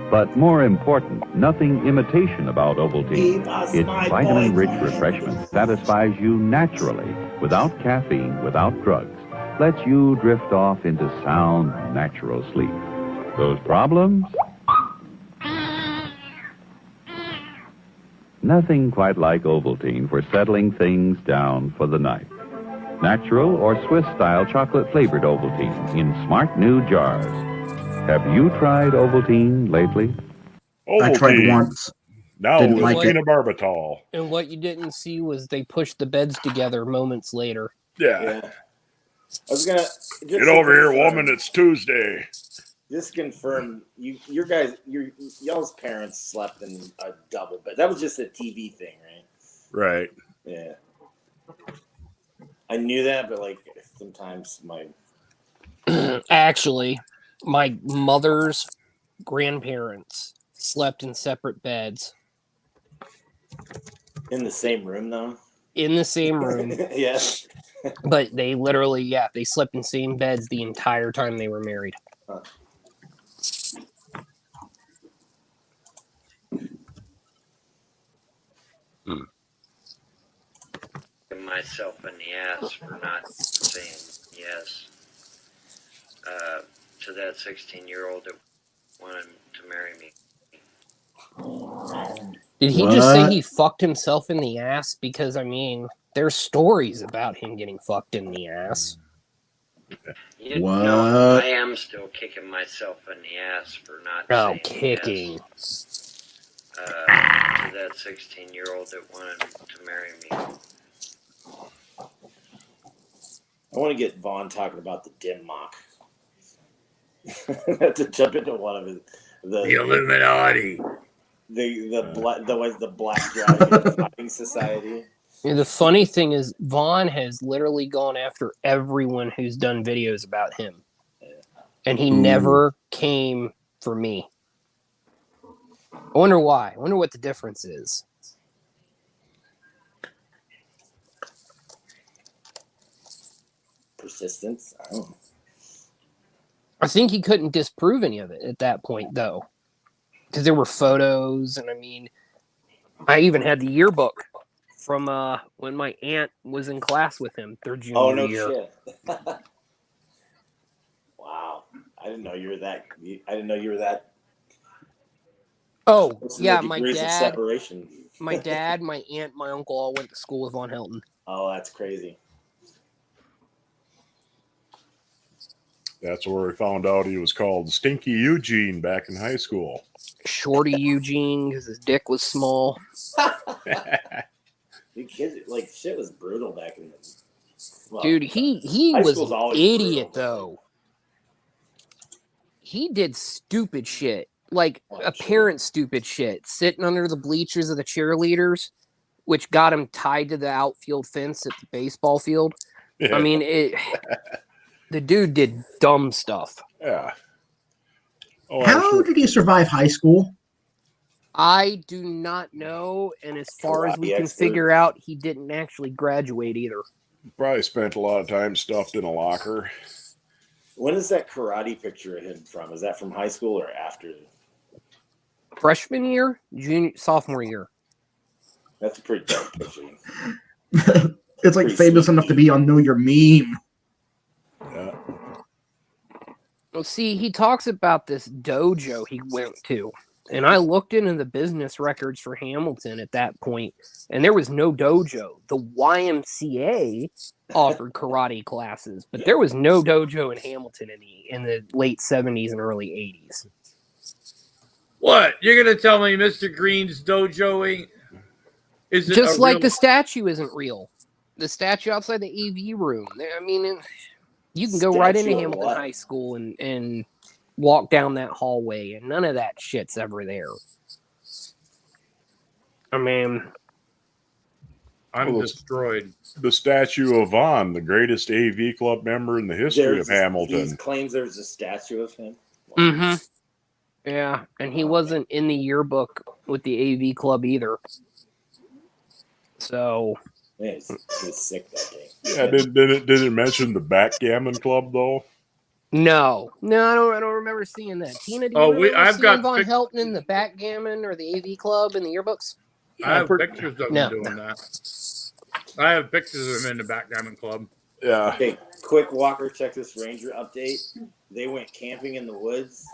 [SPEAKER 19] But more important, nothing imitation about Ovaltine. Its vitamin-rich refreshment satisfies you naturally, without caffeine, without drugs. Lets you drift off into sound, natural sleep. Those problems? Nothing quite like Ovaltine for settling things down for the night. Natural or Swiss-style chocolate-flavored Ovaltine in smart new jars. Have you tried Ovaltine lately?
[SPEAKER 17] I tried once.
[SPEAKER 16] Now
[SPEAKER 17] Didn't
[SPEAKER 16] with
[SPEAKER 17] like it.
[SPEAKER 16] phenobarbital.
[SPEAKER 13] And what you didn't see was they pushed the beds together moments later.
[SPEAKER 16] Yeah.
[SPEAKER 18] I was gonna
[SPEAKER 16] Get over here, woman. It's Tuesday.
[SPEAKER 18] Just confirm y'all's parents slept in a double bed. That was just a TV thing, right?
[SPEAKER 16] Right.
[SPEAKER 18] Yeah. I knew that, but like sometimes my
[SPEAKER 13] Actually, my mother's grandparents slept in separate beds.
[SPEAKER 18] In the same room, though?
[SPEAKER 13] In the same room.
[SPEAKER 18] Yeah.
[SPEAKER 13] But they literally, they slept in same beds the entire time they were married.
[SPEAKER 18] Huh.
[SPEAKER 20] Myself in the ass for not saying yes to that 16-year-old that wanted to marry me.
[SPEAKER 13] Did he just say he fucked himself in the ass? Because, I mean, there's stories about him getting fucked in the ass.
[SPEAKER 20] You know, I am still kicking myself in the ass for not saying
[SPEAKER 13] kicking.
[SPEAKER 20] yes. to that 16-year-old that wanted to marry me.
[SPEAKER 18] I want to get Vaughn talking about the dim mock. To jump into one of the
[SPEAKER 10] Illuminati.
[SPEAKER 18] The Black Dragon Fighting Society.
[SPEAKER 13] The funny thing is, Vaughn has literally gone after everyone who's done videos about him. And he never came for me. I wonder why. I wonder what the difference is.
[SPEAKER 18] Persistence? I don't know.
[SPEAKER 13] I think he couldn't disprove any of it at that point, though. Because there were photos, and I mean, I even had the yearbook from when my aunt was in class with him, their junior year.
[SPEAKER 18] Shit. Wow. I didn't know you were that.
[SPEAKER 13] Oh,
[SPEAKER 18] What's
[SPEAKER 13] yeah,
[SPEAKER 18] the
[SPEAKER 13] my
[SPEAKER 18] degrees of
[SPEAKER 13] dad,
[SPEAKER 18] separation?
[SPEAKER 13] my dad, my aunt, my uncle all went to school with Von Helton.
[SPEAKER 18] Oh, that's crazy.
[SPEAKER 16] That's where we found out he was called Stinky Eugene back in high school.
[SPEAKER 13] Shorty Eugene, because his dick was small.
[SPEAKER 18] You kids, like, shit was brutal back in the... Well,
[SPEAKER 13] dude, he
[SPEAKER 18] high
[SPEAKER 13] was
[SPEAKER 18] school's
[SPEAKER 13] an
[SPEAKER 18] always
[SPEAKER 13] idiot,
[SPEAKER 18] brutal.
[SPEAKER 13] though. He did stupid shit. Like, apparent stupid shit. Sitting under the bleachers of the cheerleaders, which got him tied to the outfield fence at the baseball field.
[SPEAKER 16] Yeah.
[SPEAKER 13] I mean, the dude did dumb stuff.
[SPEAKER 16] Yeah. Oh,
[SPEAKER 17] How did he survive high school?
[SPEAKER 13] I do not know, and as far as we can figure out, he didn't actually graduate either.
[SPEAKER 16] Probably spent a lot of time stuffed in a locker.
[SPEAKER 18] When is that karate picture of him from? Is that from high school or after?
[SPEAKER 13] Freshman year, sophomore year.
[SPEAKER 18] That's a pretty dope picture.
[SPEAKER 17] It's like famous enough to be on Know Your Meme.
[SPEAKER 16] Yeah.
[SPEAKER 13] Well, see, he talks about this dojo he went to, and I looked into the business records for Hamilton at that point, and there was no dojo. The YMCA offered karate classes, but there was no dojo in Hamilton in the late 70s and early 80s.
[SPEAKER 10] What? You're going to tell me Mr. Green's dojoing isn't
[SPEAKER 13] just like the
[SPEAKER 10] real...
[SPEAKER 13] statue isn't real. The statue outside the AV room. I mean, you can go right into Hamilton High School and walk down that hallway, and none of that shit's ever there. I mean,
[SPEAKER 10] I'm destroyed.
[SPEAKER 16] The statue of Vaughn, the greatest AV club member in the history of Hamilton.
[SPEAKER 18] He claims there's a statue of him.
[SPEAKER 13] Wow. Mm-hmm. Yeah, and he wasn't in the yearbook with the AV club either. So...
[SPEAKER 18] Man, he was sick that day.
[SPEAKER 16] Yeah, did it mention the backgammon club though?
[SPEAKER 13] No, I don't remember seeing that. Tina, do you remember
[SPEAKER 10] I've got
[SPEAKER 13] Von Helton in the backgammon or the AV club in the yearbooks?
[SPEAKER 10] I have pictures of him doing that. I have pictures of him in the backgammon club.
[SPEAKER 16] Yeah.
[SPEAKER 18] Okay, quick Walker Texas Ranger update. They went camping in the woods.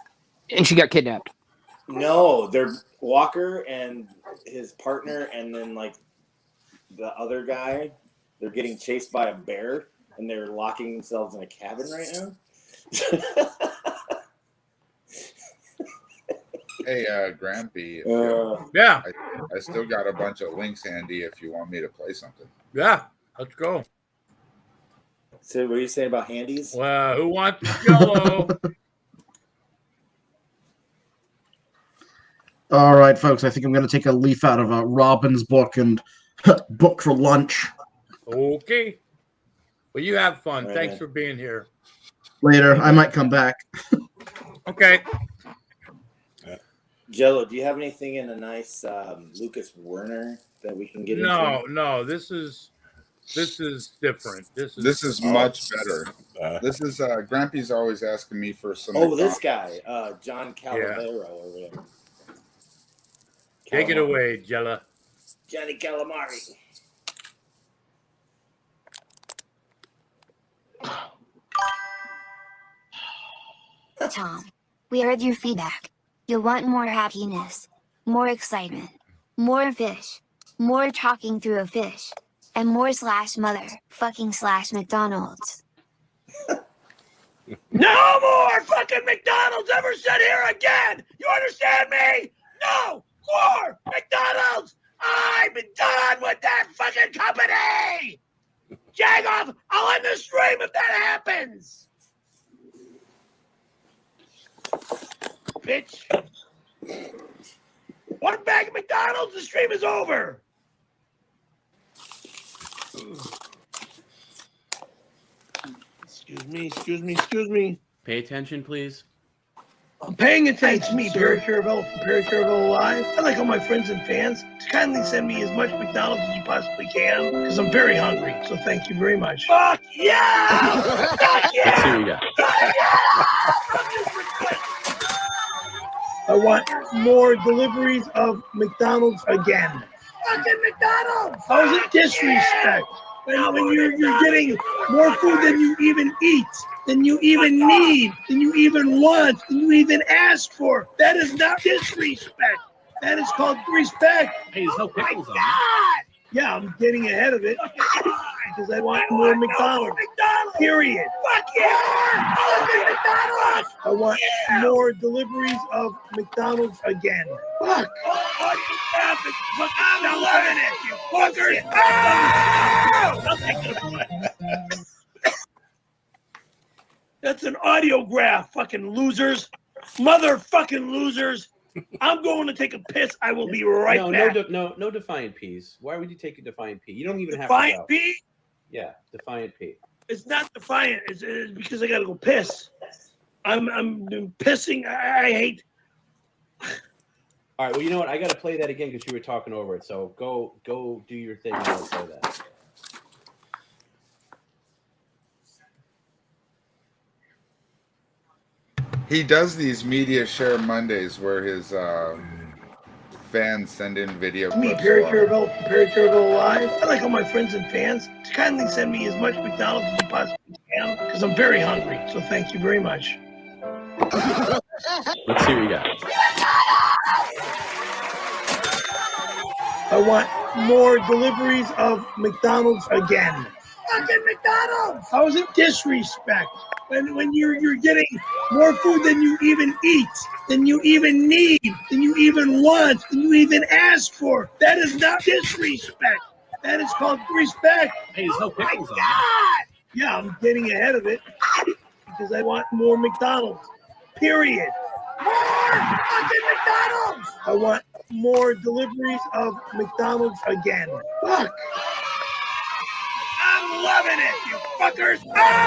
[SPEAKER 13] And she got kidnapped.
[SPEAKER 18] No, they're Walker and his partner, and then like the other guy, they're getting chased by a bear, and they're locking themselves in a cabin right now.
[SPEAKER 12] Hey, Grampy.
[SPEAKER 10] Yeah.
[SPEAKER 12] I still got a bunch of links handy if you want me to play something.
[SPEAKER 10] Yeah, let's go.
[SPEAKER 18] So what are you saying about handies?
[SPEAKER 10] Well, who wants JELLO?
[SPEAKER 17] All right, folks, I think I'm going to take a leaf out of Robin's book and book for lunch.
[SPEAKER 10] Okay. Well, you have fun.
[SPEAKER 18] Right,
[SPEAKER 10] Thanks
[SPEAKER 18] man.
[SPEAKER 10] for being here.
[SPEAKER 17] Later, I might come back.
[SPEAKER 10] Okay.
[SPEAKER 18] JELLO, do you have anything in a nice Lucas Werner that we can get into?
[SPEAKER 10] No, this is different. This is
[SPEAKER 12] much better. This is Grampy's always asking me for some.
[SPEAKER 18] Oh, this guy, John Calavero or whatever.
[SPEAKER 10] Take it away, JELLO.
[SPEAKER 18] Johnny Calamari.
[SPEAKER 21] Tom, we heard your feedback. You want more happiness, more excitement, more fish, more talking through a fish, and more /mother/ McDonald's.
[SPEAKER 5] No more fucking McDonald's ever said here again! You understand me? No more McDonald's. I'm done with that fucking company. Jag off. I'll end the stream if that happens. Bitch. One bag of McDonald's, the stream is over. Excuse me.
[SPEAKER 1] Pay attention, please.
[SPEAKER 5] I'm paying attention. It's me, Perry Caravello from Perry Caravello Live. I'd like all my friends and fans to kindly send me as much McDonald's as you possibly can, because I'm very hungry. So thank you very much. Fuck yeah! Fuck yeah!
[SPEAKER 1] Let's see what we got.
[SPEAKER 5] I want more deliveries of McDonald's again. Fucking McDonald's! How's it disrespect? When you're getting more food than you even eat, than you even need, than you even want, than you even ask for. That is not disrespect. That is called respect.
[SPEAKER 1] Hey, there's no pickles on it.
[SPEAKER 5] Yeah, I'm getting ahead of it because I want more McDonald's. Period. Fuck yeah! McDonald's! I want more deliveries of McDonald's again. Fuck. I'm loving it, you fuckers. That's an audiograph, fucking losers. Motherfucking losers. I'm going to take a piss. I will be right back.
[SPEAKER 1] No Defiant Peas. Why would you take a Defiant Pea? You don't even
[SPEAKER 5] Defiant
[SPEAKER 1] have to go.
[SPEAKER 5] Pea?
[SPEAKER 1] Yeah, Defiant Pea.
[SPEAKER 5] It's not Defiant. It's because I got to go piss. I'm pissing. I hate.
[SPEAKER 1] All right. Well, you know what? I got to play that again because you were talking over it. So go do your thing and I'll play that.
[SPEAKER 12] He does these media share Mondays where his fans send in video
[SPEAKER 5] Me,
[SPEAKER 12] clips.
[SPEAKER 5] Perry Caravello from Perry Caravello Live. I'd like all my friends and fans to kindly send me as much McDonald's as you possibly can because I'm very hungry. So thank you very much.
[SPEAKER 1] Let's see what we got.
[SPEAKER 5] I want more deliveries of McDonald's again. Fucking McDonald's! How is it disrespect? When you're getting more food than you even eat, than you even need, than you even want, than you even ask for. That is not disrespect. That is called respect.
[SPEAKER 1] Hey, there's no pickles on it.
[SPEAKER 5] Yeah, I'm getting ahead of it because I want more McDonald's. Period. More fucking McDonald's! I want more deliveries of McDonald's again. Fuck. I'm loving it, you fuckers! Oh!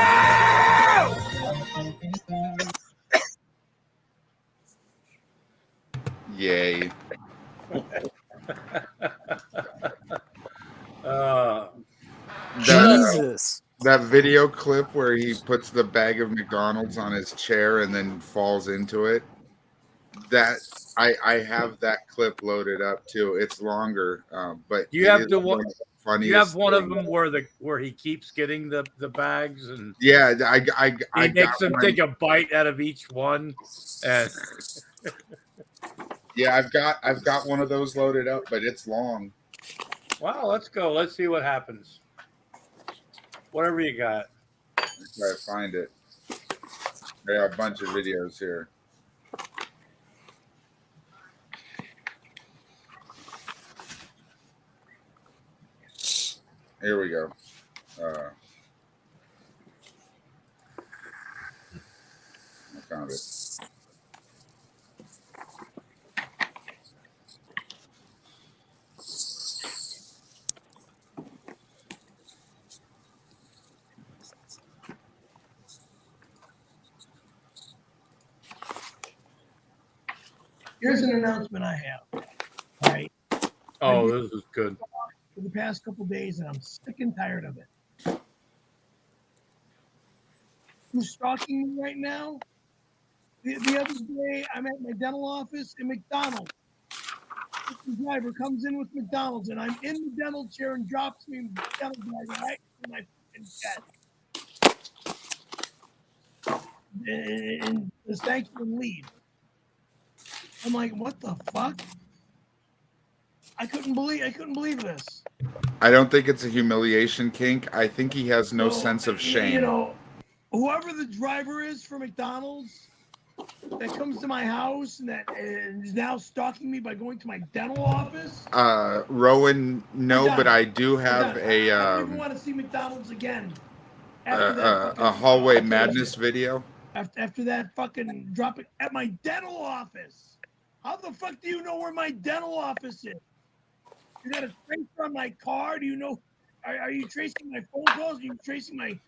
[SPEAKER 12] Yay.
[SPEAKER 13] Jesus.
[SPEAKER 12] That video clip where he puts the bag of McDonald's on his chair and then falls into it. That I have that clip loaded up too. It's longer, but
[SPEAKER 10] You have the
[SPEAKER 12] one
[SPEAKER 10] one.
[SPEAKER 12] of the funniest
[SPEAKER 10] You have one of
[SPEAKER 12] things.
[SPEAKER 10] them where he keeps getting the bags and
[SPEAKER 12] Yeah,
[SPEAKER 10] he makes them take a bite out of each one. And
[SPEAKER 12] yeah, I've got one of those loaded up, but it's long.
[SPEAKER 10] well, let's go. Let's see what happens. Whatever you got.
[SPEAKER 12] Try to find it. I got a bunch of videos here. Here we go. I found it.
[SPEAKER 5] Here's an announcement I have. All right.
[SPEAKER 10] Oh, this is good.
[SPEAKER 5] For the past couple days, and I'm sick and tired of it. Who's stalking me right now? The other day, I'm at my dental office in McDonald's. The driver comes in with McDonald's, and I'm in the dental chair and drops me in the dental bag right in my fucking chest. And says thank you and leave. I'm like, what the fuck? I couldn't believe this.
[SPEAKER 12] I don't think it's a humiliation kink. I think he has no sense of shame.
[SPEAKER 5] You know, whoever the driver is for McDonald's,
[SPEAKER 3] that comes to my house and that is now stalking me by going to my dental office?
[SPEAKER 12] Rowan, no,
[SPEAKER 3] I'm
[SPEAKER 12] but
[SPEAKER 3] done.
[SPEAKER 12] I do
[SPEAKER 3] I'm
[SPEAKER 12] have
[SPEAKER 3] done.
[SPEAKER 12] a
[SPEAKER 3] I don't even want to see McDonald's again. After
[SPEAKER 12] a,
[SPEAKER 3] that fucking
[SPEAKER 12] a hallway
[SPEAKER 3] I told
[SPEAKER 12] madness
[SPEAKER 3] you.
[SPEAKER 12] video.
[SPEAKER 3] After that fucking dropping at my dental office. How the fuck do you know where my dental office is? You got a tracer on my car? Do you know? Are you tracing my phone calls? Are you tracing my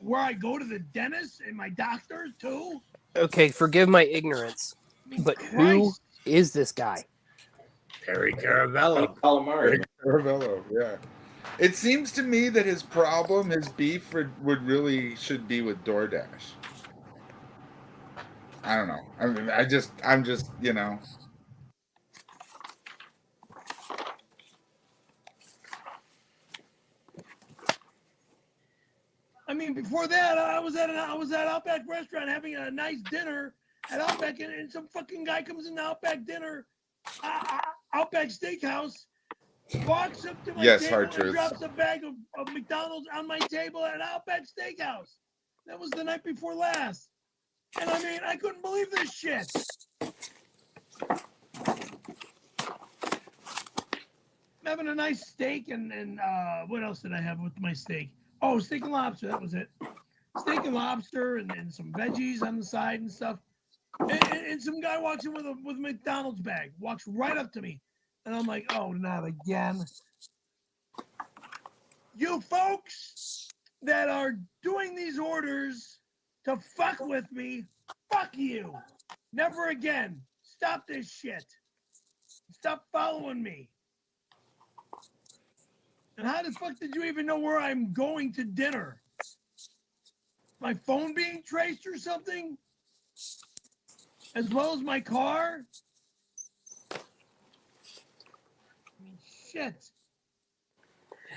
[SPEAKER 3] where I go to the dentist and my doctor too?
[SPEAKER 13] Okay, forgive my ignorance, but who is this guy?
[SPEAKER 10] Perry Caravello.
[SPEAKER 12] Perry Caravello, yeah. It seems to me that his problem, his beef, should be with DoorDash. I don't know. I mean, I'm just, you know.
[SPEAKER 3] I mean, before that, I was at Outback restaurant having a nice dinner at Outback, and some fucking guy comes in the Outback dinner, Outback Steakhouse, walks up to my
[SPEAKER 12] Yes,
[SPEAKER 3] table
[SPEAKER 12] hard
[SPEAKER 3] and
[SPEAKER 12] truths.
[SPEAKER 3] drops a bag of McDonald's on my table at Outback Steakhouse. That was the night before last. And I mean, I couldn't believe this shit. I'm having a nice steak and what else did I have with my steak? Oh, steak and lobster. That was it. Steak and lobster and some veggies on the side and stuff. And some guy walks in with a McDonald's bag, walks right up to me. And I'm like, oh, not again. You folks that are doing these orders to fuck with me, fuck you. Never again. Stop this shit. Stop following me. And how the fuck did you even know where I'm going to dinner? My phone being traced or something? As well as my car? I mean, shit.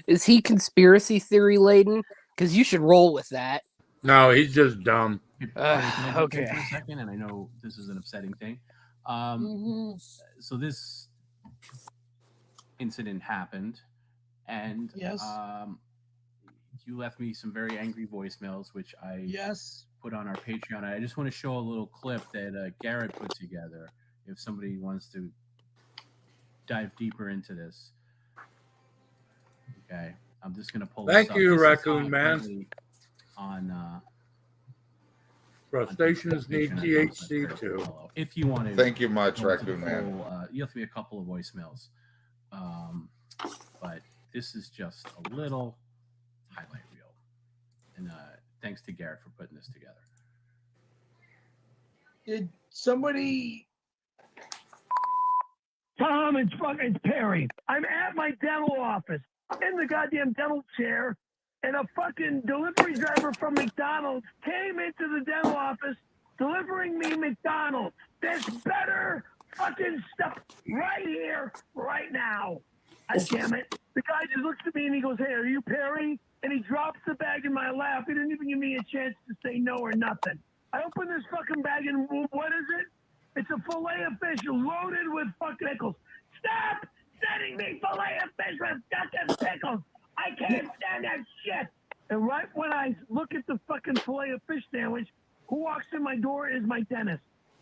[SPEAKER 13] Is he conspiracy theory laden? Because you should roll with that.
[SPEAKER 10] No, he's just dumb.
[SPEAKER 22] Can I jump in
[SPEAKER 13] Okay.
[SPEAKER 22] for a second? And I know this is an upsetting thing. So this incident happened, and
[SPEAKER 3] yes,
[SPEAKER 22] you left me some very angry voicemails, which I put on our Patreon. I just want to show a little clip that Garrett put together. If somebody wants to dive deeper into this, okay, I'm just gonna pull.
[SPEAKER 10] Thank
[SPEAKER 22] this up.
[SPEAKER 10] you,
[SPEAKER 22] This
[SPEAKER 10] Raccoon Man.
[SPEAKER 22] On
[SPEAKER 10] crustaceans need THC too.
[SPEAKER 22] If you want to,
[SPEAKER 12] Thank you much, Raccoon Man.
[SPEAKER 22] You left me a couple of voicemails, but this is just a little highlight reel, and thanks to Garrett for putting this together.
[SPEAKER 3] Did somebody... Tom, it's Perry. I'm at my dental office in the goddamn dental chair, and a fucking delivery driver from McDonald's came into the dental office delivering me McDonald's. There's better fucking stuff right here, right now. God damn it. The guy just looks at me and he goes, hey, are you Perry? And he drops the bag in my lap. He didn't even give me a chance to say no or nothing. I open this fucking bag and what is it? It's a fillet of fish loaded with fucking pickles. Stop sending me fillet of fish with fucking pickles. I can't stand that shit. And right when I look at the fucking fillet of fish sandwich, who walks in my door is my dentist.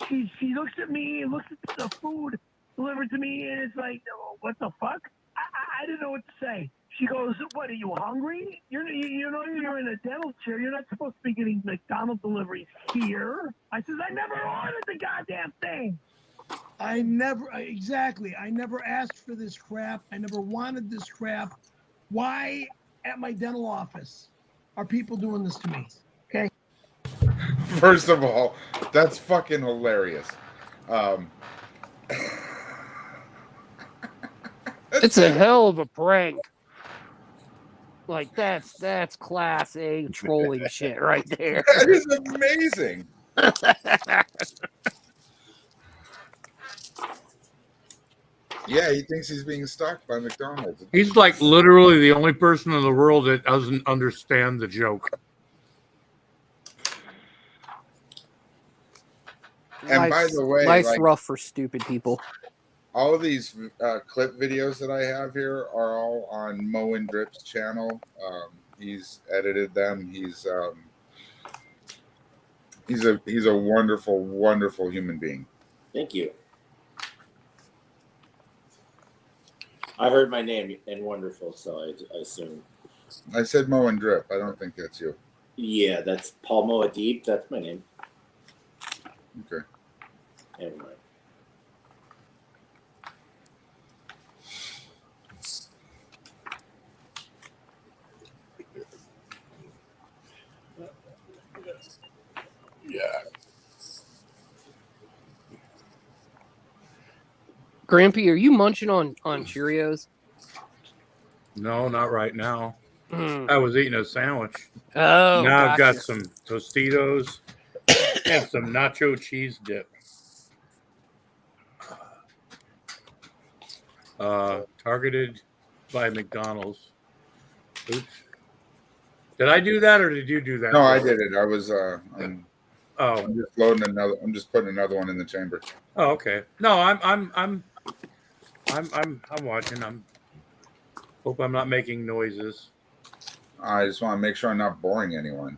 [SPEAKER 3] She looks at me and looks at the food delivered to me, and it's like, oh, what the fuck? I didn't know what to say. She goes, what, are you hungry? You know you're in a dental chair. You're not supposed to be getting McDonald's deliveries here. I says, I never ordered the goddamn thing. I never asked for this crap. I never wanted this crap. Why at my dental office are people doing this to me? Okay.
[SPEAKER 12] First of all, that's fucking hilarious.
[SPEAKER 13] It's a hell of a prank. Like that's class A trolling shit right there.
[SPEAKER 12] That is amazing. Yeah, he thinks he's being stalked by McDonald's.
[SPEAKER 10] He's like literally the only person in the world that doesn't understand the joke.
[SPEAKER 12] And by the way,
[SPEAKER 13] life's rough for stupid people.
[SPEAKER 12] All of these clip videos that I have here are all on Mo and Drip's channel. He's edited them. He's He's a wonderful, wonderful human being.
[SPEAKER 18] Thank you. I heard my name and wonderful, so I assume.
[SPEAKER 12] I said Mo and Drip. I don't think that's you.
[SPEAKER 18] Yeah, that's Paul Moadib. That's my name.
[SPEAKER 12] Okay.
[SPEAKER 18] Never mind.
[SPEAKER 16] Yeah.
[SPEAKER 13] Grampy, are you munching on Cheerios?
[SPEAKER 10] No, not right now.
[SPEAKER 13] Mm.
[SPEAKER 10] I was eating a sandwich.
[SPEAKER 13] Oh,
[SPEAKER 10] now I've got
[SPEAKER 13] gotcha.
[SPEAKER 10] some Tostitos and some nacho cheese dip. Targeted by McDonald's. Oops. Did I do that or did you do that?
[SPEAKER 12] No, I did it. I was I'm
[SPEAKER 10] Oh,
[SPEAKER 12] just loading another. I'm just putting another one in the chamber.
[SPEAKER 10] oh, okay. No, I'm watching. Hope I'm not making noises.
[SPEAKER 12] I just want to make sure I'm not boring anyone.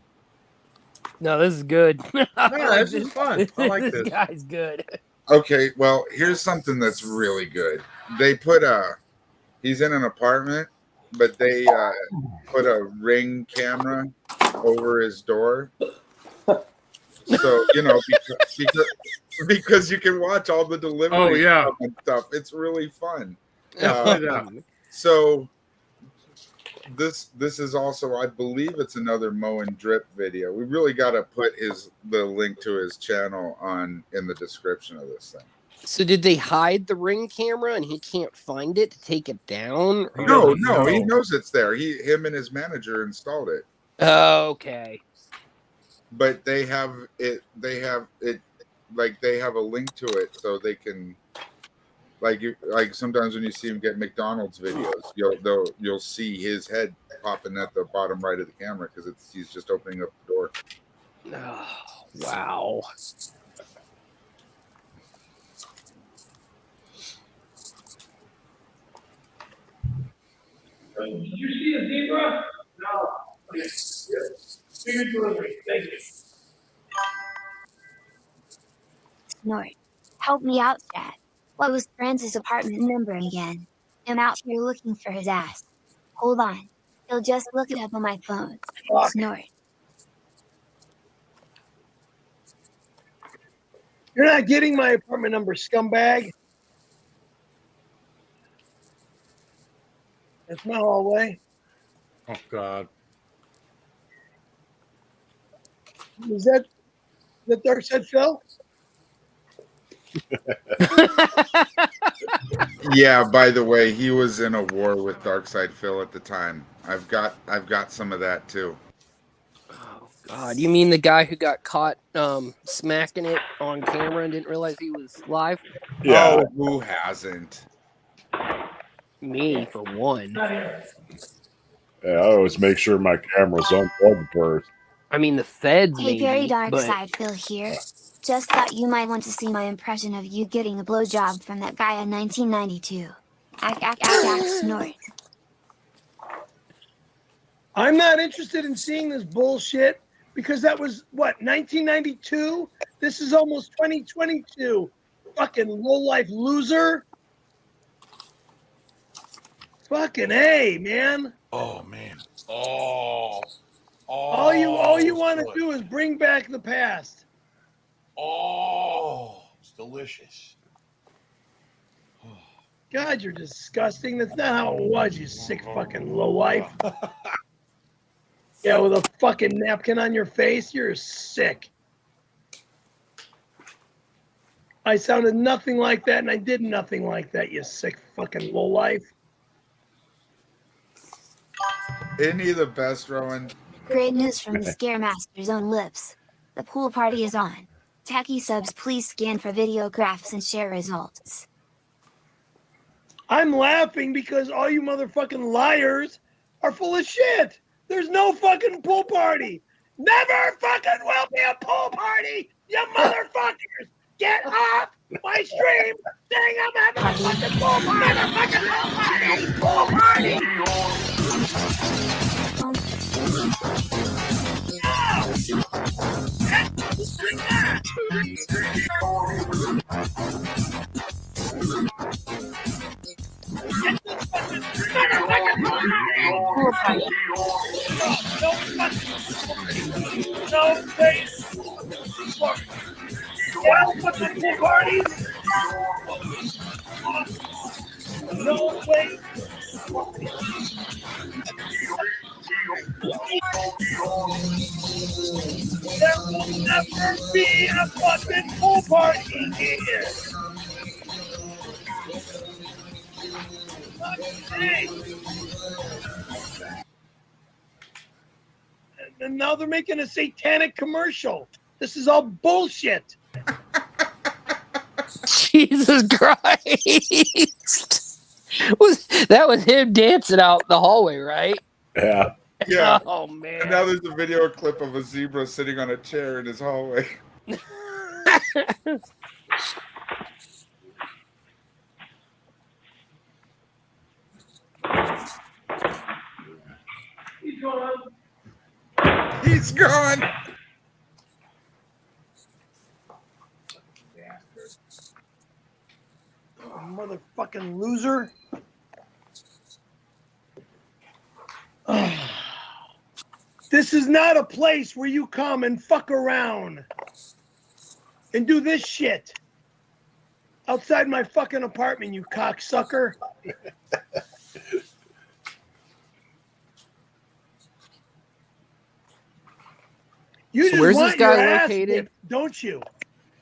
[SPEAKER 13] No, this is good.
[SPEAKER 12] this is fun. I like
[SPEAKER 13] this
[SPEAKER 12] this.
[SPEAKER 13] guy's good.
[SPEAKER 12] Okay, well, here's something that's really good. They put he's in an apartment, but they put a Ring camera over his door. So, because you can watch all the delivery and stuff. It's really fun. So this is also, I believe it's another Mo and Drip video. We really got to put the link to his channel in the description of this thing.
[SPEAKER 13] So did they hide the Ring camera and he can't find it to take it down?
[SPEAKER 12] No, he knows it's there. Him and his manager installed it.
[SPEAKER 13] Oh, okay.
[SPEAKER 12] But they have it like they have a link to it so they can like sometimes when you see him get McDonald's videos, you'll see his head popping at the bottom right of the camera because he's just opening up the door.
[SPEAKER 13] Oh, wow.
[SPEAKER 3] Did you see a zebra? No. Yes. Bigger delivery. Thank you.
[SPEAKER 21] Snort. Help me out, Chad. What was Francis' apartment number again? I'm out here looking for his ass. Hold on. He'll just look it up on my phone.
[SPEAKER 3] Fuck.
[SPEAKER 21] Snort.
[SPEAKER 3] You're not getting my apartment number, scumbag. That's my hallway.
[SPEAKER 10] Oh God.
[SPEAKER 3] Is that Dark Side Phil?
[SPEAKER 12] Yeah, by the way, he was in a war with Darkside Phil at the time. I've got some of that too.
[SPEAKER 13] Oh God, you mean the guy who got caught smacking it on camera and didn't realize he was live?
[SPEAKER 12] Yeah. Oh, who hasn't?
[SPEAKER 13] Me, for one.
[SPEAKER 16] Yeah, I always make sure my camera's unplugged first.
[SPEAKER 13] I mean, the feds
[SPEAKER 21] Hey,
[SPEAKER 13] maybe,
[SPEAKER 21] Gary
[SPEAKER 13] but...
[SPEAKER 21] Darkside Phil here. Just thought you might want to see my impression of you getting a blowjob from that guy in 1992. Snort.
[SPEAKER 3] I'm not interested in seeing this bullshit because that was, what, 1992? This is almost 2022. Fucking low-life loser. Fucking A, man.
[SPEAKER 16] Oh, man. Oh.
[SPEAKER 3] All you want to do is bring back the past.
[SPEAKER 16] Oh, it's delicious.
[SPEAKER 3] God, you're disgusting. That's not how it was, you sick fucking lowlife. Yeah, with a fucking napkin on your face, you're sick. I sounded nothing like that, and I did nothing like that, you sick fucking lowlife.
[SPEAKER 12] Isn't he the best, Rowan?
[SPEAKER 21] Great news from the Scaremaster's own lips. The pool party is on. Tacky subs, please scan for videographs and share results.
[SPEAKER 3] I'm laughing because all you motherfucking liars are full of shit. There's no fucking pool party. Never fucking will be a pool party, you motherfuckers. Get off my stream saying I'm having a fucking pool party. Pool party. No place for fucking pool parties. No place. There will never be a fucking pool party here. And now they're making a satanic commercial. This is all bullshit.
[SPEAKER 13] Jesus Christ. That was him dancing out the hallway, right?
[SPEAKER 16] Yeah.
[SPEAKER 12] Yeah.
[SPEAKER 13] Oh, man.
[SPEAKER 12] And now there's a video clip of a zebra sitting on a chair in his hallway.
[SPEAKER 3] He's gone.
[SPEAKER 12] He's gone.
[SPEAKER 3] Oh, motherfucking loser. This is not a place where you come and fuck around and do this shit outside my fucking apartment, you cocksucker. You just
[SPEAKER 13] where's
[SPEAKER 3] want
[SPEAKER 13] this guy
[SPEAKER 3] your ass
[SPEAKER 13] located?
[SPEAKER 3] whipped, don't you?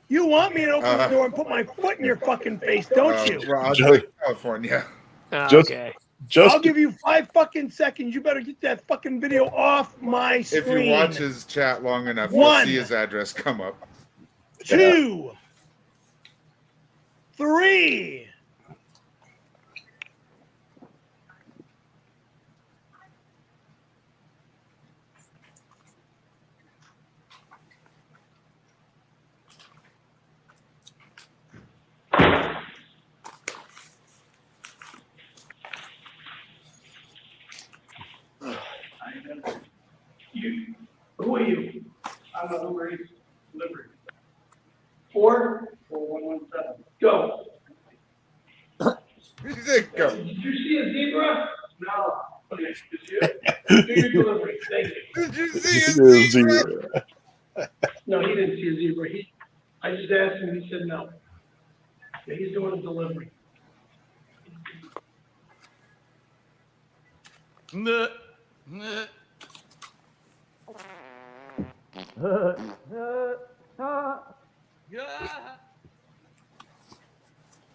[SPEAKER 3] You want me to open the door and put my foot in your fucking face, don't you?
[SPEAKER 12] Roger, California.
[SPEAKER 13] Okay.
[SPEAKER 3] I'll give you 5 fucking seconds. You better get that fucking video off my screen.
[SPEAKER 12] If you watch his chat long enough,
[SPEAKER 3] 1,
[SPEAKER 12] you'll see his address come up.
[SPEAKER 3] 2, 3. Who are you? I'm a Uber Eats delivery. 44117. Go.
[SPEAKER 12] He said go.
[SPEAKER 3] Did you see a zebra? No. Okay, did you? Do your delivery. Thank you.
[SPEAKER 12] Did you see a zebra?
[SPEAKER 3] No, he didn't see a zebra. I just asked him. He said no. Yeah, he's doing a delivery.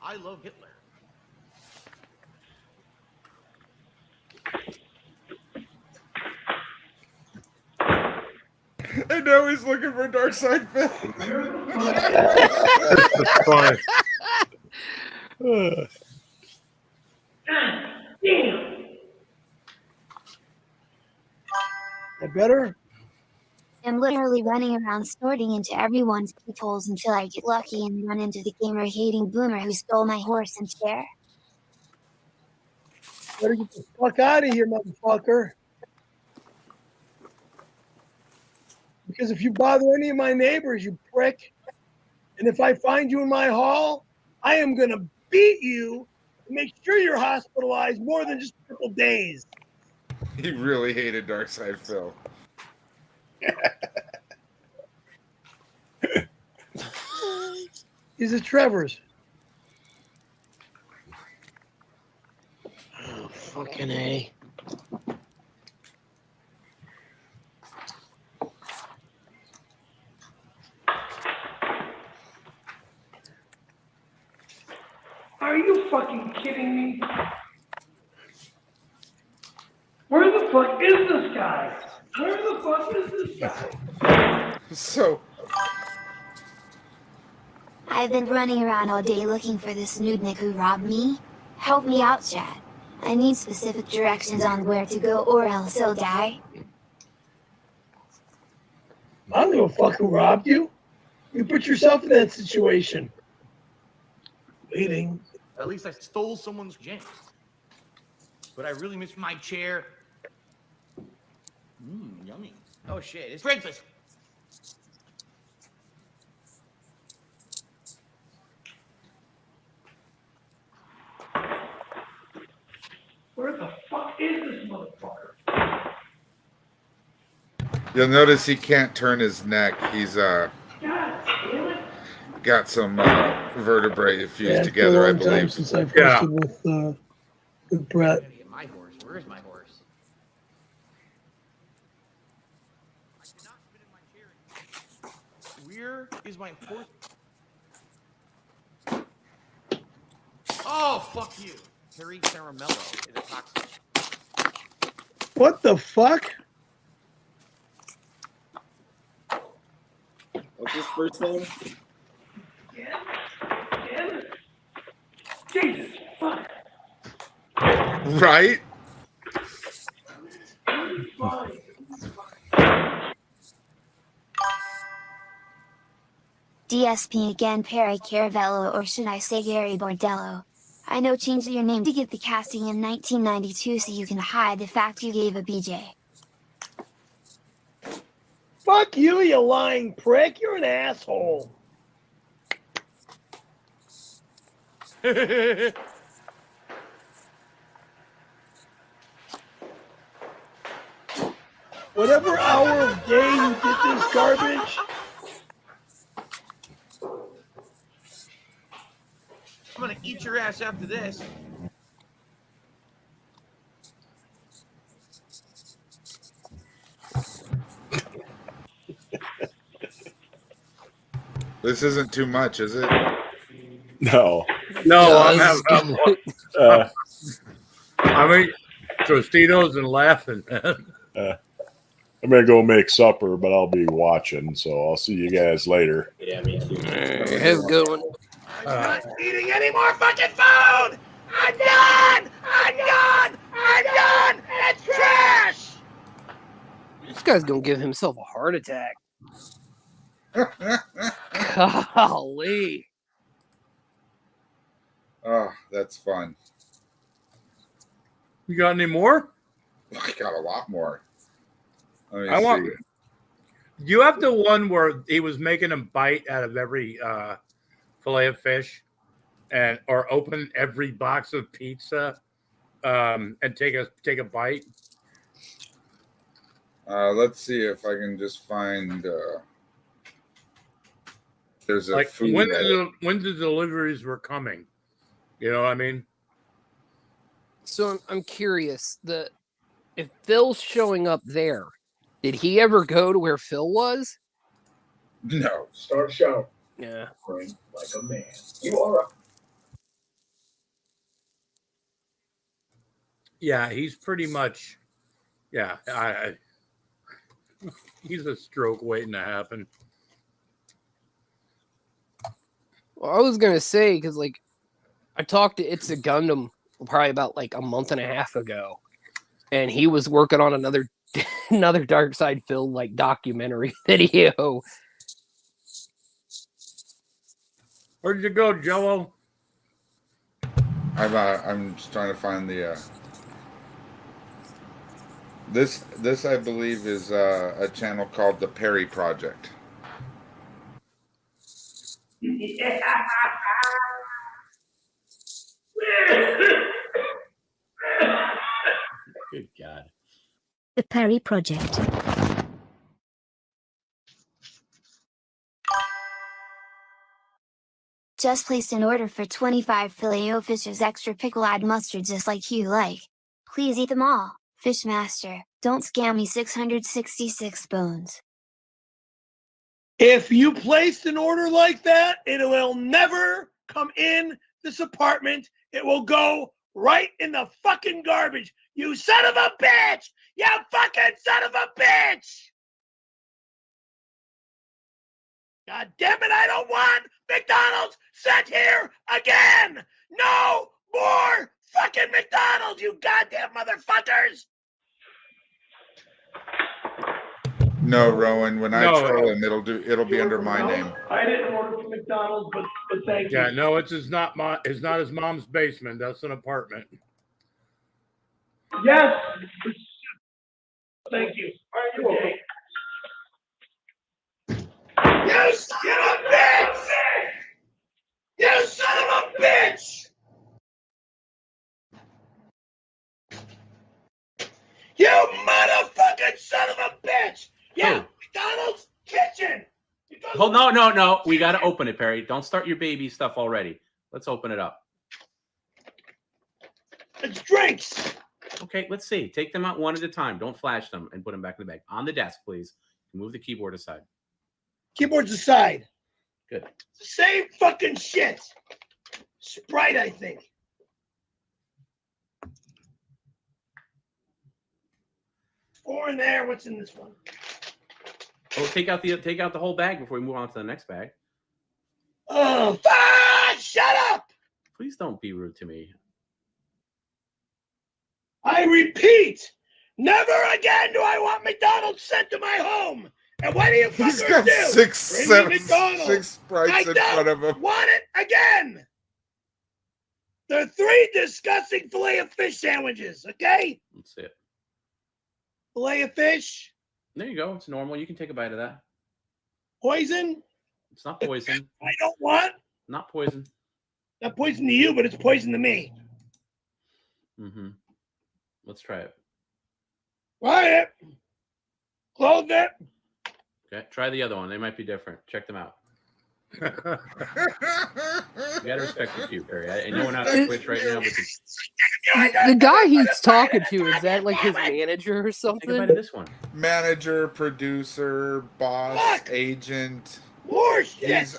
[SPEAKER 2] I love Hitler.
[SPEAKER 12] And now he's looking for Dark Side Phil.
[SPEAKER 10] That's funny.
[SPEAKER 3] Damn. That better?
[SPEAKER 21] I'm literally running around snorting into everyone's peepholes until I get lucky and run into the gamer-hating boomer who stole my horse and chair.
[SPEAKER 3] Better get the fuck out of here, motherfucker. Because if you bother any of my neighbors, you prick, and if I find you in my hall, I am going to beat you and make sure you're hospitalized more than just a couple days.
[SPEAKER 12] He really hated Dark Side Phil.
[SPEAKER 3] He's at Trevor's. Oh, fucking A. Are you fucking kidding me? Where the fuck is this guy? Where the fuck is this guy?
[SPEAKER 12] So,
[SPEAKER 21] I've been running around all day looking for this nudnik who robbed me. Help me out, Chad. I need specific directions on where to go or else he'll die.
[SPEAKER 3] I don't give a fuck who robbed you. You put yourself in that situation. Waiting.
[SPEAKER 2] At least I stole someone's jam. But I really miss my chair. Yummy. Oh shit, it's breakfast.
[SPEAKER 3] Where the fuck is this motherfucker?
[SPEAKER 12] You'll notice he can't turn his neck. He's got some vertebrae fused together, I believe.
[SPEAKER 3] Since I posted with Brett.
[SPEAKER 2] My horse. Where is my horse? Where is my horse? Oh, fuck you. Harry Caramello is a toxic.
[SPEAKER 3] What the fuck?
[SPEAKER 18] What's his first name?
[SPEAKER 3] Jesus fuck.
[SPEAKER 12] Right?
[SPEAKER 21] DSP again, Perry Caravello, or should I say Gary Bordello? I know changed your name to get the casting in 1992 so you can hide the fact you gave a BJ.
[SPEAKER 3] Fuck you, you lying prick. You're an asshole. Whatever hour of day you did this garbage.
[SPEAKER 2] I'm gonna eat your ass after this.
[SPEAKER 12] This isn't too much, is it?
[SPEAKER 16] No.
[SPEAKER 10] No, I'm having. I'm eating Tostitos and laughing, man.
[SPEAKER 16] I'm gonna go make supper, but I'll be watching, so I'll see you guys later.
[SPEAKER 18] Yeah, me too.
[SPEAKER 13] Have a good one.
[SPEAKER 3] I'm not eating any more fucking food! I'm done! I'm done! I'm done! It's trash!
[SPEAKER 13] This guy's gonna give himself a heart attack. Golly.
[SPEAKER 12] Oh, that's fun.
[SPEAKER 10] You got any more?
[SPEAKER 12] I got a lot more. Let me
[SPEAKER 10] I want.
[SPEAKER 12] see.
[SPEAKER 10] You have the one where he was making him bite out of every fillet of fish, or open every box of pizza, and take a bite.
[SPEAKER 12] Let's see if I can just find. There's a
[SPEAKER 10] Like
[SPEAKER 12] food.
[SPEAKER 10] when the deliveries were coming. You know what I mean?
[SPEAKER 13] So I'm curious. If Phil's showing up there, did he ever go to where Phil was?
[SPEAKER 12] No.
[SPEAKER 3] Start show.
[SPEAKER 13] Yeah.
[SPEAKER 3] Like a man. You are a...
[SPEAKER 10] Yeah, he's pretty much. Yeah, he's a stroke waiting to happen.
[SPEAKER 13] Well, I was gonna say because I talked to It's a Gundam probably about a month and a half ago, and he was working on another Dark Side Phil documentary video.
[SPEAKER 10] Where did you go, Jello?
[SPEAKER 12] I'm just trying to find the. This I believe is a channel called the Perry Project.
[SPEAKER 3] Yeah.
[SPEAKER 22] Good God.
[SPEAKER 21] The Perry Project. Just placed an order for 25 Filet-O-Fish's extra pickle-eyed mustard just like you like. Please eat them all, Fishmaster. Don't scam me 666 bones.
[SPEAKER 3] If you placed an order like that, it will never come in this apartment. It will go right in the fucking garbage. You son of a bitch! You fucking son of a bitch! God damn it, I don't want McDonald's sent here again! No more fucking McDonald's, you goddamn motherfuckers!
[SPEAKER 12] No, Rowan. When I troll him, it'll be under my name.
[SPEAKER 3] I didn't order from McDonald's, but thank you.
[SPEAKER 10] Yeah, no, it's not his mom's basement. That's an apartment.
[SPEAKER 3] Yes. Thank you. You're welcome. You son of a bitch! You son of a bitch! You motherfucking son of a bitch! You
[SPEAKER 1] Hold no. We got to open it, Perry. Don't start your baby stuff already. Let's open it up.
[SPEAKER 3] It's drinks.
[SPEAKER 1] Okay, let's see. Take them out one at a time. Don't flash them and put them back in the bag. On the desk, please. Move the keyboard aside.
[SPEAKER 3] Keyboard's aside.
[SPEAKER 1] Good.
[SPEAKER 3] It's the same fucking shit. Sprite, I think. Four in there. What's in this one?
[SPEAKER 1] Oh, take out the whole bag before we move on to the next bag.
[SPEAKER 3] Oh, fuck! Shut up!
[SPEAKER 1] Please don't be rude to me.
[SPEAKER 3] I repeat, never again do I want McDonald's sent to my home. And what do you
[SPEAKER 12] He's
[SPEAKER 3] fuckers
[SPEAKER 12] got
[SPEAKER 3] do?
[SPEAKER 12] six
[SPEAKER 3] Bring me McDonald's.
[SPEAKER 12] Sprites
[SPEAKER 3] I
[SPEAKER 12] in
[SPEAKER 3] don't
[SPEAKER 12] front of him.
[SPEAKER 3] want it again. There are 3 disgusting filet of fish sandwiches, okay?
[SPEAKER 1] Let's see it.
[SPEAKER 3] Filet of fish.
[SPEAKER 1] There you go. It's normal. You can take a bite of that.
[SPEAKER 3] Poison.
[SPEAKER 1] It's not poison.
[SPEAKER 3] I don't want.
[SPEAKER 1] Not poison.
[SPEAKER 3] Not poison to you, but it's poison to me.
[SPEAKER 1] Mm-hmm. Let's try it.
[SPEAKER 3] Try it. Close it.
[SPEAKER 1] Okay. Try the other one. They might be different. Check them out. You gotta respect the few, Perry. I know we're not on Twitch right now, but
[SPEAKER 13] The guy he's talking to, is that like his manager or something?
[SPEAKER 1] think about this one.
[SPEAKER 12] Manager, producer, boss, agent.
[SPEAKER 3] More shit.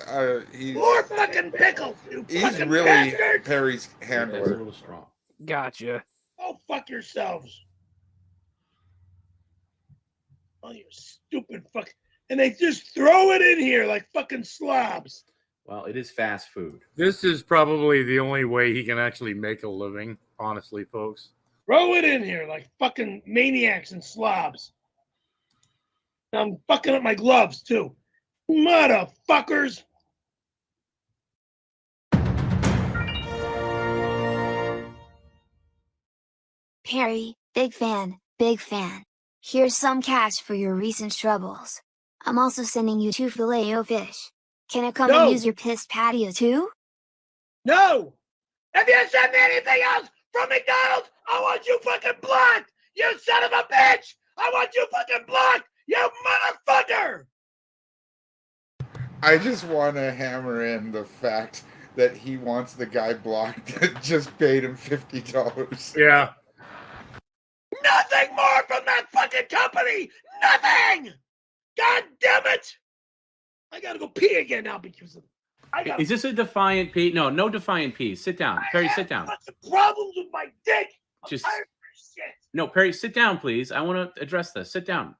[SPEAKER 12] He's
[SPEAKER 3] More fucking pickles. You
[SPEAKER 12] he's
[SPEAKER 3] fucking
[SPEAKER 12] really
[SPEAKER 3] bastards.
[SPEAKER 12] Perry's
[SPEAKER 1] That's a
[SPEAKER 12] handler.
[SPEAKER 1] little strong.
[SPEAKER 13] Gotcha.
[SPEAKER 3] Oh, fuck yourselves. Oh, you stupid fuck. And they just throw it in here like fucking slobs.
[SPEAKER 1] Well, it is fast food.
[SPEAKER 10] This is probably the only way he can actually make a living, honestly, folks.
[SPEAKER 3] Throw it in here like fucking maniacs and slobs. I'm fucking up my gloves, too. Motherfuckers.
[SPEAKER 21] Perry, big fan, big fan. Here's some cash for your recent troubles. I'm also sending you 2 filet-o-fish. Can I come
[SPEAKER 3] No.
[SPEAKER 21] and use your pissed patio too?
[SPEAKER 3] No. If you send me anything else from McDonald's, I want you fucking blocked. You son of a bitch. I want you fucking blocked. You motherfucker.
[SPEAKER 12] I just want to hammer in the fact that he wants the guy blocked that just paid him $50.
[SPEAKER 10] Yeah.
[SPEAKER 3] Nothing more from that fucking company. Nothing. God damn it. I gotta go pee again now because of.
[SPEAKER 1] Is this a defiant pee? No, no defiant pee. Sit down. Perry, sit down.
[SPEAKER 3] Problems with my dick. I'm
[SPEAKER 1] Just
[SPEAKER 3] tired of this shit.
[SPEAKER 1] no, Perry, sit down, please. I want to address this. Sit down.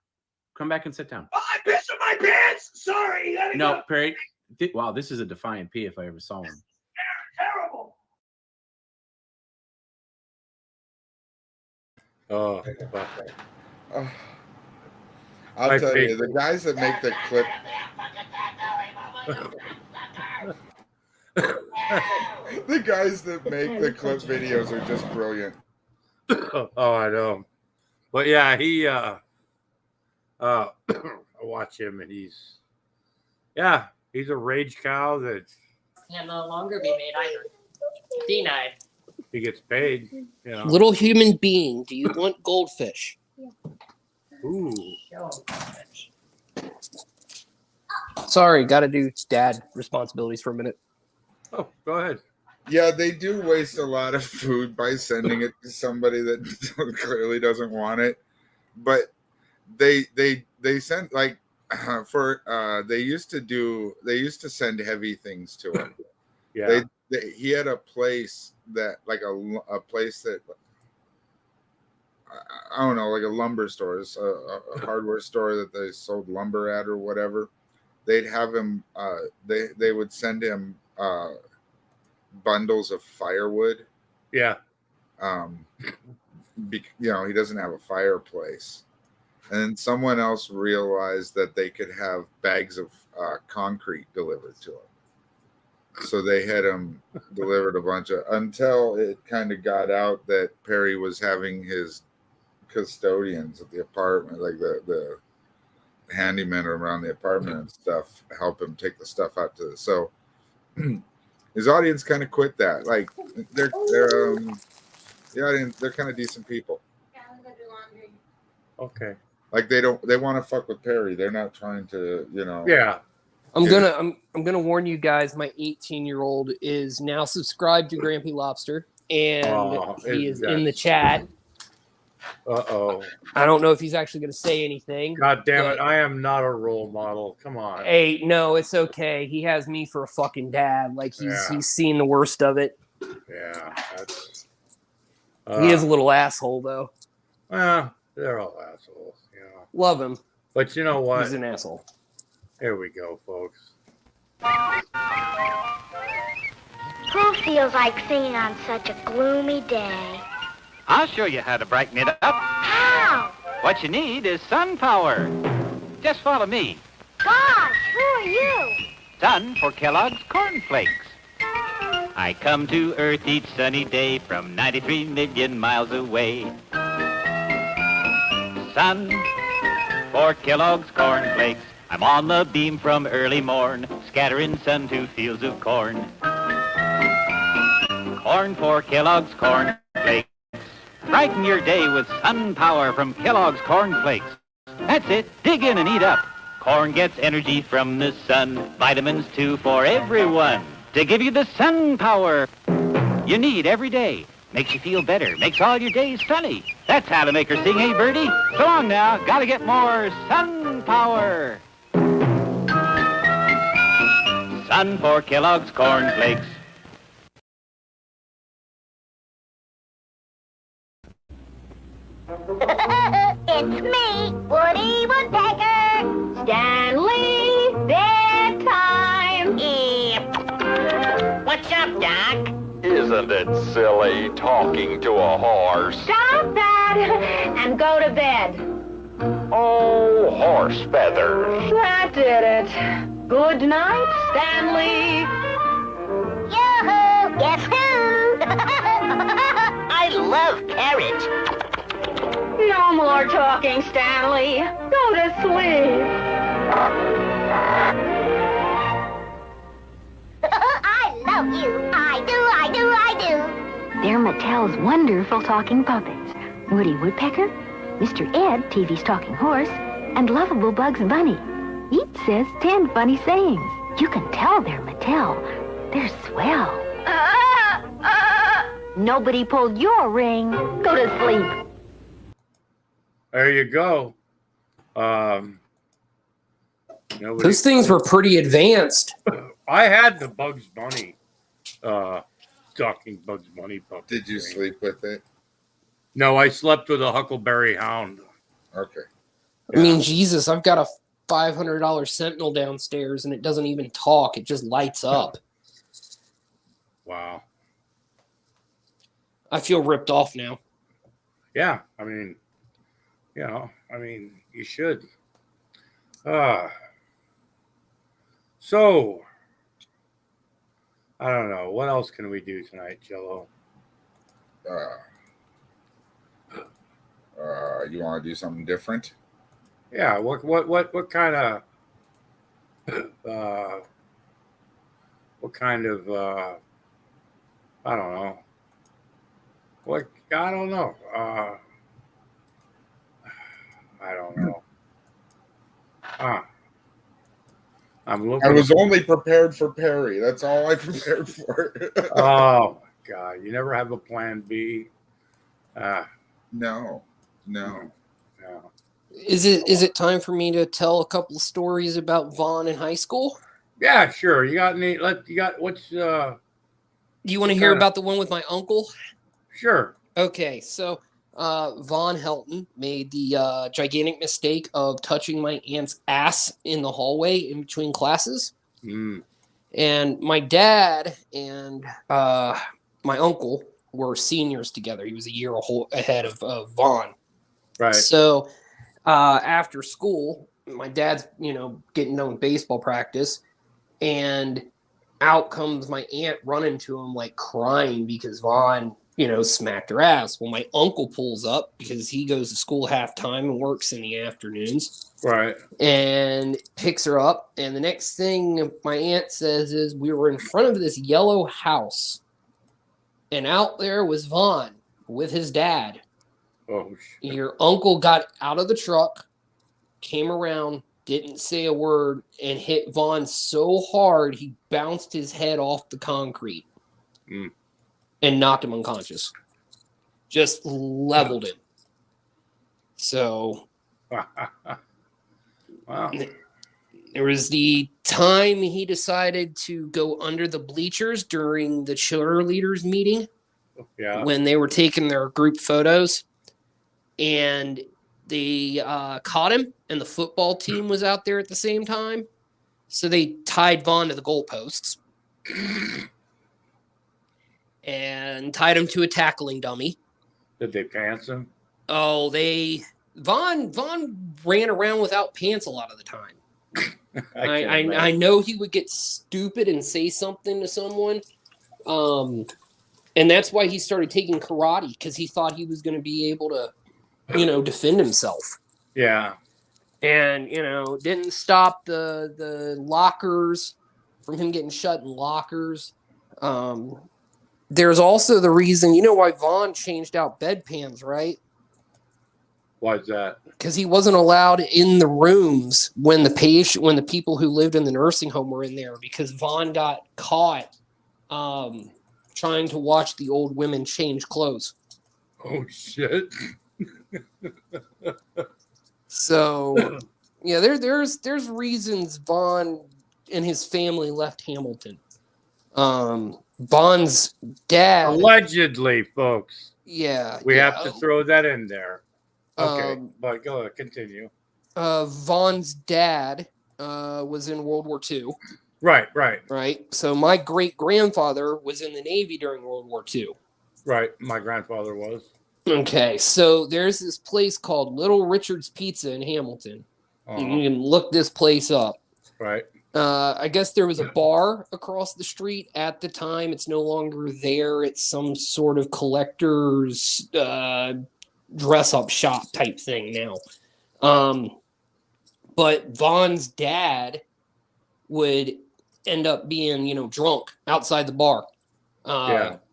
[SPEAKER 1] Come back and sit down.
[SPEAKER 3] Oh, I pissed in my pants. Sorry. You gotta
[SPEAKER 1] No,
[SPEAKER 3] go.
[SPEAKER 1] Perry. Wow, this is a defiant pee if I ever saw one.
[SPEAKER 3] Terrible.
[SPEAKER 10] Oh,
[SPEAKER 12] I'll tell you, the guys that make the clip. The guys that make the clip videos are just brilliant.
[SPEAKER 10] Oh, I know. But yeah, he I watch him and he's a rage cow that
[SPEAKER 4] Can no longer be made either. Denied.
[SPEAKER 10] he gets paid, you know.
[SPEAKER 13] Little human being, do you want goldfish?
[SPEAKER 10] Ooh.
[SPEAKER 13] Sorry, gotta do dad responsibilities for a minute.
[SPEAKER 10] Oh, go ahead.
[SPEAKER 12] Yeah, they do waste a lot of food by sending it to somebody that clearly doesn't want it. But they sent like they used to send heavy things to him.
[SPEAKER 10] Yeah.
[SPEAKER 12] He had a place that like a place that I don't know, like a lumber store, a hardware store that they sold lumber at or whatever. They'd have him. They would send him bundles of firewood.
[SPEAKER 10] Yeah.
[SPEAKER 12] He doesn't have a fireplace, and then someone else realized that they could have bags of concrete delivered to him. So they had him delivered a bunch of until it kind of got out that Perry was having his custodians at the apartment, like the handyman around the apartment and stuff, help him take the stuff out to. So his audience kind of quit that. Like they're the audience, they're kind of decent people.
[SPEAKER 10] Okay.
[SPEAKER 12] Like they want to fuck with Perry. They're not trying to,
[SPEAKER 10] Yeah.
[SPEAKER 13] I'm gonna warn you guys. My 18-year-old is now subscribed to Grampy Lobster, and he is in the chat.
[SPEAKER 10] Uh-oh.
[SPEAKER 13] I don't know if he's actually gonna say anything.
[SPEAKER 10] God damn it! I am not a role model. Come on.
[SPEAKER 13] Hey, no, it's okay. He has me for a fucking dad. Like he's seen the worst of it.
[SPEAKER 10] Yeah, that's.
[SPEAKER 13] He is a little asshole, though.
[SPEAKER 10] Well, they're all assholes, you know.
[SPEAKER 13] Love him.
[SPEAKER 10] But you know what?
[SPEAKER 13] He's an asshole.
[SPEAKER 10] Here we go, folks.
[SPEAKER 6] Who feels like singing on such a gloomy day?
[SPEAKER 7] I'll show you how to brighten it up.
[SPEAKER 6] How?
[SPEAKER 7] What you need is sun power. Just follow me.
[SPEAKER 6] Gosh, who are you?
[SPEAKER 7] Sun for Kellogg's Corn Flakes. I come to Earth each sunny day from 93 million miles away. Sun for Kellogg's Corn Flakes. I'm on the beam from early morn, scattering sun to fields of corn. Corn for Kellogg's Corn Flakes. Brighten your day with sun power from Kellogg's Corn Flakes. That's it. Dig in and eat up. Corn gets energy from the sun. Vitamins too for everyone. To give you the sun power you need every day. Makes you feel better. Makes all your days sunny. That's how to make her sing, hey, birdie? So long now. Gotta get more sun power. Sun for Kellogg's Corn Flakes.
[SPEAKER 6] It's me, Woody Woodpecker. Stanley, bedtime. What's up, Doc?
[SPEAKER 23] Isn't it silly talking to a horse?
[SPEAKER 6] Stop that and go to bed.
[SPEAKER 23] Oh, horse feathers.
[SPEAKER 6] That did it. Good night, Stanley. Yoo-hoo! Guess who? I love carrot. No more talking, Stanley. Go to sleep. I love you. I do. They're Mattel's wonderful talking puppets. Woody Woodpecker, Mr. Ed, TV's talking horse, and lovable Bugs Bunny. Each says 10 funny sayings. You can tell they're Mattel. They're swell. Nobody pulled your ring. Go to sleep.
[SPEAKER 10] There you go.
[SPEAKER 13] Those things were pretty advanced.
[SPEAKER 10] I had the Bugs Bunny, talking Bugs Bunny puppet.
[SPEAKER 12] Did you sleep with it?
[SPEAKER 10] No, I slept with a Huckleberry Hound.
[SPEAKER 12] Okay.
[SPEAKER 13] I mean, Jesus, I've got a $500 Sentinel downstairs, and it doesn't even talk. It just lights up.
[SPEAKER 10] Wow.
[SPEAKER 13] I feel ripped off now.
[SPEAKER 10] Yeah, I mean, you should. So, I don't know. What else can we do tonight, Jello?
[SPEAKER 12] You want to do something different?
[SPEAKER 10] Yeah. What kind of I don't know. I don't know. I don't know. I'm looking.
[SPEAKER 12] I was only prepared for Perry. That's all I prepared for.
[SPEAKER 10] Oh my God! You never have a plan B.
[SPEAKER 12] No.
[SPEAKER 13] Is it time for me to tell a couple of stories about Vaughn in high school?
[SPEAKER 10] Yeah, sure. You got any? What's?
[SPEAKER 13] Do you want to hear about the one with my uncle?
[SPEAKER 10] Sure.
[SPEAKER 13] Okay, so Vaughn Helton made the gigantic mistake of touching my aunt's ass in the hallway in between classes. And my dad and my uncle were seniors together. He was a year ahead of Vaughn.
[SPEAKER 10] Right.
[SPEAKER 13] So after school, my dad's, getting done with baseball practice, and out comes my aunt running to him, like crying because Vaughn, smacked her ass. Well, my uncle pulls up because he goes to school halftime and works in the afternoons.
[SPEAKER 10] Right.
[SPEAKER 13] And picks her up. And the next thing my aunt says is, we were in front of this yellow house, and out there was Vaughn with his dad.
[SPEAKER 10] Oh, shit.
[SPEAKER 13] Your uncle got out of the truck, came around, didn't say a word, and hit Vaughn so hard he bounced his head off the concrete and knocked him unconscious. Just leveled him. So
[SPEAKER 10] wow.
[SPEAKER 13] There was the time he decided to go under the bleachers during the cheerleaders meeting.
[SPEAKER 10] Yeah.
[SPEAKER 13] When they were taking their group photos, and they caught him, and the football team was out there at the same time. So they tied Vaughn to the goalposts and tied him to a tackling dummy.
[SPEAKER 10] Did they pants him?
[SPEAKER 13] Oh, Vaughn ran around without pants a lot of the time. I know he would get stupid and say something to someone. And that's why he started taking karate, because he thought he was going to be able to, defend himself.
[SPEAKER 10] Yeah.
[SPEAKER 13] And, didn't stop the lockers from him getting shut in lockers. There's also the reason, why Vaughn changed out bedpans, right?
[SPEAKER 10] Why is that?
[SPEAKER 13] Because he wasn't allowed in the rooms when the people who lived in the nursing home were in there, because Vaughn got caught trying to watch the old women change clothes.
[SPEAKER 10] Oh, shit.
[SPEAKER 13] So, yeah, there's reasons Vaughn and his family left Hamilton. Vaughn's dad...
[SPEAKER 10] Allegedly, folks.
[SPEAKER 13] Yeah.
[SPEAKER 10] We have to throw that in there. Okay, but go ahead, continue.
[SPEAKER 13] Vaughn's dad was in World War II.
[SPEAKER 10] Right.
[SPEAKER 13] So my great-grandfather was in the Navy during World War II.
[SPEAKER 10] Right, my grandfather was.
[SPEAKER 13] Okay, so there's this place called Little Richard's Pizza in Hamilton. You can look this place up.
[SPEAKER 10] Right.
[SPEAKER 13] I guess there was a bar across the street at the time. It's no longer there. It's some sort of collector's dress-up shop type thing now. But Vaughn's dad would end up being, drunk outside the bar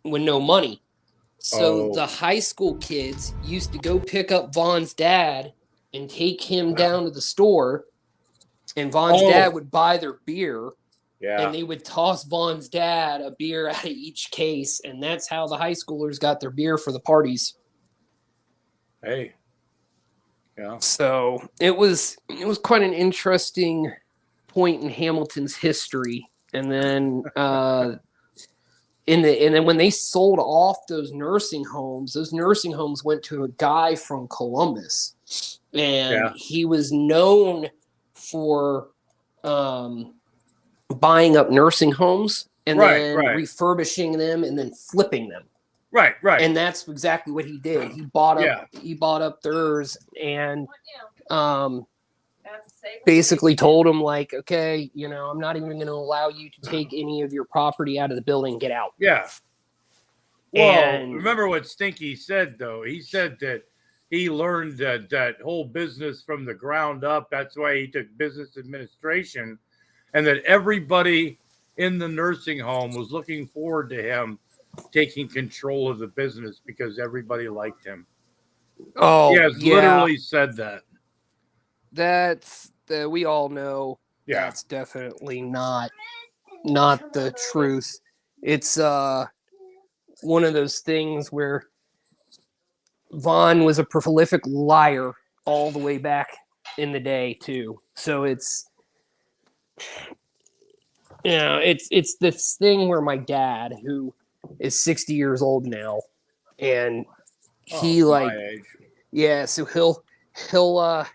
[SPEAKER 13] with no money. So the high school kids used to go pick up Vaughn's dad and take him down to the store, and Vaughn's dad would buy their beer, and they would toss Vaughn's dad a beer out of each case, and that's how the high schoolers got their beer for the parties.
[SPEAKER 10] Hey. Yeah.
[SPEAKER 13] So it was quite an interesting point in Hamilton's history. And then and then when they sold off those nursing homes went to a guy from Columbus. And he was known for buying up nursing homes and then refurbishing them and then flipping them.
[SPEAKER 10] Right.
[SPEAKER 13] And that's exactly what he did. He bought up theirs and basically told him, like, okay, I'm not even going to allow you to take any of your property out of the building. Get out.
[SPEAKER 10] Yeah. Well, remember what Stinky said, though. He said that he learned that whole business from the ground up. That's why he took business administration, and that everybody in the nursing home was looking forward to him taking control of the business because everybody liked him.
[SPEAKER 13] Oh,
[SPEAKER 10] he has literally said that.
[SPEAKER 13] We all know that's definitely not the truth. It's one of those things where Vaughn was a prolific liar all the way back in the day too. So it's it's this thing where my dad, who is 60 years old now, and he so he'll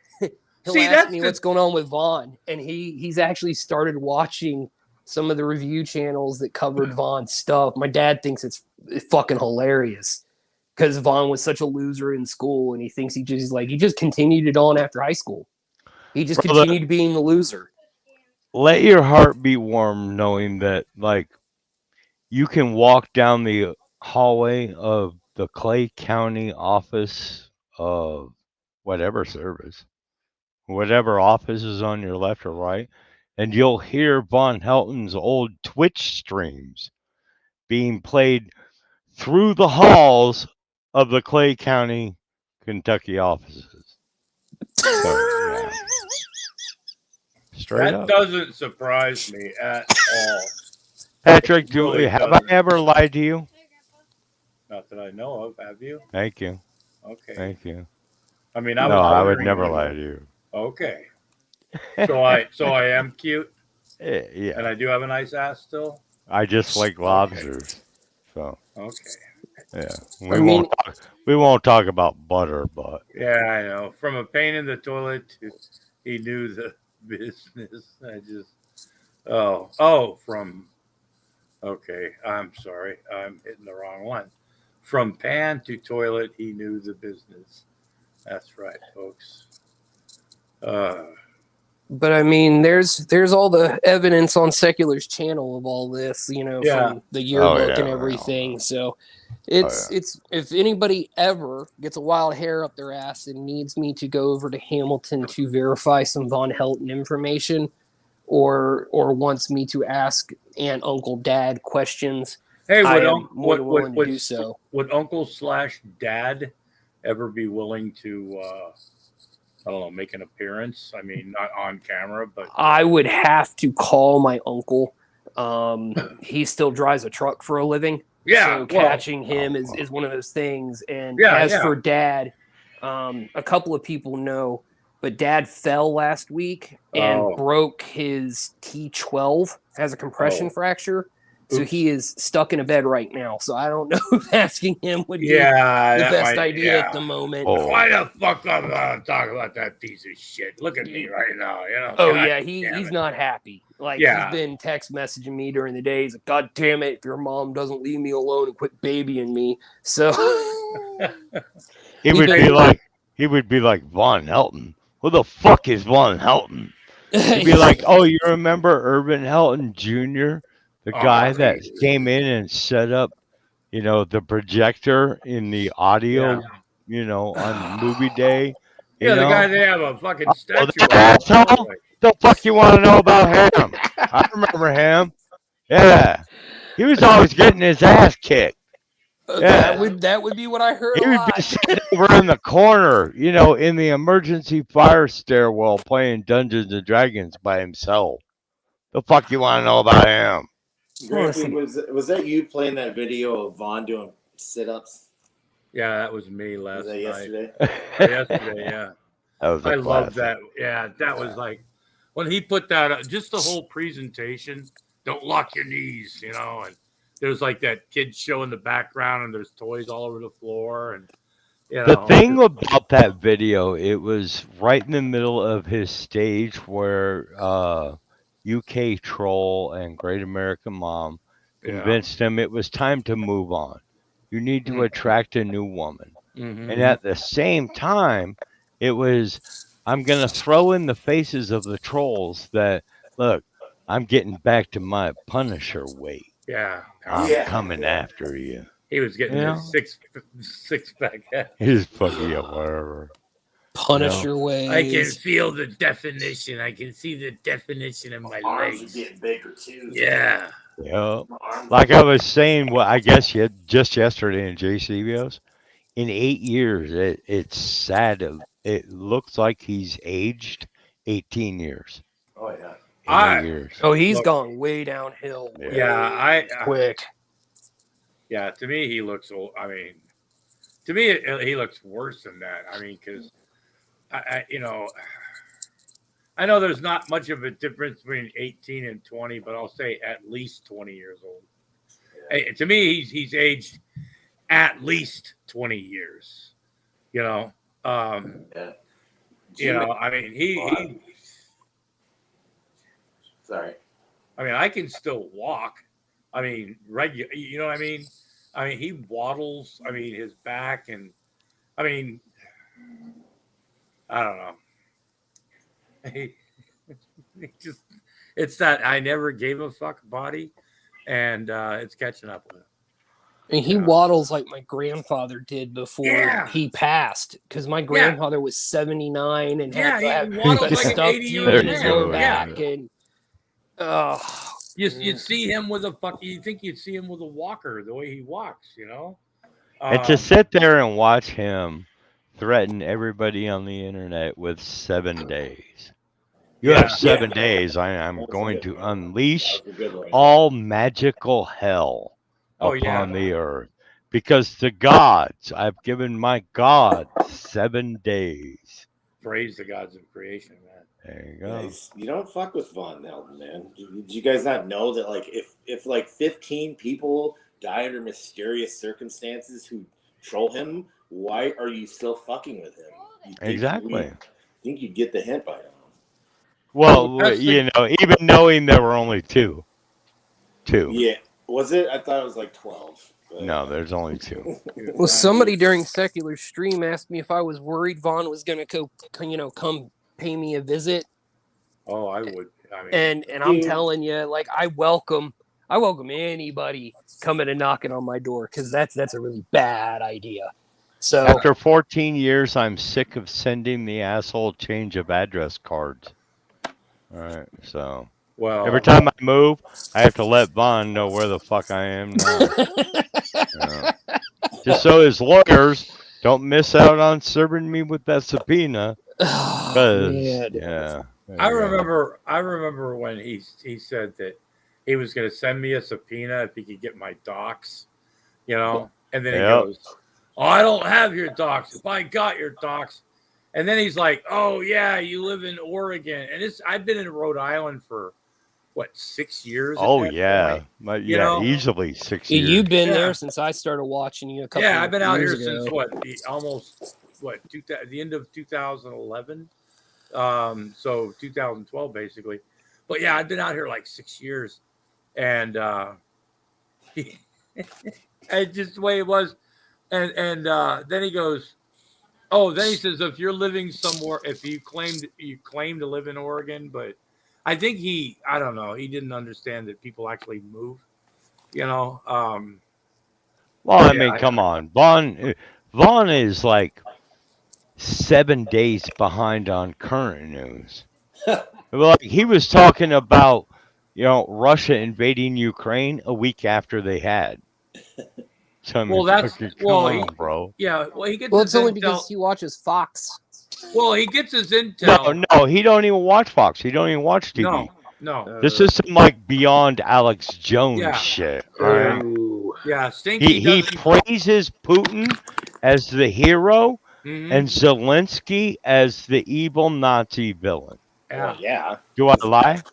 [SPEAKER 13] ask me what's going on with Vaughn, and he's actually started watching some of the review channels that covered Vaughn's stuff. My dad thinks it's fucking hilarious because Vaughn was such a loser in school, and he thinks he just continued it on after high school. He just continued being the loser.
[SPEAKER 14] Let your heart be warm knowing that, like, you can walk down the hallway of the Clay County office of whatever service, whatever office is on your left or right, and you'll hear Von Helton's old Twitch streams being played through the halls of the Clay County, Kentucky offices. So, Straight
[SPEAKER 10] That
[SPEAKER 14] up.
[SPEAKER 10] doesn't surprise me at all.
[SPEAKER 14] Patrick,
[SPEAKER 10] Really
[SPEAKER 14] have
[SPEAKER 10] doesn't.
[SPEAKER 14] I ever lied to you?
[SPEAKER 10] Not that I know of. Have you?
[SPEAKER 14] Thank you.
[SPEAKER 10] Okay.
[SPEAKER 14] Thank you.
[SPEAKER 10] I mean, I
[SPEAKER 14] No,
[SPEAKER 10] was
[SPEAKER 14] I would
[SPEAKER 10] wondering.
[SPEAKER 14] never lie to you.
[SPEAKER 10] Okay. So I am cute.
[SPEAKER 14] Yeah.
[SPEAKER 10] And I do have a nice ass still.
[SPEAKER 14] I just like lobsters. So.
[SPEAKER 10] Okay.
[SPEAKER 14] Yeah.
[SPEAKER 13] I mean,
[SPEAKER 14] We won't talk about butter, but.
[SPEAKER 10] Yeah, I know. From a pain in the toilet to he knew the business. I just from okay. I'm sorry. I'm hitting the wrong one. From pan to toilet, he knew the business. That's right, folks.
[SPEAKER 13] But I mean, there's all the evidence on Secular's channel of all this, you know,
[SPEAKER 10] Yeah.
[SPEAKER 13] from the yearbook
[SPEAKER 14] yeah,
[SPEAKER 13] and everything. So it's if anybody ever gets a wild hair up their ass and needs me to go over to Hamilton to verify some Von Helton information, or wants me to ask Aunt, Uncle, Dad questions,
[SPEAKER 10] Hey,
[SPEAKER 13] I am more than willing to do so.
[SPEAKER 10] Would Uncle/Dad ever be willing to I don't know, make an appearance? I mean, not on camera, but
[SPEAKER 13] I would have to call my uncle. He still drives a truck for a living.
[SPEAKER 10] Yeah,
[SPEAKER 13] So
[SPEAKER 10] well-
[SPEAKER 13] catching him is one of those things. And
[SPEAKER 10] Yeah,
[SPEAKER 13] as
[SPEAKER 10] yeah.
[SPEAKER 13] for Dad, a couple of people know, but Dad fell last week and broke his T12, has a compression fracture. So he is stuck in a bed right now. So I don't know if asking him would be the
[SPEAKER 10] that
[SPEAKER 13] best
[SPEAKER 10] might-
[SPEAKER 13] idea
[SPEAKER 10] yeah.
[SPEAKER 13] at the moment.
[SPEAKER 10] Why the fuck am I talking about that piece of shit? Look at me right now, you know.
[SPEAKER 13] Oh
[SPEAKER 10] God
[SPEAKER 13] yeah,
[SPEAKER 10] damn
[SPEAKER 13] he's
[SPEAKER 10] it.
[SPEAKER 13] not happy. Like
[SPEAKER 10] Yeah.
[SPEAKER 13] he's been text messaging me during the day. He's like, God damn it, if your mom doesn't leave me alone and quit babying me. So
[SPEAKER 14] He would be like Von Helton. Who the fuck is Von Helton? He'd be like, oh, you remember Urban Helton Jr., the guy that came in and set up, you know, the projector in the audio, you know, on movie day. You
[SPEAKER 10] Yeah, the
[SPEAKER 14] know?
[SPEAKER 10] guy they have a fucking statue
[SPEAKER 14] that
[SPEAKER 10] of.
[SPEAKER 14] asshole? The fuck you want to know about him? I remember him. Yeah. He was always getting his ass kicked. Yeah.
[SPEAKER 13] that would be what I heard
[SPEAKER 14] He
[SPEAKER 13] a
[SPEAKER 14] would
[SPEAKER 13] lot.
[SPEAKER 14] be sitting over in the corner, you know, in the emergency fire stairwell playing Dungeons and Dragons by himself. The fuck you want to know about him?
[SPEAKER 18] Grampy, was that you playing that video of Vaughn doing sit-ups?
[SPEAKER 10] Yeah, that was me last night.
[SPEAKER 18] Yesterday?
[SPEAKER 10] Yesterday, yeah.
[SPEAKER 14] That was a
[SPEAKER 10] I love
[SPEAKER 14] classic.
[SPEAKER 10] that. Yeah, that was like when he put that up, just the whole presentation. Don't lock your knees, you know. And there's like that kid show in the background, and there's toys all over the floor, and you know.
[SPEAKER 14] The thing about that video, it was right in the middle of his stage where UK Troll and Great American Mom convinced him it was time to move on. You need to attract a new woman.
[SPEAKER 10] Mhm.
[SPEAKER 14] And at the same time, it was, I'm going to throw in the faces of the trolls that, look, I'm getting back to my Punisher weight.
[SPEAKER 10] Yeah.
[SPEAKER 14] I'm coming after you.
[SPEAKER 10] He was getting
[SPEAKER 14] You know?
[SPEAKER 10] his six pack.
[SPEAKER 14] He's fucking up, whatever.
[SPEAKER 13] Punisher ways.
[SPEAKER 10] I can feel the definition. I can see the definition in my
[SPEAKER 18] Arms
[SPEAKER 10] legs.
[SPEAKER 18] are getting bigger too.
[SPEAKER 14] Yeah. Like I was saying, well, I guess just yesterday in JCBOs, in 8 years, it's sad. It looks like he's aged 18 years.
[SPEAKER 18] Oh yeah.
[SPEAKER 14] In 8 years.
[SPEAKER 13] Oh, he's gone way downhill. Quick.
[SPEAKER 10] Yeah, to me, he looks old. I mean, to me, he looks worse than that. I mean, because you know, I know there's not much of a difference between 18 and 20, but I'll say at least 20 years old. Hey, to me, he's aged at least 20 years. You know, you know. I mean, he.
[SPEAKER 18] Sorry.
[SPEAKER 10] I mean, I can still walk. I mean, regular. You know what I mean? I mean, he waddles. I mean, his back and. I mean, I don't know. He just, it's that I never gave a fuck body, and it's catching up with him.
[SPEAKER 13] I mean, he waddles like my grandfather did before he passed, because my grandfather was 79 and had to have
[SPEAKER 10] he waddles
[SPEAKER 13] the
[SPEAKER 10] like an
[SPEAKER 13] stuff
[SPEAKER 10] 80-year-old
[SPEAKER 13] in his
[SPEAKER 10] man.
[SPEAKER 13] lower
[SPEAKER 10] Yeah.
[SPEAKER 13] back, and
[SPEAKER 10] you'd see him with a fucking. You think you'd see him with a walker the way he walks, you know?
[SPEAKER 14] And to sit there and watch him threaten everybody on the internet with 7 days. You
[SPEAKER 10] Yeah.
[SPEAKER 14] have 7 days. I'm going to unleash
[SPEAKER 18] That was a good one.
[SPEAKER 14] all magical hell
[SPEAKER 10] Oh, yeah.
[SPEAKER 14] upon the earth. Because the gods, I've given my God 7 days.
[SPEAKER 10] Praise the gods of creation, man.
[SPEAKER 14] There you go.
[SPEAKER 18] Guys, you don't fuck with Von Helden, man. Did you guys not know that, like, if like 15 people die under mysterious circumstances who troll him, why are you still fucking with him?
[SPEAKER 14] Exactly.
[SPEAKER 18] Think you'd get the hint by now.
[SPEAKER 14] Well, you know, even knowing there were only two.
[SPEAKER 18] Yeah. Was it? I thought it was like 12.
[SPEAKER 14] No, there's only 2.
[SPEAKER 13] Well, somebody during secular stream asked me if I was worried Vaughn was gonna come pay me a visit.
[SPEAKER 10] Oh, I would. I mean,
[SPEAKER 13] And I'm telling you, like, I welcome anybody coming and knocking on my door, because that's a really bad idea. So
[SPEAKER 14] After 14 years, I'm sick of sending the asshole change of address cards. All right, so every time I move, I have to let Vaughn know where the fuck I am now. Just so his lawyers don't miss out on serving me with that subpoena.
[SPEAKER 10] I remember when he said that he was going to send me a subpoena if he could get my docs, you know, and then he goes, "Oh, I don't have your docs. If I got your docs," and then he's like, "Oh yeah, you live in Oregon," and I've been in Rhode Island for what 6 years.
[SPEAKER 14] Oh yeah, easily 6 years.
[SPEAKER 13] You've been there since I started watching you a couple.
[SPEAKER 10] Yeah, I've been out here
[SPEAKER 13] years
[SPEAKER 10] since
[SPEAKER 13] ago.
[SPEAKER 10] the end of 2011. So 2012 basically. But yeah, I've been out here like 6 years, and it's just the way it was. And then he goes, oh, then he says, if you're living somewhere, if you claim to live in Oregon, but I think I don't know, he didn't understand that people actually move, you know.
[SPEAKER 14] Well, I mean, come on, Vaughn is like 7 days behind on current news. Like he was talking about, Russia invading Ukraine a week after they had. So, I mean, come on, bro.
[SPEAKER 10] Yeah, well, he gets.
[SPEAKER 13] Well,
[SPEAKER 10] his
[SPEAKER 13] it's only
[SPEAKER 10] intel.
[SPEAKER 13] because he watches Fox.
[SPEAKER 10] Well, he gets his intel.
[SPEAKER 14] No, he don't even watch Fox. He don't even watch TV.
[SPEAKER 10] No.
[SPEAKER 14] This is some like beyond Alex Jones shit. All right?
[SPEAKER 10] Yeah, Stinky.
[SPEAKER 14] He praises Putin as the hero and Zelensky as the evil Nazi villain.
[SPEAKER 18] Well, yeah.
[SPEAKER 14] Do I lie?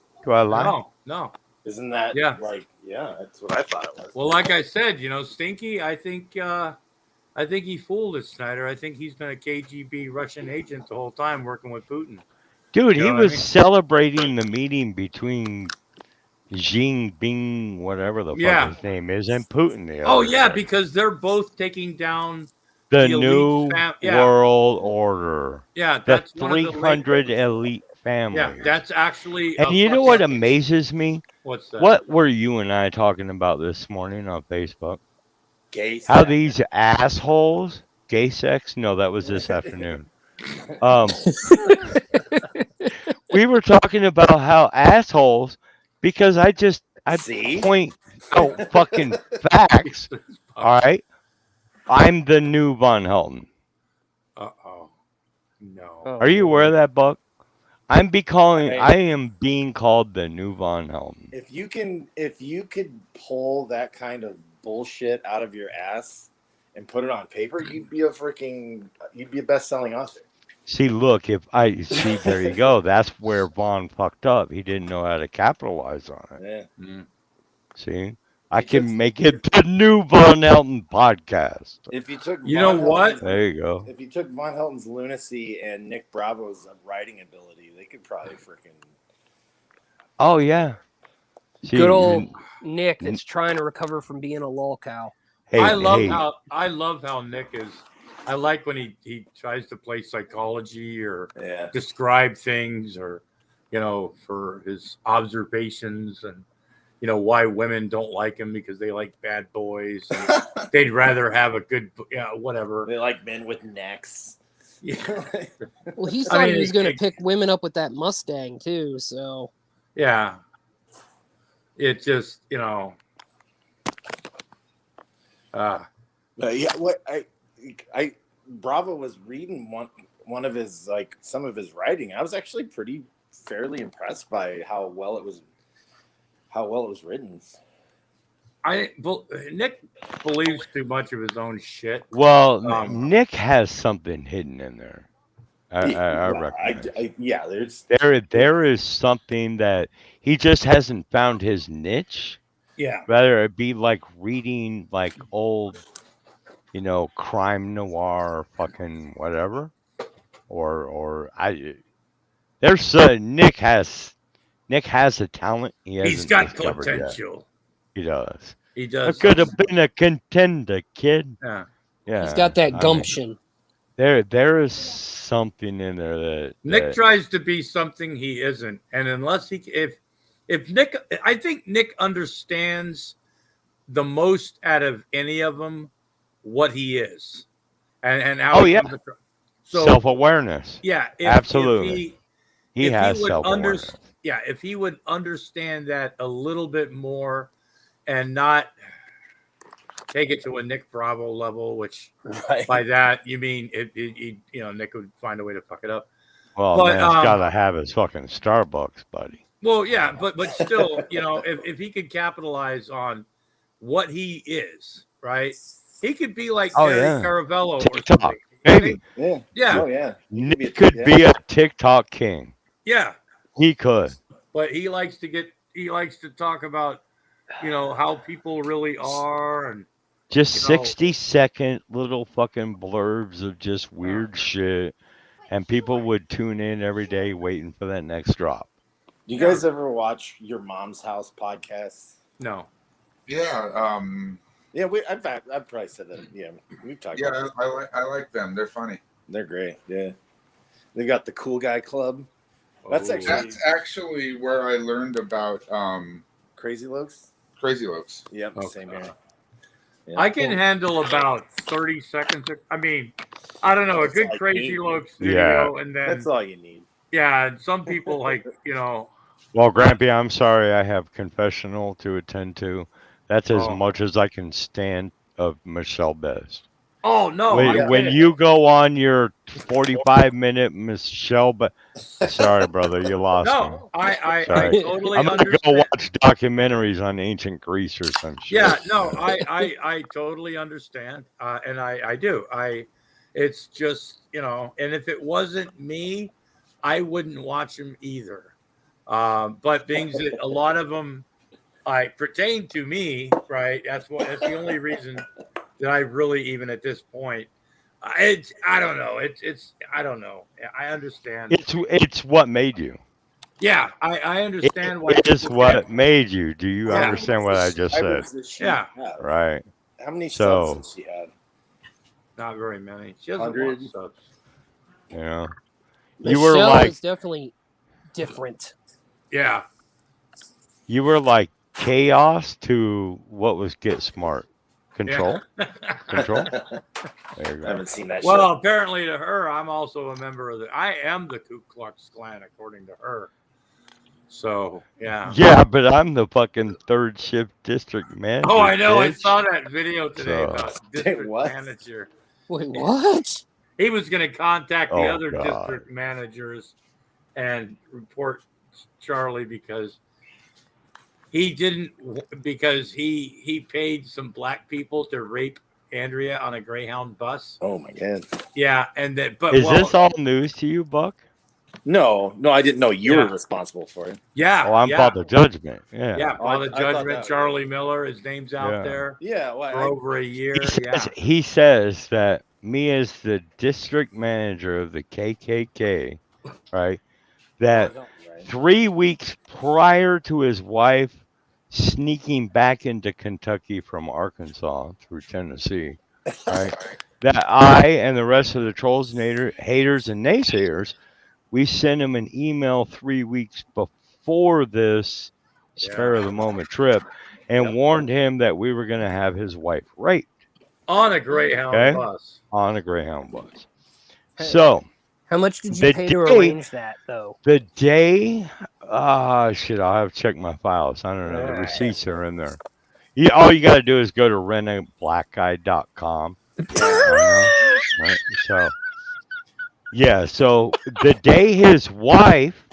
[SPEAKER 10] No.
[SPEAKER 18] Isn't that like? Yeah, that's what I thought it was.
[SPEAKER 10] Well, like I said, Stinky, I think he fooled us, Snyder. I think he's been a KGB Russian agent the whole time working with Putin.
[SPEAKER 14] Dude, he was celebrating the meeting between Jinping, whatever the fuck his name is, and Putin.
[SPEAKER 10] Because they're both taking down
[SPEAKER 14] the new world order.
[SPEAKER 10] Yeah,
[SPEAKER 14] the
[SPEAKER 10] that's
[SPEAKER 14] 300 elite families.
[SPEAKER 10] Yeah, that's actually.
[SPEAKER 14] And you know what amazes me?
[SPEAKER 10] What's that?
[SPEAKER 14] What were you and I talking about this morning on Facebook?
[SPEAKER 18] Gay sex.
[SPEAKER 14] How these assholes, gay sex? No, that was this afternoon. We were talking about how assholes, because I point out fucking facts. All right, I'm the new Von Helton.
[SPEAKER 10] No.
[SPEAKER 14] Are you aware of that, Buck? I am being called the new Von Helton.
[SPEAKER 18] If you could pull that kind of bullshit out of your ass and put it on paper, you'd be a best-selling author.
[SPEAKER 14] See, look, there you go. That's where Vaughn fucked up. He didn't know how to capitalize on it.
[SPEAKER 18] Yeah.
[SPEAKER 14] See, I can make it the new Von Helton podcast.
[SPEAKER 18] If you took,
[SPEAKER 14] There you go.
[SPEAKER 18] If you took Von Helton's lunacy and Nick Bravo's writing ability, they could probably freaking.
[SPEAKER 14] Oh yeah. See,
[SPEAKER 13] good old Nick that's trying to recover from being a lol cow.
[SPEAKER 10] I love how Nick is. I like when he tries to play psychology or describe things or, for his observations and, why women don't like him because they like bad boys. And they'd rather have a good, whatever.
[SPEAKER 18] They like men with necks.
[SPEAKER 10] Yeah.
[SPEAKER 13] Well, he thought he was going to pick women up with that Mustang too. So.
[SPEAKER 10] Yeah. It just,
[SPEAKER 18] Bravo was reading one of his some of his writing. I was actually pretty fairly impressed by how well it was written.
[SPEAKER 10] Nick believes too much of his own shit.
[SPEAKER 14] Well, Nick has something hidden in there. I recognize.
[SPEAKER 18] Yeah, there's
[SPEAKER 14] there is something that he just hasn't found his niche.
[SPEAKER 10] Yeah.
[SPEAKER 14] Whether it be like reading like old, crime noir, fucking whatever, or there's Nick has a talent he hasn't
[SPEAKER 10] He's got
[SPEAKER 14] discovered
[SPEAKER 10] potential.
[SPEAKER 14] Yet. He does.
[SPEAKER 10] He does.
[SPEAKER 14] I could have been a contender, kid.
[SPEAKER 10] Yeah.
[SPEAKER 14] Yeah.
[SPEAKER 13] He's got that gumption.
[SPEAKER 14] There is something in there that
[SPEAKER 10] Nick tries to be something he isn't, and unless if Nick, I think Nick understands the most out of any of them what he is, and how.
[SPEAKER 14] Oh, yeah.
[SPEAKER 10] So
[SPEAKER 14] self-awareness.
[SPEAKER 10] Yeah,
[SPEAKER 14] absolutely. He has self-awareness.
[SPEAKER 10] Yeah, if he would understand that a little bit more, and not take it to a Nick Bravo level, which by that you mean Nick would find a way to fuck it up.
[SPEAKER 14] Well,
[SPEAKER 10] but,
[SPEAKER 14] man's gotta have his fucking Starbucks, buddy.
[SPEAKER 10] Well, yeah, but still, if he could capitalize on what he is, right? He could be like Gary Caravello or something.
[SPEAKER 14] Maybe.
[SPEAKER 10] Yeah.
[SPEAKER 18] Oh yeah.
[SPEAKER 14] Nick could be a TikTok king.
[SPEAKER 10] Yeah.
[SPEAKER 14] He could.
[SPEAKER 10] But he likes to talk about, how people really are, and
[SPEAKER 14] just 60-second little fucking blurbs of just weird shit, and people would tune in every day waiting for that next drop.
[SPEAKER 18] Do you guys ever watch Your Mom's House podcast?
[SPEAKER 10] No.
[SPEAKER 12] Yeah.
[SPEAKER 18] Yeah, I've probably said that. Yeah, we've talked.
[SPEAKER 12] Yeah,
[SPEAKER 18] about
[SPEAKER 12] I like them. They're funny.
[SPEAKER 18] They're great. Yeah, they got the Cool Guy Club. That's
[SPEAKER 12] actually where I learned about
[SPEAKER 18] Crazy Lokes.
[SPEAKER 12] Crazy Lokes.
[SPEAKER 18] Yep, same here. Yeah.
[SPEAKER 10] I can handle about 30 seconds. I mean, I don't know, a good Crazy Lokes video, and then
[SPEAKER 18] that's all you need.
[SPEAKER 10] Yeah, and some people like,
[SPEAKER 14] Well, Grampy, I'm sorry, I have confessional to attend to. That's as much as I can stand of Michelle Best.
[SPEAKER 10] Oh no!
[SPEAKER 14] When you go on your 45-minute Michelle Best, sorry, brother, you lost me.
[SPEAKER 10] No, I totally
[SPEAKER 14] I'm gonna
[SPEAKER 10] understand.
[SPEAKER 14] go watch documentaries on ancient Greece or some shit.
[SPEAKER 10] Yeah, no, I totally understand, and I do. It's just and if it wasn't me, I wouldn't watch them either. But things that a lot of them pertain to me, right? That's the only reason that I really, even at this point, I don't know. I don't know. I understand.
[SPEAKER 14] It's what made you.
[SPEAKER 10] Yeah, I understand why.
[SPEAKER 14] It is what made you. Do you understand what I just said?
[SPEAKER 10] Yeah.
[SPEAKER 14] Right.
[SPEAKER 18] How many subs does she have?
[SPEAKER 10] Not very many. She has 100 subs.
[SPEAKER 14] Yeah.
[SPEAKER 13] Michelle
[SPEAKER 14] You were like
[SPEAKER 13] is definitely different.
[SPEAKER 10] Yeah.
[SPEAKER 14] You were like chaos to what was Get Smart. Control.
[SPEAKER 10] Yeah.
[SPEAKER 14] Control. There you go.
[SPEAKER 18] I haven't seen that.
[SPEAKER 10] Well, apparently to her, I'm also a member of I am the Ku Klux Klan, according to her. So, yeah.
[SPEAKER 14] Yeah, but I'm the fucking third shift district manager.
[SPEAKER 10] Oh, I know.
[SPEAKER 14] Bitch.
[SPEAKER 10] I saw that video today about district manager.
[SPEAKER 13] Wait, what?
[SPEAKER 10] He was going to contact the
[SPEAKER 14] Oh,
[SPEAKER 10] other
[SPEAKER 14] God.
[SPEAKER 10] district managers and report Charlie because he paid some black people to rape Andrea on a Greyhound bus.
[SPEAKER 18] Oh my God.
[SPEAKER 10] Yeah, and that. But
[SPEAKER 14] Is this all news to you, Buck?
[SPEAKER 18] No, I didn't know you were responsible for it.
[SPEAKER 10] Yeah.
[SPEAKER 14] Oh, I'm Father Judgment. Yeah.
[SPEAKER 10] Yeah, Father
[SPEAKER 18] I thought
[SPEAKER 10] Judgment,
[SPEAKER 18] that-
[SPEAKER 10] Charlie Miller, his name's out
[SPEAKER 14] Yeah.
[SPEAKER 10] there.
[SPEAKER 18] Yeah, well,
[SPEAKER 10] for over a year.
[SPEAKER 14] He says that me as the district manager of the KKK, right, that 3 weeks prior to his wife sneaking back into Kentucky from Arkansas through Tennessee, right, that I and the rest of the trolls, haters, and naysayers, we sent him an email 3 weeks before this spur of the moment trip and warned him that we were going to have his wife raped.
[SPEAKER 10] On a Greyhound
[SPEAKER 14] Okay?
[SPEAKER 10] bus.
[SPEAKER 14] On a Greyhound bus. So,
[SPEAKER 13] How much did you
[SPEAKER 14] the
[SPEAKER 13] pay to
[SPEAKER 14] day-
[SPEAKER 13] arrange that, though?
[SPEAKER 14] the day, shit, I'll have to check my files. I don't know. The receipts are in there. All you got to do is go to rentaglackguy.com. Right? So, yeah, so the day his wife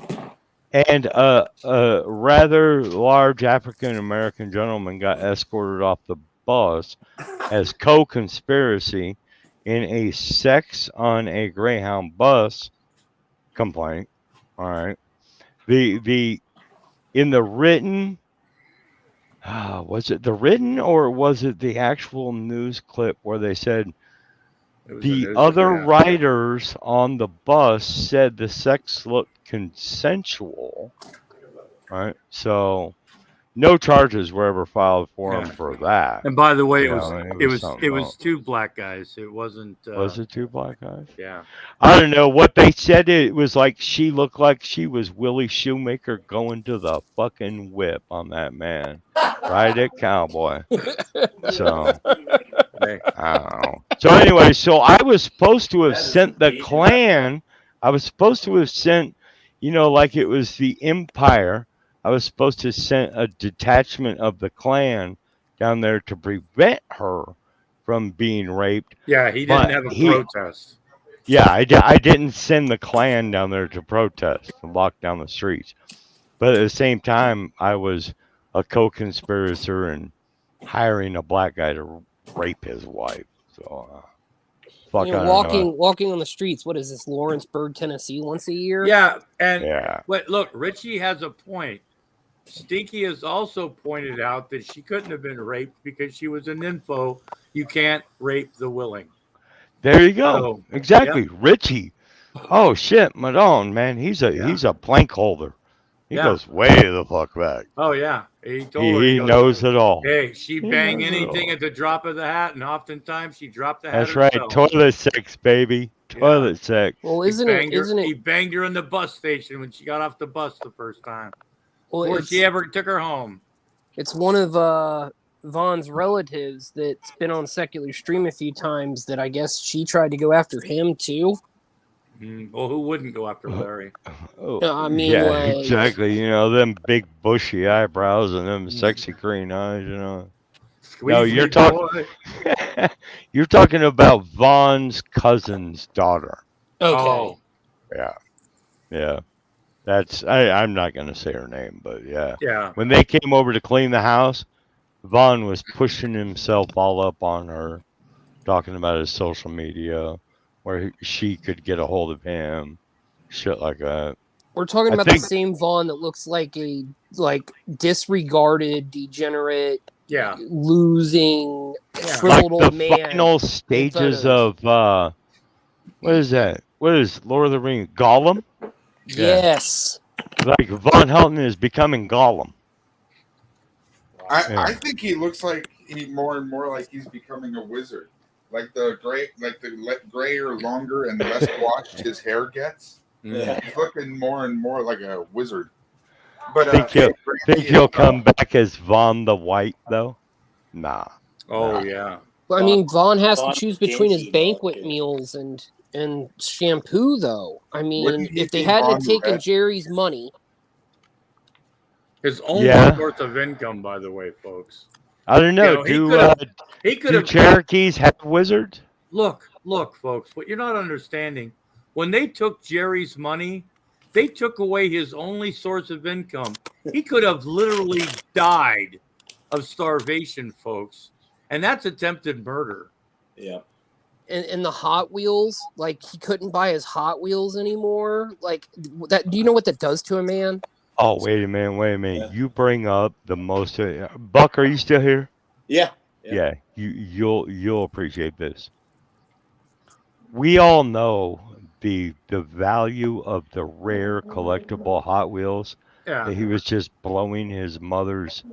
[SPEAKER 14] And a rather large African American gentleman got escorted off the bus as co-conspiracy in a sex on a Greyhound bus complaint. All right. The in the written was it the written or was it the actual news clip where they said the other riders on the bus said the sex looked consensual? Right. So no charges were ever filed for him for that.
[SPEAKER 10] And by the way,
[SPEAKER 14] You know,
[SPEAKER 10] it was
[SPEAKER 14] something
[SPEAKER 10] two black guys. It wasn't.
[SPEAKER 14] Was it two black guys?
[SPEAKER 10] Yeah.
[SPEAKER 14] I don't know what they said. It was like she looked like she was Willie Shoemaker going to the fucking whip on that man. Ride it, cowboy. So, I don't know. So anyway, so I was supposed to have sent the Klan. I was supposed to have sent, you know, like it was the Empire. I was supposed to send a detachment of the Klan down there to prevent her from being raped.
[SPEAKER 10] Yeah, he didn't have a protest.
[SPEAKER 14] Yeah, I didn't send the Klan down there to protest and lock down the streets. But at the same time, I was a co-conspirator and hiring a black guy to rape his wife. So, fuck,
[SPEAKER 13] You know,
[SPEAKER 14] I don't know.
[SPEAKER 13] walking on the streets. What is this, Lawrenceburg, Tennessee, once a year?
[SPEAKER 10] Yeah, and
[SPEAKER 14] Yeah.
[SPEAKER 10] But look, Richie has a point. Stinky has also pointed out that she couldn't have been raped because she was an info. You can't rape the willing.
[SPEAKER 14] There you go.
[SPEAKER 10] So,
[SPEAKER 14] Exactly,
[SPEAKER 10] yeah.
[SPEAKER 14] Richie. Oh shit, Madone, man, he's a plank holder. He
[SPEAKER 10] Yeah.
[SPEAKER 14] goes way the fuck back.
[SPEAKER 10] Oh yeah, he told her.
[SPEAKER 14] He
[SPEAKER 10] goes,
[SPEAKER 14] knows it all.
[SPEAKER 10] Hey, she
[SPEAKER 14] He
[SPEAKER 10] bang
[SPEAKER 14] knows it
[SPEAKER 10] anything
[SPEAKER 14] all.
[SPEAKER 10] at the drop of the hat, and oftentimes she dropped the hat.
[SPEAKER 14] That's right,
[SPEAKER 10] herself.
[SPEAKER 14] toilet sex, baby, toilet sex.
[SPEAKER 13] Well,
[SPEAKER 10] He banged her in the bus station when she got off the bus the first time.
[SPEAKER 13] Well,
[SPEAKER 10] Before she ever took her home.
[SPEAKER 13] It's one of Vaughn's relatives that's been on Secular Stream a few times that I guess she tried to go after him too.
[SPEAKER 10] Well, who wouldn't go after Larry?
[SPEAKER 13] I mean,
[SPEAKER 14] yeah,
[SPEAKER 13] like,
[SPEAKER 14] exactly. You know, them big bushy eyebrows and them sexy green eyes. You know. No,
[SPEAKER 10] Squeeze
[SPEAKER 14] you're
[SPEAKER 10] me,
[SPEAKER 14] talking.
[SPEAKER 10] boy.
[SPEAKER 14] You're talking about Vaughn's cousin's daughter.
[SPEAKER 13] Okay.
[SPEAKER 14] Yeah, yeah. That's I'm not gonna say her name, but yeah.
[SPEAKER 10] Yeah.
[SPEAKER 14] When they came over to clean the house, Vaughn was pushing himself all up on her, talking about his social media, where she could get a hold of him, shit like that.
[SPEAKER 13] We're talking
[SPEAKER 14] I
[SPEAKER 13] about
[SPEAKER 14] think-
[SPEAKER 13] the same Vaughn that looks like a disregarded, degenerate,
[SPEAKER 10] yeah,
[SPEAKER 13] losing,
[SPEAKER 14] Like
[SPEAKER 13] shriveled
[SPEAKER 14] the
[SPEAKER 13] old man.
[SPEAKER 14] final
[SPEAKER 13] in
[SPEAKER 14] stages
[SPEAKER 13] photos.
[SPEAKER 14] of what is that? What is Lord of the Rings? Gollum?
[SPEAKER 13] Yes.
[SPEAKER 14] Like Von Helton is becoming Gollum.
[SPEAKER 12] I think he looks like he more and more like he's becoming a wizard. Like the grayer, longer, and less washed his hair gets.
[SPEAKER 18] Yeah.
[SPEAKER 12] He's looking more and more like a wizard. But
[SPEAKER 14] Think he'll come back as Von the White though? Nah.
[SPEAKER 10] Oh yeah.
[SPEAKER 13] Well, I mean, Vaughn has
[SPEAKER 18] Vaughn
[SPEAKER 13] to choose between his
[SPEAKER 18] dingy
[SPEAKER 13] banquet meals and shampoo, though. I mean,
[SPEAKER 12] Wouldn't he
[SPEAKER 13] if they
[SPEAKER 12] be
[SPEAKER 13] hadn't
[SPEAKER 12] Von
[SPEAKER 13] taken
[SPEAKER 12] Red?
[SPEAKER 13] Jerry's money,
[SPEAKER 10] His only
[SPEAKER 14] Yeah.
[SPEAKER 10] source of income, by the way, folks.
[SPEAKER 14] I don't know.
[SPEAKER 10] You know, he could
[SPEAKER 14] do
[SPEAKER 10] have
[SPEAKER 14] Cherokees have wizards?
[SPEAKER 10] Look, folks. What you're not understanding, when they took Jerry's money, they took away his only source of income. He could have literally died of starvation, folks, and that's attempted murder.
[SPEAKER 18] Yeah.
[SPEAKER 13] and the Hot Wheels, like he couldn't buy his Hot Wheels anymore. Like that. Do you know what that does to a man?
[SPEAKER 14] Oh, wait a minute. You bring up the most. Buck, are you still here?
[SPEAKER 18] Yeah.
[SPEAKER 14] Yeah. You'll appreciate this. We all know the value of the rare collectible Hot Wheels.
[SPEAKER 10] Yeah.
[SPEAKER 14] That he was just blowing his mother's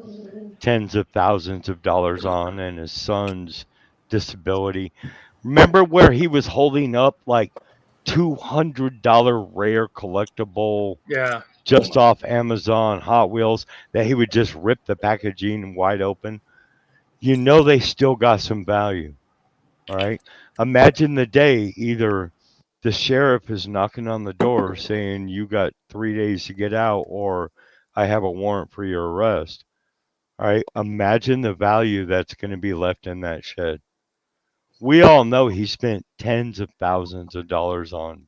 [SPEAKER 14] tens of thousands of dollars on, and his son's disability. Remember where he was holding up like $200 rare collectible,
[SPEAKER 10] Yeah.
[SPEAKER 14] just off Amazon Hot Wheels that he would just rip the packaging wide open? You know they still got some value. All right. Imagine the day either the sheriff is knocking on the door saying you got 3 days to get out, or I have a warrant for your arrest. All right. Imagine the value that's going to be left in that shed. We all know he spent tens of thousands of dollars on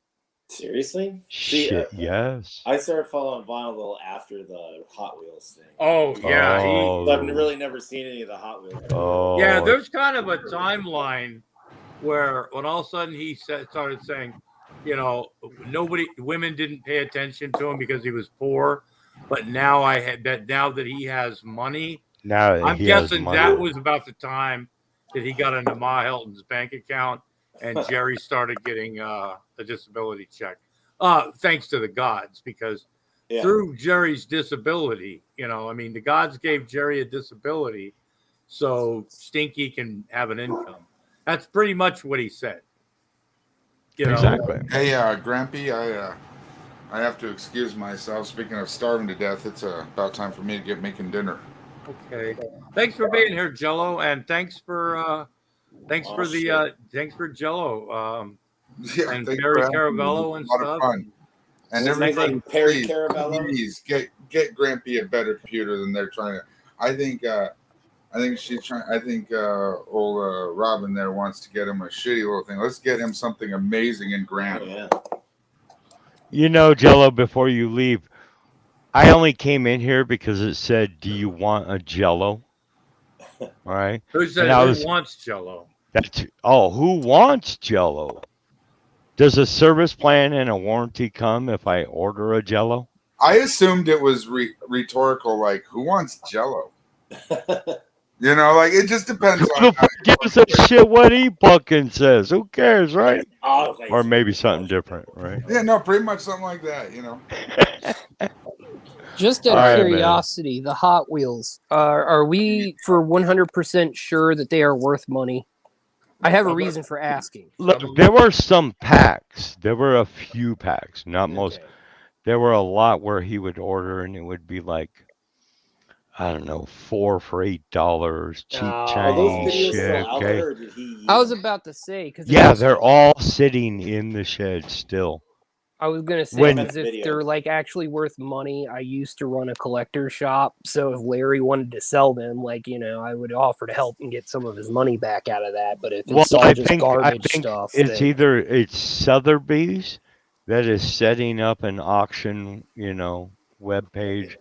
[SPEAKER 18] Seriously? See,
[SPEAKER 14] Shit, yes.
[SPEAKER 18] I started following Vaughn a little after the Hot Wheels thing.
[SPEAKER 10] Oh yeah,
[SPEAKER 18] So I've really never seen any of the Hot Wheels.
[SPEAKER 10] Yeah, there's kind of a timeline where when all of a sudden he started saying, you know, women didn't pay attention to him because he was poor, but now now that he has money,
[SPEAKER 14] Now that
[SPEAKER 10] I'm
[SPEAKER 14] he has
[SPEAKER 10] guessing
[SPEAKER 14] money.
[SPEAKER 10] that was about the time that he got into Ma Hilton's bank account and Jerry started getting a disability check. Thanks to the gods, because through Jerry's disability, you know, I mean, the gods gave Jerry a disability so Stinky can have an income. That's pretty much what he said. You know?
[SPEAKER 14] Exactly.
[SPEAKER 12] Hey, Grampy, I have to excuse myself. Speaking of starving to death, it's about time for me to get making dinner.
[SPEAKER 10] Okay. Thanks for being here, Jello, and thanks for Jello.
[SPEAKER 12] Yeah,
[SPEAKER 10] And
[SPEAKER 12] thanks
[SPEAKER 10] Perry
[SPEAKER 12] for having me.
[SPEAKER 10] Caravello
[SPEAKER 12] It
[SPEAKER 10] and
[SPEAKER 12] was a lot of
[SPEAKER 10] stuff.
[SPEAKER 12] fun. And
[SPEAKER 18] What's my
[SPEAKER 12] everybody,
[SPEAKER 18] name? Perry Caravello?
[SPEAKER 12] please get Grampy a better computer than they're trying to. I think she's trying. I think old Robin there wants to get him a shitty little thing. Let's get him something amazing and grand.
[SPEAKER 18] Yeah.
[SPEAKER 14] You know, Jello, before you leave, I only came in here because it said, "Do you want a Jello?" All right.
[SPEAKER 10] Who said who wants Jello?
[SPEAKER 14] Who wants Jello? Does a service plan and a warranty come if I order a Jello?
[SPEAKER 12] I assumed it was rhetorical, like who wants Jello? You know, like it just depends
[SPEAKER 14] Who the fuck gives a shit what he fucking says? Who cares, right? Or maybe something different, right?
[SPEAKER 12] Yeah, no, pretty much something like that. You know.
[SPEAKER 13] Just out of curiosity, the Hot Wheels, are we for 100% sure that they are worth money? I have a reason for asking.
[SPEAKER 14] Look, there were some packs. There were a few packs, not most. There were a lot where he would order and it would be like, I don't know, 4 for $8, cheap Chinese shit. Okay.
[SPEAKER 13] I was about to say, because
[SPEAKER 14] yeah, they're all sitting in the shed still.
[SPEAKER 13] I was gonna say, because if they're like actually worth money, I used to run a collector shop. So if Larry wanted to sell them, like, you know, I would offer to help and get some of his money back out of that. But if it's all just garbage stuff,
[SPEAKER 14] it's Sotheby's that is setting up an auction, you know, webpage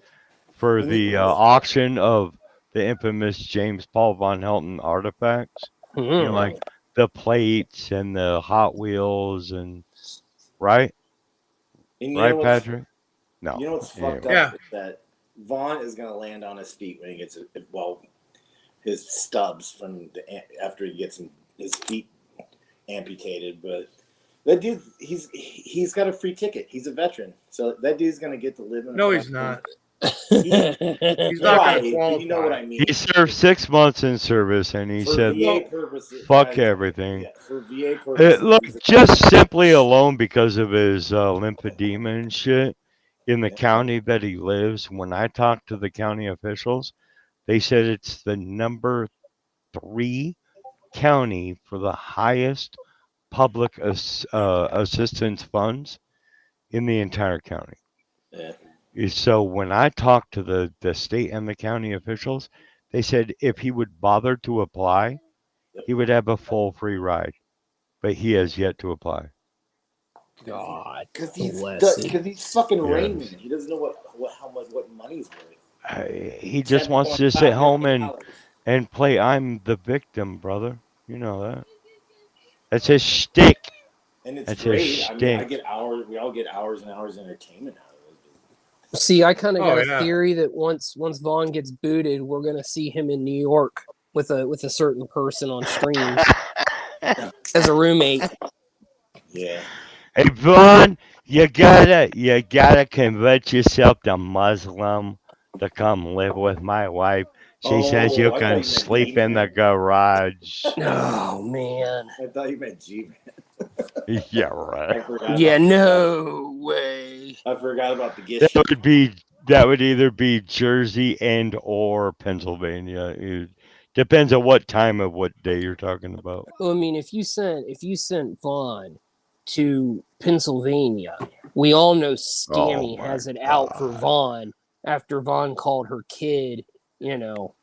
[SPEAKER 14] for the auction of the infamous James Paul Von Helton artifacts. You know, like the plates and the Hot Wheels and right.
[SPEAKER 18] And you
[SPEAKER 14] right,
[SPEAKER 18] know what's,
[SPEAKER 14] Patrick? No.
[SPEAKER 18] You know what's fucked
[SPEAKER 14] Anyway.
[SPEAKER 18] up is that Vaughn is going to land on his feet when he gets his stubs from after he gets his feet amputated. But that dude, he's got a free ticket. He's a veteran, so that dude's going to get to live in.
[SPEAKER 10] No, he's not.
[SPEAKER 18] He's
[SPEAKER 10] not going to qualify.
[SPEAKER 18] You know what I mean?
[SPEAKER 14] He served 6 months in service, and he said,
[SPEAKER 18] VA purposes,
[SPEAKER 14] "Fuck everything."
[SPEAKER 18] Yeah, for VA purposes,
[SPEAKER 14] Look, just simply alone because of his lymphedema and shit in the county that he lives. When I talked to the county officials, they said it's the number 3 county for the highest public assistance funds in the entire county.
[SPEAKER 18] Yeah.
[SPEAKER 14] So when I talked to the state and the county officials, they said if he would bother to apply, he would have a full free ride. But he has yet to apply.
[SPEAKER 13] God,
[SPEAKER 18] because he's fucking Rain Man. He doesn't know what money's worth.
[SPEAKER 14] He just wants to sit home and play I'm the victim, brother. You know that. That's his shtick.
[SPEAKER 18] And it's
[SPEAKER 14] That's
[SPEAKER 18] great.
[SPEAKER 14] his
[SPEAKER 18] I mean,
[SPEAKER 14] shtick.
[SPEAKER 18] we all get hours and hours of entertainment out of it.
[SPEAKER 13] See, I kind of got a theory that once Vaughn gets booted, we're gonna see him in New York with a certain person on streams as a roommate.
[SPEAKER 18] Yeah.
[SPEAKER 14] Hey Vaughn, you gotta convert yourself to Muslim to come live with my wife. She says you can sleep in the garage.
[SPEAKER 13] Oh man.
[SPEAKER 18] I thought you meant G-Man.
[SPEAKER 14] Yeah, right.
[SPEAKER 13] Yeah, no way.
[SPEAKER 18] I forgot about the gift.
[SPEAKER 14] That would either be Jersey and or Pennsylvania. It depends on what time of what day you're talking about.
[SPEAKER 13] Well, I mean, if you sent Vaughn to Pennsylvania, we all know Stammy has it out for Vaughn after Vaughn called her kid, you know,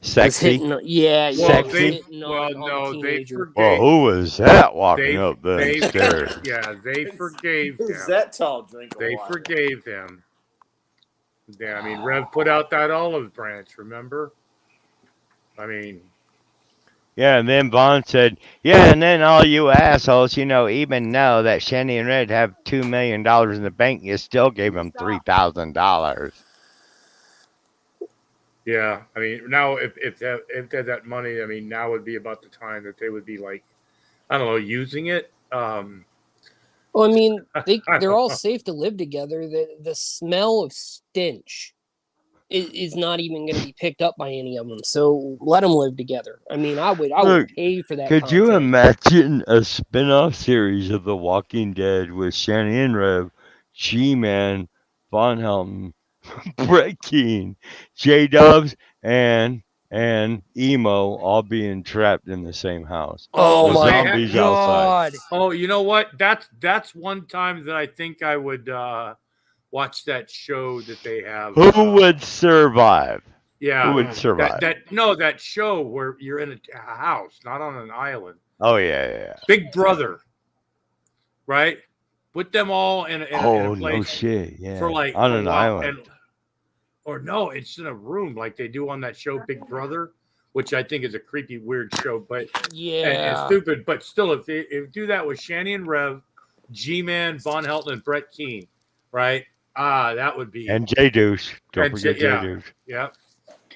[SPEAKER 14] Sexy.
[SPEAKER 13] Yeah,
[SPEAKER 14] Sexy.
[SPEAKER 10] Forgave.
[SPEAKER 14] Well, who was that walking
[SPEAKER 10] They-
[SPEAKER 14] up the
[SPEAKER 10] they-
[SPEAKER 14] stairs?
[SPEAKER 10] Yeah, they forgave him.
[SPEAKER 18] Who's that tall drink of
[SPEAKER 10] They
[SPEAKER 18] water?
[SPEAKER 10] forgave him. Yeah, I mean, Rev put out that olive branch, remember? I mean,
[SPEAKER 14] Yeah, and then Vaughn said, yeah, and then all you assholes, even know that Shanny and Red have $2 million in the bank, you still gave them $3,000.
[SPEAKER 10] yeah, I mean, now if they had that money, I mean, now would be about the time that they would be like, I don't know, using it.
[SPEAKER 13] Well, I mean, they're all safe to live together. The smell of stench is not even going to be picked up by any of them. So let them live together. I mean, I would
[SPEAKER 14] Look,
[SPEAKER 13] pay for that.
[SPEAKER 14] could you imagine a spin-off series of The Walking Dead with Shanny and Rev, G-Man, Von Helton, Brett Keane, J-Dubs, and Emo all being trapped in the same house?
[SPEAKER 13] Oh
[SPEAKER 14] with
[SPEAKER 13] my
[SPEAKER 14] zombies outside.
[SPEAKER 10] Oh, you know what? That's one time that I think I would watch that show that they have.
[SPEAKER 14] Who would survive?
[SPEAKER 10] Yeah,
[SPEAKER 14] Who would survive?
[SPEAKER 10] That show where you're in a house, not on an island.
[SPEAKER 14] Oh yeah.
[SPEAKER 10] Big Brother, right? Put them all in a place.
[SPEAKER 14] No shit. Yeah.
[SPEAKER 10] For like
[SPEAKER 14] on
[SPEAKER 10] for
[SPEAKER 14] an
[SPEAKER 10] a while,
[SPEAKER 14] island.
[SPEAKER 10] or no, it's in a room like they do on that show Big Brother, which I think is a creepy, weird show, but and stupid. But still, if you do that with Shanny and Rev, G-Man, Von Helton, and Brett Keane, right? That would be
[SPEAKER 14] And J Douche. Don't forget J Douche.
[SPEAKER 10] Yeah.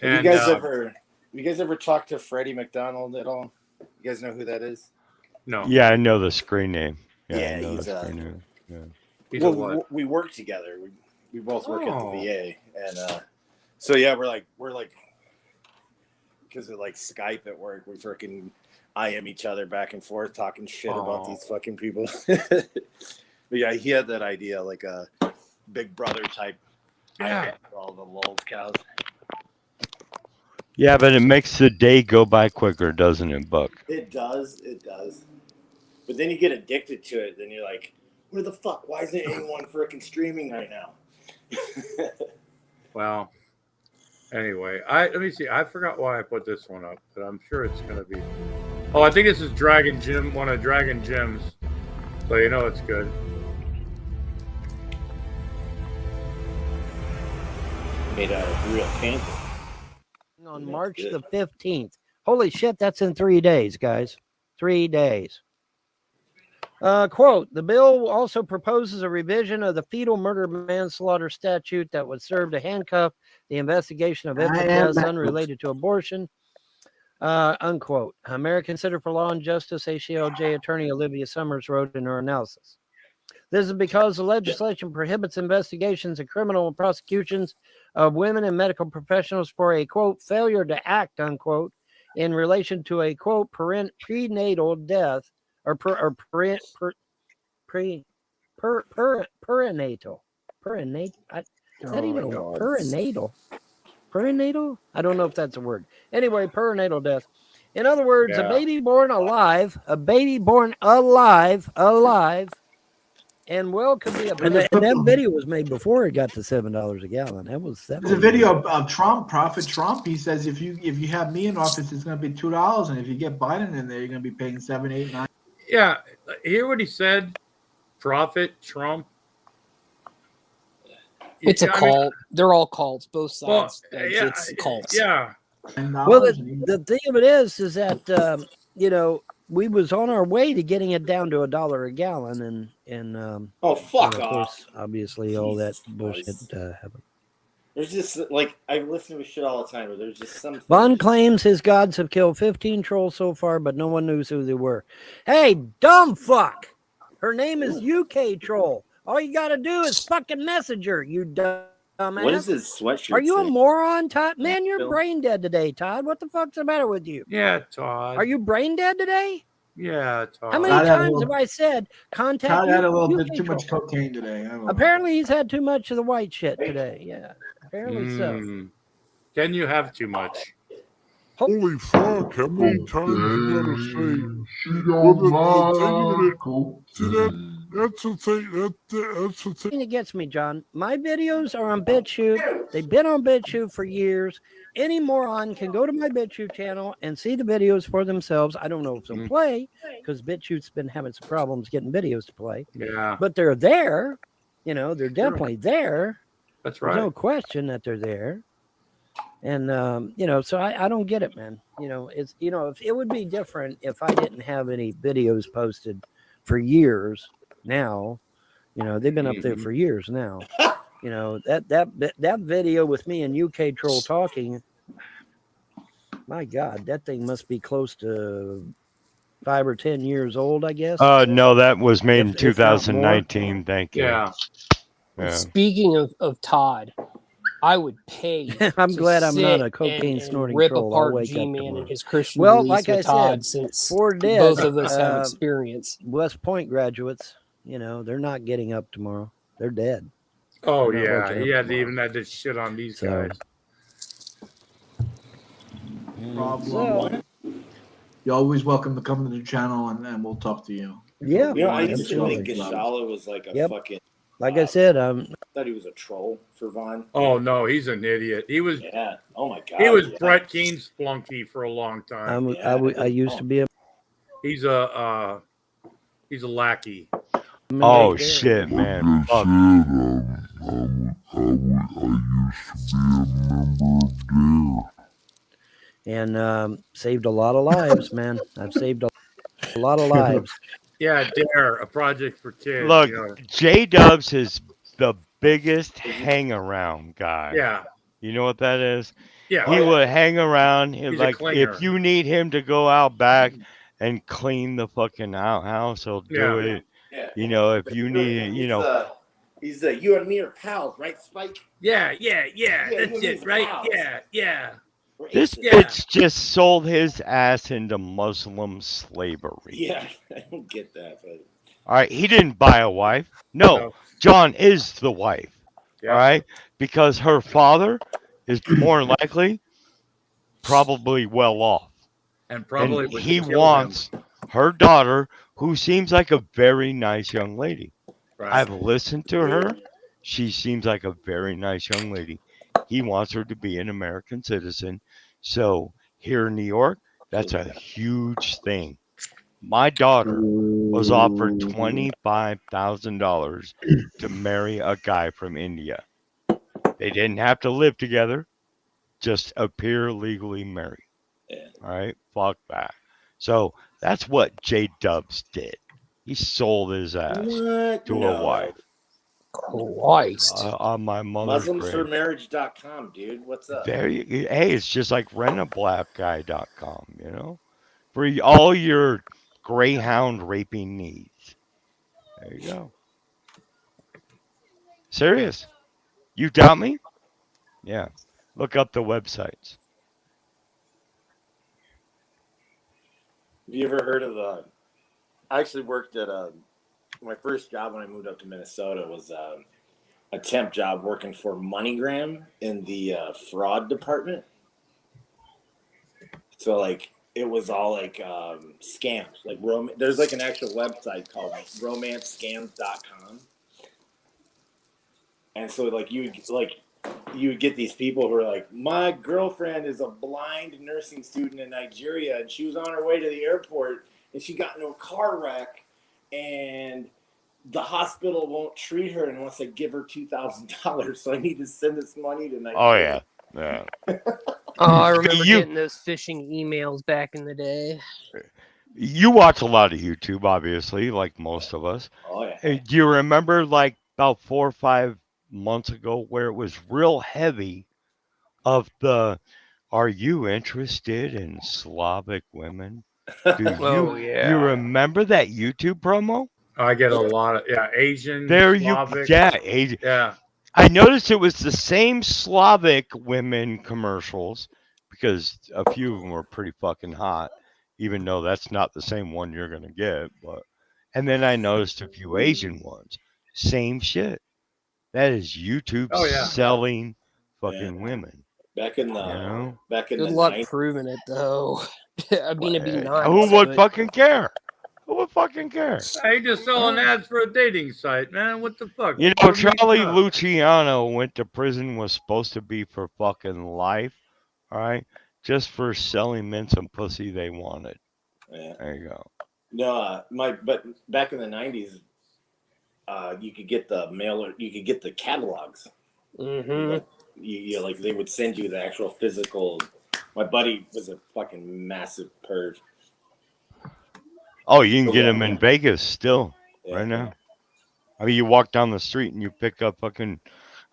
[SPEAKER 18] Have you guys ever talked to Freddie McDonald at all? You guys know who that is?
[SPEAKER 10] No.
[SPEAKER 14] Yeah, I know the screen name.
[SPEAKER 18] Yeah,
[SPEAKER 14] I know
[SPEAKER 18] he's
[SPEAKER 14] the screen name. Yeah.
[SPEAKER 18] Well, we work together. We both work at the VA, and so yeah, we're like because of like Skype at work, we freaking IM each other back and forth, talking shit about these fucking people. But yeah, he had that idea, like a Big Brother type.
[SPEAKER 10] Yeah.
[SPEAKER 18] For all the lol cows.
[SPEAKER 14] Yeah, but it makes the day go by quicker, doesn't it, Buck?
[SPEAKER 18] It does. But then you get addicted to it. Then you're like, where the fuck? Why isn't anyone freaking streaming right now?
[SPEAKER 10] Well, anyway, let me see. I forgot why I put this one up, but I'm sure it's gonna be. Oh, I think this is Dragon Jim, one of Dragon Jim's. So you know it's good.
[SPEAKER 18] Made out of real panther.
[SPEAKER 8] On March the 15th. Holy shit, that's in 3 days, guys. 3 days. Quote, the bill also proposes a revision of the fetal murder manslaughter statute that would serve to handcuff the investigation of infant deaths unrelated to abortion. Unquote. American Center for Law and Justice, ACLJ attorney Olivia Summers wrote in her analysis. This is because the legislation prohibits investigations and criminal prosecutions of women and medical professionals for a, quote, failure to act, unquote, in relation to a, quote, prenatal death or perinatal. Is that even a word? Perinatal? I don't know if that's a word. Anyway, perinatal death. In other words, a baby born alive, and well could be and that video was made before it got to $7 a gallon.
[SPEAKER 9] There's a video of Trump, Prophet Trump. He says if you have me in office, it's going to be $2, and if you get Biden in there, you're going to be paying $7, $8, $9.
[SPEAKER 10] Yeah, hear what he said, Prophet Trump.
[SPEAKER 13] It's a cult. They're all cults, both sides.
[SPEAKER 10] Well,
[SPEAKER 13] It's cults.
[SPEAKER 10] Yeah.
[SPEAKER 8] Well, the thing of it is that we was on our way to getting it down to $1 a gallon, and
[SPEAKER 18] oh fuck
[SPEAKER 8] of
[SPEAKER 18] off!
[SPEAKER 8] course, obviously, all that bullshit happened.
[SPEAKER 18] There's just like I listen to shit all the time, but there's just some.
[SPEAKER 8] Bond claims his gods have killed 15 trolls so far, but no one knows who they were. Hey, dumb fuck! Her name is UK Troll. All you gotta do is fucking message her, you dumbass.
[SPEAKER 18] What is this sweatshirt?
[SPEAKER 8] Are you a
[SPEAKER 18] say?
[SPEAKER 8] moron, Todd? Man, you're brain dead today, Todd. What the fuck's the matter with you?
[SPEAKER 10] Yeah, Todd.
[SPEAKER 8] Are you brain dead today?
[SPEAKER 10] Yeah, Todd.
[SPEAKER 8] How many times have I said contact?
[SPEAKER 9] Todd had a little
[SPEAKER 8] UK
[SPEAKER 9] bit too much
[SPEAKER 8] Troll?
[SPEAKER 9] cocaine today.
[SPEAKER 8] Apparently, he's had too much of the white shit today. Yeah, apparently so.
[SPEAKER 10] Can you have too much?
[SPEAKER 15] Holy fuck, how many times you gotta say?
[SPEAKER 9] She don't mind.
[SPEAKER 15] See that? That's the thing. That's the thing.
[SPEAKER 8] It gets me, John. My videos are on BitChute. They've been on BitChute for years. Any moron can go to my BitChute channel and see the videos for themselves. I don't know if they'll play because BitChute's been having some problems getting videos to play.
[SPEAKER 10] Yeah.
[SPEAKER 8] But they're there. You know, they're definitely there.
[SPEAKER 10] That's
[SPEAKER 8] There's
[SPEAKER 10] right.
[SPEAKER 8] no question that they're there. And, you know, so I don't get it, man. You know, it's, you know, if it would be different if I didn't have any videos posted for years now. You know, they've been up there for years now. You know, that video with me and UK Troll talking, my God, that thing must be close to 5 or 10 years old, I guess.
[SPEAKER 14] No, that was made in
[SPEAKER 8] If not more.
[SPEAKER 14] 2019. Thank you.
[SPEAKER 10] Yeah.
[SPEAKER 14] Yeah.
[SPEAKER 13] Speaking of Todd, I would pay.
[SPEAKER 8] I'm glad I'm not
[SPEAKER 13] sit
[SPEAKER 8] a cocaine
[SPEAKER 13] and
[SPEAKER 8] snorting
[SPEAKER 13] rip
[SPEAKER 8] troll. I'll
[SPEAKER 13] apart
[SPEAKER 8] wake up
[SPEAKER 13] G-Man
[SPEAKER 8] tomorrow.
[SPEAKER 13] and his Christian
[SPEAKER 8] Well,
[SPEAKER 13] beliefs
[SPEAKER 8] like I
[SPEAKER 13] with Todd,
[SPEAKER 8] said,
[SPEAKER 13] since
[SPEAKER 8] for dead,
[SPEAKER 13] both of us have experience.
[SPEAKER 8] West Point graduates, you know, they're not getting up tomorrow. They're dead.
[SPEAKER 10] Oh
[SPEAKER 8] They're not
[SPEAKER 10] yeah,
[SPEAKER 8] waking
[SPEAKER 10] he
[SPEAKER 8] up
[SPEAKER 10] had
[SPEAKER 8] tomorrow.
[SPEAKER 10] even had to shit on these
[SPEAKER 8] So-
[SPEAKER 10] guys.
[SPEAKER 9] Problem. You're always welcome to come to the channel, and we'll talk to you.
[SPEAKER 8] Yeah,
[SPEAKER 18] You know, I used to
[SPEAKER 8] absolutely.
[SPEAKER 18] think Gashala was like a
[SPEAKER 8] Yep.
[SPEAKER 18] fucking.
[SPEAKER 8] Like I said,
[SPEAKER 18] I thought he was a troll for Vaughn.
[SPEAKER 10] Oh no, he's an idiot. He was.
[SPEAKER 18] Yeah. Oh my god.
[SPEAKER 10] He was
[SPEAKER 18] yeah.
[SPEAKER 10] Brett Keene's flunky for a long time.
[SPEAKER 8] I used to be a.
[SPEAKER 10] He's a lackey.
[SPEAKER 14] Oh shit, man. Fuck.
[SPEAKER 8] And saved a lot of lives, man. I've saved a lot of lives.
[SPEAKER 10] Yeah, Dare, a project for kids.
[SPEAKER 14] Look,
[SPEAKER 10] you know.
[SPEAKER 14] J Dubs is the biggest hang around guy.
[SPEAKER 10] Yeah.
[SPEAKER 14] You know what that is?
[SPEAKER 10] Yeah.
[SPEAKER 14] He would hang around.
[SPEAKER 10] He's a
[SPEAKER 14] Like
[SPEAKER 10] clinger.
[SPEAKER 14] if you need him to go out back and clean the fucking outhouse, he'll do
[SPEAKER 18] Yeah.
[SPEAKER 14] it.
[SPEAKER 18] Yeah.
[SPEAKER 14] You know, if you need, you know.
[SPEAKER 18] He's you and me are pals, right, Spike?
[SPEAKER 10] Yeah,
[SPEAKER 18] Yeah,
[SPEAKER 10] that's
[SPEAKER 18] you
[SPEAKER 10] it,
[SPEAKER 18] and
[SPEAKER 10] right?
[SPEAKER 18] pals.
[SPEAKER 10] Yeah.
[SPEAKER 14] This
[SPEAKER 18] Yeah.
[SPEAKER 14] bitch just sold his ass into Muslim slavery.
[SPEAKER 18] Yeah, I don't get that, but
[SPEAKER 14] All right, he didn't buy a wife. No, John is the wife.
[SPEAKER 10] Yeah.
[SPEAKER 14] All right, because her father is more likely probably well off,
[SPEAKER 10] And probably
[SPEAKER 14] and
[SPEAKER 10] would
[SPEAKER 14] he
[SPEAKER 10] kill
[SPEAKER 14] wants her daughter, who seems like a very nice young lady.
[SPEAKER 10] Right.
[SPEAKER 14] I've listened to her. She seems like a very nice young lady. He wants her to be an American citizen. So here in New York, that's a huge thing. My daughter was offered $25,000 to marry a guy from India. They didn't have to live together, just appear legally married.
[SPEAKER 18] Yeah.
[SPEAKER 14] All right, fuck that. So that's what J Dubs did. He sold his ass
[SPEAKER 18] What?
[SPEAKER 14] to
[SPEAKER 18] No.
[SPEAKER 14] a wife.
[SPEAKER 13] Christ.
[SPEAKER 14] On my mother's grave.
[SPEAKER 18] MuslimsForMarriage.com, dude. What's up?
[SPEAKER 14] Hey, it's just like rentablapguy.com, you know, for all your greyhound raping needs. There you go. Serious? You doubt me? Yeah. Look up the websites.
[SPEAKER 18] Have you ever heard of I actually worked at my first job when I moved up to Minnesota was a temp job working for MoneyGram in the fraud department. So like it was all like scams, like there's like an actual website called romancescams.com. And so like you would get these people who are like, my girlfriend is a blind nursing student in Nigeria and she was on her way to the airport and she got into a car wreck and the hospital won't treat her unless I give her $2,000. So I need to send this money to Nigeria.
[SPEAKER 14] Oh yeah.
[SPEAKER 13] Oh, I remember getting those phishing emails back in the day.
[SPEAKER 14] You watch a lot of YouTube, obviously, like most of us.
[SPEAKER 18] Oh yeah.
[SPEAKER 14] Hey, do you remember like about 4 or 5 months ago where it was real heavy of are you interested in Slavic women? Do
[SPEAKER 13] Oh, yeah.
[SPEAKER 14] you remember that YouTube promo?
[SPEAKER 10] I get a lot of Asian.
[SPEAKER 14] There
[SPEAKER 10] Slavic.
[SPEAKER 14] Asian.
[SPEAKER 10] Yeah.
[SPEAKER 14] I noticed it was the same Slavic women commercials because a few of them were pretty fucking hot, even though that's not the same one you're gonna get. And then I noticed a few Asian ones. Same shit. That is YouTube selling fucking women.
[SPEAKER 18] Back in the
[SPEAKER 13] Good luck proving it though. I mean, it'd be nice.
[SPEAKER 14] Who would
[SPEAKER 13] but-
[SPEAKER 14] fucking care? Who would fucking care?
[SPEAKER 10] Hey, just selling ads for a dating site, man. What the fuck?
[SPEAKER 14] You know,
[SPEAKER 10] We're meeting
[SPEAKER 14] Charlie
[SPEAKER 10] up.
[SPEAKER 14] Luciano went to prison, was supposed to be for fucking life, all right? Just for selling men some pussy they wanted.
[SPEAKER 18] Yeah.
[SPEAKER 14] There you go.
[SPEAKER 18] No, but back in the 90s, you could get the mailer, you could get the catalogs.
[SPEAKER 13] Mm-hmm.
[SPEAKER 18] Like, you like they would send you the actual physical. My buddy was a fucking massive perv.
[SPEAKER 14] Oh, you can get them in Vegas still,
[SPEAKER 18] Yeah.
[SPEAKER 14] right now. I mean, you walk down the street and you pick up fucking.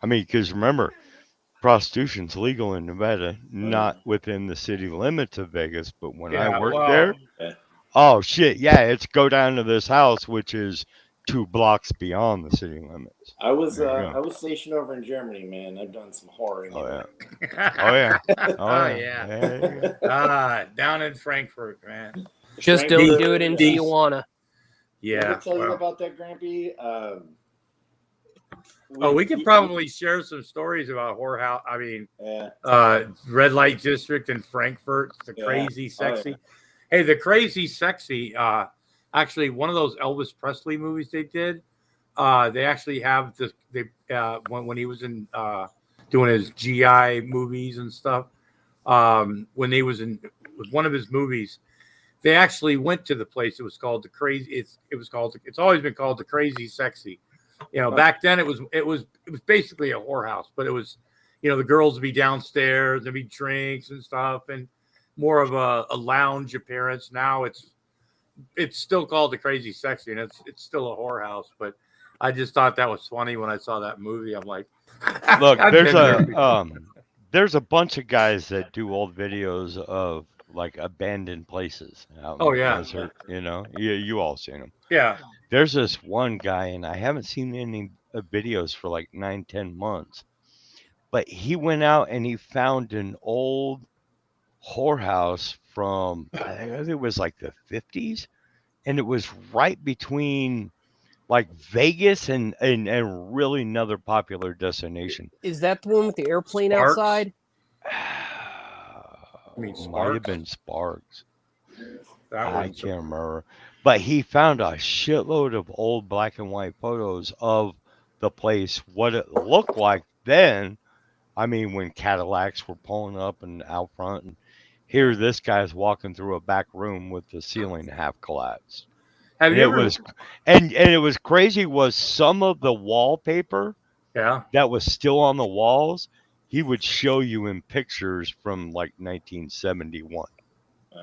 [SPEAKER 14] I mean, because remember, prostitution's legal in Nevada, not within the city limits of Vegas. But when I
[SPEAKER 10] Yeah,
[SPEAKER 14] worked
[SPEAKER 10] well,
[SPEAKER 14] there, oh shit, yeah, it's go down to this house, which is 2 blocks beyond the city limits.
[SPEAKER 18] I was
[SPEAKER 14] There you go.
[SPEAKER 18] I was stationed over in Germany, man. I've done some whoring.
[SPEAKER 14] Oh yeah. Oh yeah.
[SPEAKER 10] Oh yeah. Down in Frankfurt, man.
[SPEAKER 13] Just don't do it in Tijuana.
[SPEAKER 18] Did I
[SPEAKER 10] Yeah.
[SPEAKER 18] tell you
[SPEAKER 10] well.
[SPEAKER 18] about that, Grampy?
[SPEAKER 10] We could probably share some stories about whorehouse. I mean,
[SPEAKER 18] Yeah.
[SPEAKER 10] red light district in Frankfurt, the
[SPEAKER 18] Yeah.
[SPEAKER 10] crazy
[SPEAKER 18] Oh, yeah.
[SPEAKER 10] sexy. Hey, the crazy sexy. Actually, one of those Elvis Presley movies they did. They actually have this. They when he was in doing his GI movies and stuff. When he was in with one of his movies, they actually went to the place. It was called the crazy. It's always been called the Crazy Sexy. You know, back then it was basically a whorehouse, but it was, you know, the girls would be downstairs, there'd be drinks and stuff, and more of a lounge appearance. Now it's still called the Crazy Sexy, and it's still a whorehouse. But I just thought that was funny when I saw that movie. I'm like,
[SPEAKER 14] Look,
[SPEAKER 10] I've
[SPEAKER 14] there's
[SPEAKER 10] been there before.
[SPEAKER 14] there's a bunch of guys that do old videos of like abandoned places out in
[SPEAKER 10] Oh,
[SPEAKER 14] the
[SPEAKER 10] yeah.
[SPEAKER 14] desert. You know, you all seen them.
[SPEAKER 10] Yeah.
[SPEAKER 14] There's this one guy, and I haven't seen any videos for like 9-10 months. But he went out and he found an old whorehouse from I think it was like the 50s, and it was right between like Vegas and really another popular destination.
[SPEAKER 13] Is that the one with the airplane
[SPEAKER 10] Sparks?
[SPEAKER 13] outside?
[SPEAKER 10] I mean,
[SPEAKER 14] Might have
[SPEAKER 10] Sparks.
[SPEAKER 14] been Sparks.
[SPEAKER 10] That
[SPEAKER 14] I
[SPEAKER 10] was
[SPEAKER 14] can't remember. But he found a shitload of old black and white photos of the place, what it looked like then. I mean, when Cadillacs were pulling up and out front, and here this guy's walking through a back room with the ceiling half collapsed.
[SPEAKER 10] Have
[SPEAKER 14] And
[SPEAKER 10] you
[SPEAKER 14] it
[SPEAKER 10] ever?
[SPEAKER 14] was, and it was crazy. Was some of the wallpaper
[SPEAKER 10] Yeah.
[SPEAKER 14] that was still on the walls, he would show you in pictures from like 1971.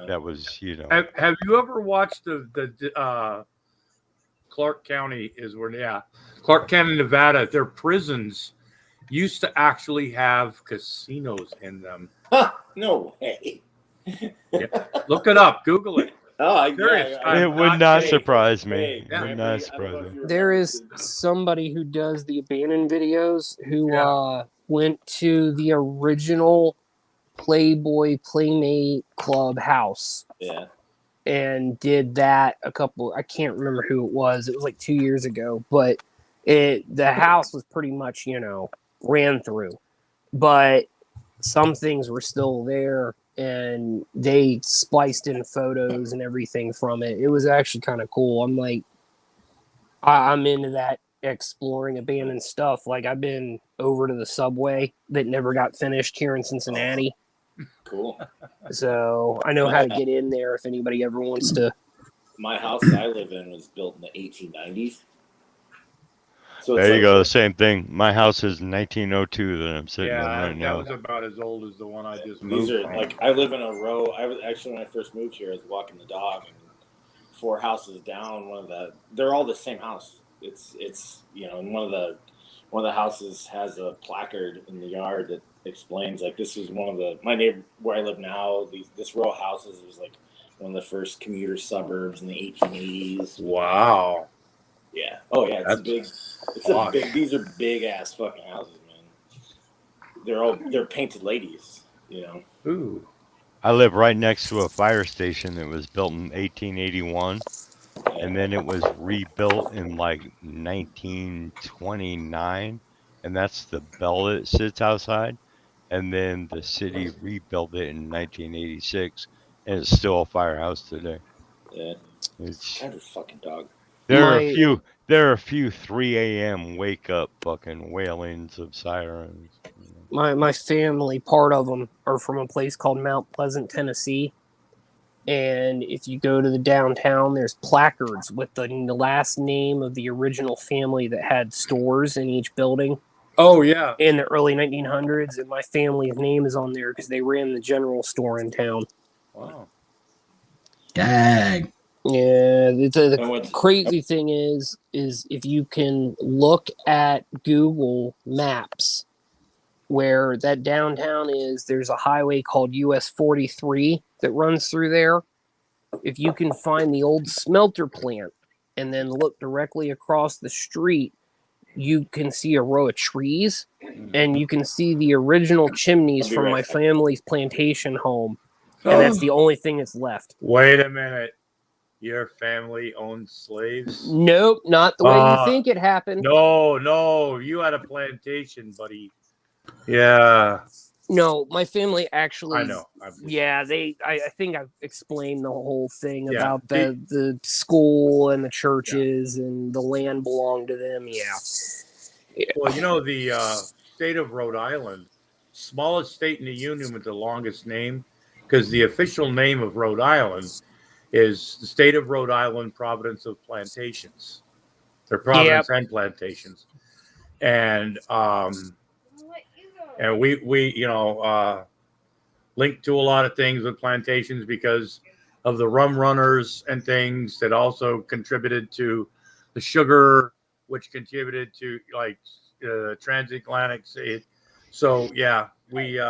[SPEAKER 14] That was, you know.
[SPEAKER 10] Have you ever watched the Clark County is where Clark County, Nevada, their prisons used to actually have casinos in them.
[SPEAKER 18] No way.
[SPEAKER 10] Yeah. Look it up, Google it.
[SPEAKER 18] Oh, I
[SPEAKER 10] Serious.
[SPEAKER 18] yeah,
[SPEAKER 14] It would not surprise me.
[SPEAKER 18] Hey,
[SPEAKER 14] It would not surprise me.
[SPEAKER 13] There is somebody who does the abandoned videos who went to the original Playboy Playmate Club house.
[SPEAKER 18] Yeah.
[SPEAKER 13] And did that I can't remember who it was. It was like 2 years ago, but the house was pretty much, you know, ran through. But some things were still there, and they spliced in photos and everything from it. It was actually kind of cool. I'm like, I'm into that exploring abandoned stuff. Like, I've been over to the subway that never got finished here in Cincinnati.
[SPEAKER 18] Cool.
[SPEAKER 13] So I know how to get in there if anybody ever wants to.
[SPEAKER 18] My house I live in was built in the 1890s. So
[SPEAKER 14] There you go. The same thing. My house is 1902 that I'm sitting in right
[SPEAKER 10] that
[SPEAKER 14] now.
[SPEAKER 10] was about as old as the one I just
[SPEAKER 18] These
[SPEAKER 10] moved
[SPEAKER 18] are
[SPEAKER 10] from.
[SPEAKER 18] like I live in a row. I was actually when I first moved here, I was walking the dog, and 4 houses down, they're all the same house. It's you know, and one of the houses has a placard in the yard that explains like this is my neighbor where I live now. This row of houses was like one of the first commuter suburbs in the 1880s.
[SPEAKER 10] Wow.
[SPEAKER 18] Yeah. Oh yeah.
[SPEAKER 10] That's
[SPEAKER 18] It's big. These are big ass fucking houses, man. They're painted ladies. You know.
[SPEAKER 10] Ooh.
[SPEAKER 14] I live right next to a fire station that was built in 1881, and then it was rebuilt in like 1929, and that's the bell that sits outside. And then the city rebuilt it in 1986, and it's still a firehouse today.
[SPEAKER 18] Yeah.
[SPEAKER 14] It's,
[SPEAKER 18] Kind of fucking dog.
[SPEAKER 14] there are a few 3 a.m. wake up fucking wailings of sirens.
[SPEAKER 13] My family, part of them, are from a place called Mount Pleasant, Tennessee. And if you go to the downtown, there's placards with the last name of the original family that had stores in each building.
[SPEAKER 10] Oh yeah.
[SPEAKER 13] In the early 1900s, and my family's name is on there because they ran the general store in town.
[SPEAKER 10] Wow.
[SPEAKER 17] Dang.
[SPEAKER 13] Yeah, the crazy thing is if you can look at Google Maps where that downtown is, there's a highway called US 43 that runs through there. If you can find the old smelter plant and then look directly across the street, you can see a row of trees and you can see the original chimneys from my family's plantation home. And that's the only thing that's left.
[SPEAKER 10] Wait a minute. Your family owned slaves?
[SPEAKER 13] Nope, not the way you think it happened.
[SPEAKER 10] No, you had a plantation, buddy. Yeah.
[SPEAKER 13] No, my family actually.
[SPEAKER 10] I know.
[SPEAKER 13] Yeah, I think I've explained the whole thing
[SPEAKER 10] Yeah.
[SPEAKER 13] about the school and the churches and the land belonged to them. Yeah.
[SPEAKER 10] Well, you know, the state of Rhode Island, smallest state in the union with the longest name, because the official name of Rhode Island is the state of Rhode Island, Providence of Plantations. They're Providence and Plantations. And we you know, linked to a lot of things with plantations because of the rum runners and things that also contributed to the sugar, which contributed to like transatlantic. So yeah, we.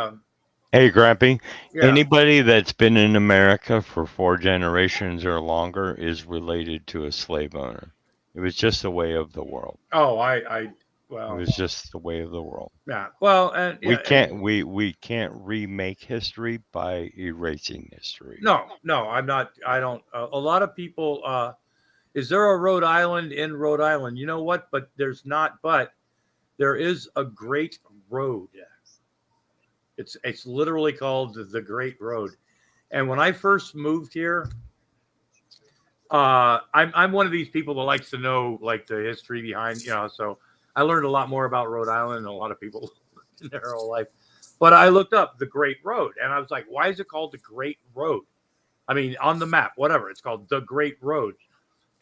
[SPEAKER 14] Hey, Grampy,
[SPEAKER 10] Yeah.
[SPEAKER 14] anybody that's been in America for 4 generations or longer is related to a slave owner. It was just the way of the world.
[SPEAKER 10] Oh,
[SPEAKER 14] It was just the way of the world.
[SPEAKER 10] Yeah. Well, and
[SPEAKER 14] we can't remake history by erasing history.
[SPEAKER 10] No, I'm not. I don't. A lot of people. Is there a Rhode Island in Rhode Island? You know what? But there's not. But there is a Great Road. It's literally called the Great Road. And when I first moved here, I'm one of these people that likes to know like the history behind, you know. So I learned a lot more about Rhode Island than a lot of people in their whole life. But I looked up the Great Road, and I was like, why is it called the Great Road? I mean, on the map, whatever, it's called the Great Road.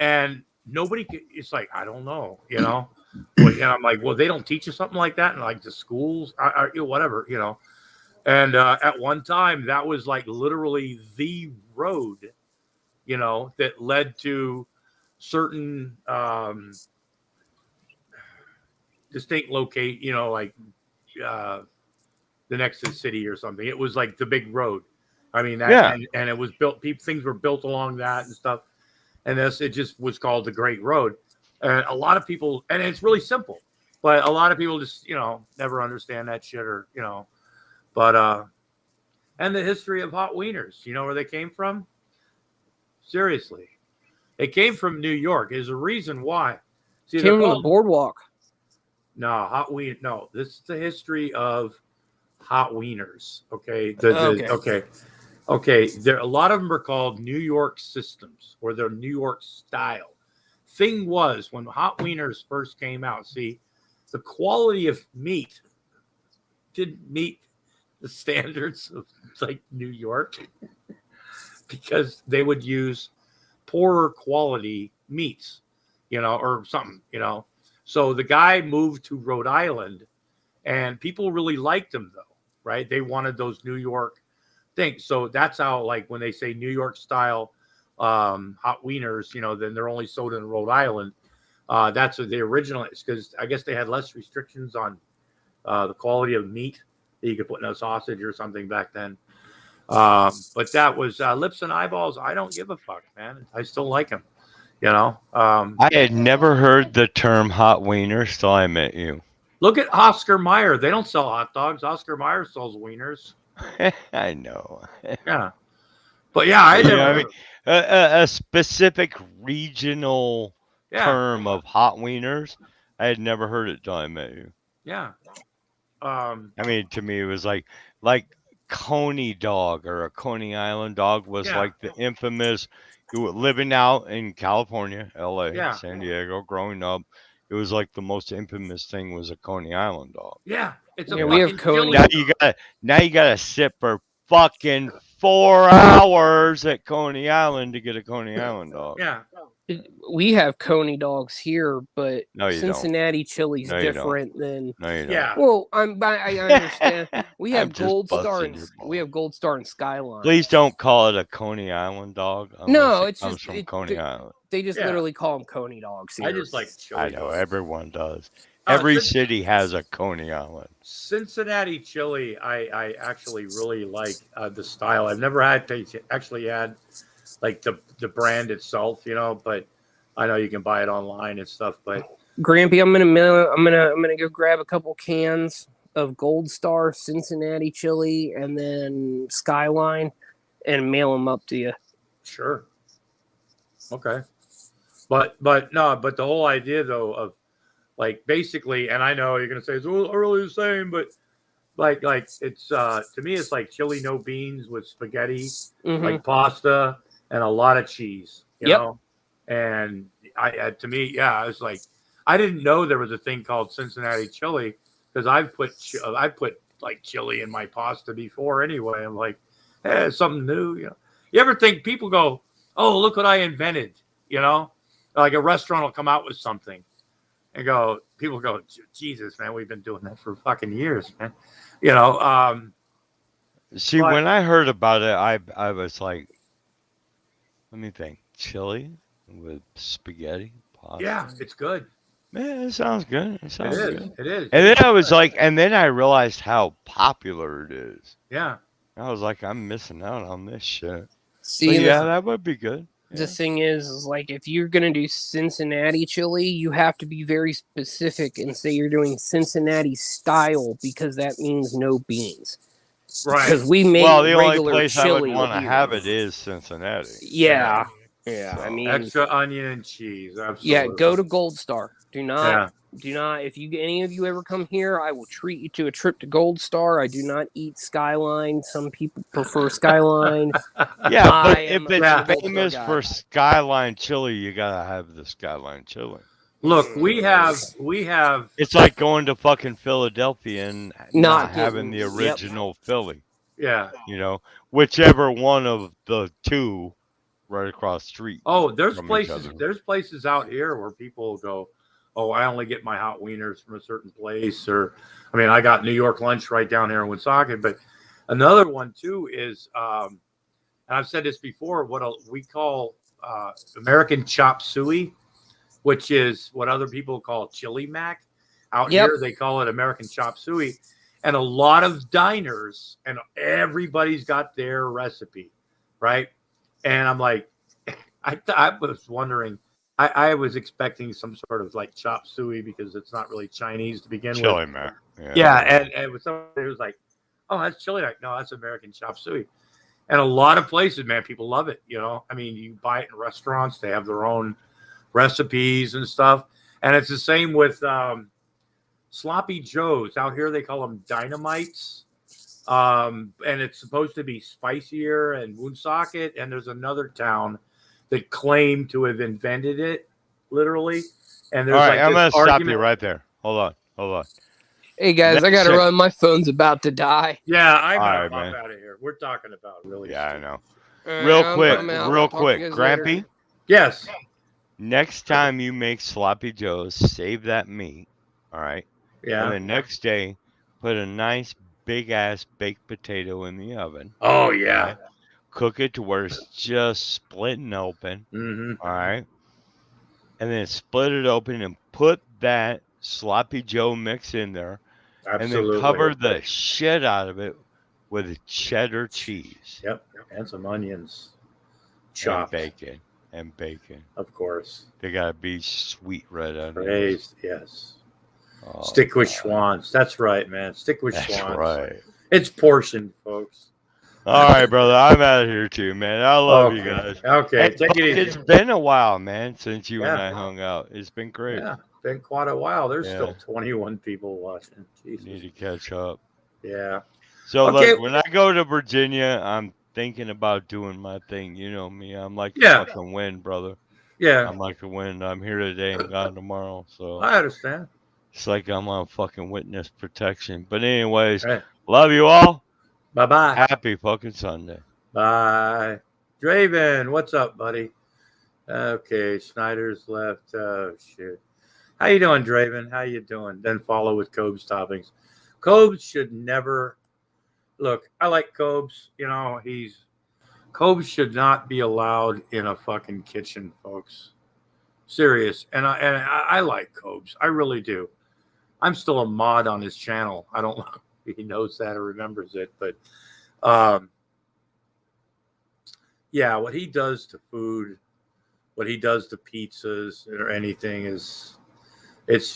[SPEAKER 10] And nobody, it's like, I don't know, you know. And I'm like, well, they don't teach you something like that in like the schools, whatever, you know. And at one time, that was like literally the road, you know, that led to certain distinct locate, you know, like the next city or something. It was like the big road. I mean, that, and it was built. Things were built along that and stuff. And it just was called the Great Road. And a lot of people, and it's really simple, but a lot of people just, you know, never understand that shit or, you know. But and the history of hot wieners, you know where they came from? Seriously, they came from New York. There's a reason why. See,
[SPEAKER 13] came from the boardwalk.
[SPEAKER 10] No, hot wiener. No, this is the history of hot wieners. Okay, okay. There, a lot of them are called New York systems, or they're New York style. Thing was, when hot wieners first came out, see, the quality of meat didn't meet the standards of like New York because they would use poorer quality meats, you know, or something, you know. So the guy moved to Rhode Island and people really liked him though, right? They wanted those New York things. So that's how, like, when they say New York style hot wieners, you know, then they're only sold in Rhode Island. That's what the original is, because I guess they had less restrictions on the quality of meat that you could put in a sausage or something back then. But that was lips and eyeballs. I don't give a fuck, man. I still like him, you know.
[SPEAKER 14] I had never heard the term hot wiener, so I met you.
[SPEAKER 10] Look at Oscar Mayer. They don't sell hot dogs. Oscar Mayer sells wieners.
[SPEAKER 14] I know.
[SPEAKER 10] Yeah. But yeah, I never.
[SPEAKER 14] I mean, a specific regional term of hot wieners, I had never heard it till I met you.
[SPEAKER 10] Yeah.
[SPEAKER 14] I mean, to me, it was like Coney dog or a Coney Island dog was like the infamous living out in California, LA,
[SPEAKER 10] Yeah.
[SPEAKER 14] San Diego, growing up, it was like the most infamous thing was a Coney Island dog.
[SPEAKER 10] Yeah, it's a
[SPEAKER 13] Yeah, we have
[SPEAKER 10] fucking
[SPEAKER 13] Coney.
[SPEAKER 10] chili.
[SPEAKER 14] Now you gotta sit for fucking 4 hours at Coney Island to get a Coney Island dog.
[SPEAKER 10] Yeah.
[SPEAKER 13] We have Coney dogs here, but
[SPEAKER 14] No, you don't.
[SPEAKER 13] Cincinnati chili's
[SPEAKER 14] No, you don't.
[SPEAKER 13] different than.
[SPEAKER 14] No, you don't.
[SPEAKER 10] Yeah.
[SPEAKER 13] Well, I understand. We
[SPEAKER 14] I'm
[SPEAKER 13] have
[SPEAKER 14] just
[SPEAKER 13] Gold Star
[SPEAKER 14] busting
[SPEAKER 13] and
[SPEAKER 14] your
[SPEAKER 13] we have Gold Star and Skyline.
[SPEAKER 14] Please don't call it a Coney Island dog.
[SPEAKER 13] No,
[SPEAKER 14] unless
[SPEAKER 13] it's
[SPEAKER 14] comes
[SPEAKER 13] just
[SPEAKER 14] from Coney Island.
[SPEAKER 13] They just
[SPEAKER 10] Yeah.
[SPEAKER 13] literally call them Coney dogs here.
[SPEAKER 10] I just like chili.
[SPEAKER 14] I know
[SPEAKER 10] dogs.
[SPEAKER 14] everyone does.
[SPEAKER 10] Uh,
[SPEAKER 14] Every
[SPEAKER 10] Cin-
[SPEAKER 14] city has a Coney Island.
[SPEAKER 10] Cincinnati chili, I actually really like the style. I've never actually had like the brand itself, you know, but I know you can buy it online and stuff. But
[SPEAKER 13] Grampy, I'm gonna go grab a couple cans of Gold Star Cincinnati chili and then Skyline, and mail them up to you.
[SPEAKER 10] sure, okay. But the whole idea though of like basically, and I know you're gonna say it's really the same, but like it's to me it's like chili no beans with spaghetti, like pasta and a lot of cheese, you know. And I to me, yeah, I was like, I didn't know there was a thing called Cincinnati chili because I've put like chili in my pasta before anyway. I'm like, hey, it's something new, you know. You ever think people go, oh, look what I invented, you know? Like a restaurant will come out with something and people go, Jesus, man, we've been doing that for fucking years, man. You know,
[SPEAKER 14] See, when I heard about it, I was like, let me think, chili with spaghetti, pasta.
[SPEAKER 10] yeah, it's good.
[SPEAKER 14] Man, it sounds good. It sounds
[SPEAKER 10] is.
[SPEAKER 14] good.
[SPEAKER 10] It is.
[SPEAKER 14] And then I was like, and then I realized how popular it is.
[SPEAKER 10] Yeah.
[SPEAKER 14] I was like, I'm missing out on this shit.
[SPEAKER 13] See,
[SPEAKER 14] But
[SPEAKER 13] and
[SPEAKER 14] yeah,
[SPEAKER 13] the-
[SPEAKER 14] that would be good.
[SPEAKER 13] The thing is like if you're gonna do Cincinnati chili, you have to be very specific and say you're doing Cincinnati style because that means no beans.
[SPEAKER 10] Right.
[SPEAKER 13] Because we make
[SPEAKER 14] Well, the only
[SPEAKER 13] regular
[SPEAKER 14] place I would
[SPEAKER 13] chili
[SPEAKER 14] want to
[SPEAKER 13] here.
[SPEAKER 14] have it is Cincinnati.
[SPEAKER 13] Yeah. Yeah. I mean,
[SPEAKER 10] extra onion and cheese. Absolutely.
[SPEAKER 13] yeah, go to Gold Star. Do not,
[SPEAKER 10] Yeah.
[SPEAKER 13] if any of you ever come here, I will treat you to a trip to Gold Star. I do not eat Skyline. Some people prefer Skyline.
[SPEAKER 14] Yeah, but
[SPEAKER 13] I
[SPEAKER 14] if
[SPEAKER 13] am a
[SPEAKER 14] it's
[SPEAKER 13] Gold Star
[SPEAKER 14] famous
[SPEAKER 13] guy.
[SPEAKER 14] for Skyline chili, you gotta have the Skyline chili.
[SPEAKER 10] Look, we have.
[SPEAKER 14] It's like going to fucking Philadelphia and not
[SPEAKER 13] Not
[SPEAKER 14] having the
[SPEAKER 13] getting- yep.
[SPEAKER 14] original Philly.
[SPEAKER 10] Yeah.
[SPEAKER 14] You know, whichever one of the two right across the street.
[SPEAKER 10] Oh, there's
[SPEAKER 14] from each
[SPEAKER 10] places.
[SPEAKER 14] other.
[SPEAKER 10] There's places out here where people go, oh, I only get my hot wieners from a certain place, or I mean, I got New York lunch right down here in Woonsocket. But another one too is, and I've said this before, we call American chop suey, which is what other people call chili mac. Out here, they call it American chop suey. And a lot of diners and everybody's got their recipe, right? And I'm like, I was wondering, I was expecting some sort of like chop suey because it's not really Chinese to begin with.
[SPEAKER 14] Chili mac.
[SPEAKER 10] Yeah, and with somebody who's like, oh, that's chili mac. No, that's American chop suey. And a lot of places, man, people love it. You know, I mean, you buy it in restaurants; they have their own recipes and stuff. And it's the same with Sloppy Joes. Out here, they call them dynamites. And it's supposed to be spicier and Woonsocket. And there's another town that claimed to have invented it, literally. And there's
[SPEAKER 14] All right,
[SPEAKER 10] like
[SPEAKER 14] I'm
[SPEAKER 10] this
[SPEAKER 14] gonna stop
[SPEAKER 10] argument.
[SPEAKER 14] you right there. Hold on.
[SPEAKER 13] Hey guys, I
[SPEAKER 14] Next
[SPEAKER 13] gotta
[SPEAKER 14] sec-
[SPEAKER 13] run. My phone's about to die.
[SPEAKER 10] Yeah, I'm
[SPEAKER 14] All
[SPEAKER 10] gonna
[SPEAKER 14] right,
[SPEAKER 10] pop
[SPEAKER 14] man.
[SPEAKER 10] out of here. We're talking about really.
[SPEAKER 14] Yeah, I know.
[SPEAKER 13] Alright,
[SPEAKER 14] Real
[SPEAKER 13] I'm
[SPEAKER 14] quick,
[SPEAKER 13] out. I'll
[SPEAKER 14] real
[SPEAKER 13] talk to
[SPEAKER 14] quick,
[SPEAKER 13] you guys later.
[SPEAKER 14] Grampy.
[SPEAKER 10] Yes.
[SPEAKER 14] Next time you make sloppy joes, save that meat. All right.
[SPEAKER 10] Yeah.
[SPEAKER 14] And the next day, put a nice big ass baked potato in the oven.
[SPEAKER 10] Oh yeah.
[SPEAKER 14] right? Cook it to where it's just splitting open.
[SPEAKER 10] Mm-hmm.
[SPEAKER 14] All right. And then split it open and put that sloppy joe mix in there.
[SPEAKER 10] Absolutely.
[SPEAKER 14] And then cover the shit out of it with cheddar cheese.
[SPEAKER 10] Yep. And some onions.
[SPEAKER 14] And
[SPEAKER 10] Chopped.
[SPEAKER 14] bacon.
[SPEAKER 10] Of course.
[SPEAKER 14] They gotta be sweet red onions.
[SPEAKER 10] Praised. Yes.
[SPEAKER 14] Oh,
[SPEAKER 10] Stick with Schwans. That's right, man. Stick with
[SPEAKER 14] That's
[SPEAKER 10] Schwans.
[SPEAKER 14] right.
[SPEAKER 10] It's portioned, folks.
[SPEAKER 14] All right, brother. I'm out of here too, man. I love you
[SPEAKER 10] Okay.
[SPEAKER 14] guys.
[SPEAKER 10] Okay,
[SPEAKER 14] And
[SPEAKER 10] take it easy.
[SPEAKER 14] It's been a while, man, since you and
[SPEAKER 10] Yeah.
[SPEAKER 14] I hung out. It's been great.
[SPEAKER 10] Yeah, been quite a while. There's
[SPEAKER 14] Yeah.
[SPEAKER 10] still 21 people watching. Jesus.
[SPEAKER 14] Need to catch up.
[SPEAKER 10] Yeah.
[SPEAKER 14] So
[SPEAKER 10] Okay.
[SPEAKER 14] look, when I go to Virginia, I'm thinking about doing my thing. You know me. I'm like the
[SPEAKER 10] Yeah.
[SPEAKER 14] fucking wind, brother.
[SPEAKER 10] Yeah.
[SPEAKER 14] I'm like the wind. I'm here today and gone tomorrow. So
[SPEAKER 10] I understand.
[SPEAKER 14] it's like I'm on fucking witness protection. But anyways,
[SPEAKER 10] Right.
[SPEAKER 14] love you all.
[SPEAKER 10] Bye-bye.
[SPEAKER 14] Happy fucking Sunday.
[SPEAKER 10] Bye. Draven, what's up, buddy? Okay, Schneider's left. Oh, shit. How you doing, Draven? How you doing? Then follow with Cobes toppings. Cobes should never... Look, I like Cobes. You know, Cobes should not be allowed in a fucking kitchen, folks. Serious. And I like Cobes. I really do. I'm still a mod on his channel. I don't know if he knows that or remembers it, but yeah, what he does to food, what he does to pizzas or anything it's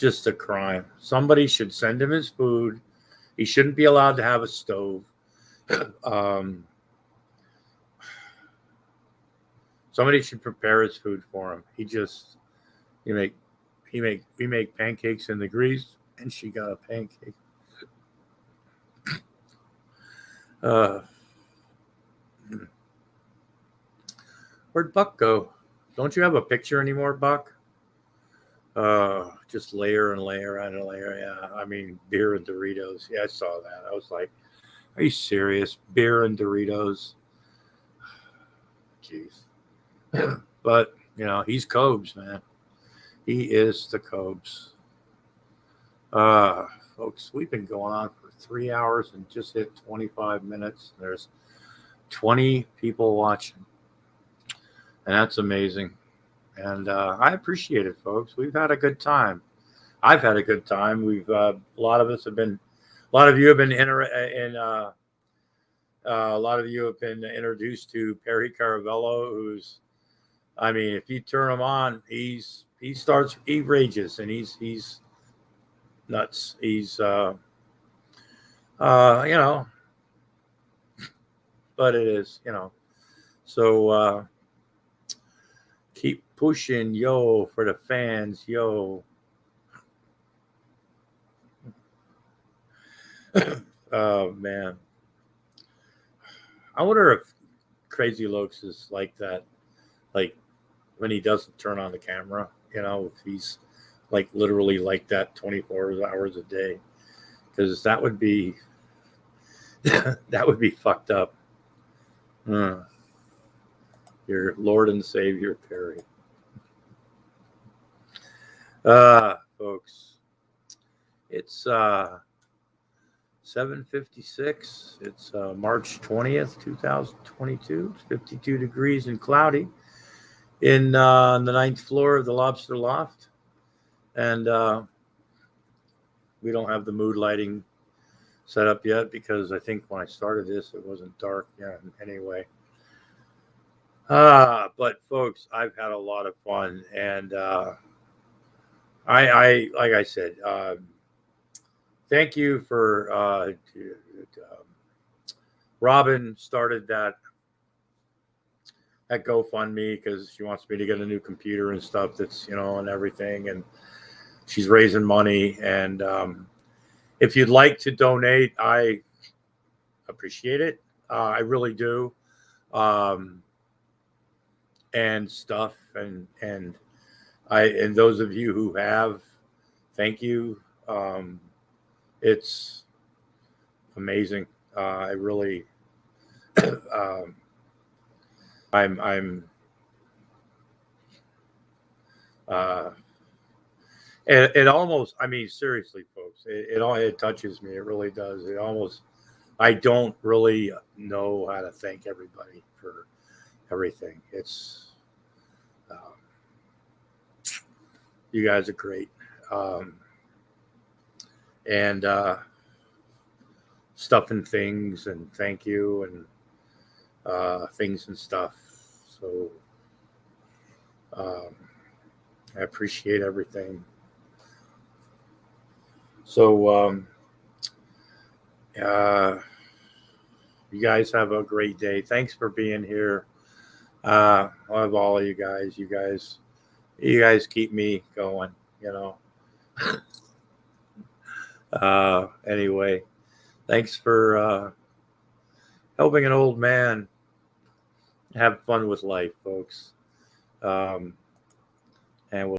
[SPEAKER 10] just a crime. Somebody should send him his food. He shouldn't be allowed to have a stove. Somebody should prepare his food for him. We make pancakes in the grease, and she got a pancake. Where'd Buck go? Don't you have a picture anymore, Buck? Just layer and layer and layer. Yeah, I mean, beer and Doritos. Yeah, I saw that. I was like, are you serious? Beer and Doritos? Jeez. But, you know, he's Cobes, man. He is the Cobes. Folks, we've been going on for 3 hours and just hit 25 minutes. There's 20 people watching. And that's amazing. And I appreciate it, folks. We've had a good time. I've had a good time. We've a lot of you have been introduced to Perry Caravello, who's, I mean, if you turn him on, he rages, and he's nuts. He's you know, but it is, you know. So keep pushing, yo, for the fans, yo. Oh man, I wonder if Crazy Lokes is like that, like when he doesn't turn on the camera, you know, if he's like literally like that 24 hours a day, because that would be that would be fucked up. Your Lord and Savior Perry. Folks, it's 7:56. It's March 20th, 2022. It's 52 degrees and cloudy in the 9th floor of the Lobster Loft. And we don't have the mood lighting set up yet because I think when I started this, it wasn't dark yet anyway. But folks, I've had a lot of fun, and I like I said, thank you for Robin started that GoFundMe because she wants me to get a new computer and stuff that's, you know, and everything, and she's raising money. And if you'd like to donate, I appreciate it. I really do. And stuff, and those of you who have, thank you. It's amazing. I really, I'm it almost, I mean, seriously, folks, it touches me. It really does. I don't really know how to thank everybody for everything. It's, you guys are great. And stuff and things, and thank you, and things and stuff. So I appreciate everything. So you guys have a great day. Thanks for being here. I love all of you guys. You guys keep me going, you know. Anyway, thanks for helping an old man Have fun with life, folks. And we'll